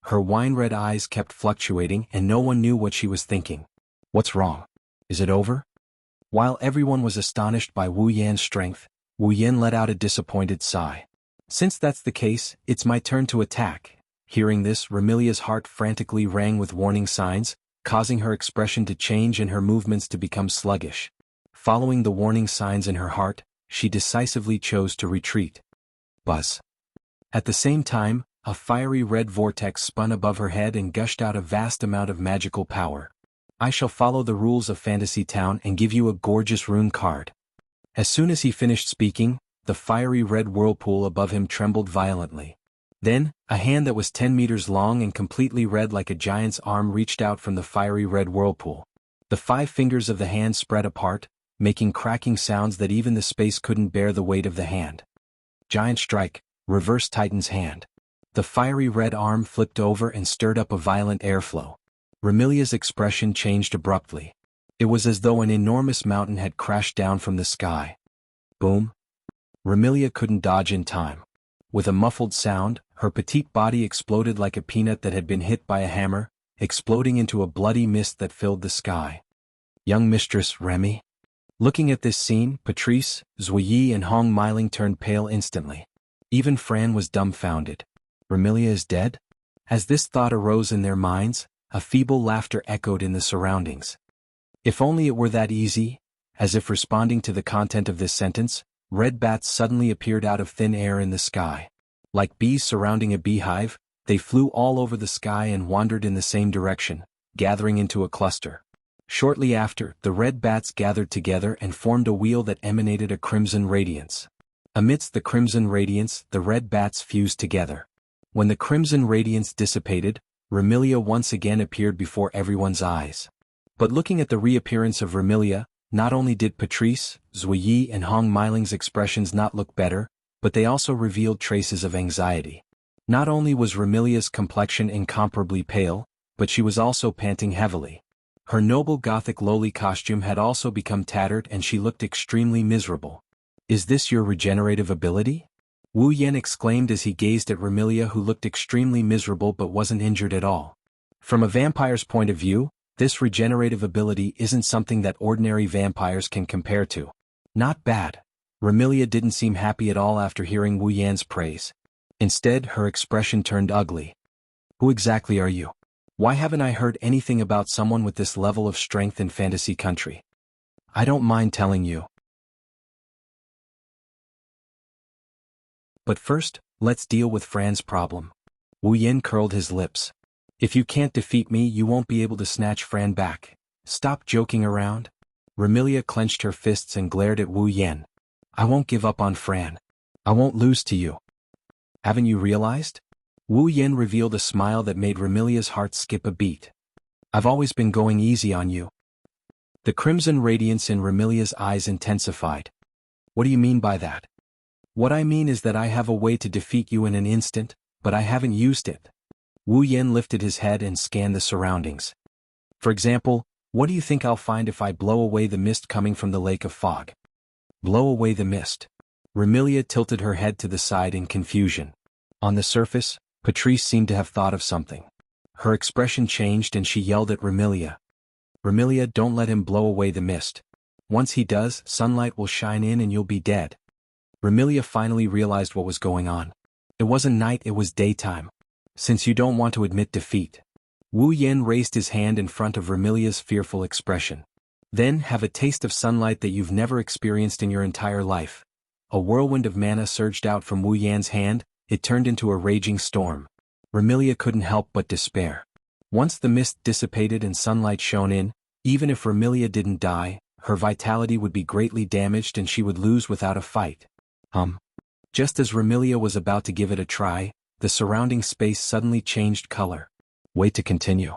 Her wine-red eyes kept fluctuating and no one knew what she was thinking. What's wrong? Is it over? While everyone was astonished by Wu Yan's strength, Wu Yan let out a disappointed sigh. Since that's the case, it's my turn to attack. Hearing this, Remilia's heart frantically rang with warning signs, causing her expression to change and her movements to become sluggish. Following the warning signs in her heart, she decisively chose to retreat. Buzz. At the same time, a fiery red vortex spun above her head and gushed out a vast amount of magical power. I shall follow the rules of Fantasy Town and give you a gorgeous rune card. As soon as he finished speaking, the fiery red whirlpool above him trembled violently. Then, a hand that was 10 meters long and completely red like a giant's arm reached out from the fiery red whirlpool. The 5 fingers of the hand spread apart, making cracking sounds that even the space couldn't bear the weight of the hand. Giant strike, reverse Titan's hand. The fiery red arm flipped over and stirred up a violent airflow. Remilia's expression changed abruptly. It was as though an enormous mountain had crashed down from the sky. Boom! Remilia couldn't dodge in time. With a muffled sound, her petite body exploded like a peanut that had been hit by a hammer, exploding into a bloody mist that filled the sky. Young Mistress Remy? Looking at this scene, Patrice, Zuyi and Hong Miling turned pale instantly. Even Fran was dumbfounded. Remilia is dead? As this thought arose in their minds, a feeble laughter echoed in the surroundings. If only it were that easy. As if responding to the content of this sentence, red bats suddenly appeared out of thin air in the sky. Like bees surrounding a beehive, they flew all over the sky and wandered in the same direction, gathering into a cluster. Shortly after, the red bats gathered together and formed a wheel that emanated a crimson radiance. Amidst the crimson radiance, the red bats fused together. When the crimson radiance dissipated, Remilia once again appeared before everyone's eyes. But looking at the reappearance of Remilia, not only did Patrice, Zuyi and Hong Miling's expressions not look better, but they also revealed traces of anxiety. Not only was Remilia's complexion incomparably pale, but she was also panting heavily. Her noble Gothic lowly costume had also become tattered and she looked extremely miserable. Is this your regenerative ability? Wu Yan exclaimed as he gazed at Remilia, who looked extremely miserable but wasn't injured at all. From a vampire's point of view, this regenerative ability isn't something that ordinary vampires can compare to. Not bad. Remilia didn't seem happy at all after hearing Wu Yan's praise. Instead, her expression turned ugly. Who exactly are you? Why haven't I heard anything about someone with this level of strength in fantasy country? I don't mind telling you. But first, let's deal with Fran's problem. Wu Yin curled his lips. If you can't defeat me, you won't be able to snatch Fran back. Stop joking around. Remilia clenched her fists and glared at Wu Yin. I won't give up on Fran. I won't lose to you. Haven't you realized? Wu Yin revealed a smile that made Remilia's heart skip a beat. I've always been going easy on you. The crimson radiance in Remilia's eyes intensified. What do you mean by that? What I mean is that I have a way to defeat you in an instant, but I haven't used it. Wu Yin lifted his head and scanned the surroundings. For example, what do you think I'll find if I blow away the mist coming from the lake of fog? Blow away the mist. Remilia tilted her head to the side in confusion. On the surface, Patrice seemed to have thought of something. Her expression changed and she yelled at Remilia. Remilia, don't let him blow away the mist. Once he does, sunlight will shine in and you'll be dead. Remilia finally realized what was going on. It wasn't night, it was daytime. Since you don't want to admit defeat. Wu Yin raised his hand in front of Remilia's fearful expression. Then have a taste of sunlight that you've never experienced in your entire life. A whirlwind of mana surged out from Wu Yan's hand, it turned into a raging storm. Remilia couldn't help but despair. Once the mist dissipated and sunlight shone in, even if Remilia didn't die, her vitality would be greatly damaged and she would lose without a fight. Just as Remilia was about to give it a try, the surrounding space suddenly changed color. Wait to continue.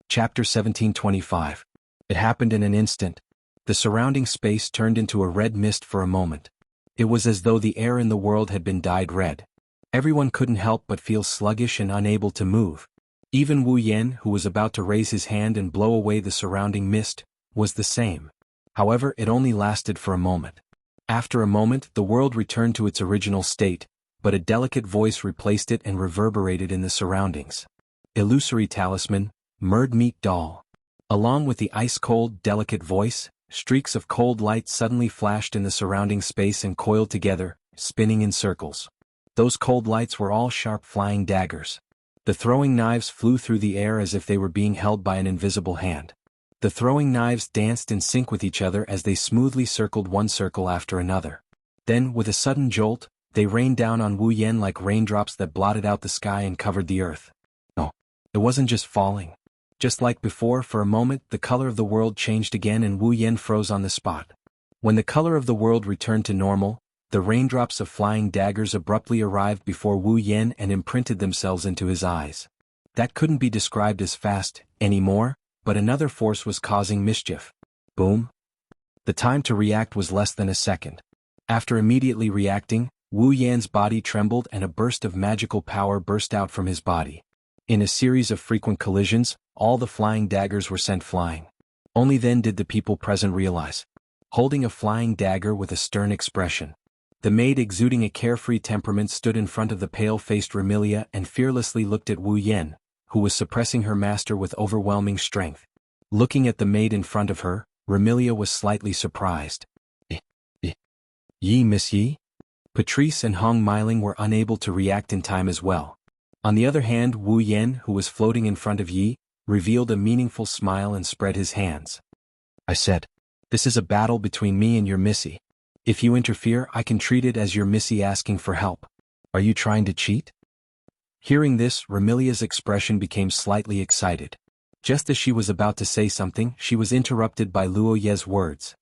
Chapter 1725. It happened in an instant. The surrounding space turned into a red mist for a moment. It was as though the air in the world had been dyed red. Everyone couldn't help but feel sluggish and unable to move. Even Wu Yin, who was about to raise his hand and blow away the surrounding mist, was the same. However, it only lasted for a moment. After a moment, the world returned to its original state, but a delicate voice replaced it and reverberated in the surroundings. Illusory talisman, Murd meat doll. Along with the ice-cold, delicate voice, streaks of cold light suddenly flashed in the surrounding space and coiled together, spinning in circles. Those cold lights were all sharp flying daggers. The throwing knives flew through the air as if they were being held by an invisible hand. The throwing knives danced in sync with each other as they smoothly circled one circle after another. Then, with a sudden jolt, they rained down on Wu Yin like raindrops that blotted out the sky and covered the earth. No, it wasn't just falling. Just like before, for a moment, the color of the world changed again and Wu Yin froze on the spot. When the color of the world returned to normal, the raindrops of flying daggers abruptly arrived before Wu Yin and imprinted themselves into his eyes. That couldn't be described as fast anymore, but another force was causing mischief. Boom. The time to react was less than a second. After immediately reacting, Wu Yan's body trembled and a burst of magical power burst out from his body. In a series of frequent collisions, all the flying daggers were sent flying. Only then did the people present realize. Holding a flying dagger with a stern expression, the maid exuding a carefree temperament stood in front of the pale-faced Remilia and fearlessly looked at Wu Yin, who was suppressing her master with overwhelming strength. Looking at the maid in front of her, Remilia was slightly surprised. Yi, Miss Yi? Patrice and Hong Meiling were unable to react in time as well. On the other hand, Wu Yin, who was floating in front of Yi, revealed a meaningful smile and spread his hands. I said, this is a battle between me and your missy. If you interfere, I can treat it as your missy asking for help. Are you trying to cheat? Hearing this, Remilia's expression became slightly excited. Just as she was about to say something, she was interrupted by Luo Ye's words.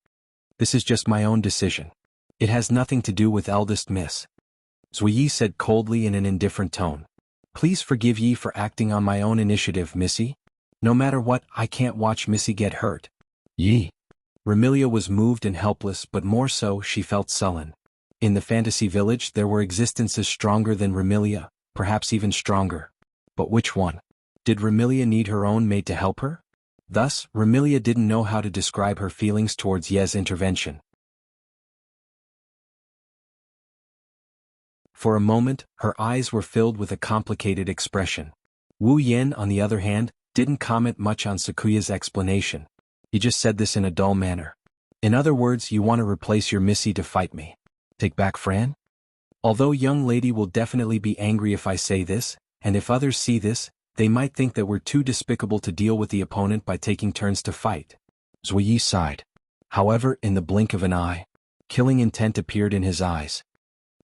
This is just my own decision. It has nothing to do with eldest miss. Zui Yi said coldly in an indifferent tone. Please forgive Yi for acting on my own initiative, Missy. No matter what, I can't watch Missy get hurt. Yi. Remilia was moved and helpless, but more so, she felt sullen. In the fantasy village, there were existences stronger than Remilia, perhaps even stronger. But which one? Did Remilia need her own maid to help her? Thus, Remilia didn't know how to describe her feelings towards Ye's intervention. For a moment, her eyes were filled with a complicated expression. Wu Yin, on the other hand, didn't comment much on Sakuya's explanation. He just said this in a dull manner. In other words, you want to replace your missy to fight me. Take back Fran? Although young lady will definitely be angry if I say this, and if others see this, they might think that we're too despicable to deal with the opponent by taking turns to fight. Zuyi sighed. However, in the blink of an eye, killing intent appeared in his eyes.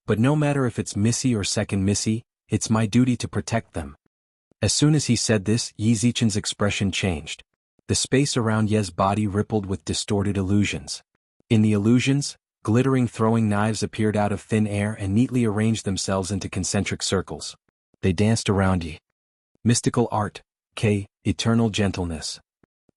But no matter if it's Missy or second Missy, it's my duty to protect them. As soon as he said this, Yi Zichen's expression changed. The space around Ye's body rippled with distorted illusions. In the illusions, glittering throwing knives appeared out of thin air and neatly arranged themselves into concentric circles. They danced around Yi. Mystical art, K, eternal gentleness.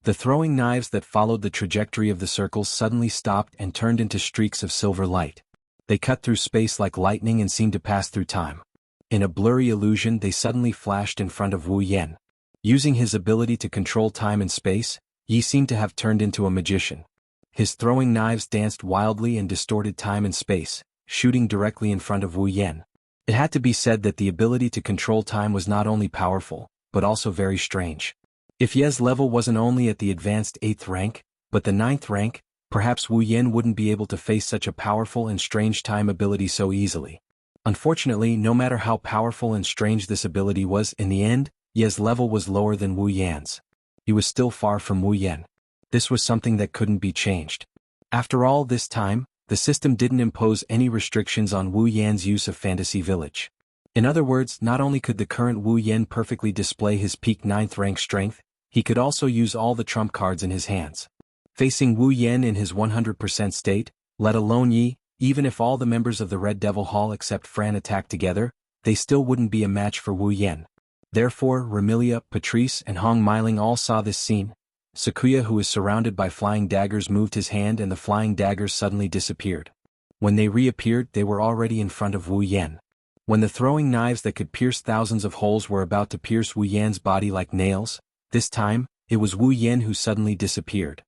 The throwing knives that followed the trajectory of the circles suddenly stopped and turned into streaks of silver light. They cut through space like lightning and seemed to pass through time. In a blurry illusion, they suddenly flashed in front of Wu Yan. Using his ability to control time and space, Yi seemed to have turned into a magician. His throwing knives danced wildly and distorted time and space, shooting directly in front of Wu Yan. It had to be said that the ability to control time was not only powerful, but also very strange. If Ye's level wasn't only at the advanced 8th rank, but the 9th rank, perhaps Wu Yan wouldn't be able to face such a powerful and strange time ability so easily. Unfortunately, no matter how powerful and strange this ability was, in the end, Ye's level was lower than Wu Yan's. He was still far from Wu Yan. This was something that couldn't be changed. After all this time, the system didn't impose any restrictions on Wu Yan's use of Fantasy Village. In other words, not only could the current Wu Yan perfectly display his peak 9th rank strength, he could also use all the trump cards in his hands. Facing Wu Yan in his 100% state, let alone Yi, even if all the members of the Red Devil Hall except Fran attacked together, they still wouldn't be a match for Wu Yan. Therefore, Remilia, Patrice, and Hong Meiling all saw this scene. Sakuya, who was surrounded by flying daggers, moved his hand and the flying daggers suddenly disappeared. When they reappeared, they were already in front of Wu Yan. When the throwing knives that could pierce thousands of holes were about to pierce Wu Yan's body like nails, this time, it was Wu Yan who suddenly disappeared.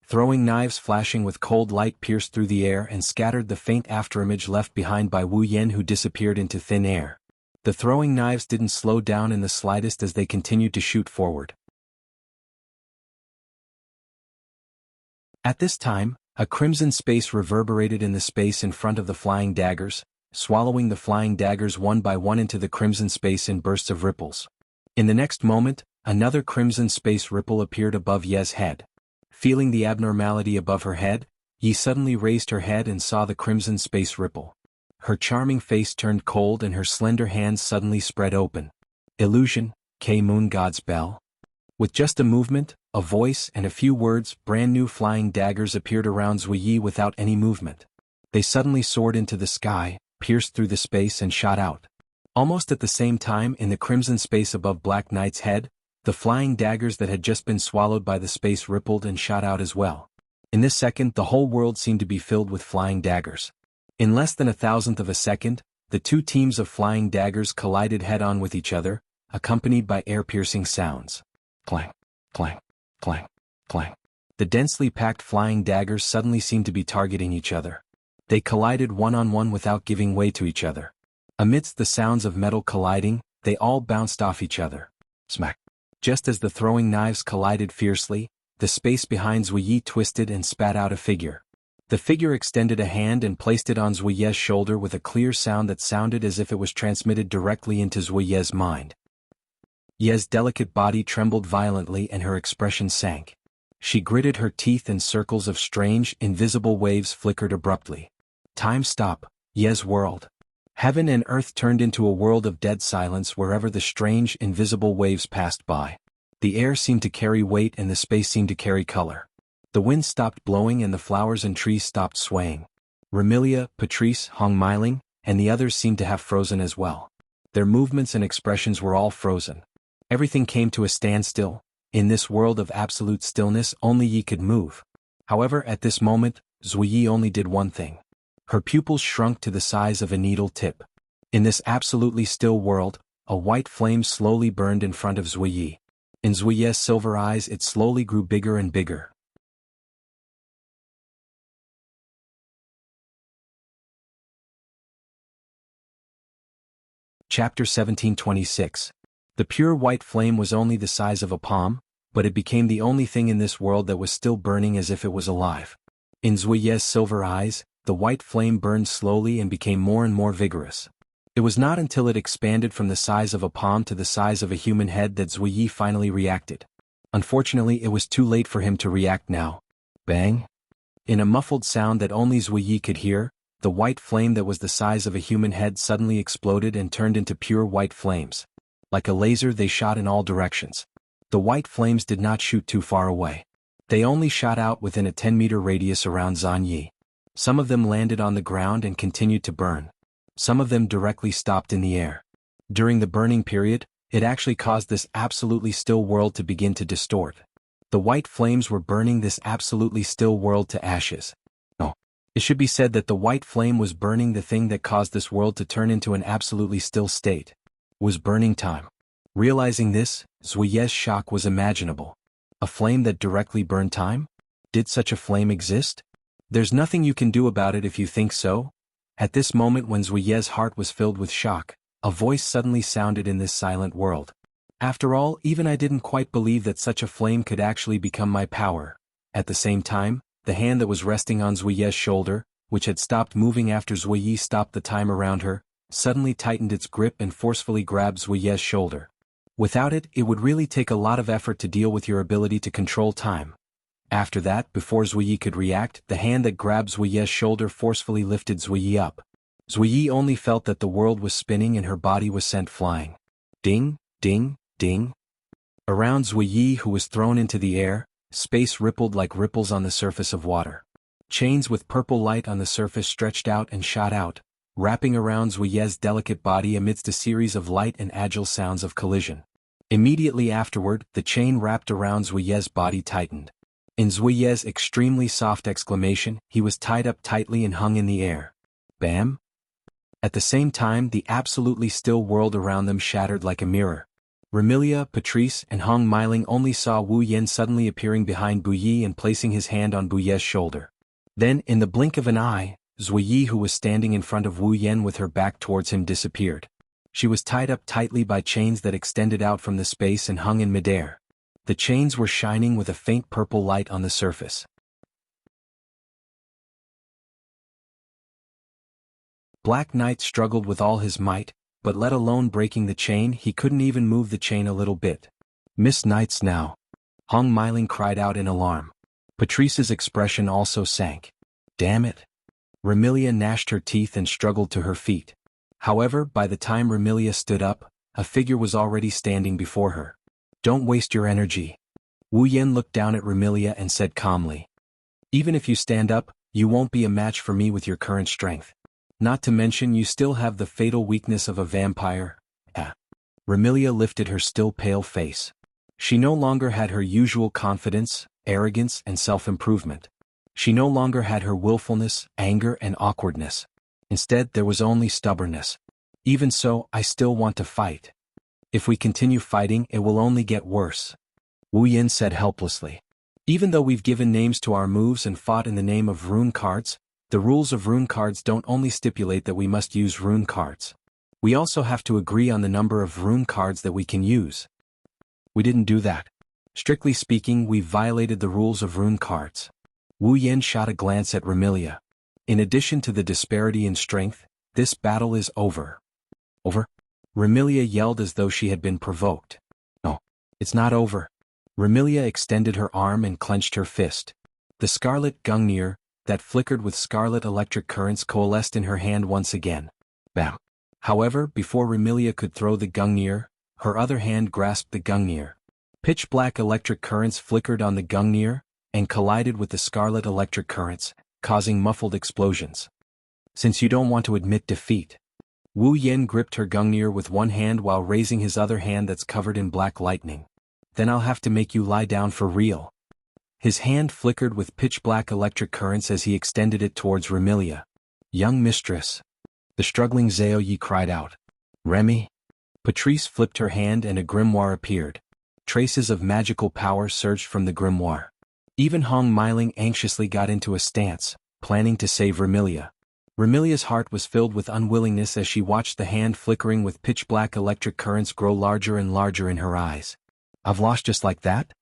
Throwing knives flashing with cold light pierced through the air and scattered the faint afterimage left behind by Wu Yan, who disappeared into thin air. The throwing knives didn't slow down in the slightest as they continued to shoot forward. At this time, a crimson space reverberated in the space in front of the flying daggers, swallowing the flying daggers one by one into the crimson space in bursts of ripples. In the next moment, another crimson space ripple appeared above Ye's head. Feeling the abnormality above her head, Yi suddenly raised her head and saw the crimson space ripple. Her charming face turned cold and her slender hands suddenly spread open. Illusion, K Moon God's Bell. With just a movement, a voice, and a few words, brand new flying daggers appeared around Zui Yi without any movement. They suddenly soared into the sky, pierced through the space and shot out. Almost at the same time, in the crimson space above Black Knight's head, the flying daggers that had just been swallowed by the space rippled and shot out as well. In this second, the whole world seemed to be filled with flying daggers. In less than 1,000th of a second, the two teams of flying daggers collided head-on with each other, accompanied by air-piercing sounds. Clang, clang, clang, clang. The densely packed flying daggers suddenly seemed to be targeting each other. They collided one-on-one without giving way to each other. Amidst the sounds of metal colliding, they all bounced off each other. Smack. Just as the throwing knives collided fiercely, the space behind Zui Yi twisted and spat out a figure. The figure extended a hand and placed it on Zui Ye's shoulder with a clear sound that sounded as if it was transmitted directly into Zui Ye's mind. Ye's delicate body trembled violently and her expression sank. She gritted her teeth and circles of strange, invisible waves flickered abruptly. Time stopped. Ye's world. Heaven and earth turned into a world of dead silence wherever the strange, invisible waves passed by. The air seemed to carry weight and the space seemed to carry color. The wind stopped blowing and the flowers and trees stopped swaying. Remilia, Patrice, Hong Meiling, and the others seemed to have frozen as well. Their movements and expressions were all frozen. Everything came to a standstill. In this world of absolute stillness, only Yi could move. However, at this moment, Zui Yi only did one thing. Her pupils shrunk to the size of a needle tip. In this absolutely still world, a white flame slowly burned in front of Zui Yi. In Zui Yi's silver eyes it slowly grew bigger and bigger. Chapter 1726. The pure white flame was only the size of a palm, but it became the only thing in this world that was still burning as if it was alive. In Zui Yi's silver eyes, the white flame burned slowly and became more and more vigorous. It was not until it expanded from the size of a palm to the size of a human head that Zuyi finally reacted. Unfortunately, it was too late for him to react now. Bang! In a muffled sound that only Zuyi could hear, the white flame that was the size of a human head suddenly exploded and turned into pure white flames. Like a laser, they shot in all directions. The white flames did not shoot too far away. They only shot out within a 10-meter radius around Zanyi. Some of them landed on the ground and continued to burn. Some of them directly stopped in the air. During the burning period, it actually caused this absolutely still world to begin to distort. The white flames were burning this absolutely still world to ashes. No. It should be said that the white flame was burning the thing that caused this world to turn into an absolutely still state. Was burning time. Realizing this, Zui's shock was imaginable. A flame that directly burned time? Did such a flame exist? There's nothing you can do about it if you think so. At this moment when Zui's heart was filled with shock, a voice suddenly sounded in this silent world. After all, even I didn't quite believe that such a flame could actually become my power. At the same time, the hand that was resting on Zui's shoulder, which had stopped moving after Zui stopped the time around her, suddenly tightened its grip and forcefully grabbed Zui's shoulder. Without it, it would really take a lot of effort to deal with your ability to control time. After that, before Zui could react, the hand that grabbed Zui's shoulder forcefully lifted Zui up. Zui only felt that the world was spinning and her body was sent flying. Ding, ding, ding. Around Zui, who was thrown into the air, space rippled like ripples on the surface of water. Chains with purple light on the surface stretched out and shot out, wrapping around Zui's delicate body amidst a series of light and agile sounds of collision. Immediately afterward, the chain wrapped around Zui's body tightened. In Zui's extremely soft exclamation, he was tied up tightly and hung in the air. Bam! At the same time, the absolutely still world around them shattered like a mirror. Remilia, Patrice, and Hong Meiling only saw Wu Yen suddenly appearing behind Bu Yi and placing his hand on Bu Ye's shoulder. Then, in the blink of an eye, Zui, who was standing in front of Wu Yen with her back towards him, disappeared. She was tied up tightly by chains that extended out from the space and hung in midair. The chains were shining with a faint purple light on the surface. Black Knight struggled with all his might, but let alone breaking the chain, he couldn't even move the chain a little bit. Miss Knights now. Hong Meiling cried out in alarm. Patrice's expression also sank. Damn it. Remilia gnashed her teeth and struggled to her feet. However, by the time Remilia stood up, a figure was already standing before her. Don't waste your energy. Wu Yen looked down at Remilia and said calmly. Even if you stand up, you won't be a match for me with your current strength. Not to mention you still have the fatal weakness of a vampire. Remilia lifted her still pale face. She no longer had her usual confidence, arrogance, and self-improvement. She no longer had her willfulness, anger, and awkwardness. Instead, there was only stubbornness. Even so, I still want to fight. If we continue fighting, it will only get worse. Wu Yin said helplessly. Even though we've given names to our moves and fought in the name of rune cards, the rules of rune cards don't only stipulate that we must use rune cards. We also have to agree on the number of rune cards that we can use. We didn't do that. Strictly speaking, we violated the rules of rune cards. Wu Yin shot a glance at Remilia. In addition to the disparity in strength, this battle is over. Over? Remilia yelled as though she had been provoked. No, it's not over. Remilia extended her arm and clenched her fist. The scarlet gungnir, that flickered with scarlet electric currents, coalesced in her hand once again. Bam. However, before Remilia could throw the gungnir, her other hand grasped the gungnir. Pitch-black electric currents flickered on the gungnir and collided with the scarlet electric currents, causing muffled explosions. Since you don't want to admit defeat. Wu Yen gripped her gungnir with one hand while raising his other hand that's covered in black lightning. Then I'll have to make you lie down for real. His hand flickered with pitch-black electric currents as he extended it towards Remilia. Young mistress. The struggling Zhao Yi cried out. Remy? Patrice flipped her hand and a grimoire appeared. Traces of magical power surged from the grimoire. Even Hong Meiling anxiously got into a stance, planning to save Remilia. Remilia's heart was filled with unwillingness as she watched the hand flickering with pitch-black electric currents grow larger and larger in her eyes. I've lost just like that?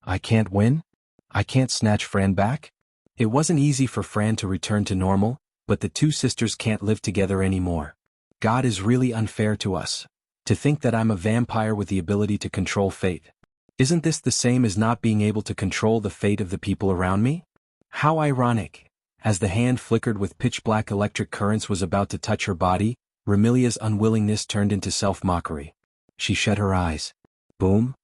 I can't win? I can't snatch Fran back? It wasn't easy for Fran to return to normal, but the two sisters can't live together anymore. God is really unfair to us. To think that I'm a vampire with the ability to control fate. Isn't this the same as not being able to control the fate of the people around me? How ironic. As the hand flickered with pitch-black electric currents was about to touch her body, Remilia's unwillingness turned into self-mockery. She shut her eyes. Boom.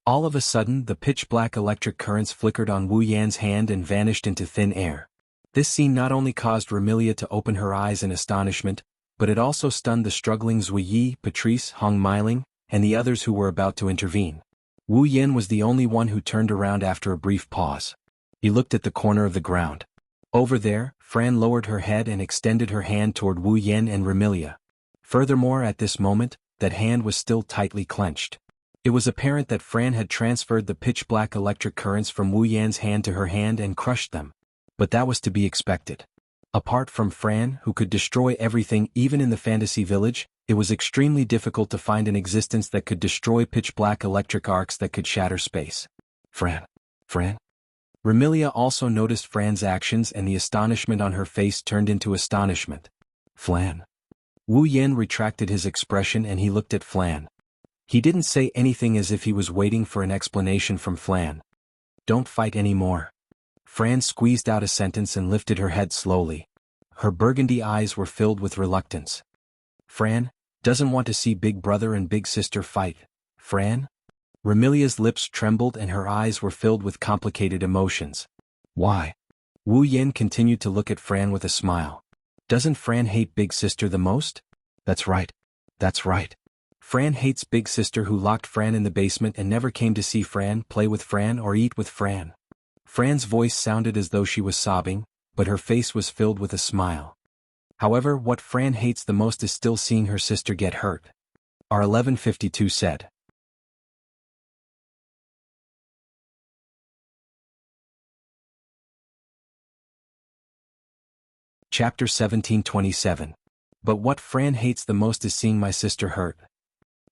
All of a sudden, the pitch-black electric currents flickered on Wu Yan's hand and vanished into thin air. This scene not only caused Remilia to open her eyes in astonishment, but it also stunned the struggling Zuyi, Patrice, Hong Meiling, and the others who were about to intervene. Wu Yan was the only one who turned around after a brief pause. He looked at the corner of the ground. Over there, Fran lowered her head and extended her hand toward Wu Yan and Remilia. Furthermore, at this moment, that hand was still tightly clenched. It was apparent that Fran had transferred the pitch-black electric currents from Wu Yan's hand to her hand and crushed them. But that was to be expected. Apart from Fran, who could destroy everything even in the fantasy village, it was extremely difficult to find an existence that could destroy pitch-black electric arcs that could shatter space. Fran? Remilia also noticed Fran's actions, and the astonishment on her face turned into astonishment. Flan. Wu Yan retracted his expression and he looked at Flan. He didn't say anything, as if he was waiting for an explanation from Flan. Don't fight anymore. Fran squeezed out a sentence and lifted her head slowly. Her burgundy eyes were filled with reluctance. Fran doesn't want to see big brother and big sister fight. Fran? Remilia's lips trembled and her eyes were filled with complicated emotions. Why? Wu Yan continued to look at Fran with a smile. Doesn't Fran hate big sister the most? That's right. Fran hates big sister, who locked Fran in the basement and never came to see Fran, play with Fran, or eat with Fran. Fran's voice sounded as though she was sobbing, but her face was filled with a smile. However, what Fran hates the most is still seeing her sister get hurt. R1152 said. Chapter 1727. But what Fran hates the most is seeing my sister hurt.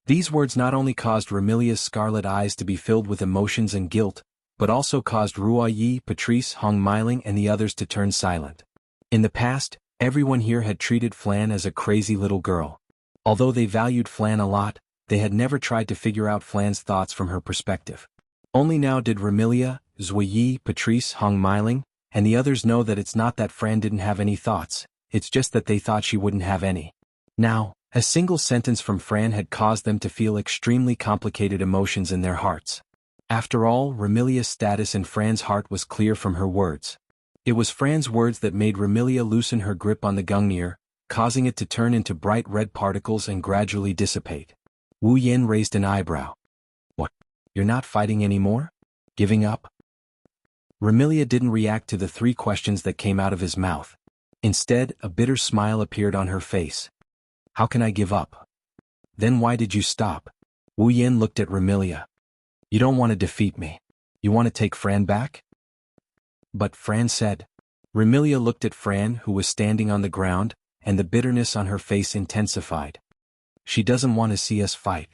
These words not only caused Remilia's scarlet eyes to be filled with emotions and guilt, but also caused Ruoyi, Patrice, Hong Meiling, and the others to turn silent. In the past, everyone here had treated Flan as a crazy little girl. Although they valued Flan a lot, they had never tried to figure out Flan's thoughts from her perspective. Only now did Remilia, Zuyi, Patrice, Hong Meiling, and the others know that it's not that Fran didn't have any thoughts, it's just that they thought she wouldn't have any. Now, a single sentence from Fran had caused them to feel extremely complicated emotions in their hearts. After all, Remilia's status in Fran's heart was clear from her words. It was Fran's words that made Remilia loosen her grip on the gungnir, causing it to turn into bright red particles and gradually dissipate. Wu Yan raised an eyebrow. What? You're not fighting anymore? Giving up? Remilia didn't react to the three questions that came out of his mouth. Instead, a bitter smile appeared on her face. How can I give up? Then why did you stop? Wu Yan looked at Remilia. You don't want to defeat me. You want to take Fran back? But Fran said. Remilia looked at Fran, who was standing on the ground, and the bitterness on her face intensified. She doesn't want to see us fight.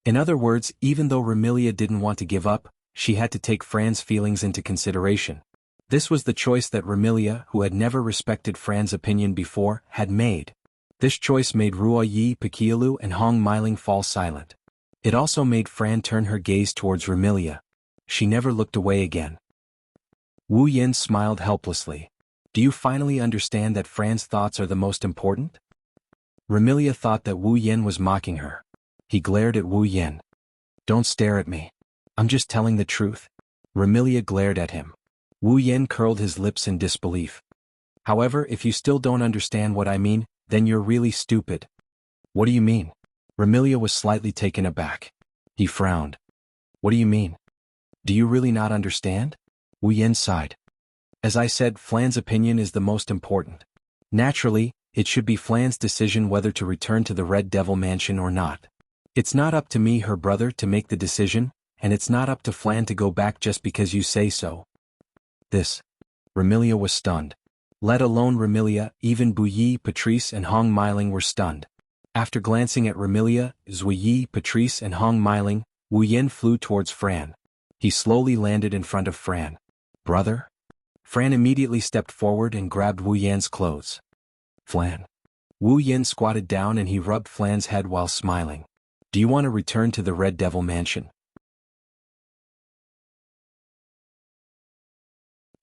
In other words, even though Remilia didn't want to give up, she had to take Fran's feelings into consideration. This was the choice that Remilia, who had never respected Fran's opinion before, had made. This choice made Ruoyi, Pakialu, and Hong Meiling fall silent. It also made Fran turn her gaze towards Remilia. She never looked away again. Wu Yan smiled helplessly. Do you finally understand that Fran's thoughts are the most important? Remilia thought that Wu Yan was mocking her. He glared at Wu Yan. Don't stare at me. I'm just telling the truth. Remilia glared at him. Wu Yan curled his lips in disbelief. However, if you still don't understand what I mean, then you're really stupid. What do you mean? Remilia was slightly taken aback. He frowned. What do you mean? Do you really not understand? Wu Yan sighed. As I said, Flan's opinion is the most important. Naturally, it should be Flan's decision whether to return to the Red Devil Mansion or not. It's not up to me, her brother, to make the decision, and it's not up to Flan to go back just because you say so. This. Remilia was stunned. Let alone Remilia, even Buyi, Patrice, and Hong Meiling were stunned. After glancing at Remilia, Zuyi, Patrice, and Hong Meiling, Wu Yan flew towards Fran. He slowly landed in front of Fran. Brother? Fran immediately stepped forward and grabbed Wu Yan's clothes. Flan. Wu Yan squatted down and he rubbed Flan's head while smiling. Do you want to return to the Red Devil Mansion?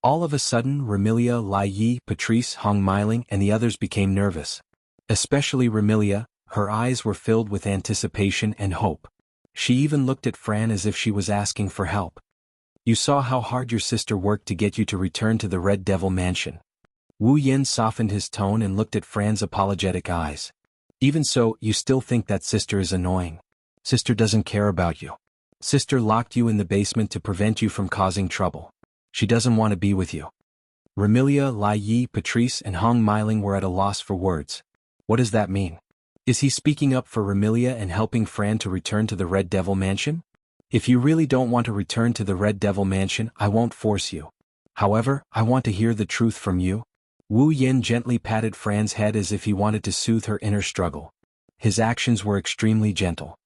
All of a sudden, Remilia, Lai Yi, Patrice, Hong Miling, and the others became nervous. Especially Remilia, her eyes were filled with anticipation and hope. She even looked at Fran as if she was asking for help. You saw how hard your sister worked to get you to return to the Red Devil Mansion. Wu Yan softened his tone and looked at Fran's apologetic eyes. Even so, you still think that sister is annoying. Sister doesn't care about you. Sister locked you in the basement to prevent you from causing trouble. She doesn't want to be with you. Remilia, Lai Yi, Patrice, and Hong Miling were at a loss for words. What does that mean? Is he speaking up for Remilia and helping Fran to return to the Red Devil Mansion? If you really don't want to return to the Red Devil Mansion, I won't force you. However, I want to hear the truth from you. Wu Yan gently patted Fran's head as if he wanted to soothe her inner struggle. His actions were extremely gentle.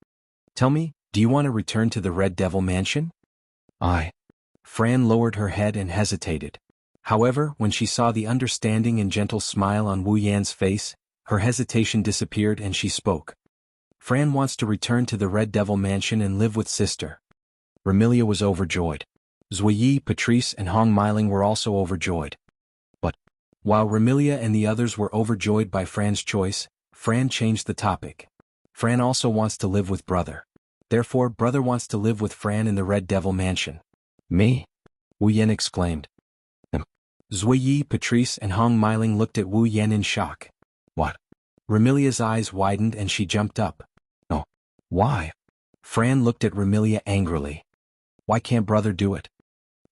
Tell me, do you want to return to the Red Devil Mansion? Fran lowered her head and hesitated. However, when she saw the understanding and gentle smile on Wu Yan's face, her hesitation disappeared and she spoke. Fran wants to return to the Red Devil Mansion and live with sister. Remilia was overjoyed. Zuyi, Patrice, and Hong Miling were also overjoyed. But, while Remilia and the others were overjoyed by Fran's choice, Fran changed the topic. Fran also wants to live with brother. Therefore, brother wants to live with Fran in the Red Devil Mansion. Me? Wu Yan exclaimed. Zuyi, Patrice, and Hong Miling looked at Wu Yan in shock. What? Remilia's eyes widened and she jumped up. Oh. Why? Fran looked at Remilia angrily. Why can't brother do it?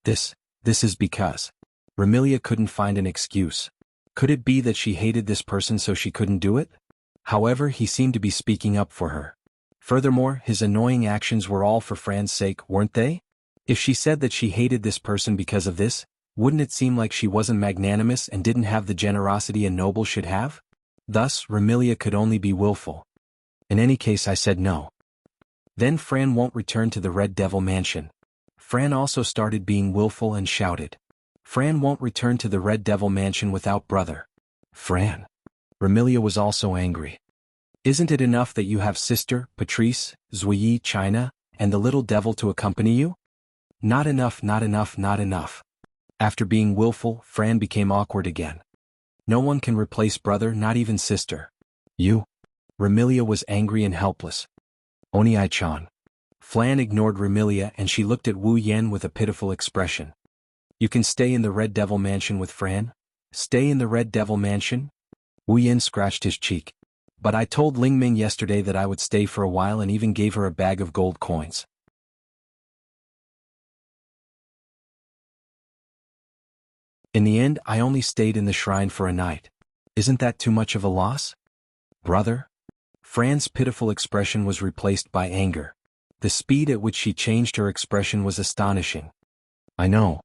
This is because. Remilia couldn't find an excuse. Could it be that she hated this person so she couldn't do it? However, he seemed to be speaking up for her. Furthermore, his annoying actions were all for Fran's sake, weren't they? If she said that she hated this person because of this, wouldn't it seem like she wasn't magnanimous and didn't have the generosity a noble should have? Thus, Remilia could only be willful. In any case, I said no. Then Fran won't return to the Red Devil Mansion. Fran also started being willful and shouted. Fran won't return to the Red Devil Mansion without brother. Fran. Remilia was also angry. Isn't it enough that you have sister, Patrice, Zuyi, China, and the little devil to accompany you? Not enough, not enough, not enough. After being willful, Fran became awkward again. No one can replace brother, not even sister. You? Remilia was angry and helpless. Oni-chan. Flan ignored Remilia and she looked at Wu Yan with a pitiful expression. You can stay in the Red Devil Mansion with Fran? Stay in the Red Devil Mansion? Wu Yan scratched his cheek. But I told Ling Ming yesterday that I would stay for a while and even gave her a bag of gold coins. In the end, I only stayed in the shrine for a night. Isn't that too much of a loss? Brother? Fran's pitiful expression was replaced by anger. The speed at which she changed her expression was astonishing. I know.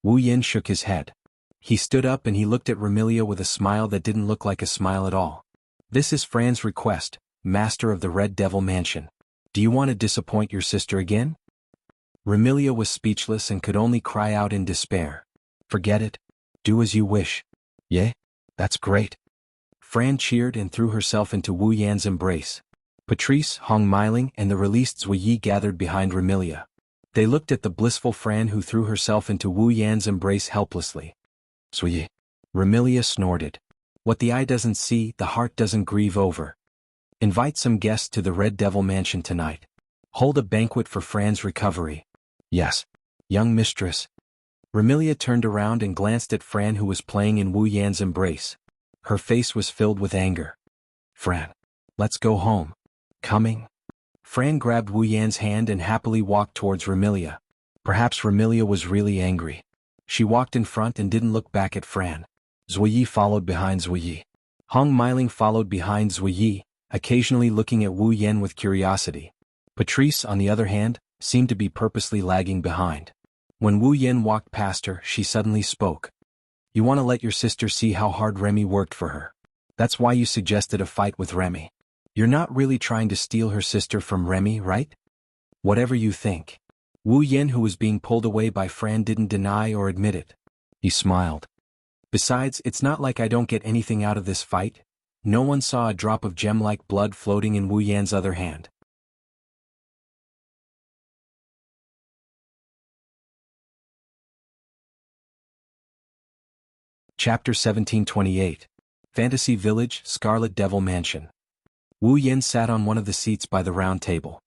Wu Yan shook his head. He stood up and he looked at Remilia with a smile that didn't look like a smile at all. This is Fran's request, Master of the Red Devil Mansion. Do you want to disappoint your sister again? Remilia was speechless and could only cry out in despair. Forget it. Do as you wish. Yeah? That's great. Fran cheered and threw herself into Wu Yan's embrace. Patrice, Hong Miling, and the released Zuyi gathered behind Remilia. They looked at the blissful Fran who threw herself into Wu Yan's embrace helplessly. Zuyi. Remilia snorted. What the eye doesn't see, the heart doesn't grieve over. Invite some guests to the Red Devil Mansion tonight. Hold a banquet for Fran's recovery. Yes. Young mistress. Remilia turned around and glanced at Fran who was playing in Wu Yan's embrace. Her face was filled with anger. Fran. Let's go home. Coming? Fran grabbed Wu Yan's hand and happily walked towards Remilia. Perhaps Remilia was really angry. She walked in front and didn't look back at Fran. Zuyi followed behind Zuyi. Hong Miling followed behind Zuyi, occasionally looking at Wu Yan with curiosity. Patrice, on the other hand, seemed to be purposely lagging behind. When Wu Yan walked past her, she suddenly spoke. You want to let your sister see how hard Remy worked for her. That's why you suggested a fight with Remy. You're not really trying to steal her sister from Remy, right? Whatever you think. Wu Yen, who was being pulled away by Fran, didn't deny or admit it. He smiled. Besides, it's not like I don't get anything out of this fight. No one saw a drop of gem-like blood floating in Wu Yan's other hand. Chapter 1728. Fantasy Village, Scarlet Devil Mansion. Wu Yen sat on one of the seats by the round table.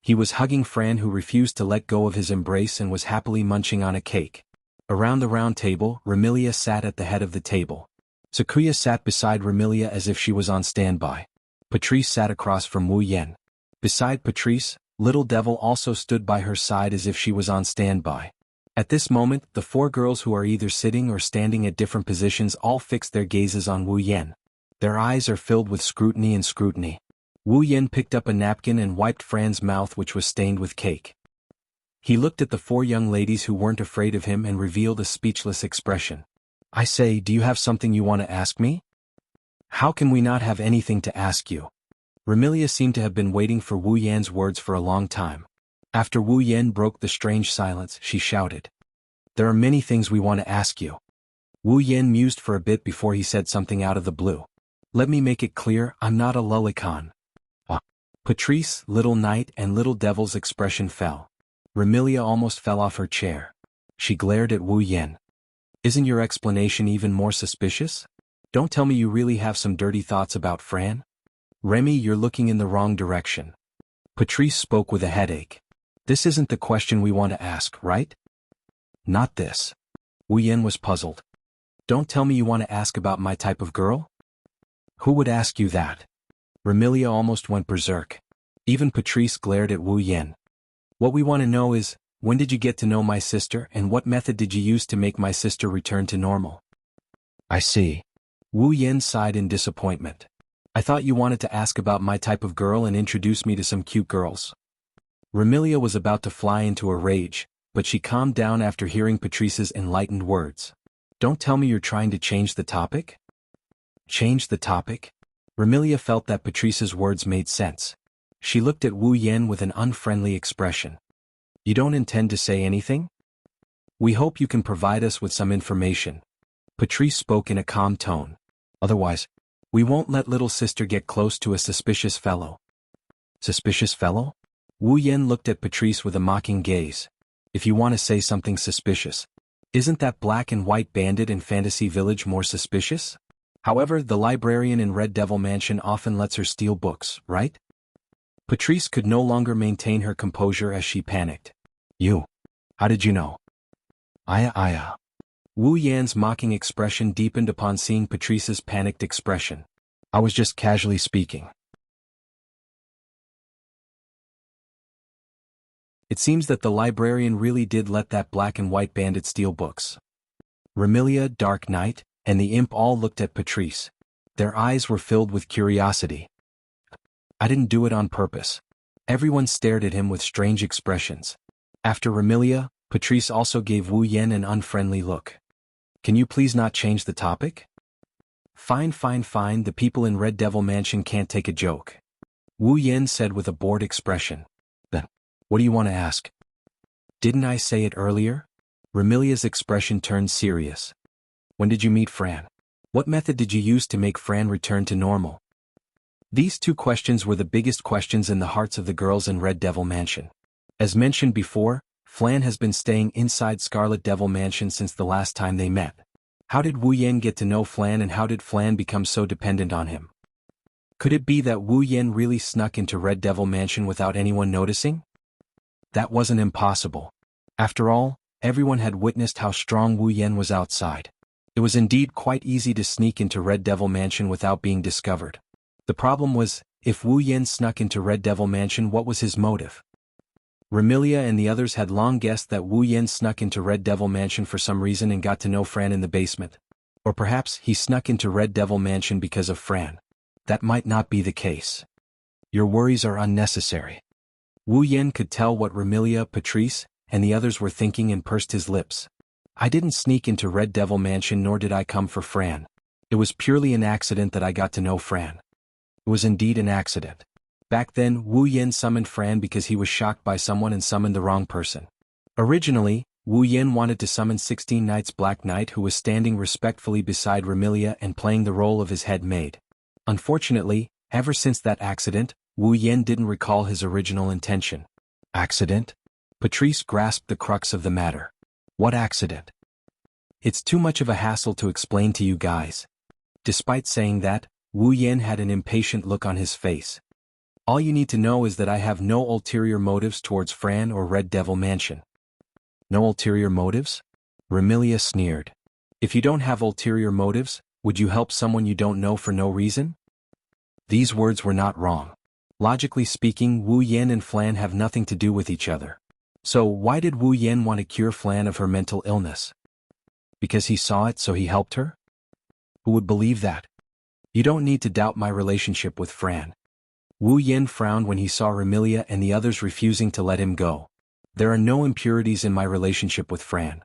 He was hugging Fran, who refused to let go of his embrace and was happily munching on a cake. Around the round table, Remilia sat at the head of the table. Sakuya sat beside Remilia as if she was on standby. Patrice sat across from Wu Yen. Beside Patrice, Little Devil also stood by her side as if she was on standby. At this moment, the four girls, who are either sitting or standing at different positions, all fixed their gazes on Wu Yen. Their eyes are filled with scrutiny and scrutiny. Wu Yen picked up a napkin and wiped Fran's mouth, which was stained with cake. He looked at the four young ladies who weren't afraid of him and revealed a speechless expression. I say, do you have something you want to ask me? How can we not have anything to ask you? Remilia seemed to have been waiting for Wu Yan's words for a long time. After Wu Yen broke the strange silence, she shouted. There are many things we want to ask you. Wu Yen mused for a bit before he said something out of the blue. Let me make it clear, I'm not a lolicon. Patrice, Little Knight, and Little Devil's expression fell. Remilia almost fell off her chair. She glared at Wu Yen. Isn't your explanation even more suspicious? Don't tell me you really have some dirty thoughts about Fran? Remy, you're looking in the wrong direction. Patrice spoke with a headache. This isn't the question we want to ask, right? Not this. Wu Yen was puzzled. Don't tell me you want to ask about my type of girl? Who would ask you that? Remilia almost went berserk. Even Patrice glared at Wu Yen. What we want to know is, when did you get to know my sister and what method did you use to make my sister return to normal? I see. Wu Yen sighed in disappointment. I thought you wanted to ask about my type of girl and introduce me to some cute girls. Remilia was about to fly into a rage, but she calmed down after hearing Patrice's enlightened words. Don't tell me you're trying to change the topic? Change the topic? Remilia felt that Patrice's words made sense. She looked at Wu Yen with an unfriendly expression. You don't intend to say anything? We hope you can provide us with some information. Patrice spoke in a calm tone. Otherwise, we won't let little sister get close to a suspicious fellow. Suspicious fellow? Wu Yen looked at Patrice with a mocking gaze. If you want to say something suspicious, isn't that black and white bandit in Fantasy Village more suspicious? However, the librarian in Red Devil Mansion often lets her steal books, right? Patrice could no longer maintain her composure as she panicked. You. How did you know? Aya. Wu Yan's mocking expression deepened upon seeing Patrice's panicked expression. I was just casually speaking. It seems that the librarian really did let that black and white bandit steal books. Remilia, Dark Knight, and the imp all looked at Patrice. Their eyes were filled with curiosity. I didn't do it on purpose. Everyone stared at him with strange expressions. After Remilia, Patrice also gave Wu Yen an unfriendly look. Can you please not change the topic? Fine, the people in Red Devil Mansion can't take a joke. Wu Yen said with a bored expression. Then, what do you want to ask? Didn't I say it earlier? Remilia's expression turned serious. When did you meet Fran? What method did you use to make Fran return to normal? These two questions were the biggest questions in the hearts of the girls in Red Devil Mansion. As mentioned before, Flan has been staying inside Scarlet Devil Mansion since the last time they met. How did Wu Yen get to know Flan and how did Flan become so dependent on him? Could it be that Wu Yen really snuck into Red Devil Mansion without anyone noticing? That wasn't impossible. After all, everyone had witnessed how strong Wu Yen was outside. It was indeed quite easy to sneak into Red Devil Mansion without being discovered. The problem was, if Wu Yen snuck into Red Devil Mansion, what was his motive? Remilia and the others had long guessed that Wu Yen snuck into Red Devil Mansion for some reason and got to know Fran in the basement. Or perhaps he snuck into Red Devil Mansion because of Fran. That might not be the case. Your worries are unnecessary. Wu Yen could tell what Remilia, Patrice, and the others were thinking and pursed his lips. I didn't sneak into Red Devil Mansion nor did I come for Fran. It was purely an accident that I got to know Fran. It was indeed an accident. Back then, Wu Yen summoned Fran because he was shocked by someone and summoned the wrong person. Originally, Wu Yen wanted to summon 16 Knights Black Knight who was standing respectfully beside Remilia and playing the role of his head maid. Unfortunately, ever since that accident, Wu Yen didn't recall his original intention. Accident? Patrice grasped the crux of the matter. What accident? It's too much of a hassle to explain to you guys. Despite saying that, Wu Yen had an impatient look on his face. All you need to know is that I have no ulterior motives towards Fran or Red Devil Mansion. No ulterior motives? Remilia sneered. If you don't have ulterior motives, would you help someone you don't know for no reason? These words were not wrong. Logically speaking, Wu Yen and Flan have nothing to do with each other. So why did Wu Yen want to cure Flan of her mental illness? Because he saw it so he helped her? Who would believe that? You don't need to doubt my relationship with Fran. Wu Yen frowned when he saw Remilia and the others refusing to let him go. There are no impurities in my relationship with Fran.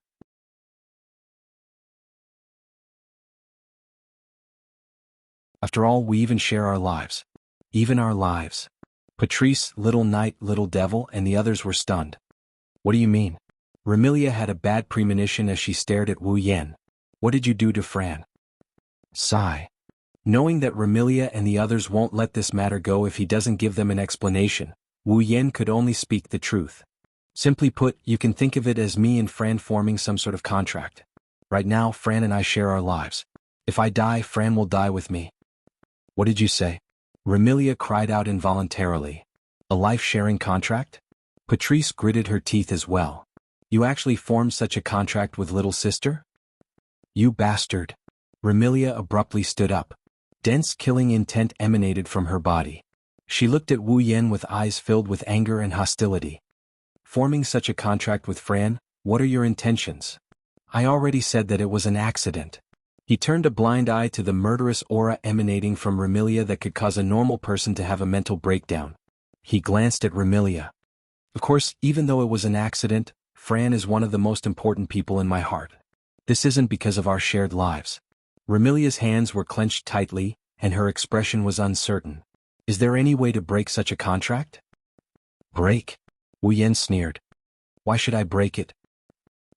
After all, we even share our lives. Even our lives. Patrice, Little Knight, Little Devil, and the others were stunned. What do you mean? Remilia had a bad premonition as she stared at Wu Yen. What did you do to Fran? Sigh. Knowing that Remilia and the others won't let this matter go if he doesn't give them an explanation, Wu Yen could only speak the truth. Simply put, you can think of it as me and Fran forming some sort of contract. Right now, Fran and I share our lives. If I die, Fran will die with me. What did you say? Remilia cried out involuntarily. A life-sharing contract? Patrice gritted her teeth as well. You actually formed such a contract with little sister? You bastard. Remilia abruptly stood up. Dense killing intent emanated from her body. She looked at Wu Yen with eyes filled with anger and hostility. Forming such a contract with Fran, what are your intentions? I already said that it was an accident. He turned a blind eye to the murderous aura emanating from Remilia that could cause a normal person to have a mental breakdown. He glanced at Remilia. Of course, even though it was an accident, Fran is one of the most important people in my heart. This isn't because of our shared lives. Remilia's hands were clenched tightly, and her expression was uncertain. Is there any way to break such a contract? Break? Wu Yen sneered. Why should I break it?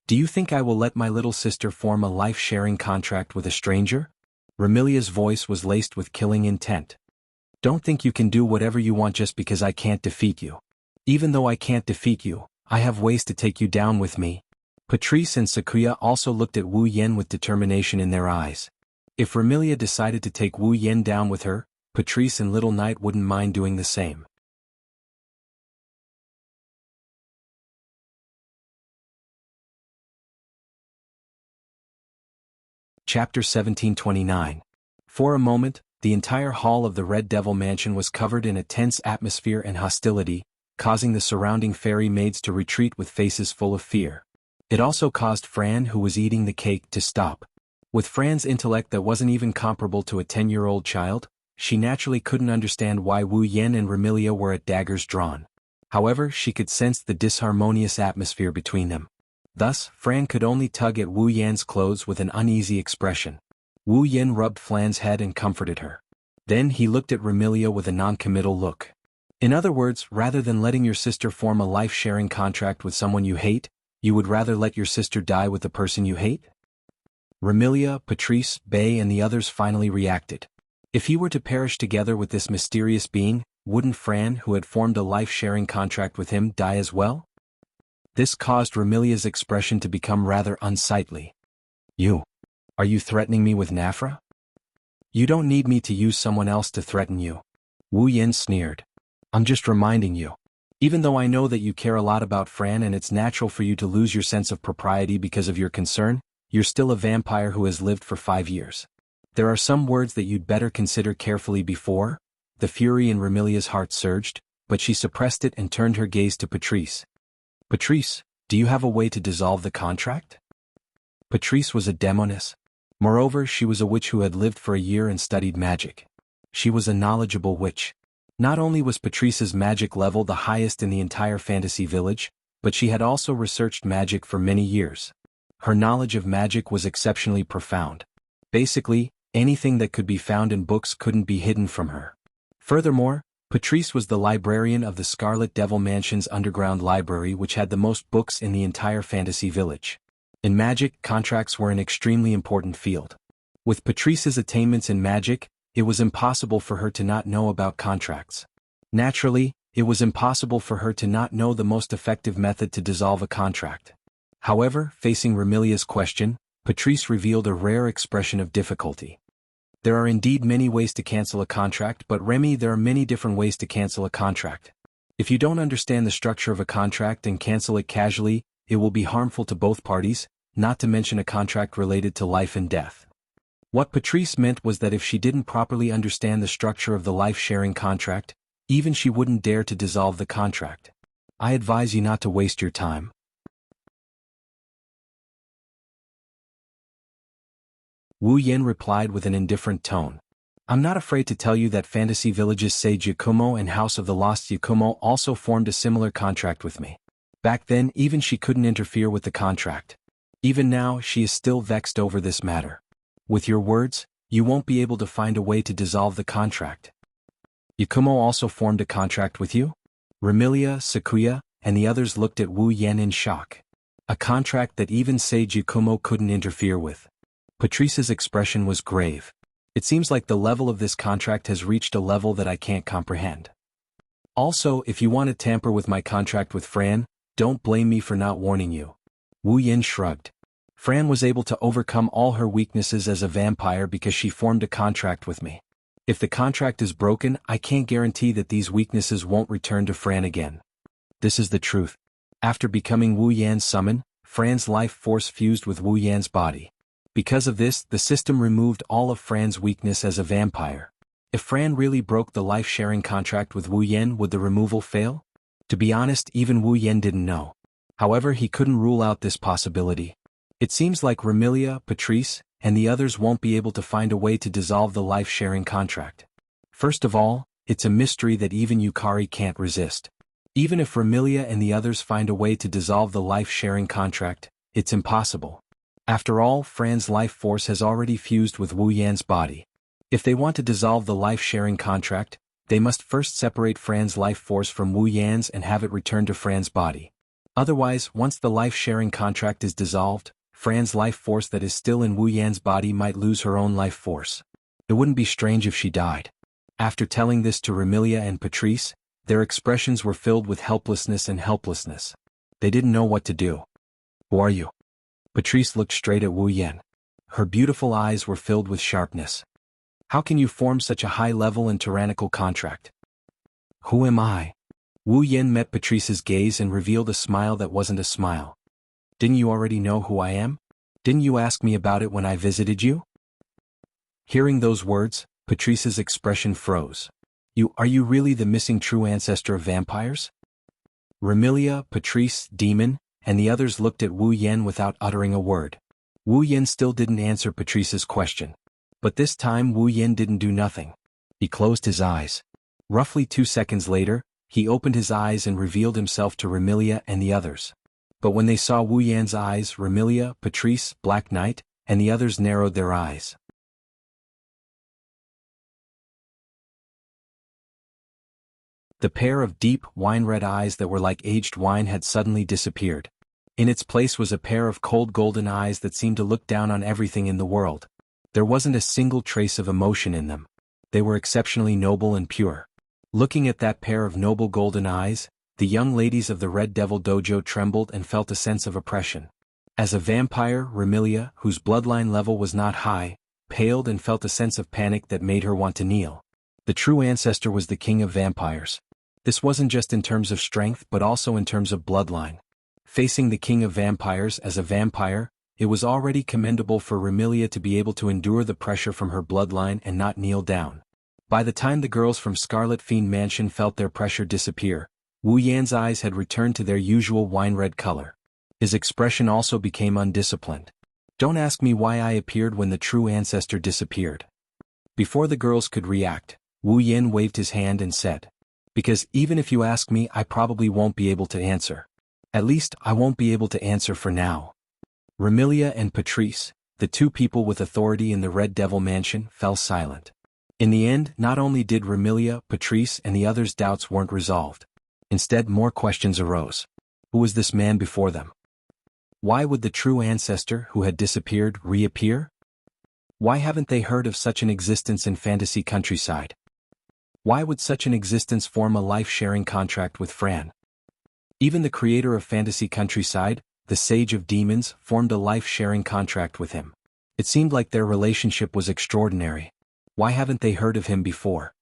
Do you think I will let my little sister form a life-sharing contract with a stranger? Remilia's voice was laced with killing intent. Don't think you can do whatever you want just because I can't defeat you. Even though I can't defeat you, I have ways to take you down with me. Patrice and Sakuya also looked at Wu Yen with determination in their eyes. If Remilia decided to take Wu Yen down with her, Patrice and Little Knight wouldn't mind doing the same. Chapter 1729. For a moment, the entire hall of the Red Devil Mansion was covered in a tense atmosphere and hostility, causing the surrounding fairy maids to retreat with faces full of fear. It also caused Fran, who was eating the cake, to stop. With Fran's intellect that wasn't even comparable to a 10-year-old child, she naturally couldn't understand why Wu Yen and Remilia were at daggers drawn. However, she could sense the disharmonious atmosphere between them. Thus, Fran could only tug at Wu Yan's clothes with an uneasy expression. Wu Yen rubbed Flan's head and comforted her. Then he looked at Remilia with a non-committal look. In other words, rather than letting your sister form a life-sharing contract with someone you hate, you would rather let your sister die with the person you hate? Remilia, Patrice, Bay and the others finally reacted. If he were to perish together with this mysterious being, wouldn't Fran, who had formed a life-sharing contract with him, die as well? This caused Remilia's expression to become rather unsightly. Are you threatening me with Nafra? You don't need me to use someone else to threaten you. Wu Yen sneered. I'm just reminding you. Even though I know that you care a lot about Fran and it's natural for you to lose your sense of propriety because of your concern, you're still a vampire who has lived for 5 years. There are some words that you'd better consider carefully before. The fury in Remilia's heart surged, but she suppressed it and turned her gaze to Patrice. Patrice, do you have a way to dissolve the contract? Patrice was a demoness. Moreover, she was a witch who had lived for a year and studied magic. She was a knowledgeable witch. Not only was Patrice's magic level the highest in the entire fantasy village, but she had also researched magic for many years. Her knowledge of magic was exceptionally profound. Basically, anything that could be found in books couldn't be hidden from her. Furthermore, Patrice was the librarian of the Scarlet Devil Mansion's underground library, which had the most books in the entire fantasy village. In magic, contracts were an extremely important field. With Patrice's attainments in magic, it was impossible for her to not know about contracts. Naturally, it was impossible for her to not know the most effective method to dissolve a contract. However, facing Remilia's question, Patrice revealed a rare expression of difficulty. There are indeed many ways to cancel a contract, but Remy, there are many different ways to cancel a contract. If you don't understand the structure of a contract and cancel it casually, it will be harmful to both parties, not to mention a contract related to life and death. What Patrice meant was that if she didn't properly understand the structure of the life-sharing contract, even she wouldn't dare to dissolve the contract. I advise you not to waste your time. Wu Yan replied with an indifferent tone. I'm not afraid to tell you that Fantasy Village's Sage Yakumo and House of the Lost Yakumo also formed a similar contract with me. Back then, even she couldn't interfere with the contract. Even now, she is still vexed over this matter. With your words, you won't be able to find a way to dissolve the contract. Yakumo also formed a contract with you? Remilia, Sakuya, and the others looked at Wu Yan in shock. A contract that even Sage Yakumo couldn't interfere with. Patrice's expression was grave. It seems like the level of this contract has reached a level that I can't comprehend. Also, if you want to tamper with my contract with Fran, don't blame me for not warning you. Wu Yan shrugged. Fran was able to overcome all her weaknesses as a vampire because she formed a contract with me. If the contract is broken, I can't guarantee that these weaknesses won't return to Fran again. This is the truth. After becoming Wu Yan's summon, Fran's life force fused with Wu Yan's body. Because of this, the system removed all of Fran's weakness as a vampire. If Fran really broke the life-sharing contract with Wu Yan, would the removal fail? To be honest, even Wu Yan didn't know. However, he couldn't rule out this possibility. It seems like Remilia, Patrice, and the others won't be able to find a way to dissolve the life-sharing contract. First of all, it's a mystery that even Yukari can't resist. Even if Remilia and the others find a way to dissolve the life-sharing contract, it's impossible. After all, Fran's life force has already fused with Wu Yan's body. If they want to dissolve the life-sharing contract, they must first separate Fran's life force from Wu Yan's and have it return to Fran's body. Otherwise, once the life-sharing contract is dissolved, Fran's life force that is still in Wu Yan's body might lose her own life force. It wouldn't be strange if she died. After telling this to Remilia and Patrice, their expressions were filled with helplessness and helplessness. They didn't know what to do. Who are you? Patrice looked straight at Wu Yan. Her beautiful eyes were filled with sharpness. How can you form such a high-level and tyrannical contract? Who am I? Wu Yan met Patrice's gaze and revealed a smile that wasn't a smile. Didn't you already know who I am? Didn't you ask me about it when I visited you? Hearing those words, Patrice's expression froze. Are you really the missing true ancestor of vampires? Remilia, Patrice, Demon, and the others looked at Wu Yan without uttering a word. Wu Yan still didn't answer Patrice's question. But this time Wu Yan didn't do nothing. He closed his eyes. Roughly 2 seconds later, he opened his eyes and revealed himself to Remilia and the others. But when they saw Wu Yan's eyes, Remilia, Patrice, Black Knight, and the others narrowed their eyes. The pair of deep, wine-red eyes that were like aged wine had suddenly disappeared. In its place was a pair of cold golden eyes that seemed to look down on everything in the world. There wasn't a single trace of emotion in them. They were exceptionally noble and pure. Looking at that pair of noble golden eyes, the young ladies of the Red Devil Dojo trembled and felt a sense of oppression. As a vampire, Remilia, whose bloodline level was not high, paled and felt a sense of panic that made her want to kneel. The true ancestor was the king of vampires. This wasn't just in terms of strength but also in terms of bloodline. Facing the king of vampires as a vampire, it was already commendable for Remilia to be able to endure the pressure from her bloodline and not kneel down. By the time the girls from Scarlet Fiend Mansion felt their pressure disappear, Wu Yan's eyes had returned to their usual wine-red color. His expression also became undisciplined. Don't ask me why I appeared when the true ancestor disappeared. Before the girls could react, Wu Yan waved his hand and said, because even if you ask me, I probably won't be able to answer. At least, I won't be able to answer for now. Remilia and Patrice, the two people with authority in the Red Devil Mansion, fell silent. In the end, not only did Remilia, Patrice and the others' doubts weren't resolved. Instead, more questions arose. Who was this man before them? Why would the true ancestor who had disappeared reappear? Why haven't they heard of such an existence in fantasy countryside? Why would such an existence form a life-sharing contract with Fran? Even the creator of fantasy countryside, the Sage of Demons, formed a life-sharing contract with him. It seemed like their relationship was extraordinary. Why haven't they heard of him before?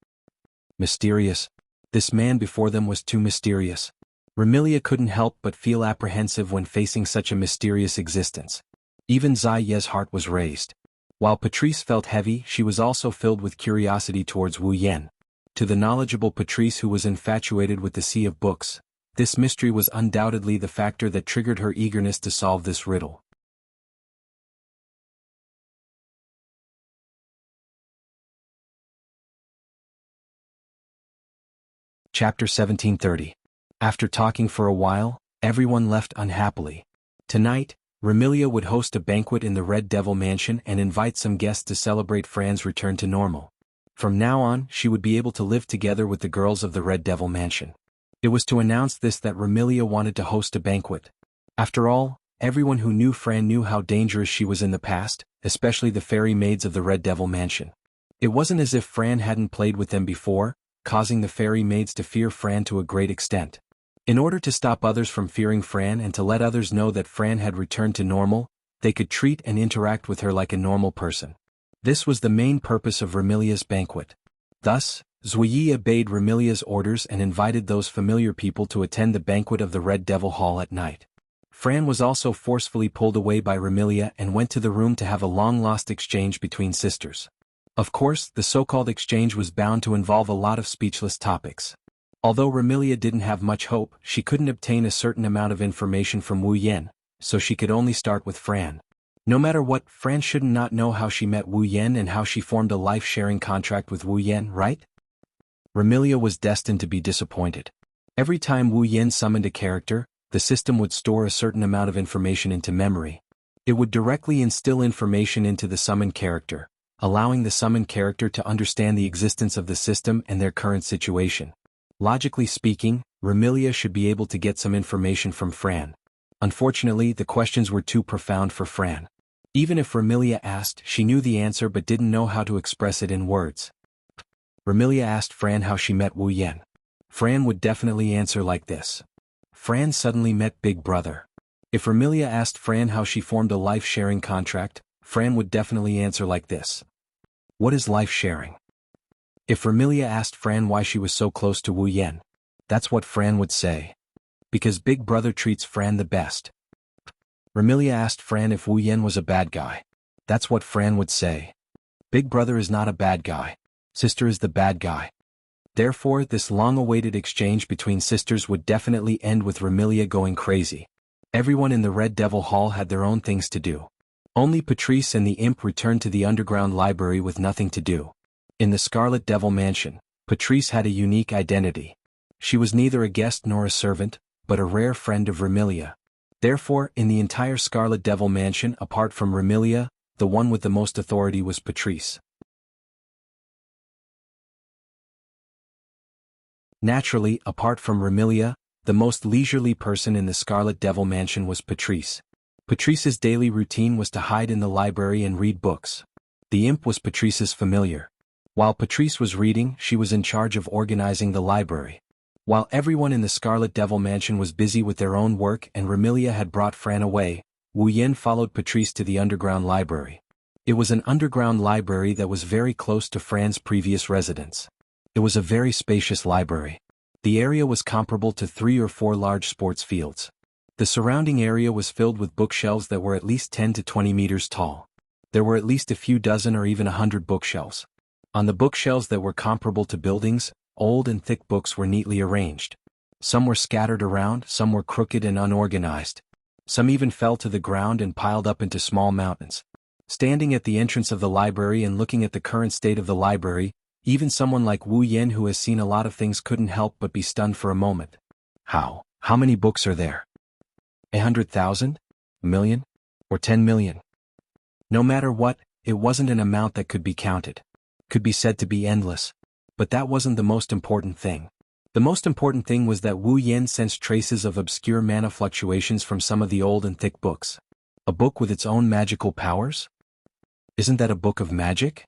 Mysterious. This man before them was too mysterious. Remilia couldn't help but feel apprehensive when facing such a mysterious existence. Even Ziye's heart was raised. While Patrice felt heavy, she was also filled with curiosity towards Wu Yan. To the knowledgeable Patrice, who was infatuated with the sea of books, this mystery was undoubtedly the factor that triggered her eagerness to solve this riddle. Chapter 1730. After talking for a while, everyone left unhappily. Tonight, Remilia would host a banquet in the Red Devil Mansion and invite some guests to celebrate Fran's return to normal. From now on, she would be able to live together with the girls of the Red Devil Mansion. It was to announce this that Remilia wanted to host a banquet. After all, everyone who knew Fran knew how dangerous she was in the past, especially the fairy maids of the Red Devil Mansion. It wasn't as if Fran hadn't played with them before, causing the fairy maids to fear Fran to a great extent. In order to stop others from fearing Fran and to let others know that Fran had returned to normal, they could treat and interact with her like a normal person. This was the main purpose of Remilia's banquet. Thus, Zhuyi obeyed Remilia's orders and invited those familiar people to attend the banquet of the Red Devil Hall at night. Fran was also forcefully pulled away by Remilia and went to the room to have a long-lost exchange between sisters. Of course, the so-called exchange was bound to involve a lot of speechless topics. Although Remilia didn't have much hope, she couldn't obtain a certain amount of information from Wu Yan, so she could only start with Fran. No matter what, Fran should not know how she met Wu Yan and how she formed a life-sharing contract with Wu Yan, right? Remilia was destined to be disappointed. Every time Wu Yan summoned a character, the system would store a certain amount of information into memory. It would directly instill information into the summoned character, allowing the summoned character to understand the existence of the system and their current situation. Logically speaking, Remilia should be able to get some information from Fran. Unfortunately, the questions were too profound for Fran. Even if Remilia asked, she knew the answer but didn't know how to express it in words. Remilia asked Fran how she met Wu Yan. Fran would definitely answer like this. Fran suddenly met Big Brother. If Remilia asked Fran how she formed a life-sharing contract, Fran would definitely answer like this. What is life-sharing? If Remilia asked Fran why she was so close to Wu Yan, that's what Fran would say. Because Big Brother treats Fran the best. Remilia asked Fran if Wu Yan was a bad guy. That's what Fran would say. Big Brother is not a bad guy. Sister is the bad guy. Therefore, this long-awaited exchange between sisters would definitely end with Remilia going crazy. Everyone in the Red Devil Hall had their own things to do. Only Patrice and the imp returned to the underground library with nothing to do. In the Scarlet Devil Mansion, Patrice had a unique identity. She was neither a guest nor a servant, but a rare friend of Remilia. Therefore, in the entire Scarlet Devil Mansion apart from Remilia, the one with the most authority was Patrice. Naturally, apart from Remilia, the most leisurely person in the Scarlet Devil Mansion was Patrice. Patrice's daily routine was to hide in the library and read books. The imp was Patrice's familiar. While Patrice was reading, she was in charge of organizing the library. While everyone in the Scarlet Devil Mansion was busy with their own work and Remilia had brought Fran away, Wu Yan followed Patrice to the underground library. It was an underground library that was very close to Fran's previous residence. It was a very spacious library. The area was comparable to 3 or 4 large sports fields. The surrounding area was filled with bookshelves that were at least 10 to 20 meters tall. There were at least a few dozen or even 100 bookshelves. On the bookshelves that were comparable to buildings, old and thick books were neatly arranged. Some were scattered around, some were crooked and unorganized. Some even fell to the ground and piled up into small mountains. Standing at the entrance of the library and looking at the current state of the library, even someone like Wu Yan who has seen a lot of things couldn't help but be stunned for a moment. How many books are there? 100,000? A million? Or 10 million? No matter what, it wasn't an amount that could be counted. could be said to be endless. But that wasn't the most important thing. The most important thing was that Wu Yan sensed traces of obscure mana fluctuations from some of the old and thick books. A book with its own magical powers? Isn't that a book of magic?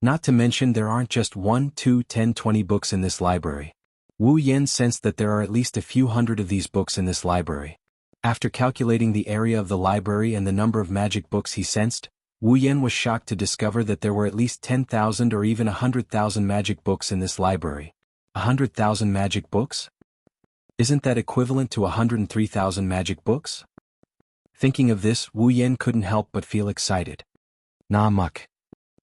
Not to mention there aren't just 1, 2, 10, 20 books in this library. Wu Yan sensed that there are at least a few hundred of these books in this library. After calculating the area of the library and the number of magic books he sensed, Wu Yan was shocked to discover that there were at least 10,000 or even 100,000 magic books in this library. 100,000 magic books? Isn't that equivalent to 103,000 magic books? Thinking of this, Wu Yan couldn't help but feel excited. Nah muck.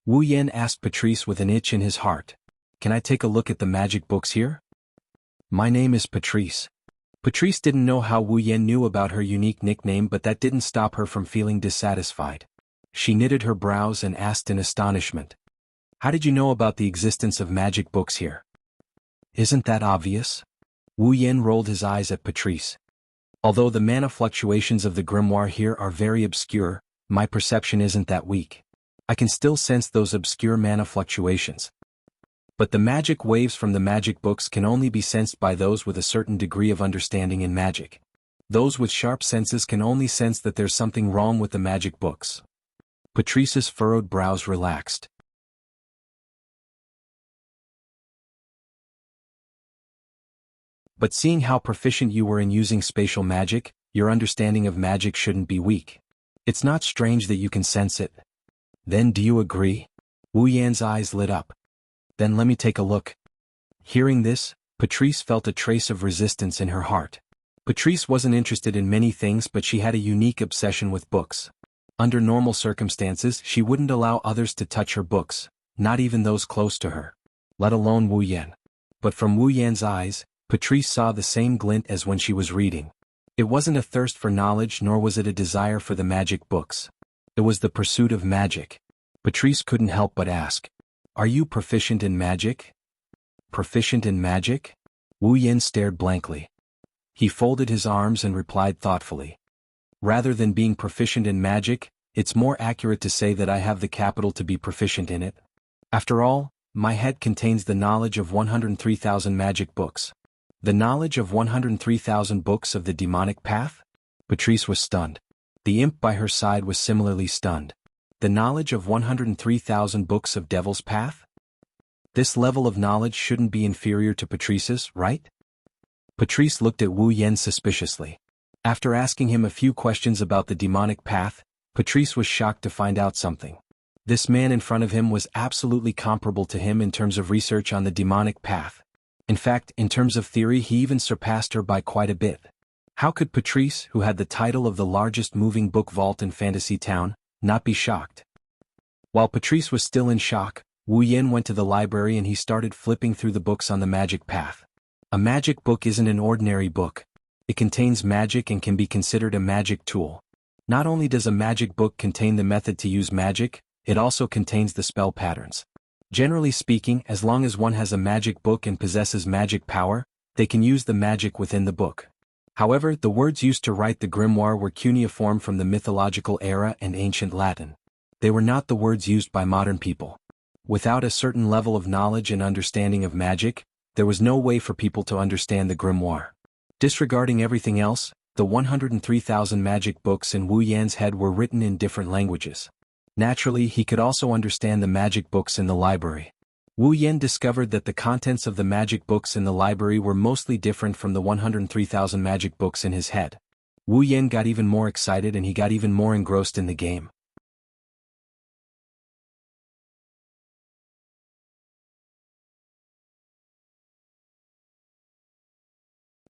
Wu Yan asked Patrice with an itch in his heart. Can I take a look at the magic books here? My name is Patrice. Patrice didn't know how Wu Yan knew about her unique nickname, but that didn't stop her from feeling dissatisfied. She knitted her brows and asked in astonishment. How did you know about the existence of magic books here? Isn't that obvious? Wu Yan rolled his eyes at Patrice. Although the mana fluctuations of the grimoire here are very obscure, my perception isn't that weak. I can still sense those obscure mana fluctuations. But the magic waves from the magic books can only be sensed by those with a certain degree of understanding in magic. Those with sharp senses can only sense that there's something wrong with the magic books. Patrice's furrowed brows relaxed. But seeing how proficient you were in using spatial magic, your understanding of magic shouldn't be weak. It's not strange that you can sense it. Then do you agree? Wu Yan's eyes lit up. Then let me take a look. Hearing this, Patrice felt a trace of resistance in her heart. Patrice wasn't interested in many things, but she had a unique obsession with books. Under normal circumstances, she wouldn't allow others to touch her books, not even those close to her, let alone Wu Yan. But from Wu Yan's eyes, Patrice saw the same glint as when she was reading. It wasn't a thirst for knowledge, nor was it a desire for the magic books. It was the pursuit of magic. Patrice couldn't help but ask, "Are you proficient in magic?" Proficient in magic? Wu Yan stared blankly. He folded his arms and replied thoughtfully. Rather than being proficient in magic, it's more accurate to say that I have the capital to be proficient in it. After all, my head contains the knowledge of 103,000 magic books. The knowledge of 103,000 books of the demonic path? Patrice was stunned. The imp by her side was similarly stunned. The knowledge of 103,000 books of Devil's Path? This level of knowledge shouldn't be inferior to Patrice's, right? Patrice looked at Wu Yan suspiciously. After asking him a few questions about the demonic path, Patrice was shocked to find out something. This man in front of him was absolutely comparable to him in terms of research on the demonic path. In fact, in terms of theory, he even surpassed her by quite a bit. How could Patrice, who had the title of the largest moving book vault in Fantasy Town, not be shocked? While Patrice was still in shock, Wu Yan went to the library and he started flipping through the books on the magic path. A magic book isn't an ordinary book. It contains magic and can be considered a magic tool. Not only does a magic book contain the method to use magic, it also contains the spell patterns. Generally speaking, as long as one has a magic book and possesses magic power, they can use the magic within the book. However, the words used to write the grimoire were cuneiform from the mythological era and ancient Latin. They were not the words used by modern people. Without a certain level of knowledge and understanding of magic, there was no way for people to understand the grimoire. Disregarding everything else, the 103,000 magic books in Wu Yan's head were written in different languages. Naturally, he could also understand the magic books in the library. Wu Yan discovered that the contents of the magic books in the library were mostly different from the 103,000 magic books in his head. Wu Yan got even more excited and he got even more engrossed in the game.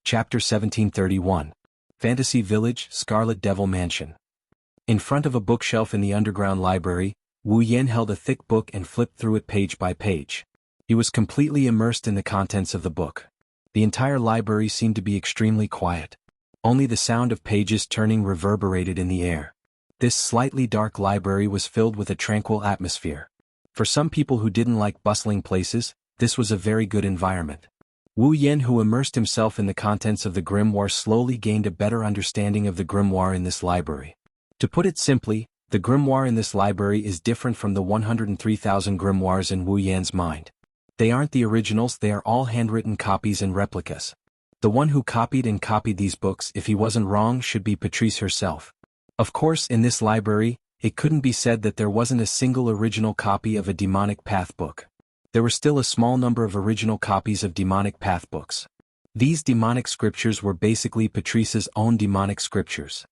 Chapter 1731. Fantasy Village, Scarlet Devil Mansion. In front of a bookshelf in the underground library, Wu Yan held a thick book and flipped through it page by page. He was completely immersed in the contents of the book. The entire library seemed to be extremely quiet. Only the sound of pages turning reverberated in the air. This slightly dark library was filled with a tranquil atmosphere. For some people who didn't like bustling places, this was a very good environment. Wu Yan, who immersed himself in the contents of the grimoire, slowly gained a better understanding of the grimoire in this library. To put it simply, The grimoire in this library is different from the 103,000 grimoires in Wu Yan's mind. They aren't the originals, they are all handwritten copies and replicas. The one who copied these books, if he wasn't wrong, should be Patrice herself. Of course, in this library, it couldn't be said that there wasn't a single original copy of a demonic path book. There were still a small number of original copies of demonic path books. These demonic scriptures were basically Patrice's own demonic scriptures.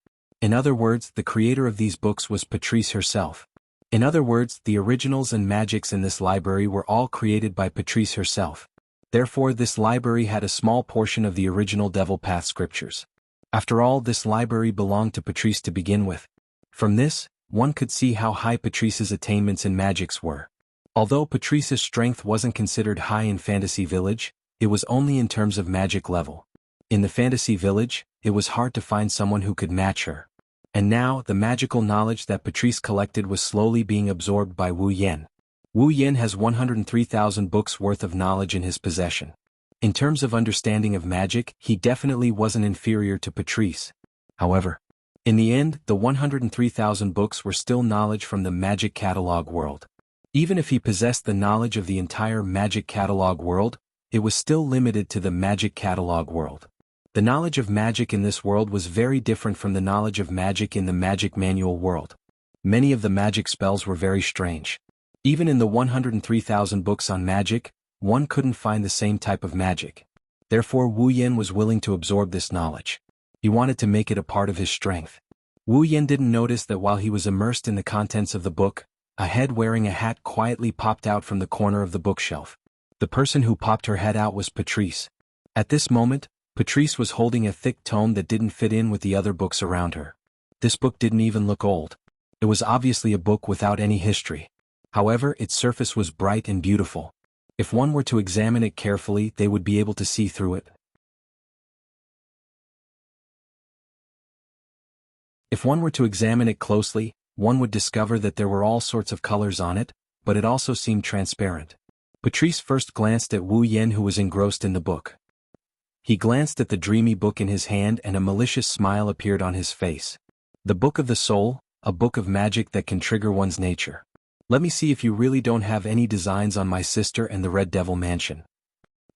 In other words, the creator of these books was Patrice herself. In other words, the originals and magics in this library were all created by Patrice herself. Therefore, this library had a small portion of the original Devil Path scriptures. After all, this library belonged to Patrice to begin with. From this, one could see how high Patrice's attainments in magics were. Although Patrice's strength wasn't considered high in Fantasy Village, it was only in terms of magic level. In the Fantasy Village, it was hard to find someone who could match her. And now, the magical knowledge that Patrice collected was slowly being absorbed by Wu Yan. Wu Yan has 103,000 books worth of knowledge in his possession. In terms of understanding of magic, he definitely wasn't inferior to Patrice. However, in the end, the 103,000 books were still knowledge from the magic catalog world. Even if he possessed the knowledge of the entire magic catalog world, it was still limited to the magic catalog world. The knowledge of magic in this world was very different from the knowledge of magic in the magic manual world. Many of the magic spells were very strange. Even in the 103,000 books on magic, one couldn't find the same type of magic. Therefore, Wu Yan was willing to absorb this knowledge. He wanted to make it a part of his strength. Wu Yan didn't notice that while he was immersed in the contents of the book, a head wearing a hat quietly popped out from the corner of the bookshelf. The person who popped her head out was Patrice. At this moment, Patrice was holding a thick tome that didn't fit in with the other books around her. This book didn't even look old. It was obviously a book without any history. However, its surface was bright and beautiful. If one were to examine it carefully, they would be able to see through it. If one were to examine it closely, one would discover that there were all sorts of colors on it, but it also seemed transparent. Patrice first glanced at Wu Yan, who was engrossed in the book. He glanced at the dreamy book in his hand and a malicious smile appeared on his face. The Book of the Soul, a book of magic that can trigger one's nature. Let me see if you really don't have any designs on my sister and the Red Devil Mansion.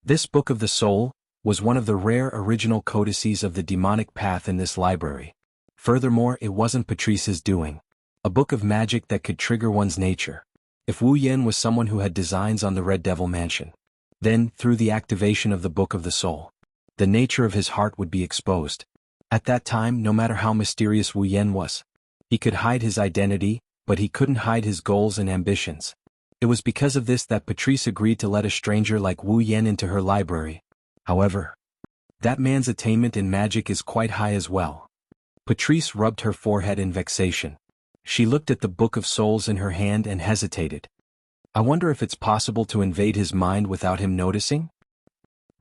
This Book of the Soul was one of the rare original codices of the demonic path in this library. Furthermore, it wasn't Patrice's doing. A book of magic that could trigger one's nature. If Wu Yan was someone who had designs on the Red Devil Mansion, then, through the activation of the Book of the Soul, the nature of his heart would be exposed. At that time, no matter how mysterious Wu Yan was, he could hide his identity, but he couldn't hide his goals and ambitions. It was because of this that Patrice agreed to let a stranger like Wu Yan into her library. However, that man's attainment in magic is quite high as well. Patrice rubbed her forehead in vexation. She looked at the Book of Souls in her hand and hesitated. I wonder if it's possible to invade his mind without him noticing?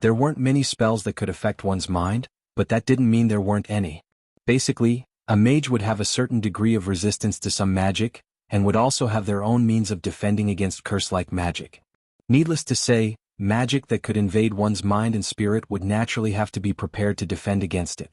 There weren't many spells that could affect one's mind, but that didn't mean there weren't any. Basically, a mage would have a certain degree of resistance to some magic, and would also have their own means of defending against curse-like magic. Needless to say, magic that could invade one's mind and spirit would naturally have to be prepared to defend against it.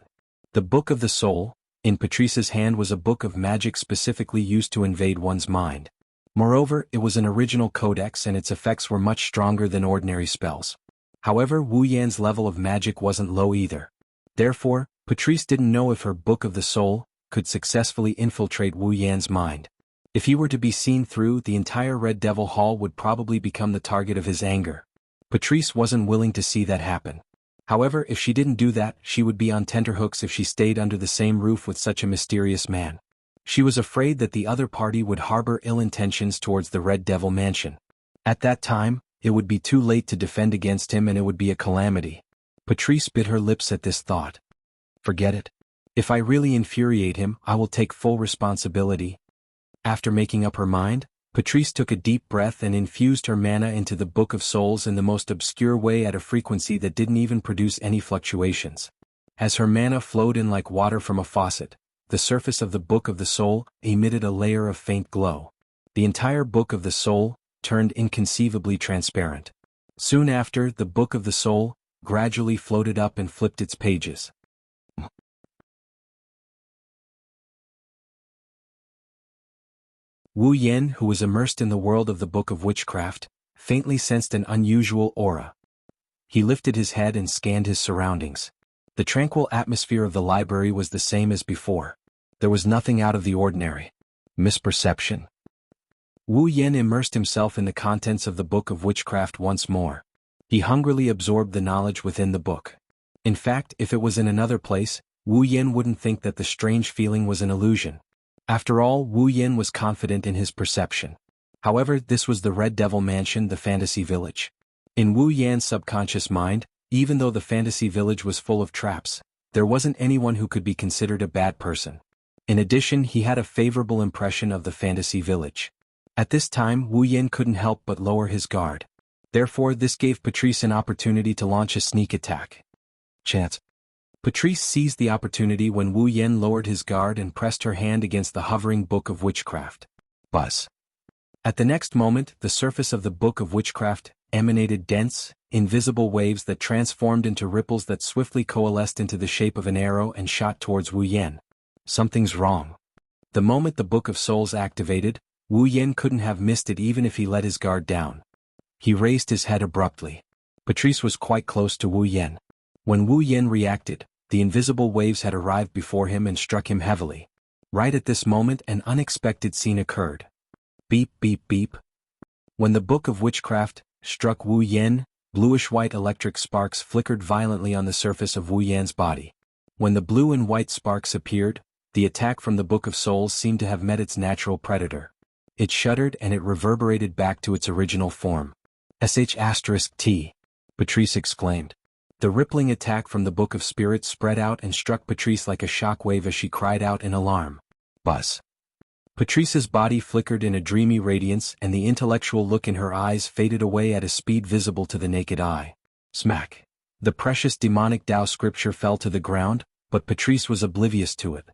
The Book of the Soul, in Patrice's hand, was a book of magic specifically used to invade one's mind. Moreover, it was an original codex and its effects were much stronger than ordinary spells. However, Wu Yan's level of magic wasn't low either. Therefore, Patrice didn't know if her Book of the Soul could successfully infiltrate Wu Yan's mind. If he were to be seen through, the entire Red Devil Hall would probably become the target of his anger. Patrice wasn't willing to see that happen. However, if she didn't do that, she would be on tenterhooks if she stayed under the same roof with such a mysterious man. She was afraid that the other party would harbor ill intentions towards the Red Devil Mansion. At that time, it would be too late to defend against him and it would be a calamity. Patrice bit her lips at this thought. Forget it. If I really infuriate him, I will take full responsibility. After making up her mind, Patrice took a deep breath and infused her mana into the Book of Souls in the most obscure way at a frequency that didn't even produce any fluctuations. As her mana flowed in like water from a faucet, the surface of the Book of the Soul emitted a layer of faint glow. The entire Book of the Soul turned inconceivably transparent. Soon after, the Book of the Soul gradually floated up and flipped its pages. Wu Yan, who was immersed in the world of the Book of Witchcraft, faintly sensed an unusual aura. He lifted his head and scanned his surroundings. The tranquil atmosphere of the library was the same as before. There was nothing out of the ordinary. Misperception. Wu Yan immersed himself in the contents of the Book of Witchcraft once more. He hungrily absorbed the knowledge within the book. In fact, if it was in another place, Wu Yan wouldn't think that the strange feeling was an illusion. After all, Wu Yan was confident in his perception. However, this was the Red Devil Mansion, the fantasy village. In Wu Yan's subconscious mind, even though the fantasy village was full of traps, there wasn't anyone who could be considered a bad person. In addition, he had a favorable impression of the fantasy village. At this time, Wu Yan couldn't help but lower his guard. Therefore, this gave Patrice an opportunity to launch a sneak attack. Chance. Patrice seized the opportunity when Wu Yan lowered his guard and pressed her hand against the hovering Book of Witchcraft. Buzz. At the next moment, the surface of the Book of Witchcraft emanated dense, invisible waves that transformed into ripples that swiftly coalesced into the shape of an arrow and shot towards Wu Yan. Something's wrong. The moment the Book of Souls activated, Wu Yan couldn't have missed it even if he let his guard down. He raised his head abruptly. Patrice was quite close to Wu Yan. When Wu Yan reacted, the invisible waves had arrived before him and struck him heavily. Right at this moment, an unexpected scene occurred. Beep beep beep. When the Book of Witchcraft struck Wu Yan, bluish-white electric sparks flickered violently on the surface of Wu Yan's body. When the blue and white sparks appeared, the attack from the Book of Souls seemed to have met its natural predator. It shuddered and it reverberated back to *its original form. *T. Patrice exclaimed. The rippling attack from the Book of Spirits spread out and struck Patrice like a shockwave as she cried out in alarm. Buzz. Patrice's body flickered in a dreamy radiance and the intellectual look in her eyes faded away at a speed visible to the naked eye. Smack. The precious demonic Tao scripture fell to the ground, but Patrice was oblivious to it.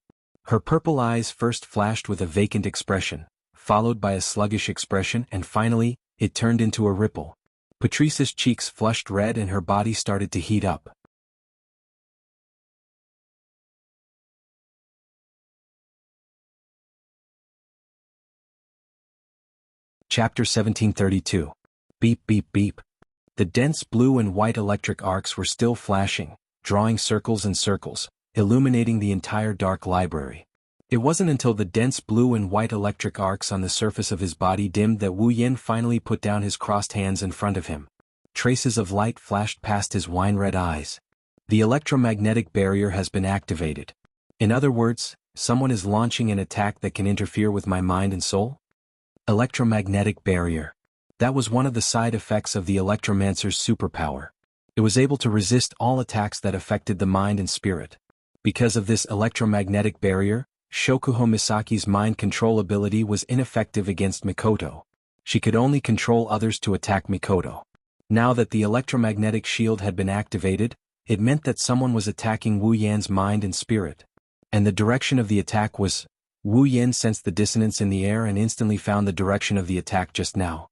Her purple eyes first flashed with a vacant expression, followed by a sluggish expression, and finally, it turned into a ripple. Patrice's cheeks flushed red and her body started to heat up. Chapter 1732. Beep beep beep. The dense blue and white electric arcs were still flashing, drawing circles and circles, illuminating the entire dark library. It wasn't until the dense blue and white electric arcs on the surface of his body dimmed that Wu Yan finally put down his crossed hands in front of him. Traces of light flashed past his wine-red eyes. The electromagnetic barrier has been activated. In other words, someone is launching an attack that can interfere with my mind and soul? Electromagnetic barrier. That was one of the side effects of the electromancer's superpower. It was able to resist all attacks that affected the mind and spirit. Because of this electromagnetic barrier, Shokuho Misaki's mind control ability was ineffective against Mikoto. She could only control others to attack Mikoto. Now that the electromagnetic shield had been activated, it meant that someone was attacking Wu Yan's mind and spirit. And the direction of the attack was... Wu Yan sensed the dissonance in the air and instantly found the direction of the attack just now.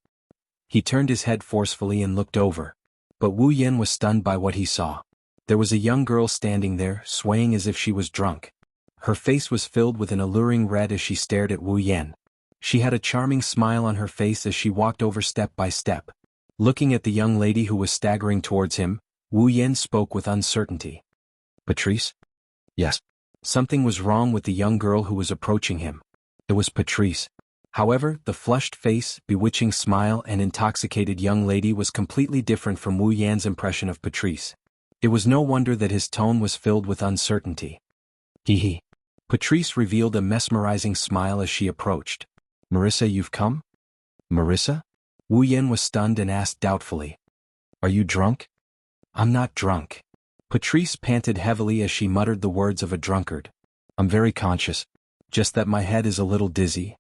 He turned his head forcefully and looked over. But Wu Yan was stunned by what he saw. There was a young girl standing there, swaying as if she was drunk. Her face was filled with an alluring red as she stared at Wu Yan. She had a charming smile on her face as she walked over step by step. Looking at the young lady who was staggering towards him, Wu Yan spoke with uncertainty. Patrice? Yes. Something was wrong with the young girl who was approaching him. It was Patrice. However, the flushed face, bewitching smile and intoxicated young lady was completely different from Wu Yan's impression of Patrice. It was no wonder that his tone was filled with uncertainty. Hee hee. Patrice revealed a mesmerizing smile as she approached. Marissa, you've come? Marissa? Wu Yan was stunned and asked doubtfully. Are you drunk? I'm not drunk. Patrice panted heavily as she muttered the words of a drunkard. I'm very conscious. Just that my head is a little dizzy.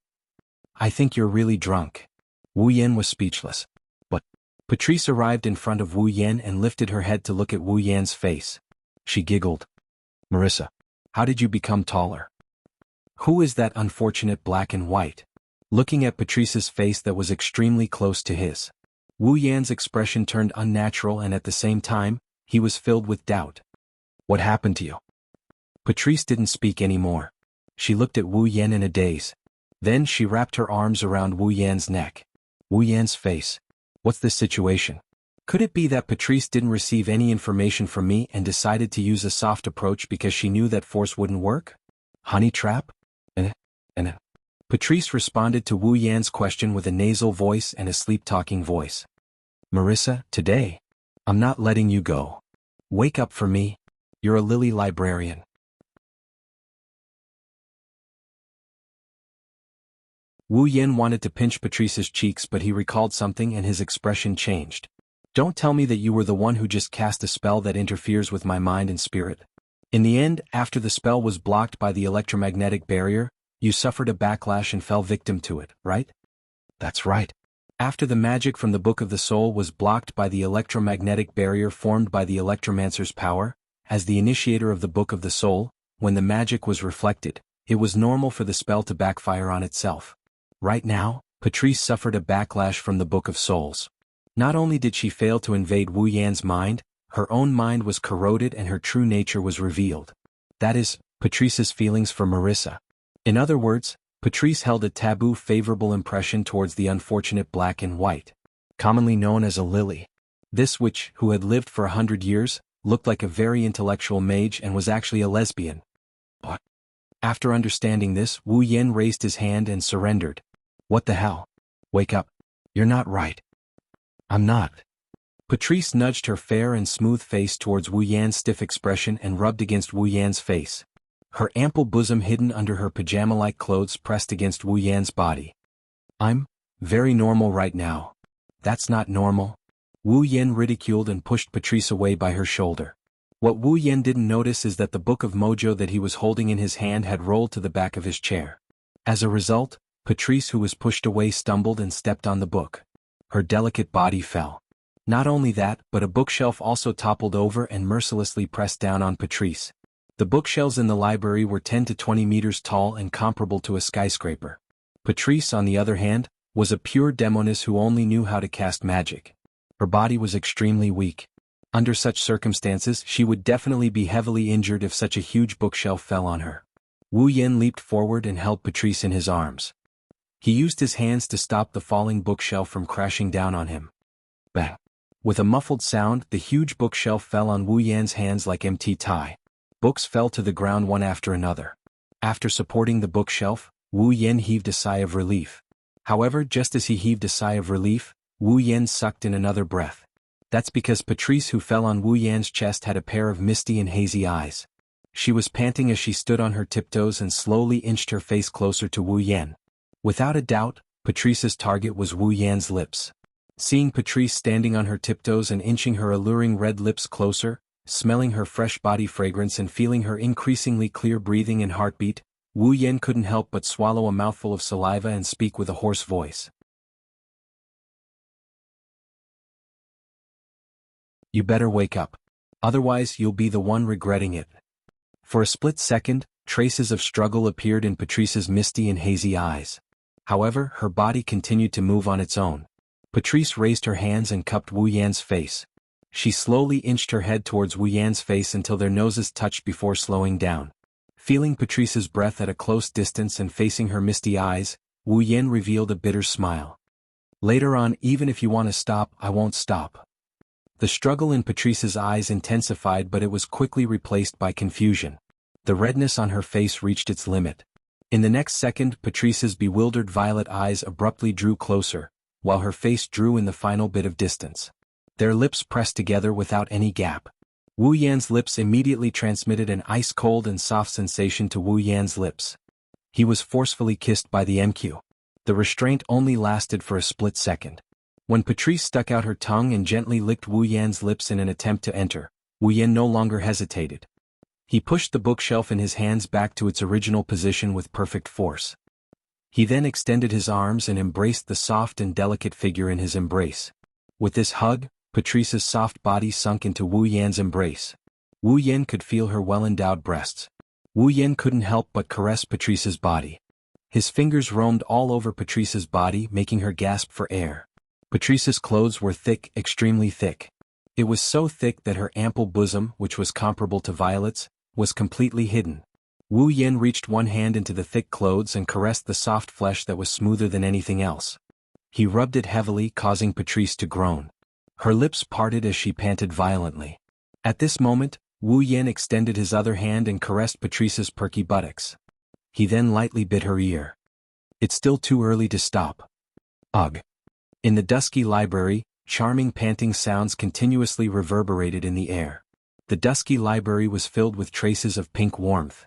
I think you're really drunk. Wu Yan was speechless. But Patrice arrived in front of Wu Yan and lifted her head to look at Wu Yan's face. She giggled. Marissa, how did you become taller? Who is that unfortunate black and white? Looking at Patrice's face that was extremely close to his. Wu Yan's expression turned unnatural and at the same time, he was filled with doubt. What happened to you? Patrice didn't speak anymore. She looked at Wu Yan in a daze. Then she wrapped her arms around Wu Yan's neck. Wu Yan's face. What's this situation? Could it be that Patrice didn't receive any information from me and decided to use a soft approach because she knew that force wouldn't work? Honey trap? Patrice responded to Wu Yan's question with a nasal voice and a sleep-talking voice. Marissa, today, I'm not letting you go. Wake up for me. You're a lily librarian. Wu Yan wanted to pinch Patrice's cheeks, but he recalled something and his expression changed. Don't tell me that you were the one who just cast a spell that interferes with my mind and spirit. In the end, after the spell was blocked by the electromagnetic barrier, you suffered a backlash and fell victim to it, right? That's right. After the magic from the Book of the Soul was blocked by the electromagnetic barrier formed by the Electromancer's power, as the initiator of the Book of the Soul, when the magic was reflected, it was normal for the spell to backfire on itself. Right now, Patrice suffered a backlash from the Book of Souls. Not only did she fail to invade Wu Yan's mind, her own mind was corroded and her true nature was revealed. That is, Patrice's feelings for Marissa. In other words, Patrice held a taboo favorable impression towards the unfortunate black and white, commonly known as a lily. This witch, who had lived for 100 years, looked like a very intellectual mage and was actually a lesbian. What? After understanding this, Wu Yan raised his hand and surrendered. What the hell? Wake up. You're not right. I'm not. Patrice nudged her fair and smooth face towards Wu Yan's stiff expression and rubbed against Wu Yan's face. Her ample bosom hidden under her pajama-like clothes pressed against Wu Yan's body. I'm very normal right now. That's not normal. Wu Yan ridiculed and pushed Patrice away by her shoulder. What Wu Yan didn't notice is that the book of mojo that he was holding in his hand had rolled to the back of his chair. As a result, Patrice, who was pushed away, stumbled and stepped on the book. Her delicate body fell. Not only that, but a bookshelf also toppled over and mercilessly pressed down on Patrice. The bookshelves in the library were 10 to 20 meters tall and comparable to a skyscraper. Patrice, on the other hand, was a pure demoness who only knew how to cast magic. Her body was extremely weak. Under such circumstances, she would definitely be heavily injured if such a huge bookshelf fell on her. Wu Yan leaped forward and held Patrice in his arms. He used his hands to stop the falling bookshelf from crashing down on him. Bang! With a muffled sound, the huge bookshelf fell on Wu Yan's hands like empty tie. Books fell to the ground one after another. After supporting the bookshelf, Wu Yan heaved a sigh of relief. However, just as he heaved a sigh of relief, Wu Yan sucked in another breath. That's because Patrice, who fell on Wu Yan's chest, had a pair of misty and hazy eyes. She was panting as she stood on her tiptoes and slowly inched her face closer to Wu Yan. Without a doubt, Patrice's target was Wu Yan's lips. Seeing Patrice standing on her tiptoes and inching her alluring red lips closer, smelling her fresh body fragrance and feeling her increasingly clear breathing and heartbeat, Wu Yan couldn't help but swallow a mouthful of saliva and speak with a hoarse voice. You better wake up. Otherwise you'll be the one regretting it. For a split second, traces of struggle appeared in Patrice's misty and hazy eyes. However, her body continued to move on its own. Patrice raised her hands and cupped Wu Yan's face. She slowly inched her head towards Wu Yan's face until their noses touched before slowing down. Feeling Patrice's breath at a close distance and facing her misty eyes, Wu Yan revealed a bitter smile. Later on, even if you want to stop, I won't stop. The struggle in Patrice's eyes intensified, but it was quickly replaced by confusion. The redness on her face reached its limit. In the next second, Patrice's bewildered violet eyes abruptly drew closer, while her face drew in the final bit of distance. Their lips pressed together without any gap. Wu Yan's lips immediately transmitted an ice-cold and soft sensation to Wu Yan's lips. He was forcefully kissed by the MQ. The restraint only lasted for a split second. When Patrice stuck out her tongue and gently licked Wu Yan's lips in an attempt to enter, Wu Yan no longer hesitated. He pushed the bookshelf in his hands back to its original position with perfect force. He then extended his arms and embraced the soft and delicate figure in his embrace. With this hug, Patrice's soft body sunk into Wu Yan's embrace. Wu Yan could feel her well-endowed breasts. Wu Yan couldn't help but caress Patrice's body. His fingers roamed all over Patrice's body, making her gasp for air. Patrice's clothes were thick, extremely thick. It was so thick that her ample bosom, which was comparable to Violet's, was completely hidden. Wu Yen reached one hand into the thick clothes and caressed the soft flesh that was smoother than anything else. He rubbed it heavily, causing Patrice to groan. Her lips parted as she panted violently. At this moment, Wu Yen extended his other hand and caressed Patrice's perky buttocks. He then lightly bit her ear. It's still too early to stop. Ugh. In the dusky library, charming panting sounds continuously reverberated in the air. The dusky library was filled with traces of pink warmth.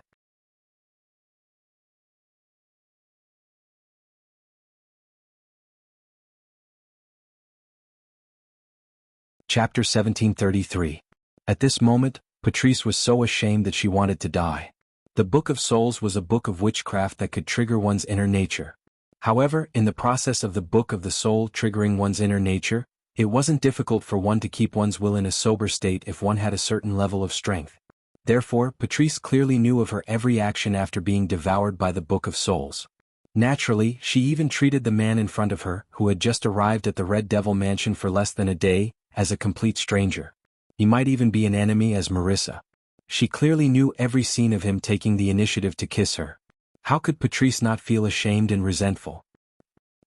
Chapter 1733. At this moment, Patrice was so ashamed that she wanted to die. The Book of Souls was a book of witchcraft that could trigger one's inner nature. However, in the process of the Book of the Soul triggering one's inner nature, it wasn't difficult for one to keep one's will in a sober state if one had a certain level of strength. Therefore, Patrice clearly knew of her every action after being devoured by the Book of Souls. Naturally, she even treated the man in front of her, who had just arrived at the Red Devil Mansion for less than a day, as a complete stranger. He might even be an enemy as Marissa. She clearly knew every scene of him taking the initiative to kiss her. How could Patrice not feel ashamed and resentful?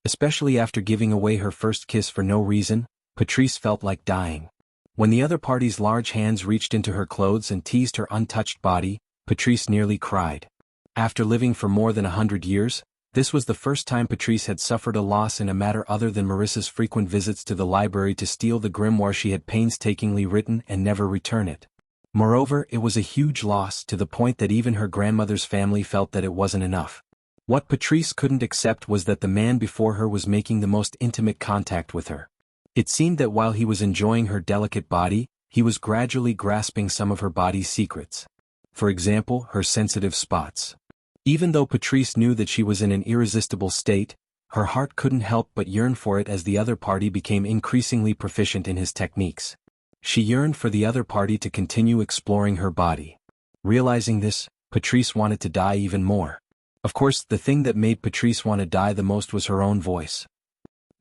Especially after giving away her first kiss for no reason, Patrice felt like dying. When the other party's large hands reached into her clothes and teased her untouched body, Patrice nearly cried. After living for more than 100 years, this was the first time Patrice had suffered a loss in a matter other than Marissa's frequent visits to the library to steal the grimoire she had painstakingly written and never return it. Moreover, it was a huge loss to the point that even her grandmother's family felt that it wasn't enough. What Patrice couldn't accept was that the man before her was making the most intimate contact with her. It seemed that while he was enjoying her delicate body, he was gradually grasping some of her body's secrets. For example, her sensitive spots. Even though Patrice knew that she was in an irresistible state, her heart couldn't help but yearn for it as the other party became increasingly proficient in his techniques. She yearned for the other party to continue exploring her body. Realizing this, Patrice wanted to die even more. Of course, the thing that made Patrice want to die the most was her own voice.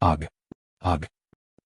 Ugh. Ugh.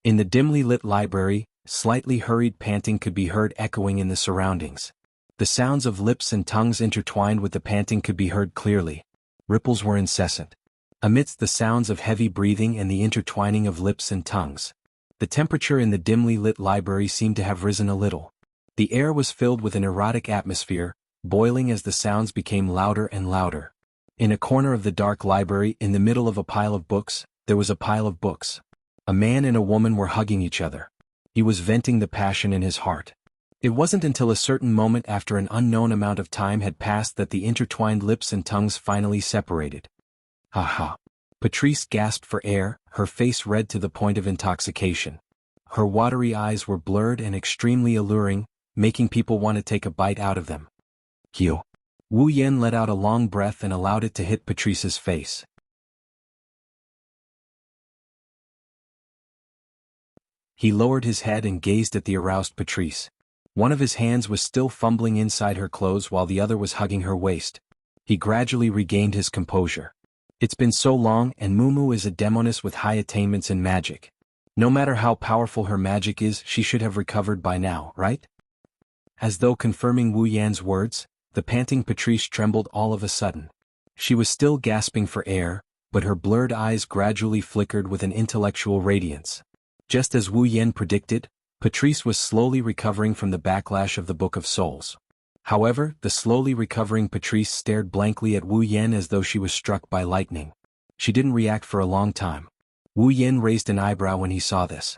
In the dimly lit library, slightly hurried panting could be heard echoing in the surroundings. The sounds of lips and tongues intertwined with the panting could be heard clearly. Ripples were incessant. Amidst the sounds of heavy breathing and the intertwining of lips and tongues, the temperature in the dimly lit library seemed to have risen a little. The air was filled with an erotic atmosphere, boiling as the sounds became louder and louder. In a corner of the dark library, in the middle of a pile of books, there was a pile of books. A man and a woman were hugging each other. He was venting the passion in his heart. It wasn't until a certain moment after an unknown amount of time had passed that the intertwined lips and tongues finally separated. Ha ha. Patrice gasped for air, her face red to the point of intoxication. Her watery eyes were blurred and extremely alluring, making people want to take a bite out of them. Hyo. Wu Yen let out a long breath and allowed it to hit Patrice's face. He lowered his head and gazed at the aroused Patrice. One of his hands was still fumbling inside her clothes while the other was hugging her waist. He gradually regained his composure. It's been so long, and Mumu is a demoness with high attainments in magic. No matter how powerful her magic is, she should have recovered by now, right? As though confirming Wu Yan's words, the panting Patrice trembled all of a sudden. She was still gasping for air, but her blurred eyes gradually flickered with an intellectual radiance. Just as Wu Yan predicted, Patrice was slowly recovering from the backlash of the Book of Souls. However, the slowly recovering Patrice stared blankly at Wu Yan as though she was struck by lightning. She didn't react for a long time. Wu Yan raised an eyebrow when he saw this.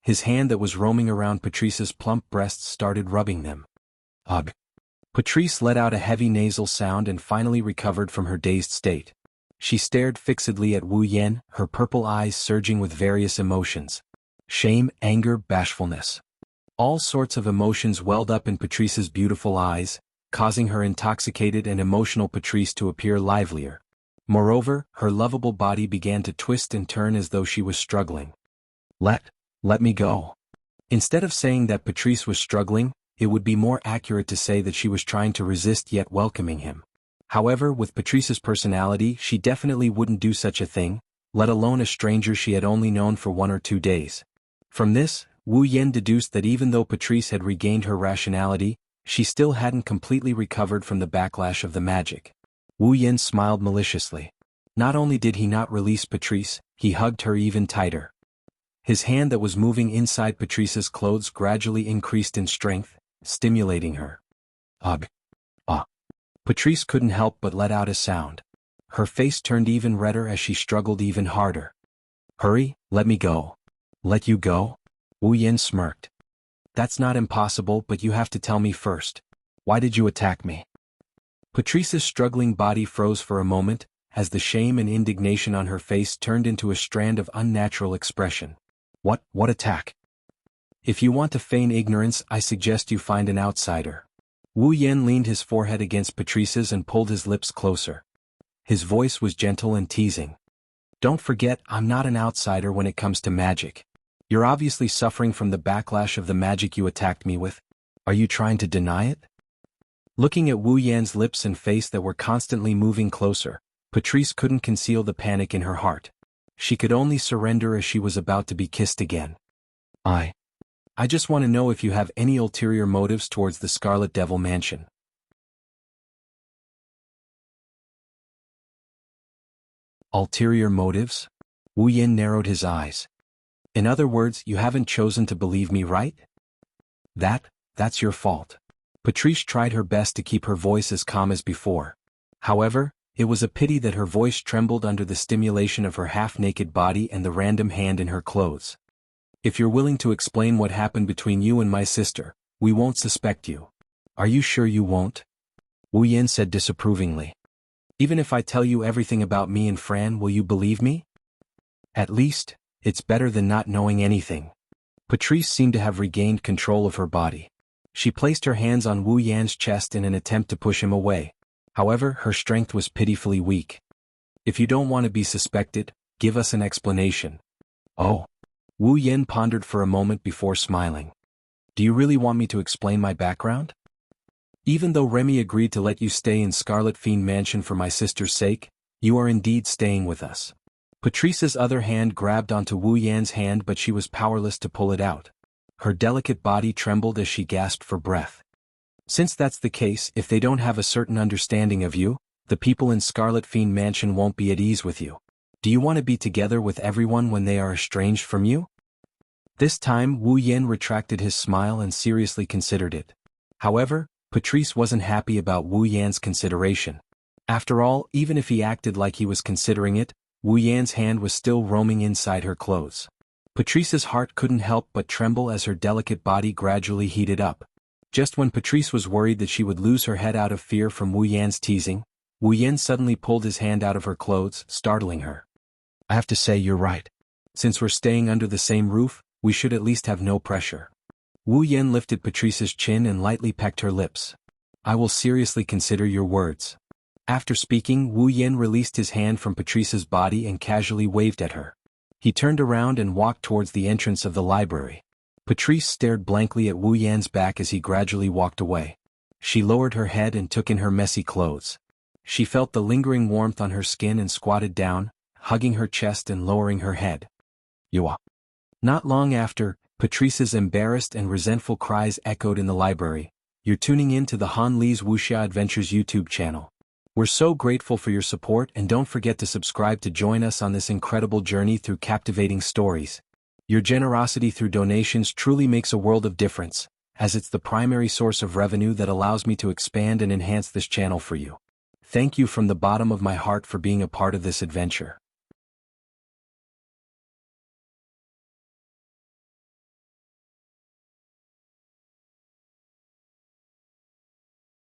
His hand that was roaming around Patrice's plump breasts started rubbing them. Ugh. Patrice let out a heavy nasal sound and finally recovered from her dazed state. She stared fixedly at Wu Yan, her purple eyes surging with various emotions. Shame, anger, bashfulness. All sorts of emotions welled up in Patrice's beautiful eyes, causing her intoxicated and emotional Patrice to appear livelier. Moreover, her lovable body began to twist and turn as though she was struggling. Let me go. Instead of saying that Patrice was struggling, it would be more accurate to say that she was trying to resist yet welcoming him. However, with Patrice's personality, she definitely wouldn't do such a thing, let alone a stranger she had only known for 1 or 2 days. From this, Wu Yan deduced that even though Patrice had regained her rationality, She still hadn't completely recovered from the backlash of the magic. Wu Yin smiled maliciously. Not only did he not release Patrice, he hugged her even tighter. His hand that was moving inside Patrice's clothes gradually increased in strength, stimulating her. Ugh. Ah. Patrice couldn't help but let out a sound. Her face turned even redder as she struggled even harder. Hurry, let me go. Let you go? Wu Yin smirked. That's not impossible, but you have to tell me first. Why did you attack me? Patrice's struggling body froze for a moment, as the shame and indignation on her face turned into a strand of unnatural expression. What attack? If you want to feign ignorance, I suggest you find an outsider. Wu Yin leaned his forehead against Patrice's and pulled his lips closer. His voice was gentle and teasing. Don't forget, I'm not an outsider when it comes to magic. You're obviously suffering from the backlash of the magic you attacked me with. Are you trying to deny it? Looking at Wu Yan's lips and face that were constantly moving closer, Patrice couldn't conceal the panic in her heart. She could only surrender as she was about to be kissed again. I just want to know if you have any ulterior motives towards the Scarlet Devil Mansion. Ulterior motives? Wu Yin narrowed his eyes. In other words, you haven't chosen to believe me, right? That's your fault. Patrice tried her best to keep her voice as calm as before. However, it was a pity that her voice trembled under the stimulation of her half-naked body and the random hand in her clothes. If you're willing to explain what happened between you and my sister, we won't suspect you. Are you sure you won't? Wu Yin said disapprovingly. Even if I tell you everything about me and Fran, will you believe me? At least, it's better than not knowing anything. Patrice seemed to have regained control of her body. She placed her hands on Wu Yan's chest in an attempt to push him away. However, her strength was pitifully weak. If you don't want to be suspected, give us an explanation. Oh. Wu Yin pondered for a moment before smiling. Do you really want me to explain my background? Even though Remy agreed to let you stay in Scarlet Fiend Mansion for my sister's sake, you are indeed staying with us. Patrice's other hand grabbed onto Wu Yan's hand, but she was powerless to pull it out. Her delicate body trembled as she gasped for breath. Since that's the case, if they don't have a certain understanding of you, the people in Scarlet Fiend Mansion won't be at ease with you. Do you want to be together with everyone when they are estranged from you? This time Wu Yin retracted his smile and seriously considered it. However, Patrice wasn't happy about Wu Yan's consideration. After all, even if he acted like he was considering it, Wu Yan's hand was still roaming inside her clothes. Patrice's heart couldn't help but tremble as her delicate body gradually heated up. Just when Patrice was worried that she would lose her head out of fear from Wu Yan's teasing, Wu Yan suddenly pulled his hand out of her clothes, startling her. I have to say you're right. Since we're staying under the same roof, we should at least have no pressure. Wu Yan lifted Patrice's chin and lightly pecked her lips. I will seriously consider your words. After speaking, Wu Yan released his hand from Patrice's body and casually waved at her. He turned around and walked towards the entrance of the library. Patrice stared blankly at Wu Yan's back as he gradually walked away. She lowered her head and took in her messy clothes. She felt the lingering warmth on her skin and squatted down, hugging her chest and lowering her head. Yua. Not long after, Patrice's embarrassed and resentful cries echoed in the library. You're tuning in to the Han Li's Wuxia Adventures YouTube channel. We're so grateful for your support, and don't forget to subscribe to join us on this incredible journey through captivating stories. Your generosity through donations truly makes a world of difference, as it's the primary source of revenue that allows me to expand and enhance this channel for you. Thank you from the bottom of my heart for being a part of this adventure.